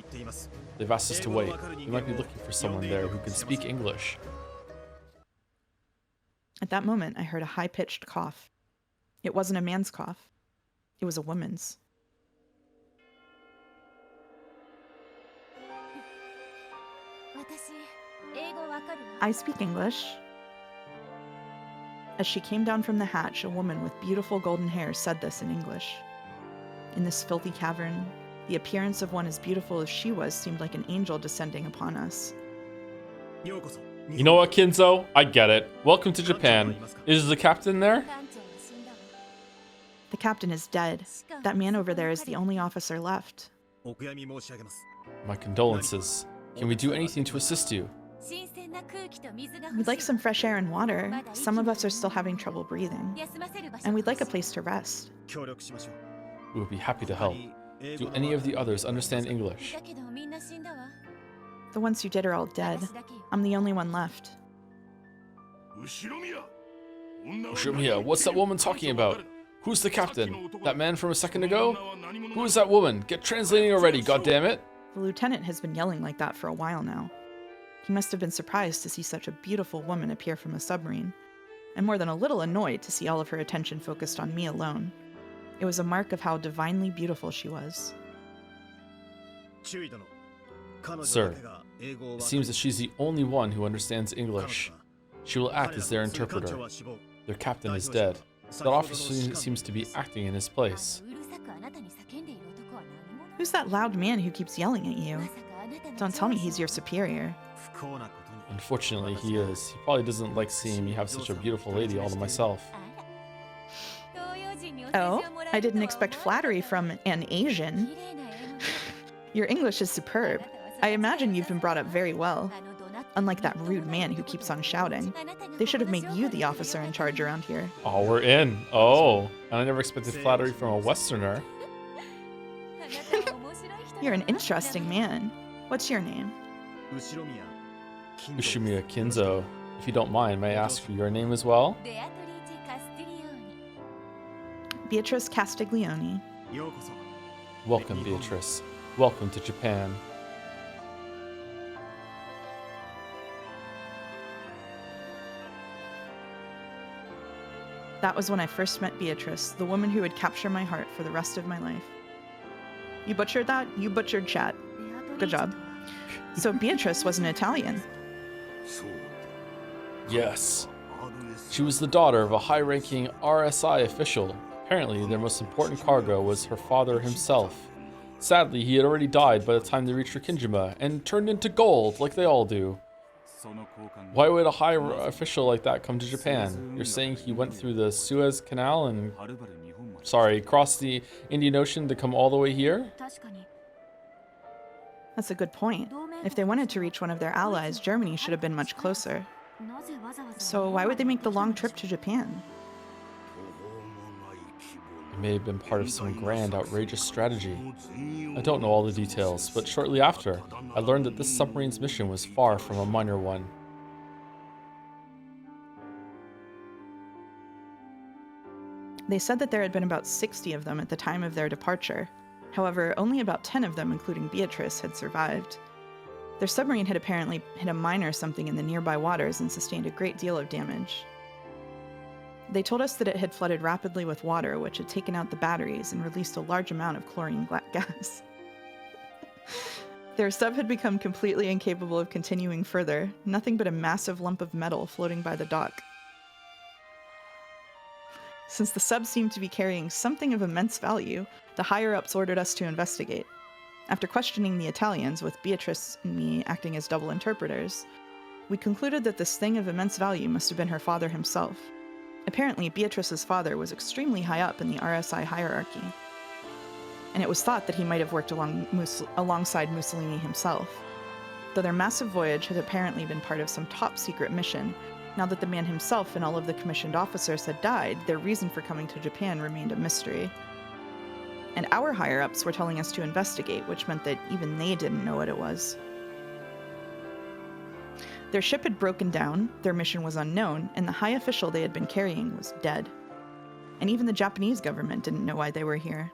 They've asked us to wait. You might be looking for someone there who can speak English. At that moment, I heard a high-pitched cough. It wasn't a man's cough. It was a woman's. I speak English. As she came down from the hatch, a woman with beautiful golden hair said this in English. In this filthy cavern, the appearance of one as beautiful as she was seemed like an angel descending upon us. You know what, Kinzo? I get it. Welcome to Japan. Is the captain there? The captain is dead. That man over there is the only officer left. My condolences. Can we do anything to assist you? We'd like some fresh air and water. Some of us are still having trouble breathing. And we'd like a place to rest. We would be happy to help. Do any of the others understand English? The ones who did are all dead. I'm the only one left. Ushimiya, what's that woman talking about? Who's the captain? That man from a second ago? Who is that woman? Get translating already, goddammit! The lieutenant has been yelling like that for a while now. He must have been surprised to see such a beautiful woman appear from a submarine, and more than a little annoyed to see all of her attention focused on me alone. It was a mark of how divinely beautiful she was. Sir, it seems that she's the only one who understands English. She will act as their interpreter. Their captain is dead. That officer seems to be acting in his place. Who's that loud man who keeps yelling at you? Don't tell me he's your superior. Unfortunately, he is. He probably doesn't like seeing me have such a beautiful lady all to myself. Oh, I didn't expect flattery from an Asian. Your English is superb. I imagine you've been brought up very well. Unlike that rude man who keeps on shouting. They should have made you the officer in charge around here. Oh, we're in. Oh, and I never expected flattery from a Westerner. You're an interesting man. What's your name? Ushimiya Kinzo. If you don't mind, may I ask for your name as well? Beatrice Castiglione. Welcome, Beatrice. Welcome to Japan. That was when I first met Beatrice, the woman who would capture my heart for the rest of my life. You butchered that? You butchered chat. Good job. So Beatrice was an Italian. Yes. She was the daughter of a high-ranking RSI official. Apparently, their most important cargo was her father himself. Sadly, he had already died by the time they reached Rokkenjima and turned into gold like they all do. Why would a high official like that come to Japan? You're saying he went through the Suez Canal and... crossed the Indian Ocean to come all the way here? That's a good point. If they wanted to reach one of their allies, Germany should have been much closer. So why would they make the long trip to Japan? It may have been part of some grand, outrageous strategy. I don't know all the details, but shortly after, I learned that this submarine's mission was far from a minor one. They said that there had been about 60 of them at the time of their departure. However, only about 10 of them, including Beatrice, had survived. Their submarine had apparently hit a mine or something in the nearby waters and sustained a great deal of damage. They told us that it had flooded rapidly with water, which had taken out the batteries and released a large amount of chlorine gas. Their sub had become completely incapable of continuing further, nothing but a massive lump of metal floating by the dock. Since the sub seemed to be carrying something of immense value, the higher-ups ordered us to investigate. After questioning the Italians, with Beatrice and me acting as double interpreters, we concluded that this thing of immense value must have been her father himself. Apparently, Beatrice's father was extremely high up in the RSI hierarchy, and it was thought that he might have worked alongside Mussolini himself. Though their massive voyage had apparently been part of some top-secret mission, now that the man himself and all of the commissioned officers had died, their reason for coming to Japan remained a mystery. And our higher-ups were telling us to investigate, which meant that even they didn't know what it was. Their ship had broken down, their mission was unknown, and the high official they had been carrying was dead. And even the Japanese government didn't know why they were here.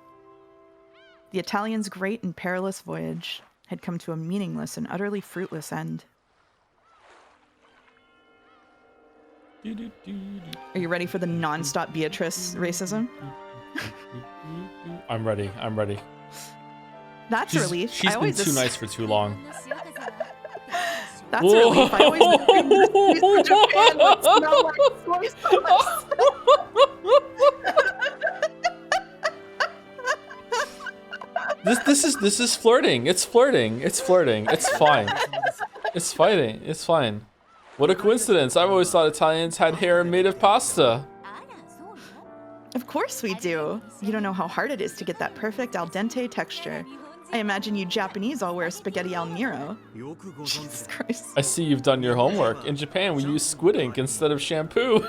The Italians' great and perilous voyage had come to a meaningless and utterly fruitless end. Are you ready for the non-stop Beatrice racism? I'm ready. I'm ready. That's a relief. She's been too nice for too long. That's a relief. I always assumed recipes from Japan would smell like soy sauce. This is flirting. It's flirting. It's flirting. It's fine. It's fighting. It's fine. What a coincidence. I've always thought Italians had hair made of pasta. Of course we do. You don't know how hard it is to get that perfect al dente texture. I imagine you Japanese all wear spaghetti al nero. Jesus Christ. I see you've done your homework. In Japan, we use squid ink instead of shampoo.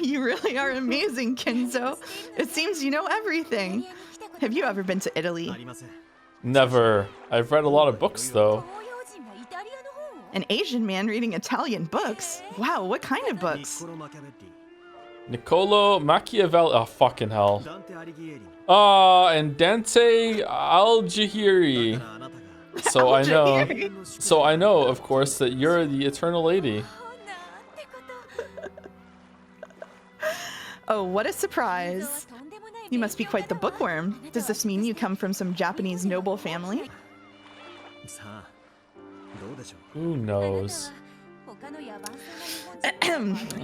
You really are amazing, Kinzo. It seems you know everything. Have you ever been to Italy? Never. I've read a lot of books, though. An Asian man reading Italian books? Wow, what kind of books? Niccolo Machiavelli. Oh, fucking hell. And Dante Alighieri. So I know. So I know, of course, that you're the eternal lady. Oh, what a surprise. You must be quite the bookworm. Does this mean you come from some Japanese noble family? Who knows?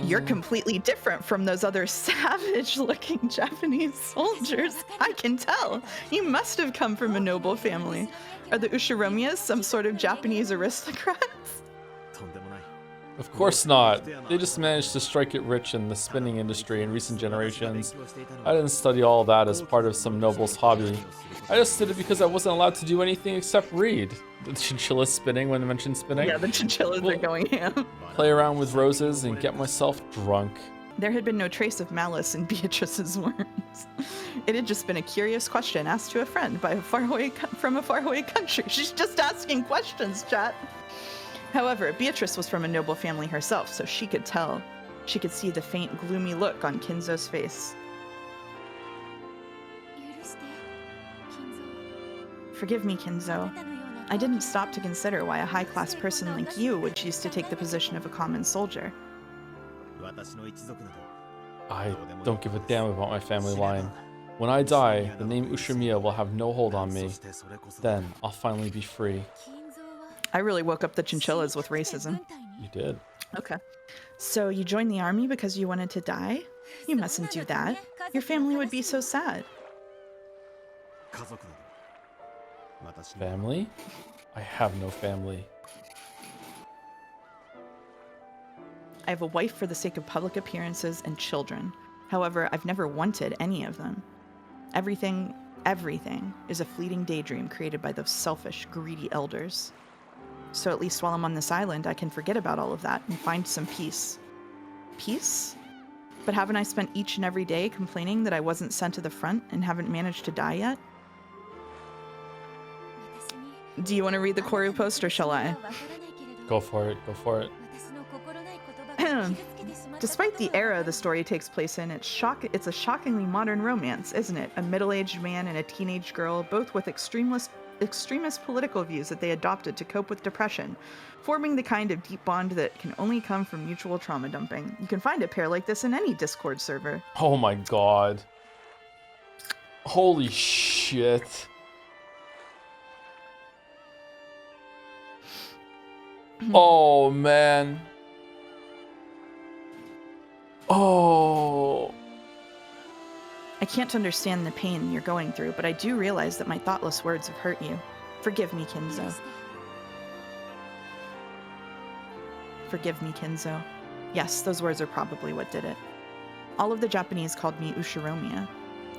You're completely different from those other savage-looking Japanese soldiers. I can tell. You must have come from a noble family. Are the Ushiromias some sort of Japanese aristocrats? Of course not. They just managed to strike it rich in the spinning industry in recent generations. I didn't study all that as part of some noble's hobby. I just did it because I wasn't allowed to do anything except read. The chinchilla spinning when I mentioned spinning. Yeah, the chinchillas are going ham. Play around with roses and get myself drunk. There had been no trace of malice in Beatrice's words. It had just been a curious question asked to a friend by from a faraway country. She's just asking questions, chat. However, Beatrice was from a noble family herself, so she could tell. She could see the faint, gloomy look on Kinzo's face. Forgive me, Kinzo. I didn't stop to consider why a high-class person like you would choose to take the position of a common soldier. I don't give a damn about my family line. When I die, the name Ushimiya will have no hold on me. Then, I'll finally be free. I really woke up the chinchillas with racism. You did. Okay. So you joined the army because you wanted to die? You mustn't do that. Your family would be so sad. Family? I have no family. I have a wife for the sake of public appearances and children. However, I've never wanted any of them. Everything is a fleeting daydream created by those selfish, greedy elders. So at least while I'm on this island, I can forget about all of that and find some peace. Peace? But haven't I spent each and every day complaining that I wasn't sent to the front and haven't managed to die yet? Do you want to read the Koru post or shall I? Go for it, go for it. Despite the era the story takes place in, it's a shockingly modern romance, isn't it? A middle-aged man and a teenage girl, both with extremist political views that they adopted to cope with depression, forming the kind of deep bond that can only come from mutual trauma dumping. You can find a pair like this in any Discord server. Oh my god. Holy shit. Oh man. Oh. I can't understand the pain you're going through, but I do realize that my thoughtless words have hurt you. Forgive me, Kinzo. Forgive me, Kinzo. Yes, those words are probably what did it. All of the Japanese called me Ushiromiya.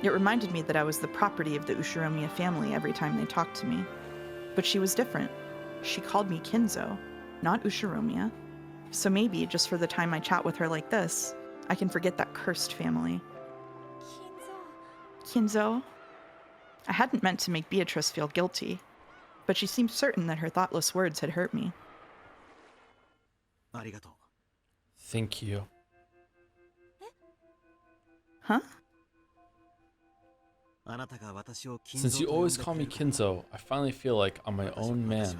It reminded me that I was the property of the Ushiromiya family every time they talked to me. But she was different. She called me Kinzo, not Ushiromiya. So maybe, just for the time I chat with her like this, I can forget that cursed family. Kinzo? I hadn't meant to make Beatrice feel guilty, but she seemed certain that her thoughtless words had hurt me. Thank you. Huh? Since you always call me Kinzo, I finally feel like I'm my own man.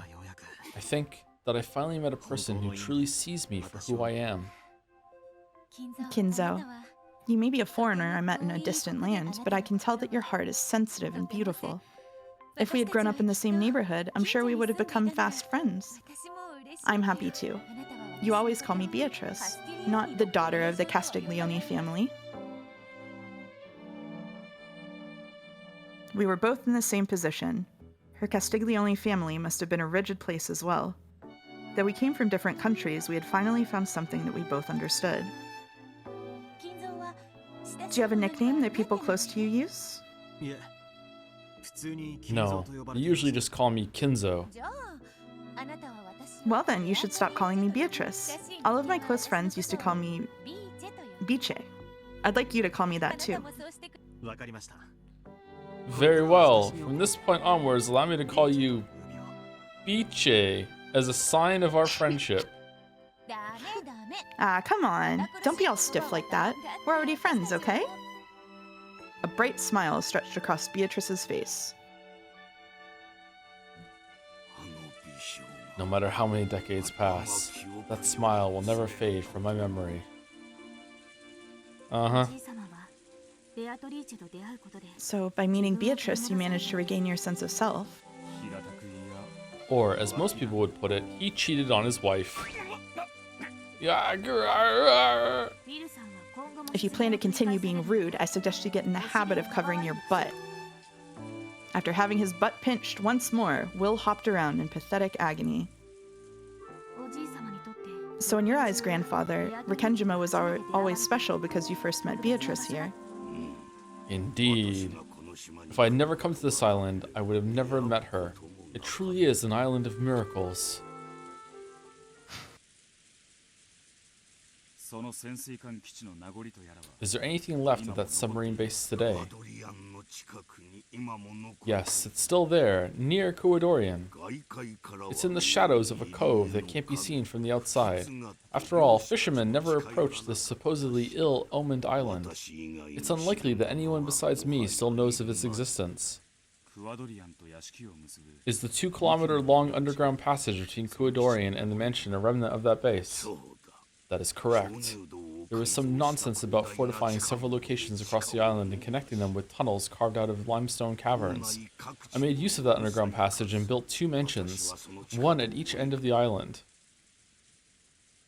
I think that I finally met a person who truly sees me for who I am. Kinzo, you may be a foreigner I met in a distant land, but I can tell that your heart is sensitive and beautiful. If we had grown up in the same neighborhood, I'm sure we would have become fast friends. I'm happy too. You always call me Beatrice, not the daughter of the Castiglione family. We were both in the same position. Her Castiglione family must have been a rigid place as well. Though we came from different countries, we had finally found something that we both understood. Do you have a nickname that people close to you use? No, they usually just call me Kinzo. Well then, you should stop calling me Beatrice. All of my close friends used to call me Biche. I'd like you to call me that too. Very well. From this point onwards, allow me to call you Biche as a sign of our friendship. Ah, come on. Don't be all stiff like that. We're already friends, okay? A bright smile stretched across Beatrice's face. No matter how many decades pass, that smile will never fade from my memory. Uh-huh. So, by meeting Beatrice, you managed to regain your sense of self. Or, as most people would put it, he cheated on his wife. If you plan to continue being rude, I suggest you get in the habit of covering your butt. After having his butt pinched once more, Will hopped around in pathetic agony. So in your eyes, grandfather, Rokkenjima was always special because you first met Beatrice here. Indeed. If I had never come to this island, I would have never met her. It truly is an island of miracles. Is there anything left of that submarine base today? Yes, it's still there, near Kojima. It's in the shadows of a cove that can't be seen from the outside. After all, fishermen never approach this supposedly ill-omened island. It's unlikely that anyone besides me still knows of its existence. Is the 2-kilometer-long underground passage between Kojima and the mansion a remnant of that base? That is correct. There was some nonsense about fortifying several locations across the island and connecting them with tunnels carved out of limestone caverns. I made use of that underground passage and built 2 mansions, one at each end of the island.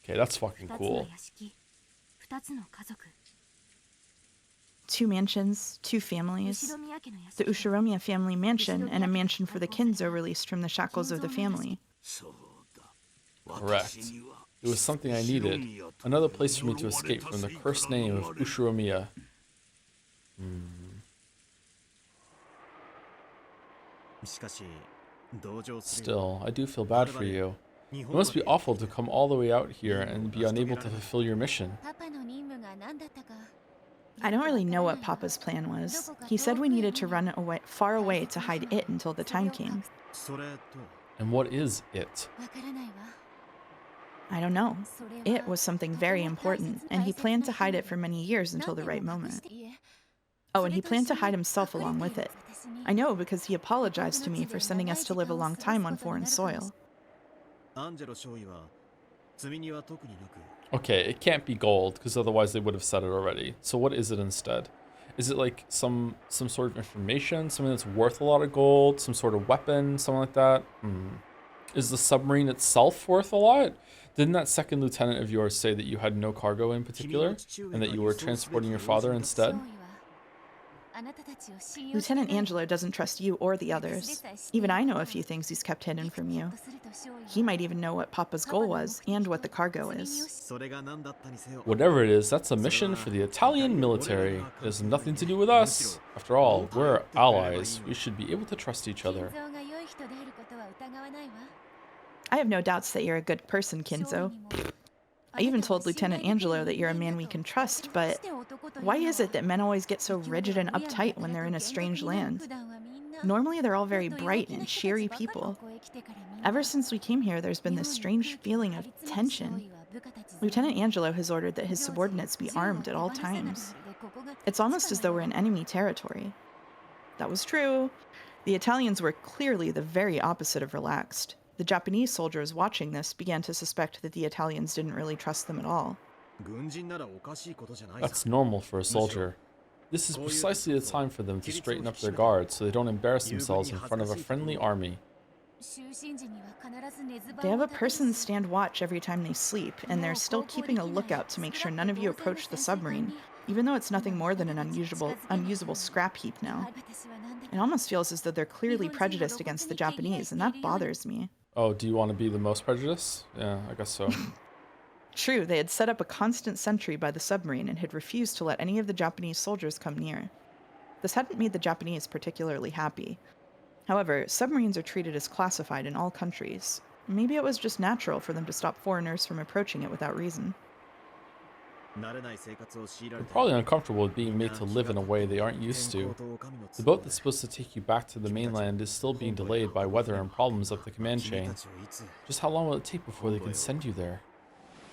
Okay, that's fucking cool. 2 mansions, 2 families. The Ushiromiya family mansion and a mansion for the Kinzo released from the shackles of the family. Correct. It was something I needed. Another place for me to escape from the cursed name of Ushiromiya. Still, I do feel bad for you. It must be awful to come all the way out here and be unable to fulfill your mission. I don't really know what Papa's plan was. He said we needed to run far away to hide it until the time came. And what is it? I don't know. It was something very important, and he planned to hide it for many years until the right moment. Oh, and he planned to hide himself along with it. I know because he apologized to me for sending us to live a long time on foreign soil. Okay, it can't be gold, because otherwise they would have said it already. So what is it instead? Is it like some sort of information, something that's worth a lot of gold, some sort of weapon, something like that? Is the submarine itself worth a lot? Didn't that second lieutenant of yours say that you had no cargo in particular, and that you were transporting your father instead? Lieutenant Angelo doesn't trust you or the others. Even I know a few things he's kept hidden from you. He might even know what Papa's goal was and what the cargo is. Whatever it is, that's a mission for the Italian military. It has nothing to do with us. After all, we're allies. We should be able to trust each other. I have no doubts that you're a good person, Kinzo. I even told Lieutenant Angelo that you're a man we can trust, but why is it that men always get so rigid and uptight when they're in a strange land? Normally they're all very bright and cheery people. Ever since we came here, there's been this strange feeling of tension. Lieutenant Angelo has ordered that his subordinates be armed at all times. It's almost as though we're in enemy territory. That was true. The Italians were clearly the very opposite of relaxed. The Japanese soldiers watching this began to suspect that the Italians didn't really trust them at all. That's normal for a soldier. This is precisely the time for them to straighten up their guard so they don't embarrass themselves in front of a friendly army. They have a person stand watch every time they sleep, and they're still keeping a lookout to make sure none of you approach the submarine, even though it's nothing more than an unusable scrap heap now. It almost feels as though they're clearly prejudiced against the Japanese, and that bothers me. Oh, do you want to be the most prejudiced? Yeah, I guess so. True, they had set up a constant sentry by the submarine and had refused to let any of the Japanese soldiers come near. This hadn't made the Japanese particularly happy. However, submarines are treated as classified in all countries. Maybe it was just natural for them to stop foreigners from approaching it without reason. They're probably uncomfortable with being made to live in a way they aren't used to. The boat that's supposed to take you back to the mainland is still being delayed by weather and problems up the command chain. Just how long will it take before they can send you there?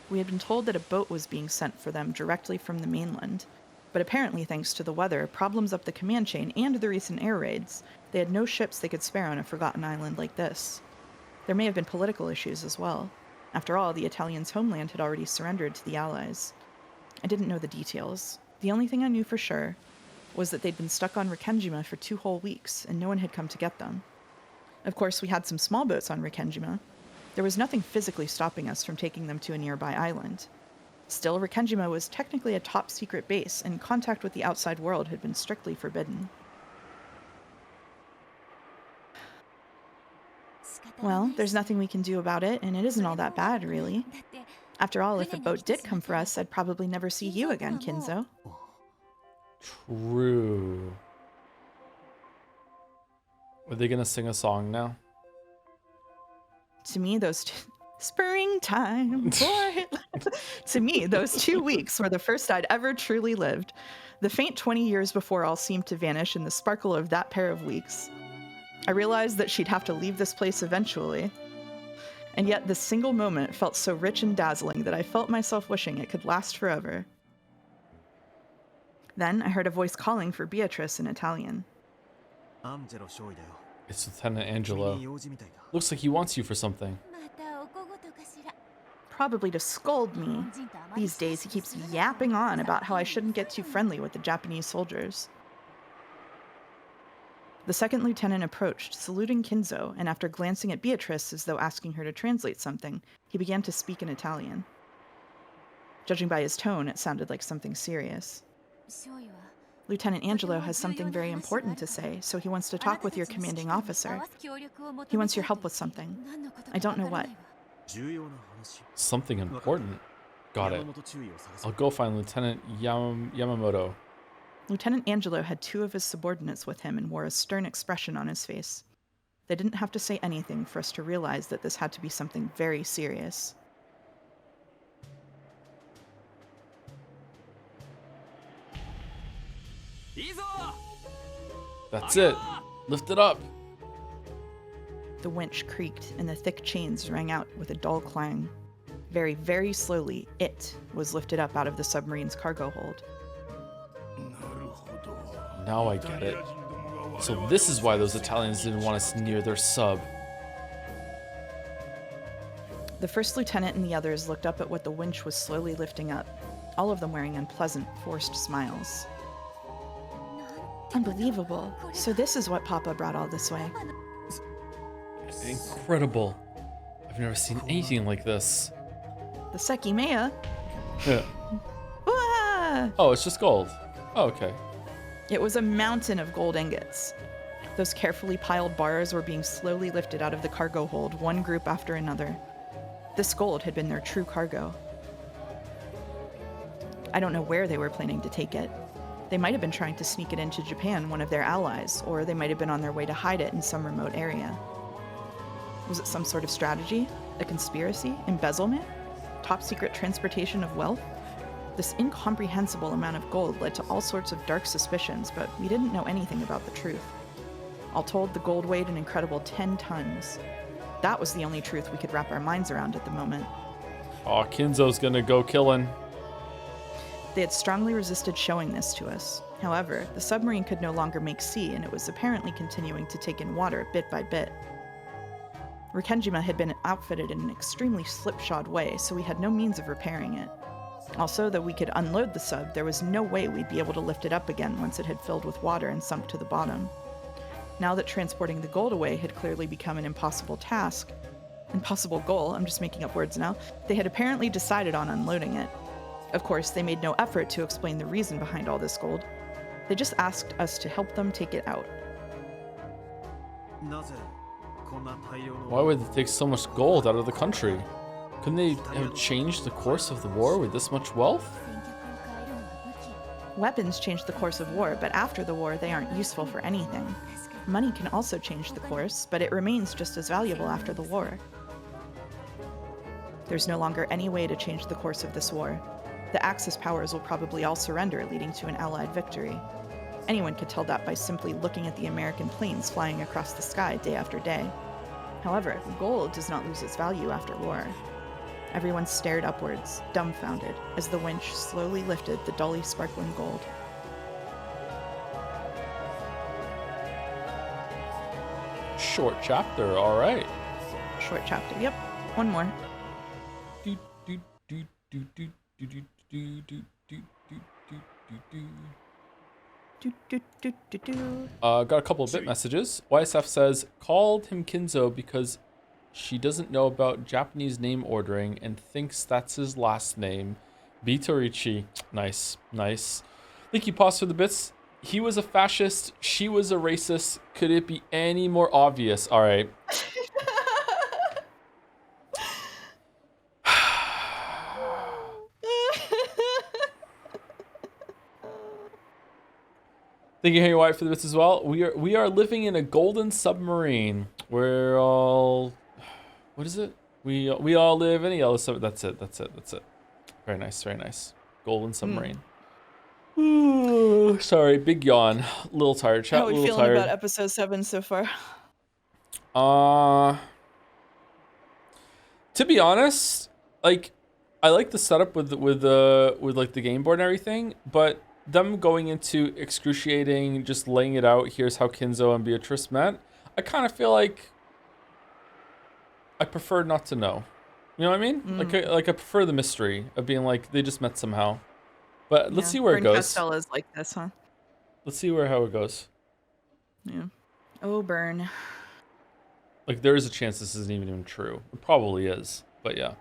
We had been told that a boat was being sent for them directly from the mainland, but apparently thanks to the weather, problems up the command chain, and the recent air raids, they had no ships they could spare on a forgotten island like this. There may have been political issues as well. After all, the Italians' homeland had already surrendered to the Allies. I didn't know the details. The only thing I knew for sure was that they'd been stuck on Rokkenjima for 2 whole weeks, and no one had come to get them. Of course, we had some small boats on Rokkenjima. There was nothing physically stopping us from taking them to a nearby island. Still, Rokkenjima was technically a top-secret base, and contact with the outside world had been strictly forbidden. Well, there's nothing we can do about it, and it isn't all that bad, really. After all, if a boat did come for us, I'd probably never see you again, Kinzo. True. Are they gonna sing a song now? To me, springtime, boy. To me, those 2 weeks were the first I'd ever truly lived. The faint 20 years before all seemed to vanish in the sparkle of that pair of weeks. I realized that she'd have to leave this place eventually. And yet this single moment felt so rich and dazzling that I felt myself wishing it could last forever. Then I heard a voice calling for Beatrice in Italian. It's Lieutenant Angelo. Looks like he wants you for something. Probably to scold me. These days he keeps yapping on about how I shouldn't get too friendly with the Japanese soldiers. The second lieutenant approached, saluting Kinzo, and after glancing at Beatrice as though asking her to translate something, he began to speak in Italian. Judging by his tone, it sounded like something serious. Lieutenant Angelo has something very important to say, so he wants to talk with your commanding officer. He wants your help with something. I don't know what. Something important? Got it. I'll go find Lieutenant Yamamoto. Lieutenant Angelo had 2 of his subordinates with him and wore a stern expression on his face. They didn't have to say anything for us to realize that this had to be something very serious. That's it. Lift it up. The winch creaked and the thick chains rang out with a dull clang. Very, very slowly, it was lifted up out of the submarine's cargo hold. Now I get it. So this is why those Italians didn't want us near their sub. The first lieutenant and the others looked up at what the winch was slowly lifting up, all of them wearing unpleasant, forced smiles. Unbelievable. So this is what Papa brought all this way. Incredible. I've never seen anything like this. The Sekimea? Yeah. Wah! Oh, it's just gold. Oh, okay. It was a mountain of gold ingots. Those carefully piled bars were being slowly lifted out of the cargo hold, one group after another. This gold had been their true cargo. I don't know where they were planning to take it. They might have been trying to sneak it into Japan, one of their allies, or they might have been on their way to hide it in some remote area. Was it some sort of strategy? A conspiracy? Embezzlement? Top secret transportation of wealth? This incomprehensible amount of gold led to all sorts of dark suspicions, but we didn't know anything about the truth. All told, the gold weighed an incredible 10 tons. That was the only truth we could wrap our minds around at the moment. Aw, Kinzo's gonna go killing. They had strongly resisted showing this to us. However, the submarine could no longer make sea, and it was apparently continuing to take in water bit by bit. Rokkenjima had been outfitted in an extremely slipshod way, so we had no means of repairing it. Also, though we could unload the sub, there was no way we'd be able to lift it up again once it had filled with water and sunk to the bottom. Now that transporting the gold away had clearly become an impossible goal, I'm just making up words now, they had apparently decided on unloading it. Of course, they made no effort to explain the reason behind all this gold. They just asked us to help them take it out. Why would they take so much gold out of the country? Couldn't they have changed the course of the war with this much wealth? Weapons change the course of war, but after the war, they aren't useful for anything. Money can also change the course, but it remains just as valuable after the war. There's no longer any way to change the course of this war. The Axis powers will probably all surrender, leading to an Allied victory. Anyone could tell that by simply looking at the American planes flying across the sky day after day. However, gold does not lose its value after war. Everyone stared upwards, dumbfounded, as the winch slowly lifted the dully sparkling gold. Short chapter, alright. Short chapter, yep. One more. Got a couple of bit messages. YSF says, called him Kinzo because she doesn't know about Japanese name ordering and thinks that's his last name. Bitorichi. Nice, nice. Thank you, Pause, for the bits. He was a fascist. She was a racist. Could it be any more obvious? All right. Thank you, Harry White, for the bits as well. We are living in a golden submarine. We're all, what is it? We all live in a yellow submarine. That's it. Very nice, very nice. Golden submarine. Ooh, sorry, big yawn. A little tired. Chat. How are we feeling about episode 7 so far? To be honest, like, I like the setup with like the game board and everything, but them going into excruciating, just laying it out, here's how Kinzo and Beatrice met, I kind of feel like I prefer not to know. You know what I mean? Like I prefer the mystery of being like, they just met somehow. But let's see where it goes. Castell is like this, huh? Let's see how it goes. Yeah. Oh, Burn. Like, there is a chance this isn't even true. It probably is, but yeah.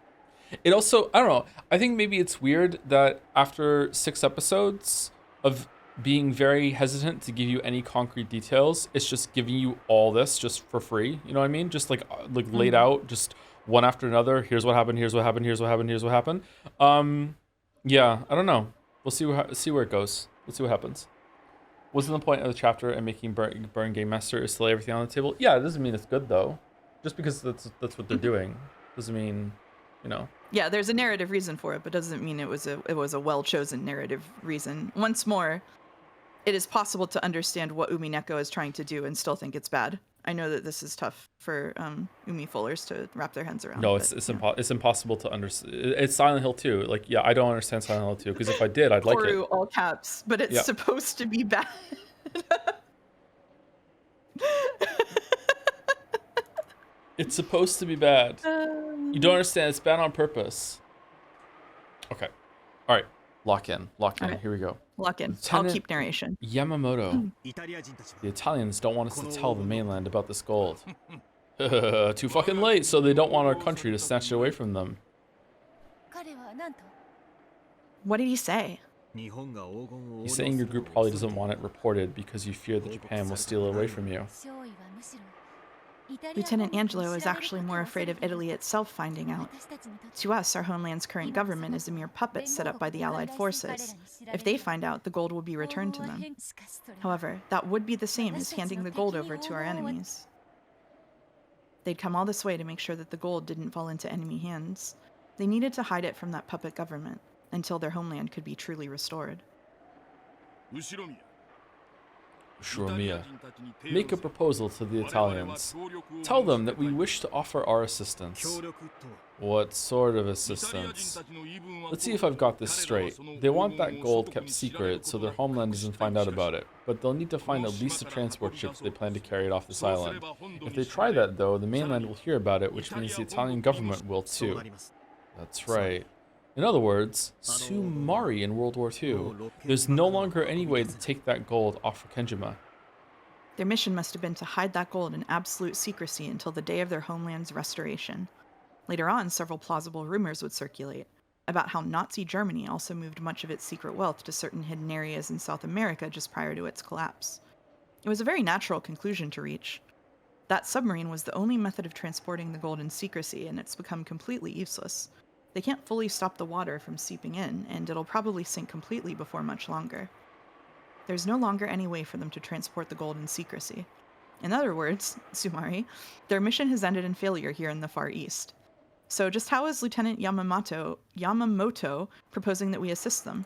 It also, I don't know, I think maybe it's weird that after 6 episodes of being very hesitant to give you any concrete details, it's just giving you all this just for free. You know what I mean? Just like laid out, just one after another. Here's what happened, here's what happened, here's what happened, here's what happened. Yeah, I don't know. We'll see where it goes. Let's see what happens. Wasn't the point of the chapter and making Burn Game Master is to lay everything on the table? Yeah, it doesn't mean it's good though. Just because that's what they're doing doesn't mean, you know. Yeah, there's a narrative reason for it, but doesn't mean it was a well-chosen narrative reason. Once more, it is possible to understand what Umineko is trying to do and still think it's bad. I know that this is tough for Umi Fullers to wrap their heads around. No, it's impossible to understand. It's Silent Hill 2. Like, yeah, I don't understand Silent Hill 2 because if I did, I'd like it. All caps, but it's supposed to be bad. It's supposed to be bad. You don't understand. It's bad on purpose. Okay. All right. Lock in. Right. Here we go. Lock in. Lieutenant I'll keep narration. Yamamoto. The Italians don't want us to tell the mainland about this gold. Too fucking late, so they don't want our country to snatch it away from them. What did he say? He's saying your group probably doesn't want it reported because you fear that Japan will steal it away from you. Lieutenant Angelo is actually more afraid of Italy itself finding out. To us, our homeland's current government is a mere puppet set up by the Allied forces. If they find out, the gold will be returned to them. However, that would be the same as handing the gold over to our enemies. They'd come all this way to make sure that the gold didn't fall into enemy hands. They needed to hide it from that puppet government until their homeland could be truly restored. Shuramiya, make a proposal to the Italians. Tell them that we wish to offer our assistance. What sort of assistance? Let's see if I've got this straight. They want that gold kept secret so their homeland doesn't find out about it, but they'll need to find at least a transport ship if they plan to carry it off this island. If they try that though, the mainland will hear about it, which means the Italian government will too. That's right. In other words, Sumari in World War II. There's no longer any way to take that gold off Rokkenjima. Their mission must have been to hide that gold in absolute secrecy until the day of their homeland's restoration. Later on, several plausible rumors would circulate about how Nazi Germany also moved much of its secret wealth to certain hidden areas in South America just prior to its collapse. It was a very natural conclusion to reach. That submarine was the only method of transporting the gold in secrecy, and it's become completely useless. They can't fully stop the water from seeping in, and it'll probably sink completely before much longer. There's no longer any way for them to transport the gold in secrecy. In other words, Sumari, their mission has ended in failure here in the Far East. So just how is Lieutenant Yamamoto proposing that we assist them?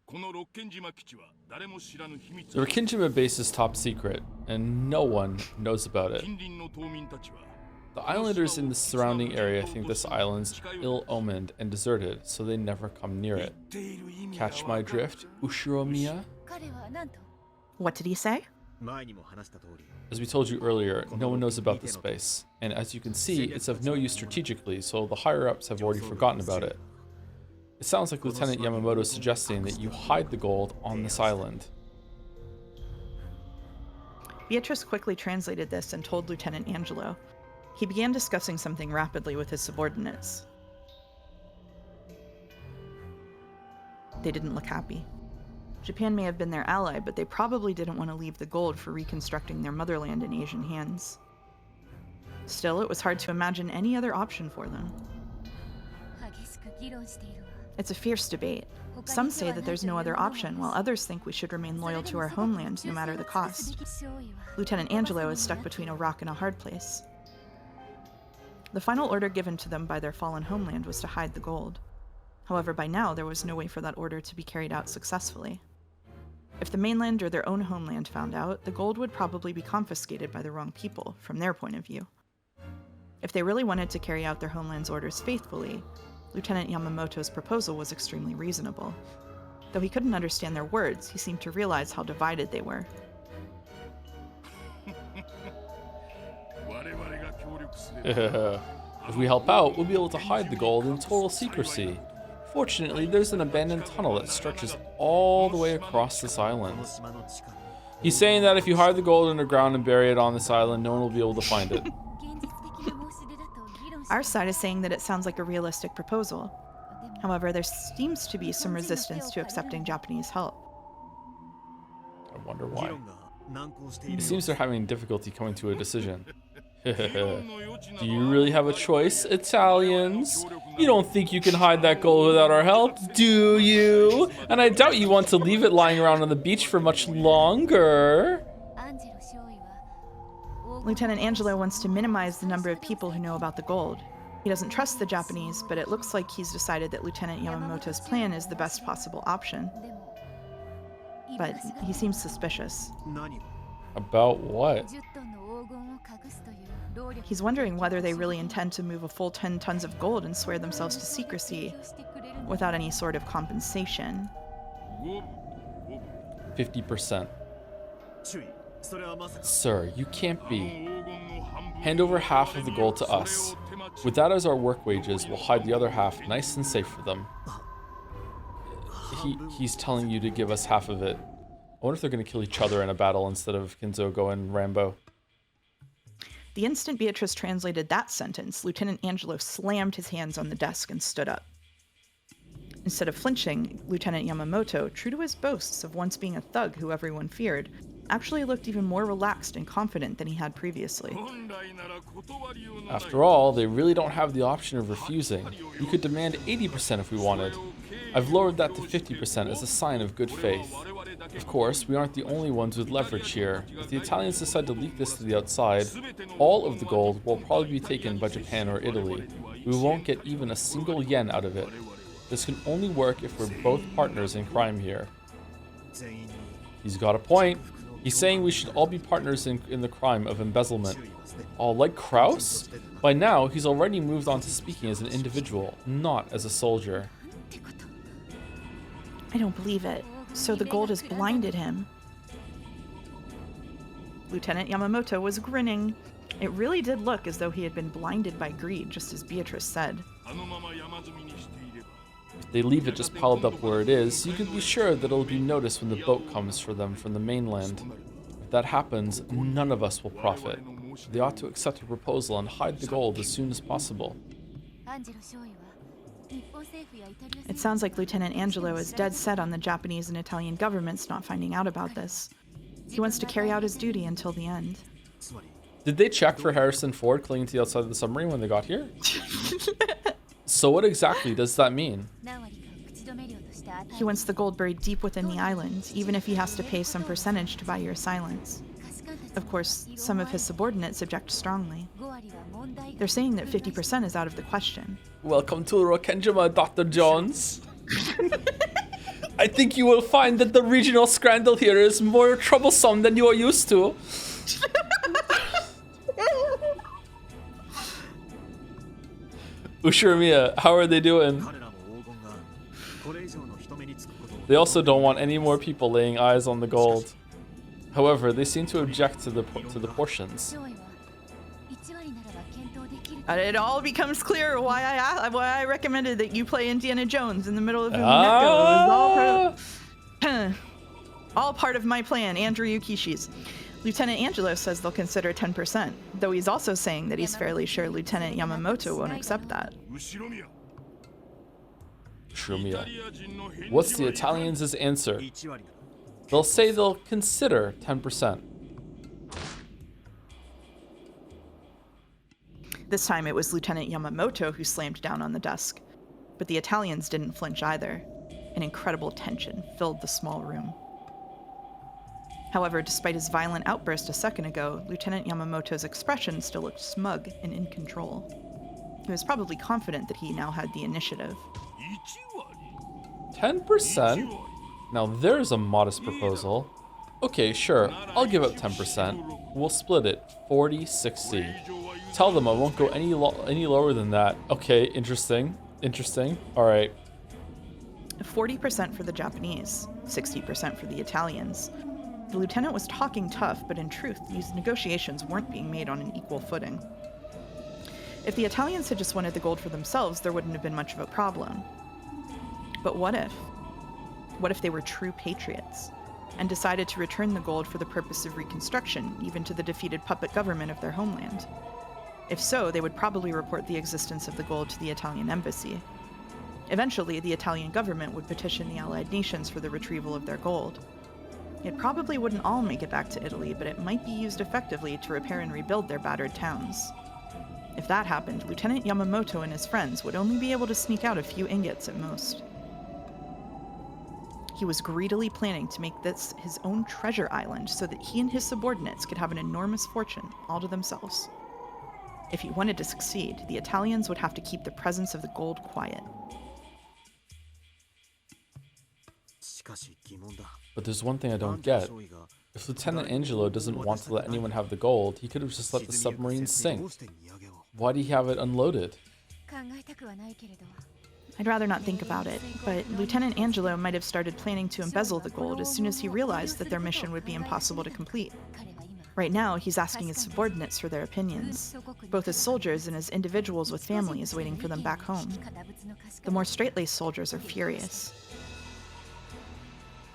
The Rokkenjima base is top secret, and no one knows about it. The islanders in the surrounding area think this island's ill-omened and deserted, so they never come near it. Catch my drift, Ushiromiya? What did he say? As we told you earlier, no one knows about this base, and as you can see, it's of no use strategically, so the higher-ups have already forgotten about it. It sounds like Lieutenant Yamamoto is suggesting that you hide the gold on this island. Beatrice quickly translated this and told Lieutenant Angelo. He began discussing something rapidly with his subordinates. They didn't look happy. Japan may have been their ally, but they probably didn't want to leave the gold for reconstructing their motherland in Asian hands. Still, it was hard to imagine any other option for them. It's a fierce debate. Some say that there's no other option, while others think we should remain loyal to our homeland no matter the cost. Lieutenant Angelo is stuck between a rock and a hard place. The final order given to them by their fallen homeland was to hide the gold. However, by now there was no way for that order to be carried out successfully. If the mainland or their own homeland found out, the gold would probably be confiscated by the wrong people, from their point of view. If they really wanted to carry out their homeland's orders faithfully, Lieutenant Yamamoto's proposal was extremely reasonable. Though he couldn't understand their words, he seemed to realize how divided they were. If we help out, we'll be able to hide the gold in total secrecy. Fortunately, there's an abandoned tunnel that stretches all the way across this island. He's saying that if you hide the gold underground and bury it on this island, no one will be able to find it. Our side is saying that it sounds like a realistic proposal. However, there seems to be some resistance to accepting Japanese help. I wonder why. It seems they're having difficulty coming to a decision. Do you really have a choice, Italians? You don't think you can hide that gold without our help, do you? And I doubt you want to leave it lying around on the beach for much longer. Lieutenant Angelo wants to minimize the number of people who know about the gold. He doesn't trust the Japanese, but it looks like he's decided that Lieutenant Yamamoto's plan is the best possible option. But he seems suspicious. About what? He's wondering whether they really intend to move a full 10 tons of gold and swear themselves to secrecy without any sort of compensation. 50%. Sir, you can't be. Hand over half of the gold to us. With that as our work wages, we'll hide the other half nice and safe for them. He's telling you to give us half of it. I wonder if they're going to kill each other in a battle instead of Kinzo going Rambo. The instant Beatrice translated that sentence, Lieutenant Angelo slammed his hands on the desk and stood up. Instead of flinching, Lieutenant Yamamoto, true to his boasts of once being a thug who everyone feared, actually looked even more relaxed and confident than he had previously. After all, they really don't have the option of refusing. We could demand 80% if we wanted. I've lowered that to 50% as a sign of good faith. Of course, we aren't the only ones with leverage here. If the Italians decide to leak this to the outside, all of the gold will probably be taken by Japan or Italy. We won't get even a single yen out of it. This can only work if we're both partners in crime here. He's got a point. He's saying we should all be partners in the crime of embezzlement. Oh, like Kraus? By now, he's already moved on to speaking as an individual, not as a soldier. I don't believe it. So the gold has blinded him. Lieutenant Yamamoto was grinning. It really did look as though he had been blinded by greed, just as Beatrice said. If they leave it just piled up where it is, you can be sure that it'll be noticed when the boat comes for them from the mainland. If that happens, none of us will profit. They ought to accept a proposal and hide the gold as soon as possible. It sounds like Lieutenant Angelo is dead set on the Japanese and Italian governments not finding out about this. He wants to carry out his duty until the end. Did they check for Harrison Ford clinging to the outside of the submarine when they got here? So what exactly does that mean? He wants the gold buried deep within the island, even if he has to pay some percentage to buy your silence. Of course, some of his subordinates object strongly. They're saying that 50% is out of the question. Welcome to Rokkenjima, Dr. Jones. I think you will find that the regional scandal here is more troublesome than you are used to. Ushiramiya, how are they doing? They also don't want any more people laying eyes on the gold. However, they seem to object to the portions. It all becomes clear why I recommended that you play Indiana Jones in the middle of Umineko. It was all part of my plan, Andrew Yukishi's. Lieutenant Angelo says they'll consider 10%, though he's also saying that he's fairly sure Lieutenant Yamamoto won't accept that. Ushiramiya. What's the Italians' answer? They'll say they'll consider 10%. This time it was Lieutenant Yamamoto who slammed down on the desk, but the Italians didn't flinch either. An incredible tension filled the small room. However, despite his violent outburst a second ago, Lieutenant Yamamoto's expression still looked smug and in control. He was probably confident that he now had the initiative. 10%? Now there's a modest proposal. Okay, sure, I'll give up 10%. We'll split it, 40-60. Tell them I won't go any lower than that. Okay, interesting. All right. 40% for the Japanese, 60% for the Italians. The lieutenant was talking tough, but in truth, these negotiations weren't being made on an equal footing. If the Italians had just wanted the gold for themselves, there wouldn't have been much of a problem. But what if? What if they were true patriots and decided to return the gold for the purpose of reconstruction, even to the defeated puppet government of their homeland? If so, they would probably report the existence of the gold to the Italian embassy. Eventually, the Italian government would petition the Allied nations for the retrieval of their gold. It probably wouldn't all make it back to Italy, but it might be used effectively to repair and rebuild their battered towns. If that happened, Lieutenant Yamamoto and his friends would only be able to sneak out a few ingots at most. He was greedily planning to make this his own treasure island so that he and his subordinates could have an enormous fortune all to themselves. If he wanted to succeed, the Italians would have to keep the presence of the gold quiet. But there's one thing I don't get. If Lieutenant Angelo doesn't want to let anyone have the gold, he could have just let the submarine sink. Why do he have it unloaded? I'd rather not think about it, but Lieutenant Angelo might have started planning to embezzle the gold as soon as he realized that their mission would be impossible to complete. Right now, he's asking his subordinates for their opinions, both as soldiers and as individuals with families waiting for them back home. The more straight-laced soldiers are furious.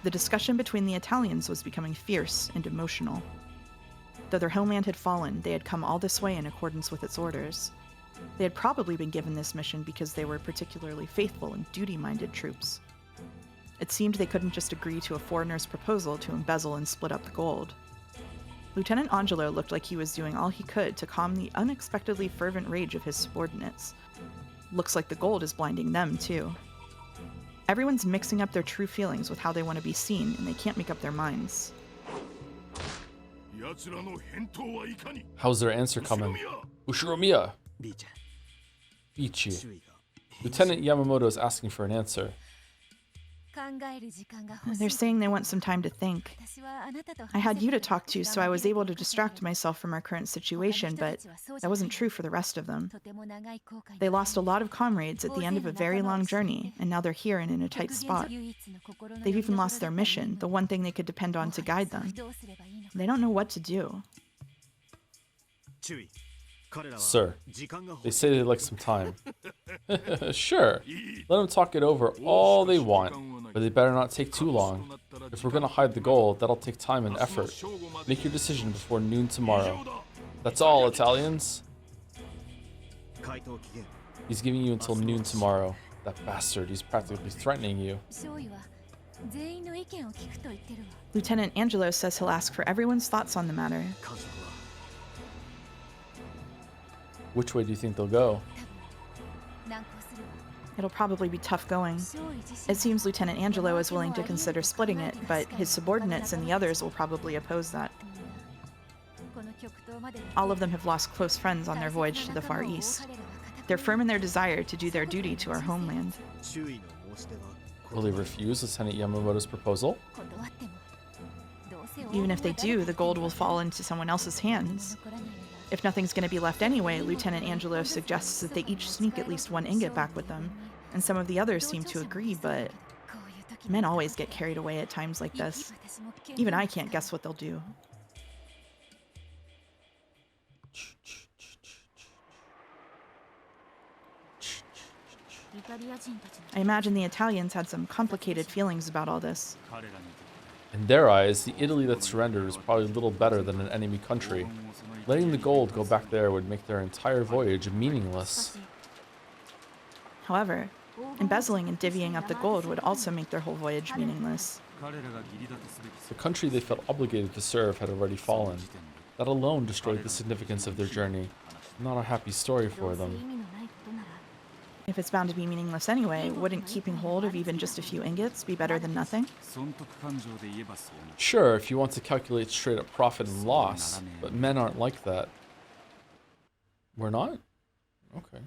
The discussion between the Italians was becoming fierce and emotional. Though their homeland had fallen, they had come all this way in accordance with its orders. They had probably been given this mission because they were particularly faithful and duty-minded troops. It seemed they couldn't just agree to a foreigner's proposal to embezzle and split up the gold. Lieutenant Angelo looked like he was doing all he could to calm the unexpectedly fervent rage of his subordinates. Looks like the gold is blinding them, too. Everyone's mixing up their true feelings with how they want to be seen, and they can't make up their minds. How's their answer coming? Ushiramiya! Ichi. Lieutenant Yamamoto is asking for an answer. They're saying they want some time to think. I had you to talk to, so I was able to distract myself from our current situation, but that wasn't true for the rest of them. They lost a lot of comrades at the end of a very long journey, and now they're here and in a tight spot. They've even lost their mission, the one thing they could depend on to guide them. They don't know what to do. Sir, they say they'd like some time. Sure, let them talk it over all they want, but they better not take too long. If we're gonna hide the gold, that'll take time and effort. Make your decision before noon tomorrow. That's all, Italians. He's giving you until noon tomorrow. That bastard, he's practically threatening you. Lieutenant Angelo says he'll ask for everyone's thoughts on the matter. Which way do you think they'll go? It'll probably be tough going. It seems Lieutenant Angelo is willing to consider splitting it, but his subordinates and the others will probably oppose that. All of them have lost close friends on their voyage to the Far East. They're firm in their desire to do their duty to our homeland. Will they refuse Lieutenant Yamamoto's proposal? Even if they do, the gold will fall into someone else's hands. If nothing's going to be left anyway, Lieutenant Angelo suggests that they each sneak at least one ingot back with them, and some of the others seem to agree, but men always get carried away at times like this. Even I can't guess what they'll do. I imagine the Italians had some complicated feelings about all this. In their eyes, the Italy that surrendered was probably little better than an enemy country. Letting the gold go back there would make their entire voyage meaningless. However, embezzling and divvying up the gold would also make their whole voyage meaningless. The country they felt obligated to serve had already fallen. That alone destroyed the significance of their journey. Not a happy story for them. If it's bound to be meaningless anyway, wouldn't keeping hold of even just a few ingots be better than nothing? Sure, if you want to calculate straight up profit and loss, but men aren't like that. We're not? Okay.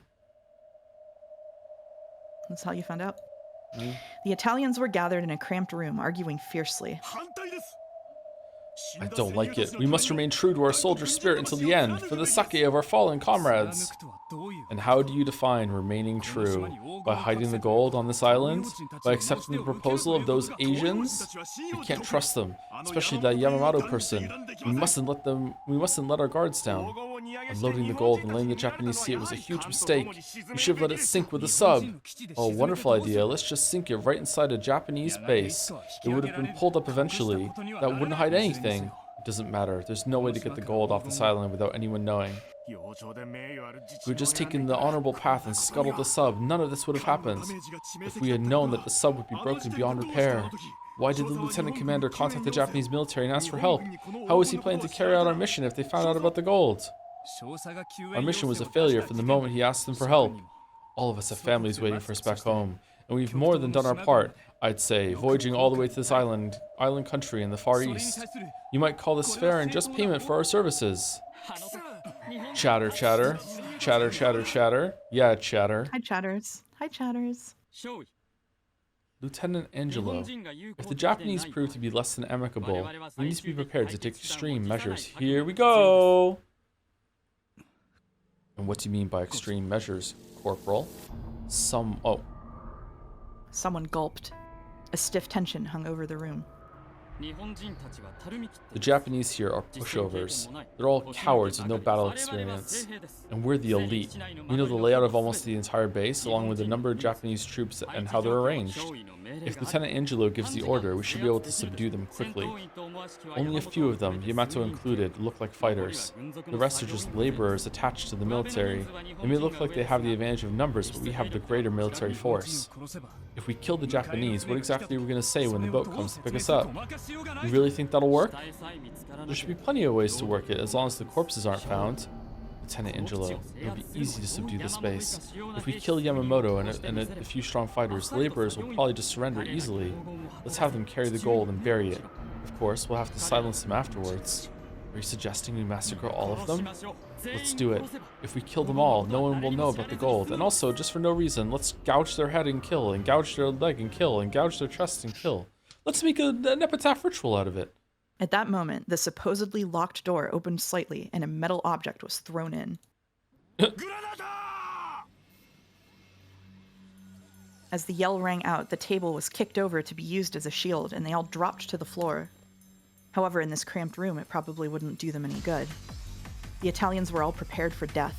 That's how you found out. Mm. The Italians were gathered in a cramped room, arguing fiercely. I don't like it. We must remain true to our soldier spirit until the end, for the sake of our fallen comrades. And how do you define remaining true? By hiding the gold on this island? By accepting the proposal of those Asians? We can't trust them, especially that Yamamoto person. We mustn't let our guards down. Unloading the gold and letting the Japanese see it was a huge mistake. We should have let it sink with a sub. Oh, wonderful idea. Let's just sink it right inside a Japanese base. It would have been pulled up eventually. That wouldn't hide anything. It doesn't matter. There's no way to get the gold off this island without anyone knowing. If we had just taken the honorable path and scuttled the sub, none of this would have happened. If we had known that the sub would be broken beyond repair. Why did the lieutenant commander contact the Japanese military and ask for help? How was he planning to carry out our mission if they found out about the gold? Our mission was a failure from the moment he asked them for help. All of us have families waiting for us back home, and we've more than done our part, I'd say, voyaging all the way to this island country in the Far East. You might call this fair and just payment for our services. Chatter, chatter. Chatter, chatter, chatter. Yeah, chatter. Hi, chatters. Hi, chatters. Lieutenant Angelo, if the Japanese prove to be less than amicable, we need to be prepared to take extreme measures. Here we go! And what do you mean by extreme measures, Corporal? Someone gulped. A stiff tension hung over the room. The Japanese here are pushovers. They're all cowards with no battle experience. And we're the elite. We know the layout of almost the entire base, along with the number of Japanese troops and how they're arranged. If Lieutenant Angelo gives the order, we should be able to subdue them quickly. Only a few of them, Yamato included, look like fighters. The rest are just laborers attached to the military. They may look like they have the advantage of numbers, but we have the greater military force. If we kill the Japanese, what exactly are we going to say when the boat comes to pick us up? You really think that'll work? There should be plenty of ways to work it, as long as the corpses aren't found. Lieutenant Angelo, it'll be easy to subdue this base. If we kill Yamamoto and a few strong fighters, laborers will probably just surrender easily. Let's have them carry the gold and bury it. Of course, we'll have to silence them afterwards. Are you suggesting we massacre all of them? Let's do it. If we kill them all, no one will know about the gold. And also, just for no reason, let's gouge their head and kill, and gouge their leg and kill, and gouge their chest and kill. Let's make an epitaph ritual out of it. At that moment, the supposedly locked door opened slightly and a metal object was thrown in. As the yell rang out, the table was kicked over to be used as a shield, and they all dropped to the floor. However, in this cramped room, it probably wouldn't do them any good. The Italians were all prepared for death.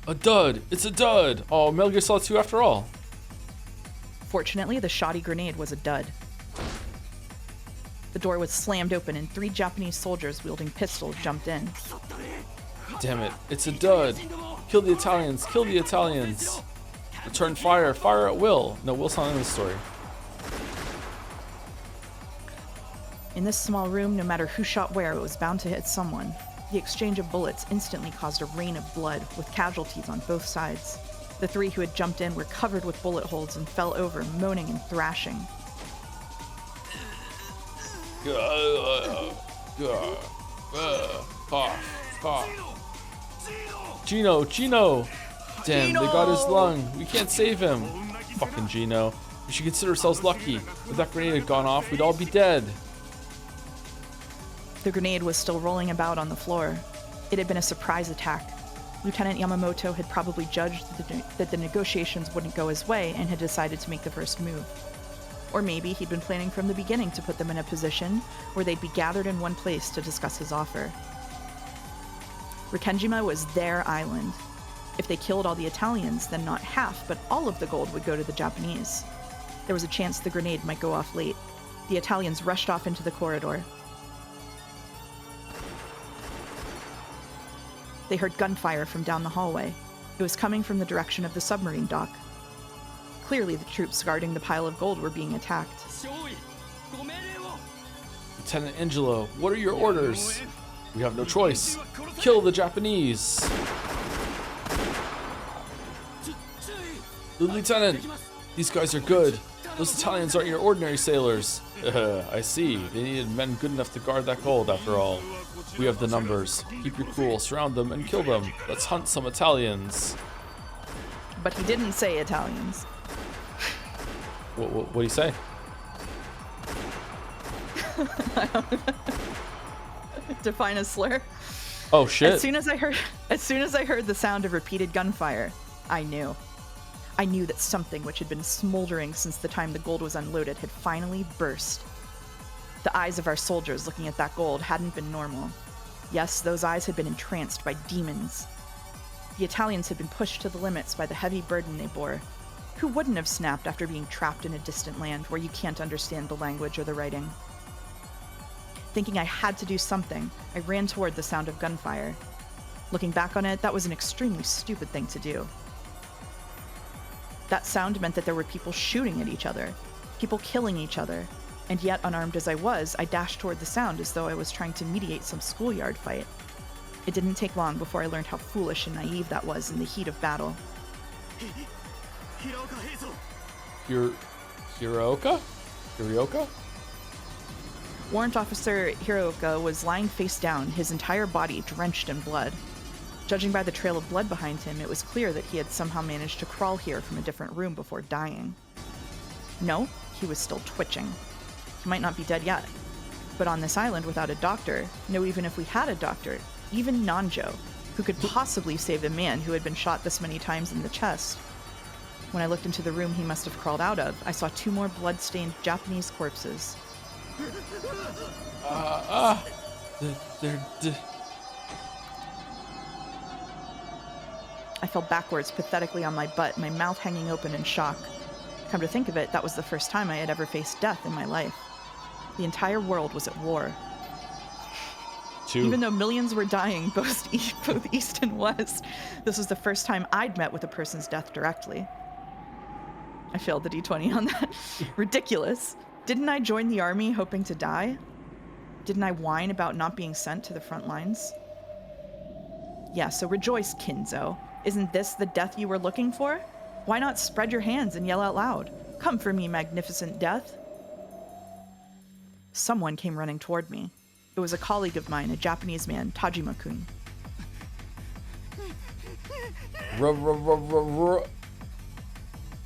A dud! It's a dud! Oh, Metal Gear Solid 2 after all. Fortunately, the shoddy grenade was a dud. The door was slammed open and 3 Japanese soldiers wielding pistols jumped in. Damn it, it's a dud. Kill the Italians, kill the Italians. Return fire, fire at will. No, Will's not in this story. In this small room, no matter who shot where, it was bound to hit someone. The exchange of bullets instantly caused a rain of blood, with casualties on both sides. The 3 who had jumped in were covered with bullet holes and fell over, moaning and thrashing. Gino! Damn, they got his lung. We can't save him. Fucking Gino. We should consider ourselves lucky. If that grenade had gone off, we'd all be dead. The grenade was still rolling about on the floor. It had been a surprise attack. Lieutenant Yamamoto had probably judged that the negotiations wouldn't go his way and had decided to make the first move. Or maybe he'd been planning from the beginning to put them in a position where they'd be gathered in one place to discuss his offer. Rokkenjima was their island. If they killed all the Italians, then not half, but all of the gold would go to the Japanese. There was a chance the grenade might go off late. The Italians rushed off into the corridor. They heard gunfire from down the hallway. It was coming from the direction of the submarine dock. Clearly, the troops guarding the pile of gold were being attacked. Lieutenant Angelo, what are your orders? We have no choice. Kill the Japanese. Lieutenant, these guys are good. Those Italians aren't your ordinary sailors. I see. They needed men good enough to guard that gold, after all. We have the numbers. Keep your cool, surround them, and kill them. Let's hunt some Italians. But he didn't say Italians. What do you say? Define a slur. Oh shit! As soon as I heard the sound of repeated gunfire, I knew. I knew that something which had been smoldering since the time the gold was unloaded had finally burst. The eyes of our soldiers looking at that gold hadn't been normal. Yes, those eyes had been entranced by demons. The Italians had been pushed to the limits by the heavy burden they bore. Who wouldn't have snapped after being trapped in a distant land where you can't understand the language or the writing? Thinking I had to do something, I ran toward the sound of gunfire. Looking back on it, that was an extremely stupid thing to do. That sound meant that there were people shooting at each other, people killing each other, and yet, unarmed as I was, I dashed toward the sound as though I was trying to mediate some schoolyard fight. It didn't take long before I learned how foolish and naive that was in the heat of battle. Hirooka? Warrant Officer Hirooka was lying face down, his entire body drenched in blood. Judging by the trail of blood behind him, it was clear that he had somehow managed to crawl here from a different room before dying. No, he was still twitching. He might not be dead yet. But on this island without a doctor, no, even if we had a doctor, even Nanjo, who could possibly save a man who had been shot this many times in the chest. When I looked into the room he must have crawled out of, I saw 2 more blood-stained Japanese corpses. I fell backwards pathetically on my butt, my mouth hanging open in shock. Come to think of it, that was the first time I had ever faced death in my life. The entire world was at war. Even though millions were dying, both east and west, this was the first time I'd met with a person's death directly. I failed the D20 on that. Ridiculous. Didn't I join the army hoping to die? Didn't I whine about not being sent to the front lines? Yeah, so rejoice, Kinzo. Isn't this the death you were looking for? Why not spread your hands and yell out loud? Come for me, magnificent death. Someone came running toward me. It was a colleague of mine, a Japanese man, Tajima-kun.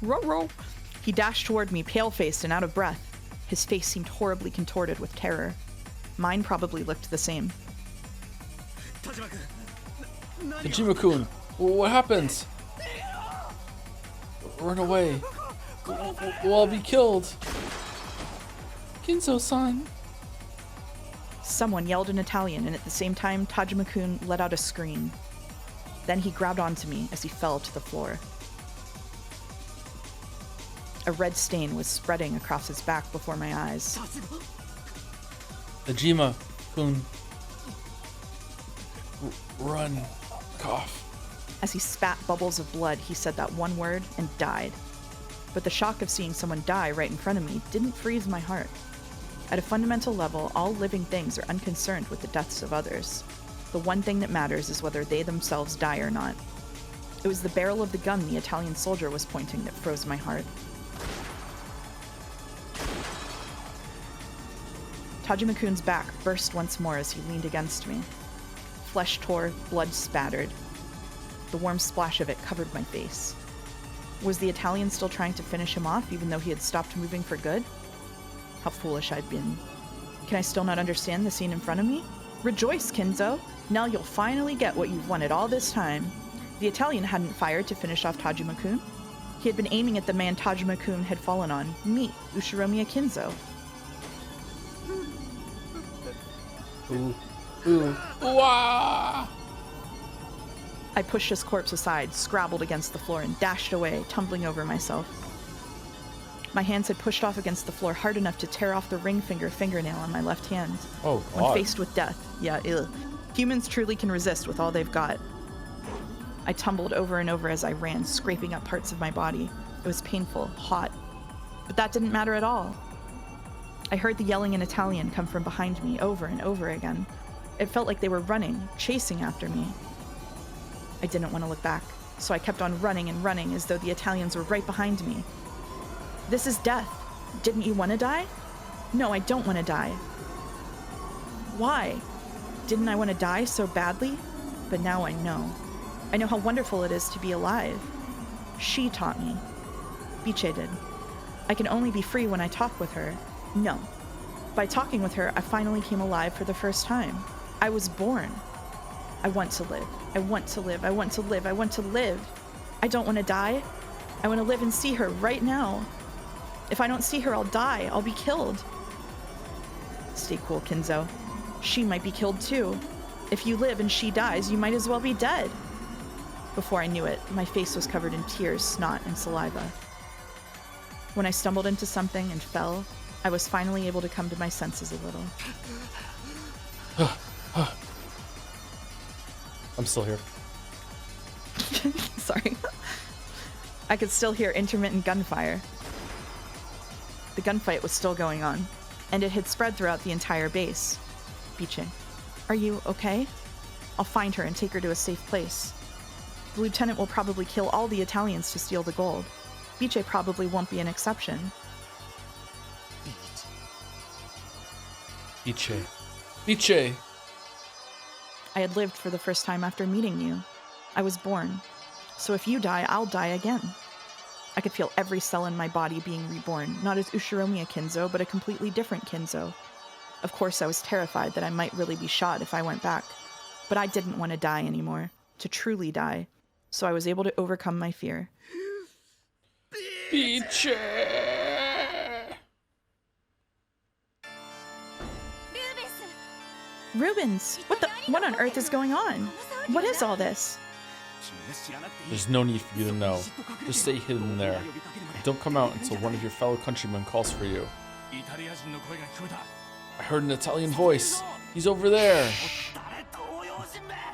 Ruh-roh. He dashed toward me, pale-faced and out of breath. His face seemed horribly contorted with terror. Mine probably looked the same. Tajima-kun, what happened? Run away. We'll all be killed. Kinzo-san. Someone yelled in Italian, and at the same time, Tajima-kun let out a scream. Then he grabbed onto me as he fell to the floor. A red stain was spreading across his back before my eyes. Kojima-kun. Run. Cough. As he spat bubbles of blood, he said that one word and died. But the shock of seeing someone die right in front of me didn't freeze my heart. At a fundamental level, all living things are unconcerned with the deaths of others. The one thing that matters is whether they themselves die or not. It was the barrel of the gun the Italian soldier was pointing that froze my heart. Tajima-kun's back burst once more as he leaned against me. Flesh tore, blood spattered. The warm splash of it covered my face. Was the Italian still trying to finish him off, even though he had stopped moving for good? How foolish I'd been. Can I still not understand the scene in front of me? Rejoice, Kinzo! Now you'll finally get what you've wanted all this time. The Italian hadn't fired to finish off Tajima-kun. He had been aiming at the man Tajima-kun had fallen on, me, Ushiromiya Kinzo. Ooh. Ooh. Wah! I pushed his corpse aside, scrabbled against the floor, and dashed away, tumbling over myself. My hands had pushed off against the floor hard enough to tear off the ring finger fingernail on my left hand. Oh, God. When faced with death, yeah, ew. Humans truly can resist with all they've got. I tumbled over and over as I ran, scraping up parts of my body. It was painful, hot, but that didn't matter at all. I heard the yelling in Italian come from behind me over and over again. It felt like they were running, chasing after me. I didn't want to look back, so I kept on running and running as though the Italians were right behind me. This is death. Didn't you want to die? No, I don't want to die. Why? Didn't I want to die so badly? But now I know. I know how wonderful it is to be alive. She taught me. Biche did. I can only be free when I talk with her. No. By talking with her, I finally came alive for the first time. I was born. I want to live. I want to live. I want to live. I want to live. I don't want to die. I want to live and see her right now. If I don't see her, I'll die. I'll be killed. Stay cool, Kinzo. She might be killed too. If you live and she dies, you might as well be dead. Before I knew it, my face was covered in tears, snot, and saliva. When I stumbled into something and fell, I was finally able to come to my senses a little. I'm still here. Sorry. I could still hear intermittent gunfire. The gunfight was still going on, and it had spread throughout the entire base. Biche, are you okay? I'll find her and take her to a safe place. The lieutenant will probably kill all the Italians to steal the gold. Biche probably won't be an exception. Biche. Biche! I had lived for the first time after meeting you. I was born. So if you die, I'll die again. I could feel every cell in my body being reborn, not as Ushiromiya Kinzo, but a completely different Kinzo. Of course, I was terrified that I might really be shot if I went back. But I didn't want to die anymore, to truly die. So I was able to overcome my fear. Biche! Rubens! What on earth is going on? What is all this? There's no need for you to know. Just stay hidden there. Don't come out until one of your fellow countrymen calls for you. I heard an Italian voice. He's over there.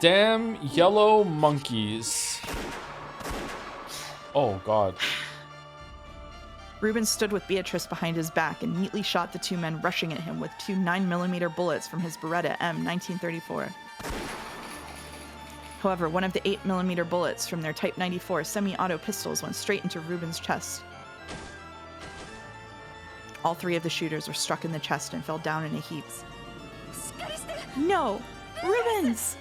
Damn yellow monkeys. Oh, God. Rubens stood with Beatrice behind his back and neatly shot the two men rushing at him with two 9mm bullets from his Beretta M1934. However, one of the 8mm bullets from their Type 94 semi-auto pistols went straight into Rubens' chest. All three of the shooters were struck in the chest and fell down in a heap. No! Rubens!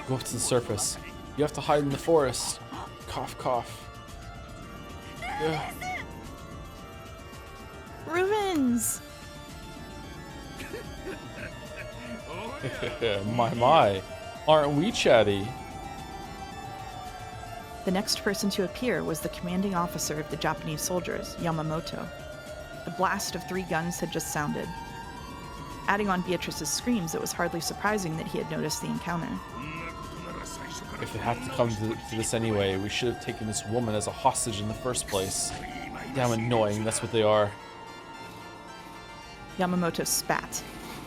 Go up to the surface. You have to hide in the forest. Cough, cough. Yeah. Rubens! My. Aren't we chatty? The next person to appear was the commanding officer of the Japanese soldiers, Yamamoto. The blast of 3 guns had just sounded. Adding on Beatrice's screams, it was hardly surprising that he had noticed the encounter. If it had to come to this anyway, we should have taken this woman as a hostage in the first place. Damn annoying, that's what they are. Yamamoto spat.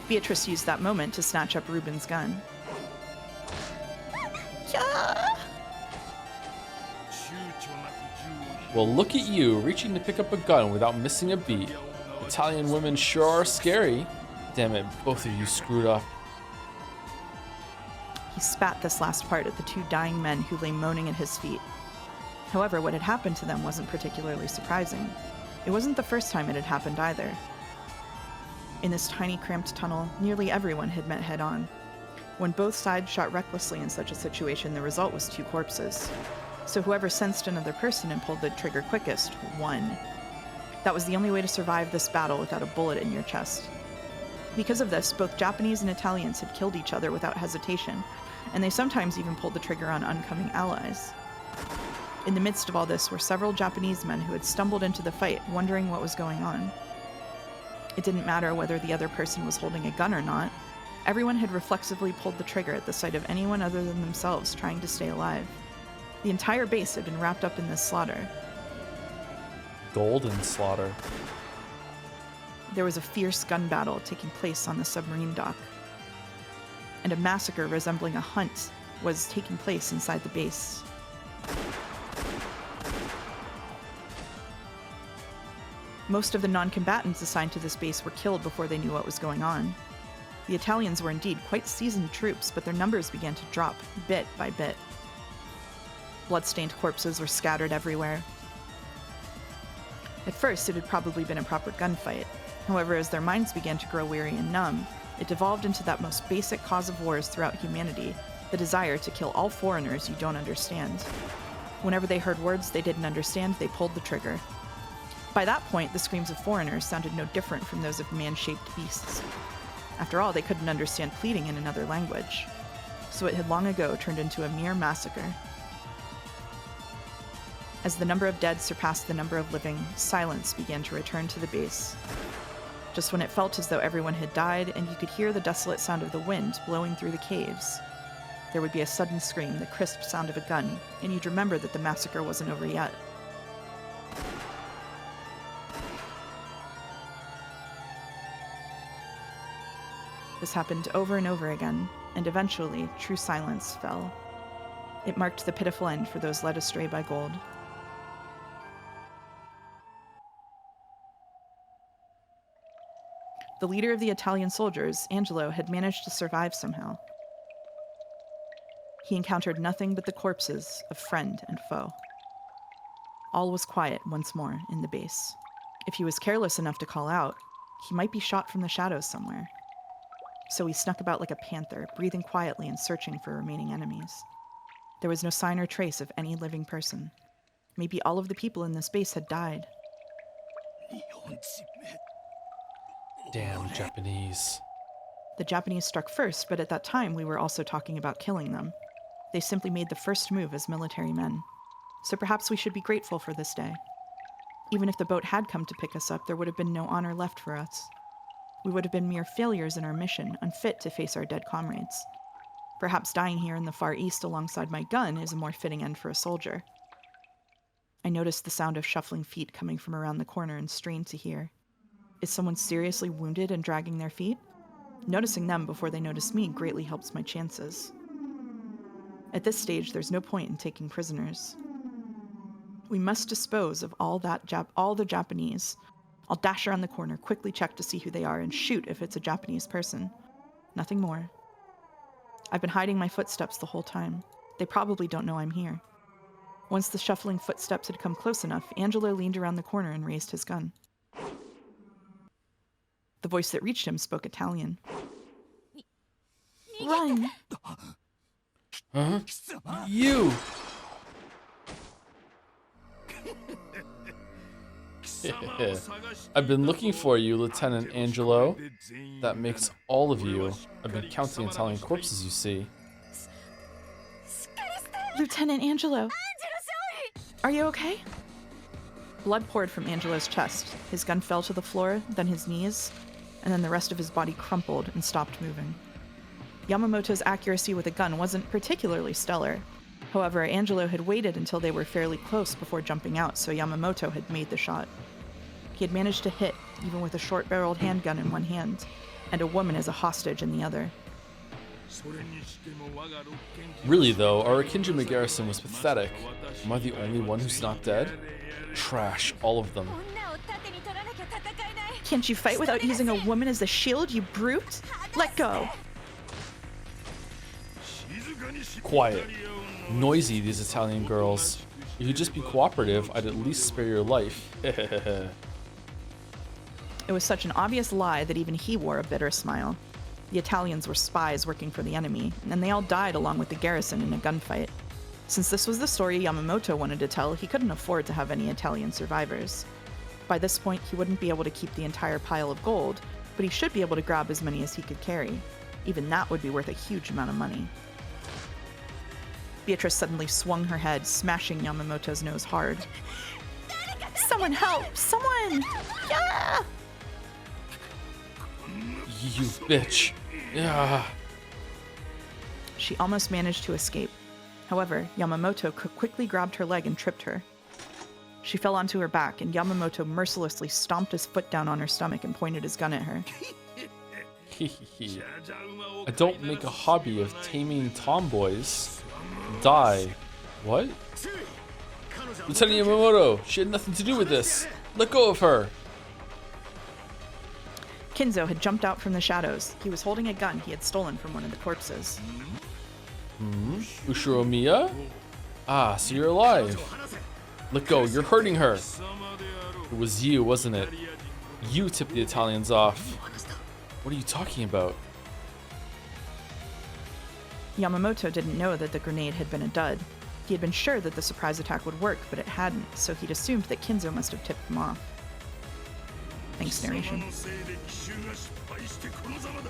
Beatrice used that moment to snatch up Ruben's gun. Well, look at you, reaching to pick up a gun without missing a beat. Italian women sure are scary. Damn it, both of you screwed up. He spat this last part at the two dying men who lay moaning at his feet. However, what had happened to them wasn't particularly surprising. It wasn't the first time it had happened either. In this tiny, cramped tunnel, nearly everyone had met head-on. When both sides shot recklessly in such a situation, the result was 2 corpses. So whoever sensed another person and pulled the trigger quickest won. That was the only way to survive this battle without a bullet in your chest. Because of this, both Japanese and Italians had killed each other without hesitation, and they sometimes even pulled the trigger on oncoming allies. In the midst of all this were several Japanese men who had stumbled into the fight, wondering what was going on. It didn't matter whether the other person was holding a gun or not. Everyone had reflexively pulled the trigger at the sight of anyone other than themselves trying to stay alive. The entire base had been wrapped up in this slaughter. Golden slaughter. There was a fierce gun battle taking place on the submarine dock, and a massacre resembling a hunt was taking place inside the base. Most of the non-combatants assigned to this base were killed before they knew what was going on. The Italians were indeed quite seasoned troops, but their numbers began to drop bit by bit. Blood-stained corpses were scattered everywhere. At first, it had probably been a proper gunfight. However, as their minds began to grow weary and numb, it devolved into that most basic cause of wars throughout humanity, the desire to kill all foreigners you don't understand. Whenever they heard words they didn't understand, they pulled the trigger. By that point, the screams of foreigners sounded no different from those of man-shaped beasts. After all, they couldn't understand pleading in another language. So it had long ago turned into a mere massacre. As the number of dead surpassed the number of living, silence began to return to the base. Just when it felt as though everyone had died and you could hear the desolate sound of the wind blowing through the caves, there would be a sudden scream, the crisp sound of a gun, and you'd remember that the massacre wasn't over yet. This happened over and over again, and eventually, true silence fell. It marked the pitiful end for those led astray by gold. The leader of the Italian soldiers, Angelo, had managed to survive somehow. He encountered nothing but the corpses of friend and foe. All was quiet once more in the base. If he was careless enough to call out, he might be shot from the shadows somewhere. So he snuck about like a panther, breathing quietly and searching for remaining enemies. There was no sign or trace of any living person. Maybe all of the people in this base had died. Damn Japanese. The Japanese struck first, but at that time we were also talking about killing them. They simply made the first move as military men. So perhaps we should be grateful for this day. Even if the boat had come to pick us up, there would have been no honor left for us. We would have been mere failures in our mission, unfit to face our dead comrades. Perhaps dying here in the Far East alongside my gun is a more fitting end for a soldier. I noticed the sound of shuffling feet coming from around the corner and strained to hear. Is someone seriously wounded and dragging their feet? Noticing them before they notice me greatly helps my chances. At this stage, there's no point in taking prisoners. We must dispose of all the Japanese. I'll dash around the corner, quickly check to see who they are, and shoot if it's a Japanese person. Nothing more. I've been hiding my footsteps the whole time. They probably don't know I'm here. Once the shuffling footsteps had come close enough, Angelo leaned around the corner and raised his gun. The voice that reached him spoke Italian. Run! Huh? You! I've been looking for you, Lieutenant Angelo. That makes all of you. I've been counting Italian corpses, you see. Lieutenant Angelo! Are you okay? Blood poured from Angelo's chest. His gun fell to the floor, then his knees. and then the rest of his body crumpled and stopped moving. Yamamoto's accuracy with a gun wasn't particularly stellar. However, Angelo had waited until they were fairly close before jumping out, so Yamamoto had made the shot. He had managed to hit, even with a short-barreled handgun in one hand, and a woman as a hostage in the other. Really though, our Rokkenjima garrison was pathetic. Am I the only one who's not dead? Trash, all of them. Can't you fight without using a woman as a shield, you brute? Let go! Quiet. Noisy, these Italian girls. If you'd just be cooperative, I'd at least spare your life. It was such an obvious lie that even he wore a bitter smile. The Italians were spies working for the enemy, and they all died along with the garrison in a gunfight. Since this was the story Yamamoto wanted to tell, he couldn't afford to have any Italian survivors. By this point, he wouldn't be able to keep the entire pile of gold, but he should be able to grab as many as he could carry. Even that would be worth a huge amount of money. Beatrice suddenly swung her head, smashing Yamamoto's nose hard. Someone help! Someone! Yeah! You bitch. Yeah. She almost managed to escape. However, Yamamoto quickly grabbed her leg and tripped her. She fell onto her back, and Yamamoto mercilessly stomped his foot down on her stomach and pointed his gun at her. I don't make a hobby of taming tomboys. Die. What? Lieutenant Yamamoto, she had nothing to do with this. Let go of her. Kinzo had jumped out from the shadows. He was holding a gun he had stolen from one of the corpses. Ushiromiya? Ah, so you're alive. Let go, you're hurting her. It was you, wasn't it? You tipped the Italians off. What are you talking about? Yamamoto didn't know that the grenade had been a dud. He had been sure that the surprise attack would work, but it hadn't, so he'd assumed that Kinzo must have tipped them off. Thanks, narration.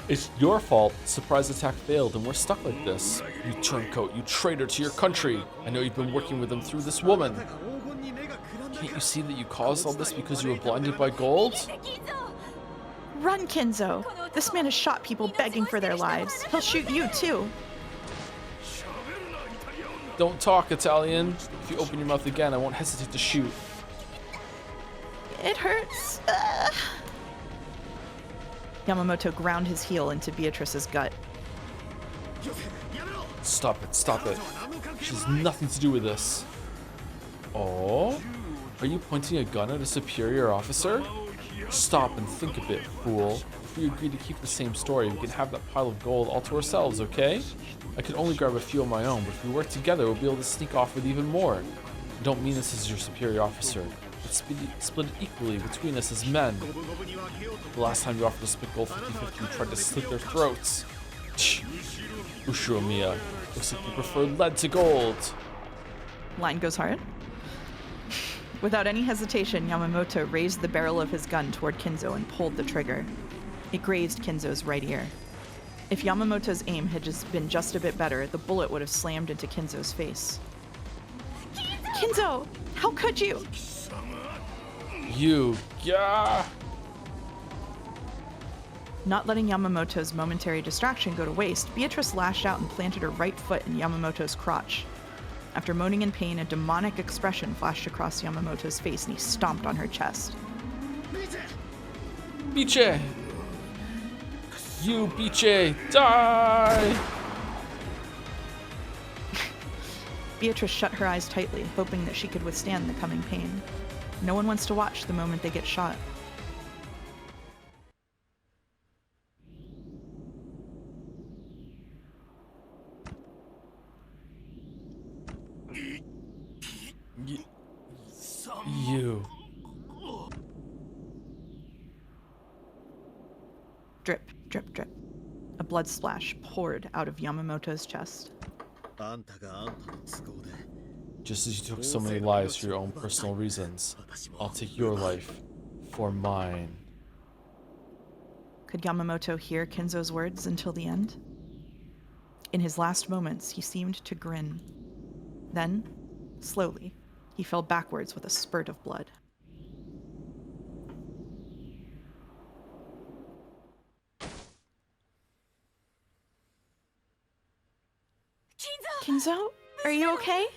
It's your fault. Surprise attack failed and we're stuck like this. You turncoat, you traitor to your country. I know you've been working with them through this woman. Can't you see that you caused all this because you were blinded by gold? Run, Kinzo! This man has shot people begging for their lives. He'll shoot you, too. Don't talk, Italian. If you open your mouth again, I won't hesitate to shoot. It hurts. Yamamoto ground his heel into Beatrice's gut. Stop it, stop it. She has nothing to do with this. Oh? Are you pointing a gun at a superior officer? Stop and think a bit, fool. If we agree to keep the same story, we can have that pile of gold all to ourselves, okay? I can only grab a few on my own, but if we work together, we'll be able to sneak off with even more. I don't mean this as your superior officer. Let's split it equally between us as men. The last time you offered to split gold 50-50, you tried to slit their throats. Ushiromiya, looks like you prefer lead to gold. Line goes hard. Without any hesitation, Yamamoto raised the barrel of his gun toward Kinzo and pulled the trigger. It grazed Kinzo's right ear. If Yamamoto's aim had been just a bit better, the bullet would have slammed into Kinzo's face. Kinzo! How could you? You, yeah! Not letting Yamamoto's momentary distraction go to waste, Beatrice lashed out and planted her right foot in Yamamoto's crotch. After moaning in pain, a demonic expression flashed across Yamamoto's face and he stomped on her chest. Biche! You, Biche, die! Beatrice shut her eyes tightly, hoping that she could withstand the coming pain. No one wants to watch the moment they get shot. You. Drip, drip, drip. A blood splash poured out of Yamamoto's chest. Just as you took so many lives for your own personal reasons, I'll take your life for mine. Could Yamamoto hear Kinzo's words until the end? In his last moments, he seemed to grin. Then, slowly, he fell backwards with a spurt of blood. Kinzo? Are you okay?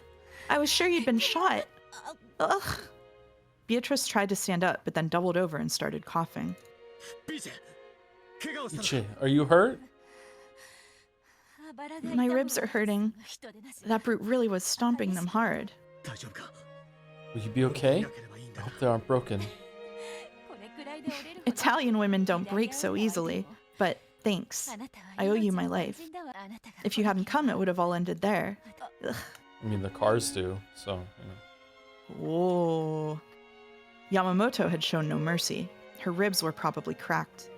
I was sure you'd been shot. Ugh. Beatrice tried to stand up, but then doubled over and started coughing. Ichi, are you hurt? My ribs are hurting. That brute really was stomping them hard. Will you be okay? I hope they aren't broken. Italian women don't break so easily, but thanks. I owe you my life. If you hadn't come, it would have all ended there. Ugh. I mean, the cars do, so, Whoa. Yamamoto had shown no mercy. Her ribs were probably cracked.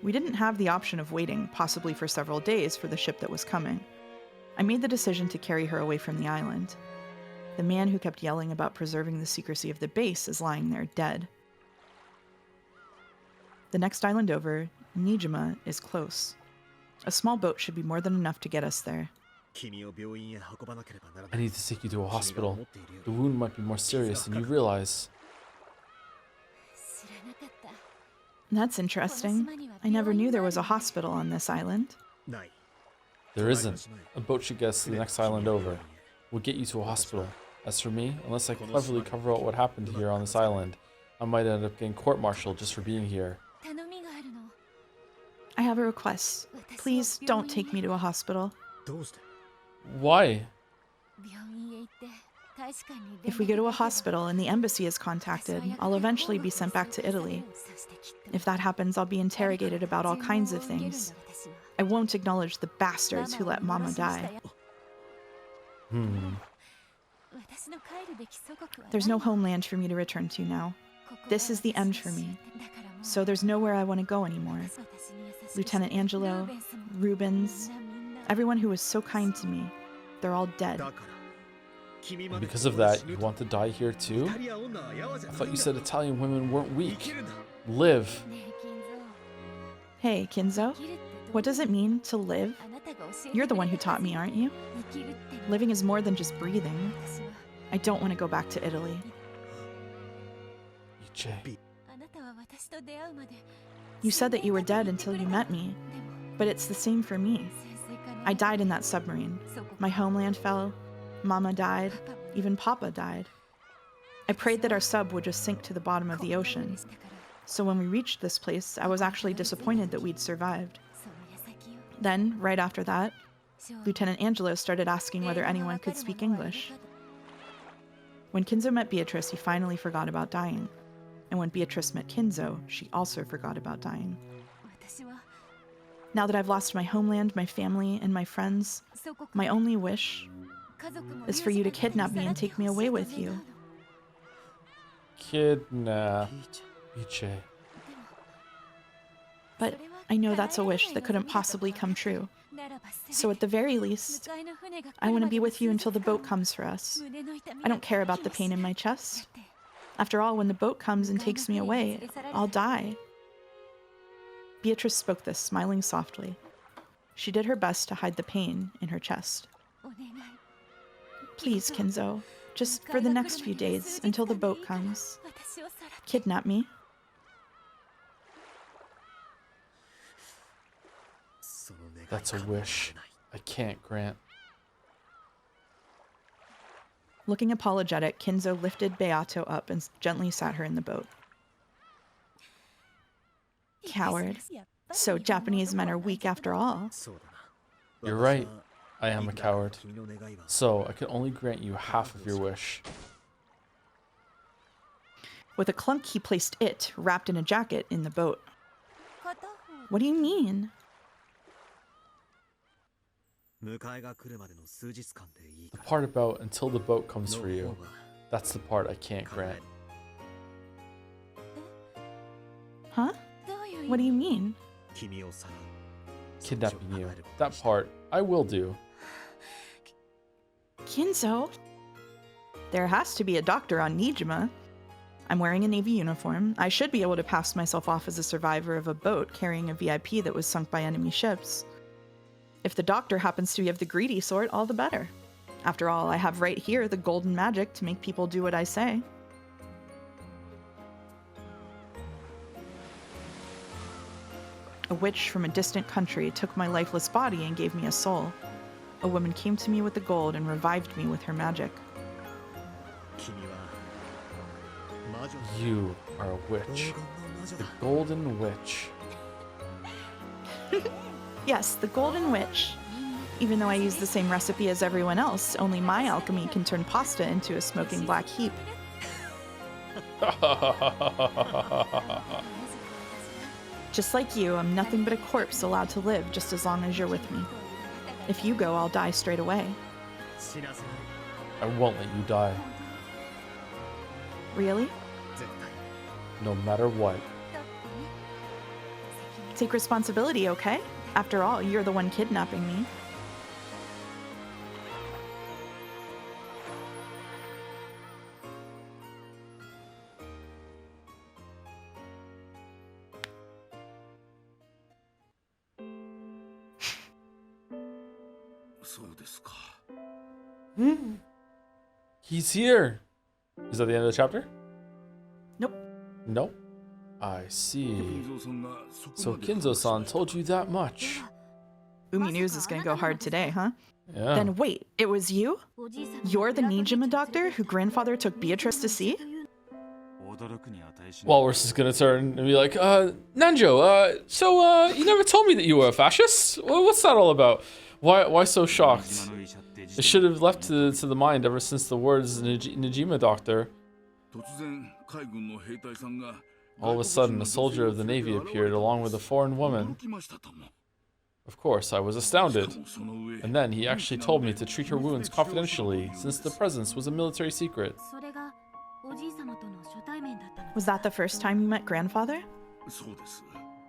We didn't have the option of waiting, possibly for several days, for the ship that was coming. I made the decision to carry her away from the island. The man who kept yelling about preserving the secrecy of the base is lying there dead. The next island over, Nijima, is close. A small boat should be more than enough to get us there. I need to take you to a hospital. The wound might be more serious than you realize. That's interesting. I never knew there was a hospital on this island. There isn't. A boat should get us to the next island over. We'll get you to a hospital. As for me, unless I cleverly cover up what happened here on this island, I might end up getting court-martialed just for being here. I have a request. Please don't take me to a hospital. Why? If we go to a hospital and the embassy is contacted, I'll eventually be sent back to Italy. If that happens, I'll be interrogated about all kinds of things. I won't acknowledge the bastards who let Mama die. There's no homeland for me to return to now. This is the end for me. So there's nowhere I want to go anymore. Lieutenant Angelo, Rubens, everyone who was so kind to me, they're all dead. And because of that, you want to die here too? I thought you said Italian women weren't weak. Live. Hey, Kinzo, what does it mean to live? You're the one who taught me, aren't you? Living is more than just breathing. I don't want to go back to Italy. Ichi. You said that you were dead until you met me, but it's the same for me. I died in that submarine. My homeland fell, Mama died, even Papa died. I prayed that our sub would just sink to the bottom of the ocean. So when we reached this place, I was actually disappointed that we'd survived. Then, right after that, Lieutenant Angelo started asking whether anyone could speak English. When Kinzo met Beatrice, he finally forgot about dying. And when Beatrice met Kinzo, she also forgot about dying. Now that I've lost my homeland, my family, and my friends, my only wish is for you to kidnap me and take me away with you. Kidnap. Ichi. But I know that's a wish that couldn't possibly come true. So at the very least, I want to be with you until the boat comes for us. I don't care about the pain in my chest. After all, when the boat comes and takes me away, I'll die. Beatrice spoke this, smiling softly. She did her best to hide the pain in her chest. Please, Kinzo, just for the next few days, until the boat comes. Kidnap me. That's a wish I can't grant. Looking apologetic, Kinzo lifted Beato up and gently sat her in the boat. Coward. So Japanese men are weak after all. You're right. I am a coward. So I can only grant you half of your wish. With a clunk, he placed it, wrapped in a jacket, in the boat. What do you mean? The part about until the boat comes for you, that's the part I can't grant. Huh? What do you mean? Kidnapping you. That part, I will do. Kinzo? There has to be a doctor on Nijima. I'm wearing a Navy uniform. I should be able to pass myself off as a survivor of a boat carrying a VIP that was sunk by enemy ships. If the doctor happens to be of the greedy sort, all the better. After all, I have right here the golden magic to make people do what I say. A witch from a distant country took my lifeless body and gave me a soul. A woman came to me with the gold and revived me with her magic. You are a witch. The Golden Witch. Yes, the Golden Witch. Even though I use the same recipe as everyone else, only my alchemy can turn pasta into a smoking black heap. Just like you, I'm nothing but a corpse allowed to live just as long as you're with me. If you go, I'll die straight away. I won't let you die, Really? no matter what. Take responsibility, okay? After all, you're the one kidnapping me. He's here. Is that the end of the chapter? Nope. Nope. I see. So Kinzo-san told you that much. Umi News is gonna go hard today, huh? Yeah. Then wait, it was you? You're the Nijima doctor who grandfather took Beatrice to see? Walrus is gonna turn and be like, Nanjo, so you never told me that you were a fascist? Well, what's that all about? Why so shocked? It should have left to the mind ever since the words Nijima doctor. All of a sudden, a soldier of the Navy appeared along with a foreign woman. Of course, I was astounded. And then he actually told me to treat her wounds confidentially, since the presence was a military secret. Was that the first time you met grandfather?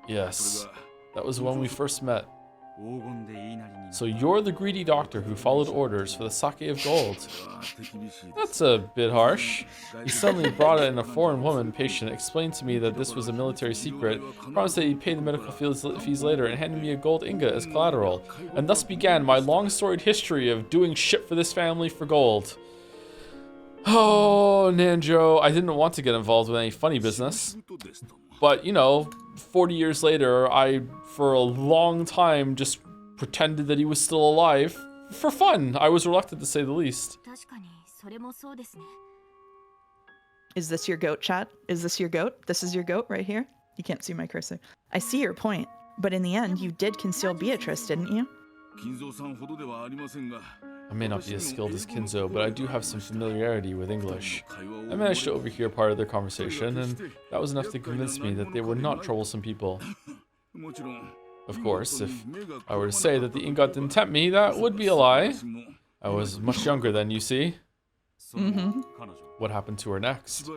Yes, that was when we first met. So you're the greedy doctor who followed orders for the sake of gold. That's a bit harsh. He suddenly brought in a foreign woman patient, explained to me that this was a military secret, promised that he'd pay the medical fees later, and handed me a gold ingot as collateral. And thus began my long storied history of doing shit for this family for gold. Oh, Nanjo, I didn't want to get involved with any funny business. But, you know, 40 years later, I, for a long time, just pretended that he was still alive. For fun. I was reluctant to say the least. Is this your goat, chat? Is this your goat? This is your goat right here? You can't see my cursor. I see your point. But in the end, you did conceal Beatrice, didn't you? I may not be as skilled as Kinzo, but I do have some familiarity with English. I managed to overhear part of their conversation, and that was enough to convince me that they were not troublesome people. Of course, if I were to say that the ingot didn't tempt me, that would be a lie. I was much younger then, you see. What happened to her next?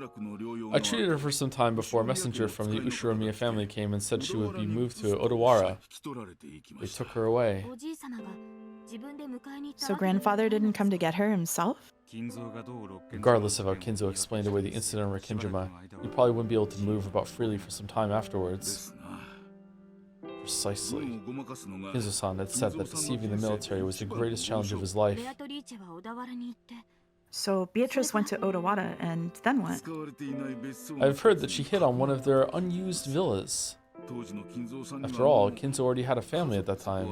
I treated her for some time before a messenger from the Ushiromiya family came and said she would be moved to Odawara. They took her away. So grandfather didn't come to get her himself? Regardless of how Kinzo explained away the incident on Rokkenjima, he probably wouldn't be able to move about freely for some time afterwards. Precisely. Kinzo-san had said that deceiving the military was the greatest challenge of his life. So Beatrice went to Odawara, and then what? I've heard that she hid on one of their unused villas. After all, Kinzo already had a family at that time.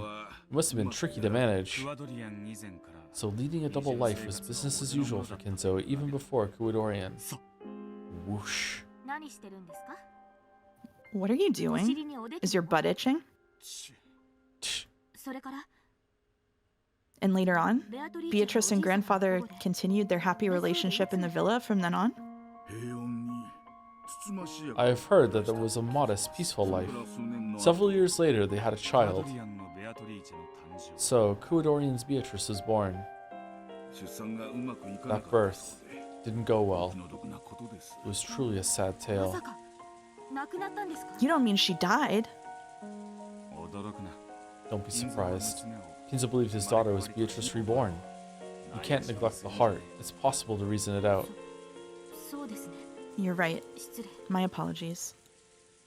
It must have been tricky to manage. So leading a double life was business as usual for Kinzo, even before Kuwadorian. Whoosh. What are you doing? Is your butt itching? And later on, Beatrice and grandfather continued their happy relationship in the villa from then on? I have heard that there was a modest, peaceful life. Several years later, they had a child. So, Kuwadorian's Beatrice was born. That birth didn't go well. It was truly a sad tale. You don't mean she died? Don't be surprised. Kinzo believed his daughter was Beatrice reborn. You can't neglect the heart. It's possible to reason it out. You're right. My apologies.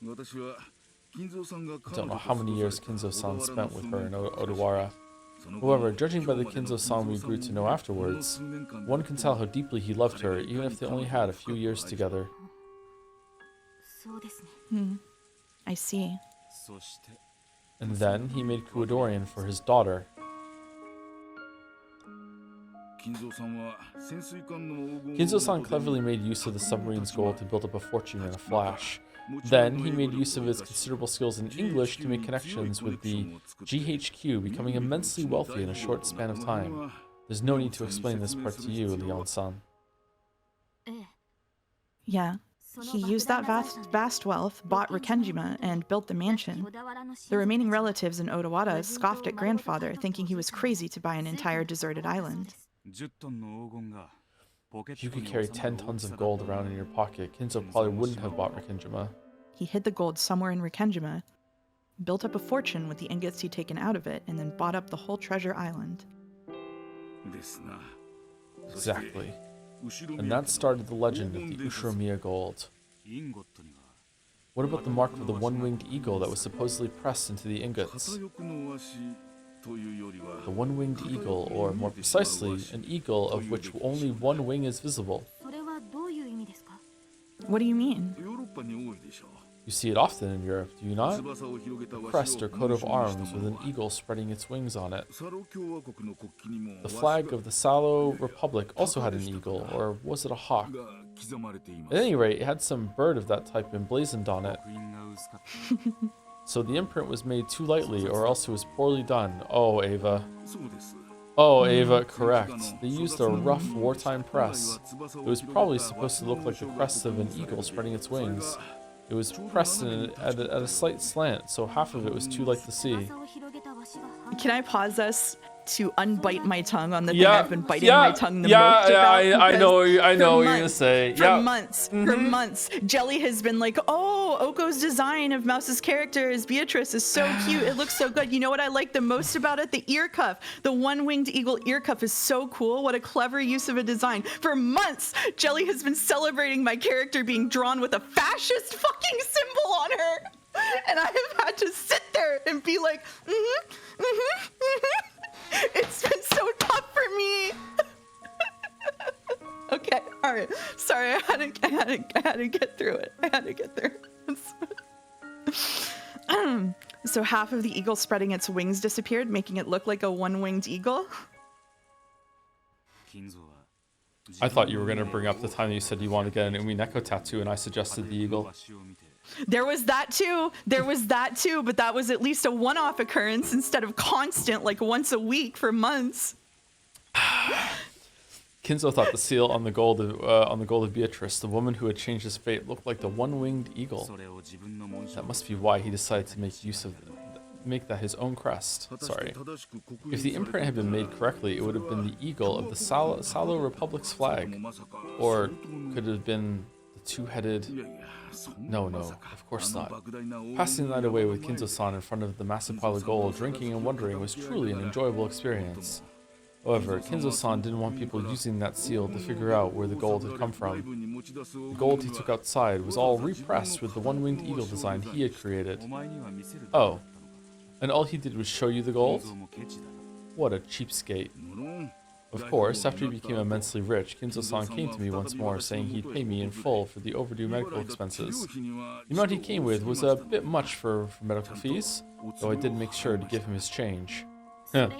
I don't know how many years Kinzo-san spent with her in Odawara. However, judging by the Kinzo-san we grew to know afterwards, one can tell how deeply he loved her, even if they only had a few years together. I see. And then he made Kuwadorian for his daughter. Kinzo-san cleverly made use of the submarine's gold to build up a fortune in a flash. Then, he made use of his considerable skills in English to make connections with the GHQ, becoming immensely wealthy in a short span of time. There's no need to explain this part to you, Leon-san. Yeah. He used that vast wealth, bought Rokkenjima, and built the mansion. The remaining relatives in Odawara scoffed at grandfather, thinking he was crazy to buy an entire deserted island. If you could carry 10 tons of gold around in your pocket, Kinzo probably wouldn't have bought Rokkenjima. He hid the gold somewhere in Rokkenjima, built up a fortune with the ingots he'd taken out of it, and then bought up the whole treasure island. Exactly. And that started the legend of the Ushiromiya gold. What about the mark of the one-winged eagle that was supposedly pressed into the ingots? The one-winged eagle, or more precisely, an eagle of which only one wing is visible. What do you mean? You see it often in Europe, do you not? A crest or coat of arms with an eagle spreading its wings on it. The flag of the Salo Republic also had an eagle, or was it a hawk? At any rate, it had some bird of that type emblazoned on it. So the imprint was made too lightly, or else it was poorly done. Oh, Ava. Oh, Ava, correct. They used a rough wartime press. It was probably supposed to look like the crest of an eagle spreading its wings. It was pressed at a slight slant, so half of it was too light to see. Can I pause us to unbite my tongue on the thing I've been biting my tongue the most about? I know what you're gonna say. For months, Jelly has been like, oh, Oko's design of Mouse's character as Beatrice is so cute. It looks so good. You know what I like the most about it? The ear cuff. The one-winged eagle ear cuff is so cool. What a clever use of a design. For months, Jelly has been celebrating my character being drawn with a fascist fucking symbol on her. And I have had to sit there and be like, It's been so tough for me. Okay, all right. Sorry, I had to get through it. I had to get through it. So half of the eagle spreading its wings disappeared, making it look like a one-winged eagle. I thought you were going to bring up the time that you said you wanted to get an Umineko tattoo, and I suggested the eagle. There was that too, but that was at least a one-off occurrence instead of constant, like once a week for months. Kinzo thought the seal on the gold of Beatrice, the woman who had changed his fate, looked like the one-winged eagle. That must be why he decided to make that his own crest. Sorry. If the imprint had been made correctly, it would have been the eagle of the Salo Republic's flag. Or could it have been the two-headed... No, of course not. Passing the night away with Kinzo-san in front of the massive pile of gold, drinking and wondering was truly an enjoyable experience. However, Kinzo-san didn't want people using that seal to figure out where the gold had come from. The gold he took outside was all repressed with the one-winged eagle design he had created. Oh, and all he did was show you the gold? What a cheapskate. Of course, after he became immensely rich, Kinzo-san came to me once more, saying he'd pay me in full for the overdue medical expenses. The amount he came with was a bit much for medical fees, though I did make sure to give him his change. And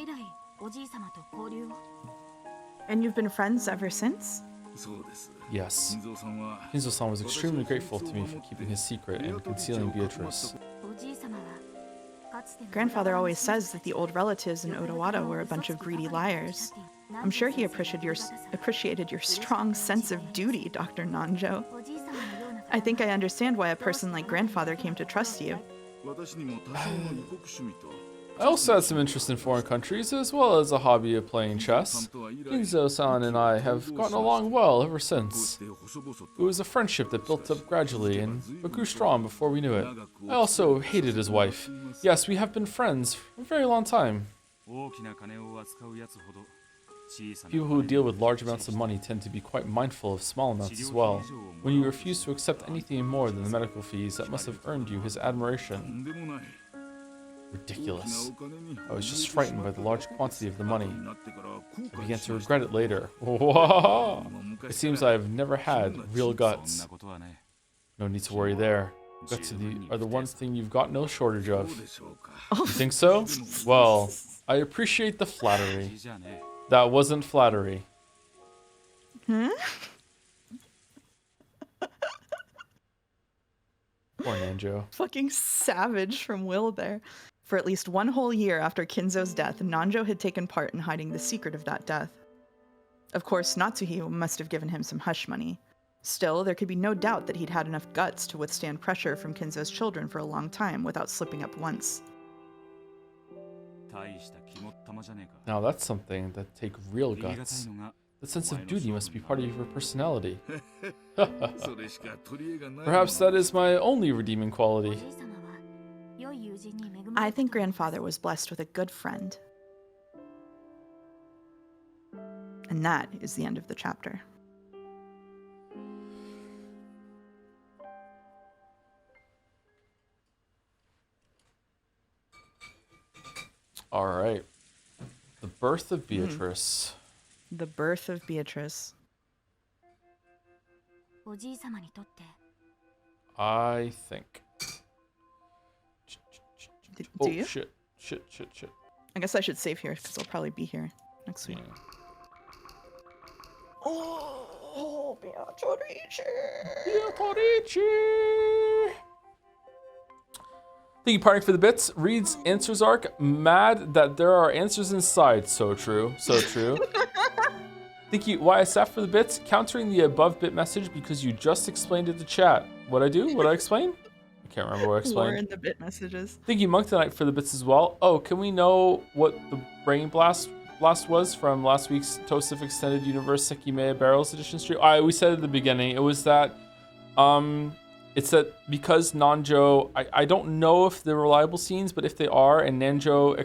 you've been friends ever since? Yes. Kinzo-san was extremely grateful to me for keeping his secret and concealing Beatrice. Grandfather always says that the old relatives in Odawara were a bunch of greedy liars. I'm sure he appreciated your strong sense of duty, Dr. Nanjo. I think I understand why a person like grandfather came to trust you. I also had some interest in foreign countries, as well as a hobby of playing chess. Kinzo-san and I have gotten along well ever since. It was a friendship that built up gradually, but grew strong before we knew it. I also hated his wife. Yes, we have been friends for a very long time. People who deal with large amounts of money tend to be quite mindful of small amounts as well. When you refuse to accept anything more than the medical fees, that must have earned you his admiration. Ridiculous. I was just frightened by the large quantity of the money. I began to regret it later. Whoa! It seems I have never had real guts. No need to worry there. Guts are the one thing you've got no shortage of. You think so? Well, I appreciate the flattery. That wasn't flattery. Poor Nanjo. Fucking savage from Will there. For at least 1 whole year after Kinzo's death, Nanjo had taken part in hiding the secret of that death. Of course, Natsuhi must have given him some hush money. Still, there could be no doubt that he'd had enough guts to withstand pressure from Kinzo's children for a long time without slipping up once. Now that's something that take real guts. The sense of duty must be part of your personality. Perhaps that is my only redeeming quality. I think grandfather was blessed with a good friend. And that is the end of the chapter. All right. The birth of Beatrice. The birth of Beatrice. I think. Do you? Shit. I guess I should save here because I'll probably be here next week. Yeah. Oh, Beatrice. Thank you, Parting for the Bits. Reads Answers Arc. Mad that there are answers inside. So true. So true. Thank you, YSF, for the bits. Countering the above bit message because you just explained it to chat. What'd I do? What'd I explain? I can't remember what I explained. More in the bit messages. Thank you, Monk Tonight, for the bits as well. Oh, can we know what the Brain Blast was from last week's Tosif Extended Universe Sekimea Barrels Edition stream? We said at the beginning, it was that, it's that because Nanjo, I don't know if they're reliable scenes, but if they are, and Nanjo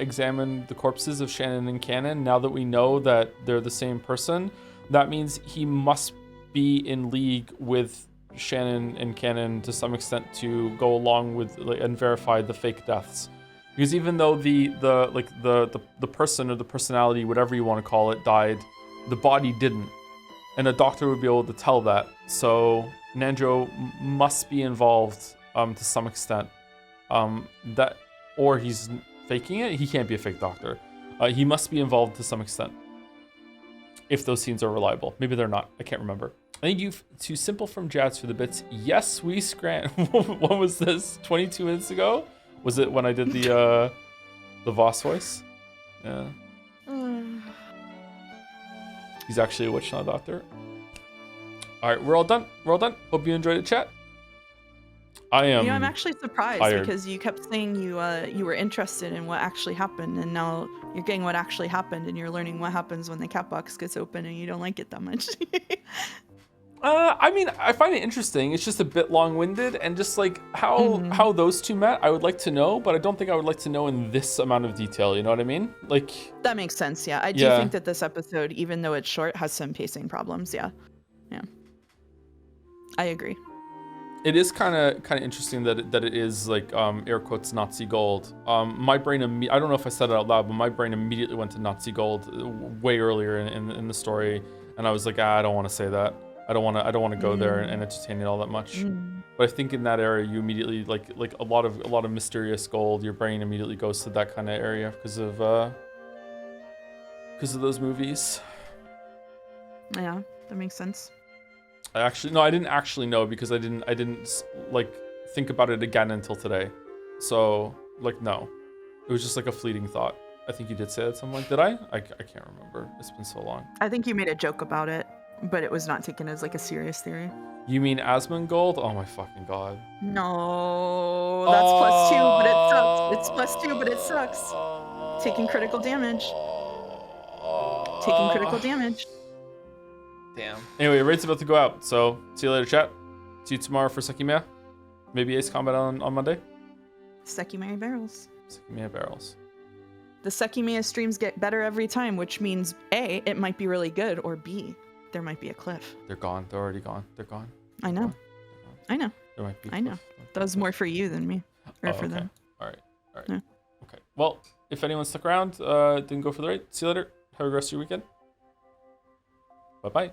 examined the corpses of Shannon and Cannon, now that we know that they're the same person, that means he must be in league with Shannon and Cannon to some extent to go along with and verify the fake deaths. Because even though the person or the personality, whatever you want to call it, died, the body didn't. And a doctor would be able to tell that. So Nanjo must be involved to some extent. Or he's faking it. He can't be a fake doctor. He must be involved to some extent. If those scenes are reliable. Maybe they're not. I can't remember. Thank you to Simple from Jazz for the bits. Yes, we scran. What was this? 22 minutes ago? Was it when I did the Voss voice? Yeah. He's actually a witch, not a doctor. All right, we're all done. Hope you enjoyed the chat. I'm actually surprised tired. because you kept saying you were interested in what actually happened, and now you're getting what actually happened, and you're learning what happens when the cat box gets open, and you don't like it that much. I mean, I find it interesting. It's just a bit long-winded, and just like how those two met, I would like to know, but I don't think I would like to know in this amount of detail. You know what I mean? Like that makes sense. Yeah, I do think that this episode, even though it's short, has some pacing problems. Yeah. I agree. It is kind of interesting that it is like air quotes Nazi gold. My brain I don't know if I said it out loud, but my brain immediately went to Nazi gold way earlier in the story, and I was like, I don't want to say that. I don't want to go there and entertain it all that much. But I think in that area, you immediately like a lot of mysterious gold. Your brain immediately goes to that kind of area because of those movies. Yeah, that makes sense. I didn't actually know because I didn't like think about it again until today. So like no, it was just like a fleeting thought. I think you did say that at some point. Did I? I can't remember. It's been so long. I think you made a joke about it, but it was not taken as like a serious theory. You mean Asmongold? Oh my fucking god. No, that's +2, but it sucks. It's +2, but it sucks. Taking critical damage. Damn. Anyway, raid's about to go out, so see you later, chat. See you tomorrow for Sekimea. Maybe Ace Combat on Monday. Sekimea Barrels. Sekimea Barrels. The Sekimea streams get better every time, which means A, it might be really good, or B, there might be a cliff. They're gone. They're already gone. They're gone. I know. I know. There might be. I know. That was more for you than me. Or for okay. them. All right. Yeah. Okay. Well, if anyone stuck around, didn't go for the raid, see you later. Have a good rest of your weekend. Bye-bye.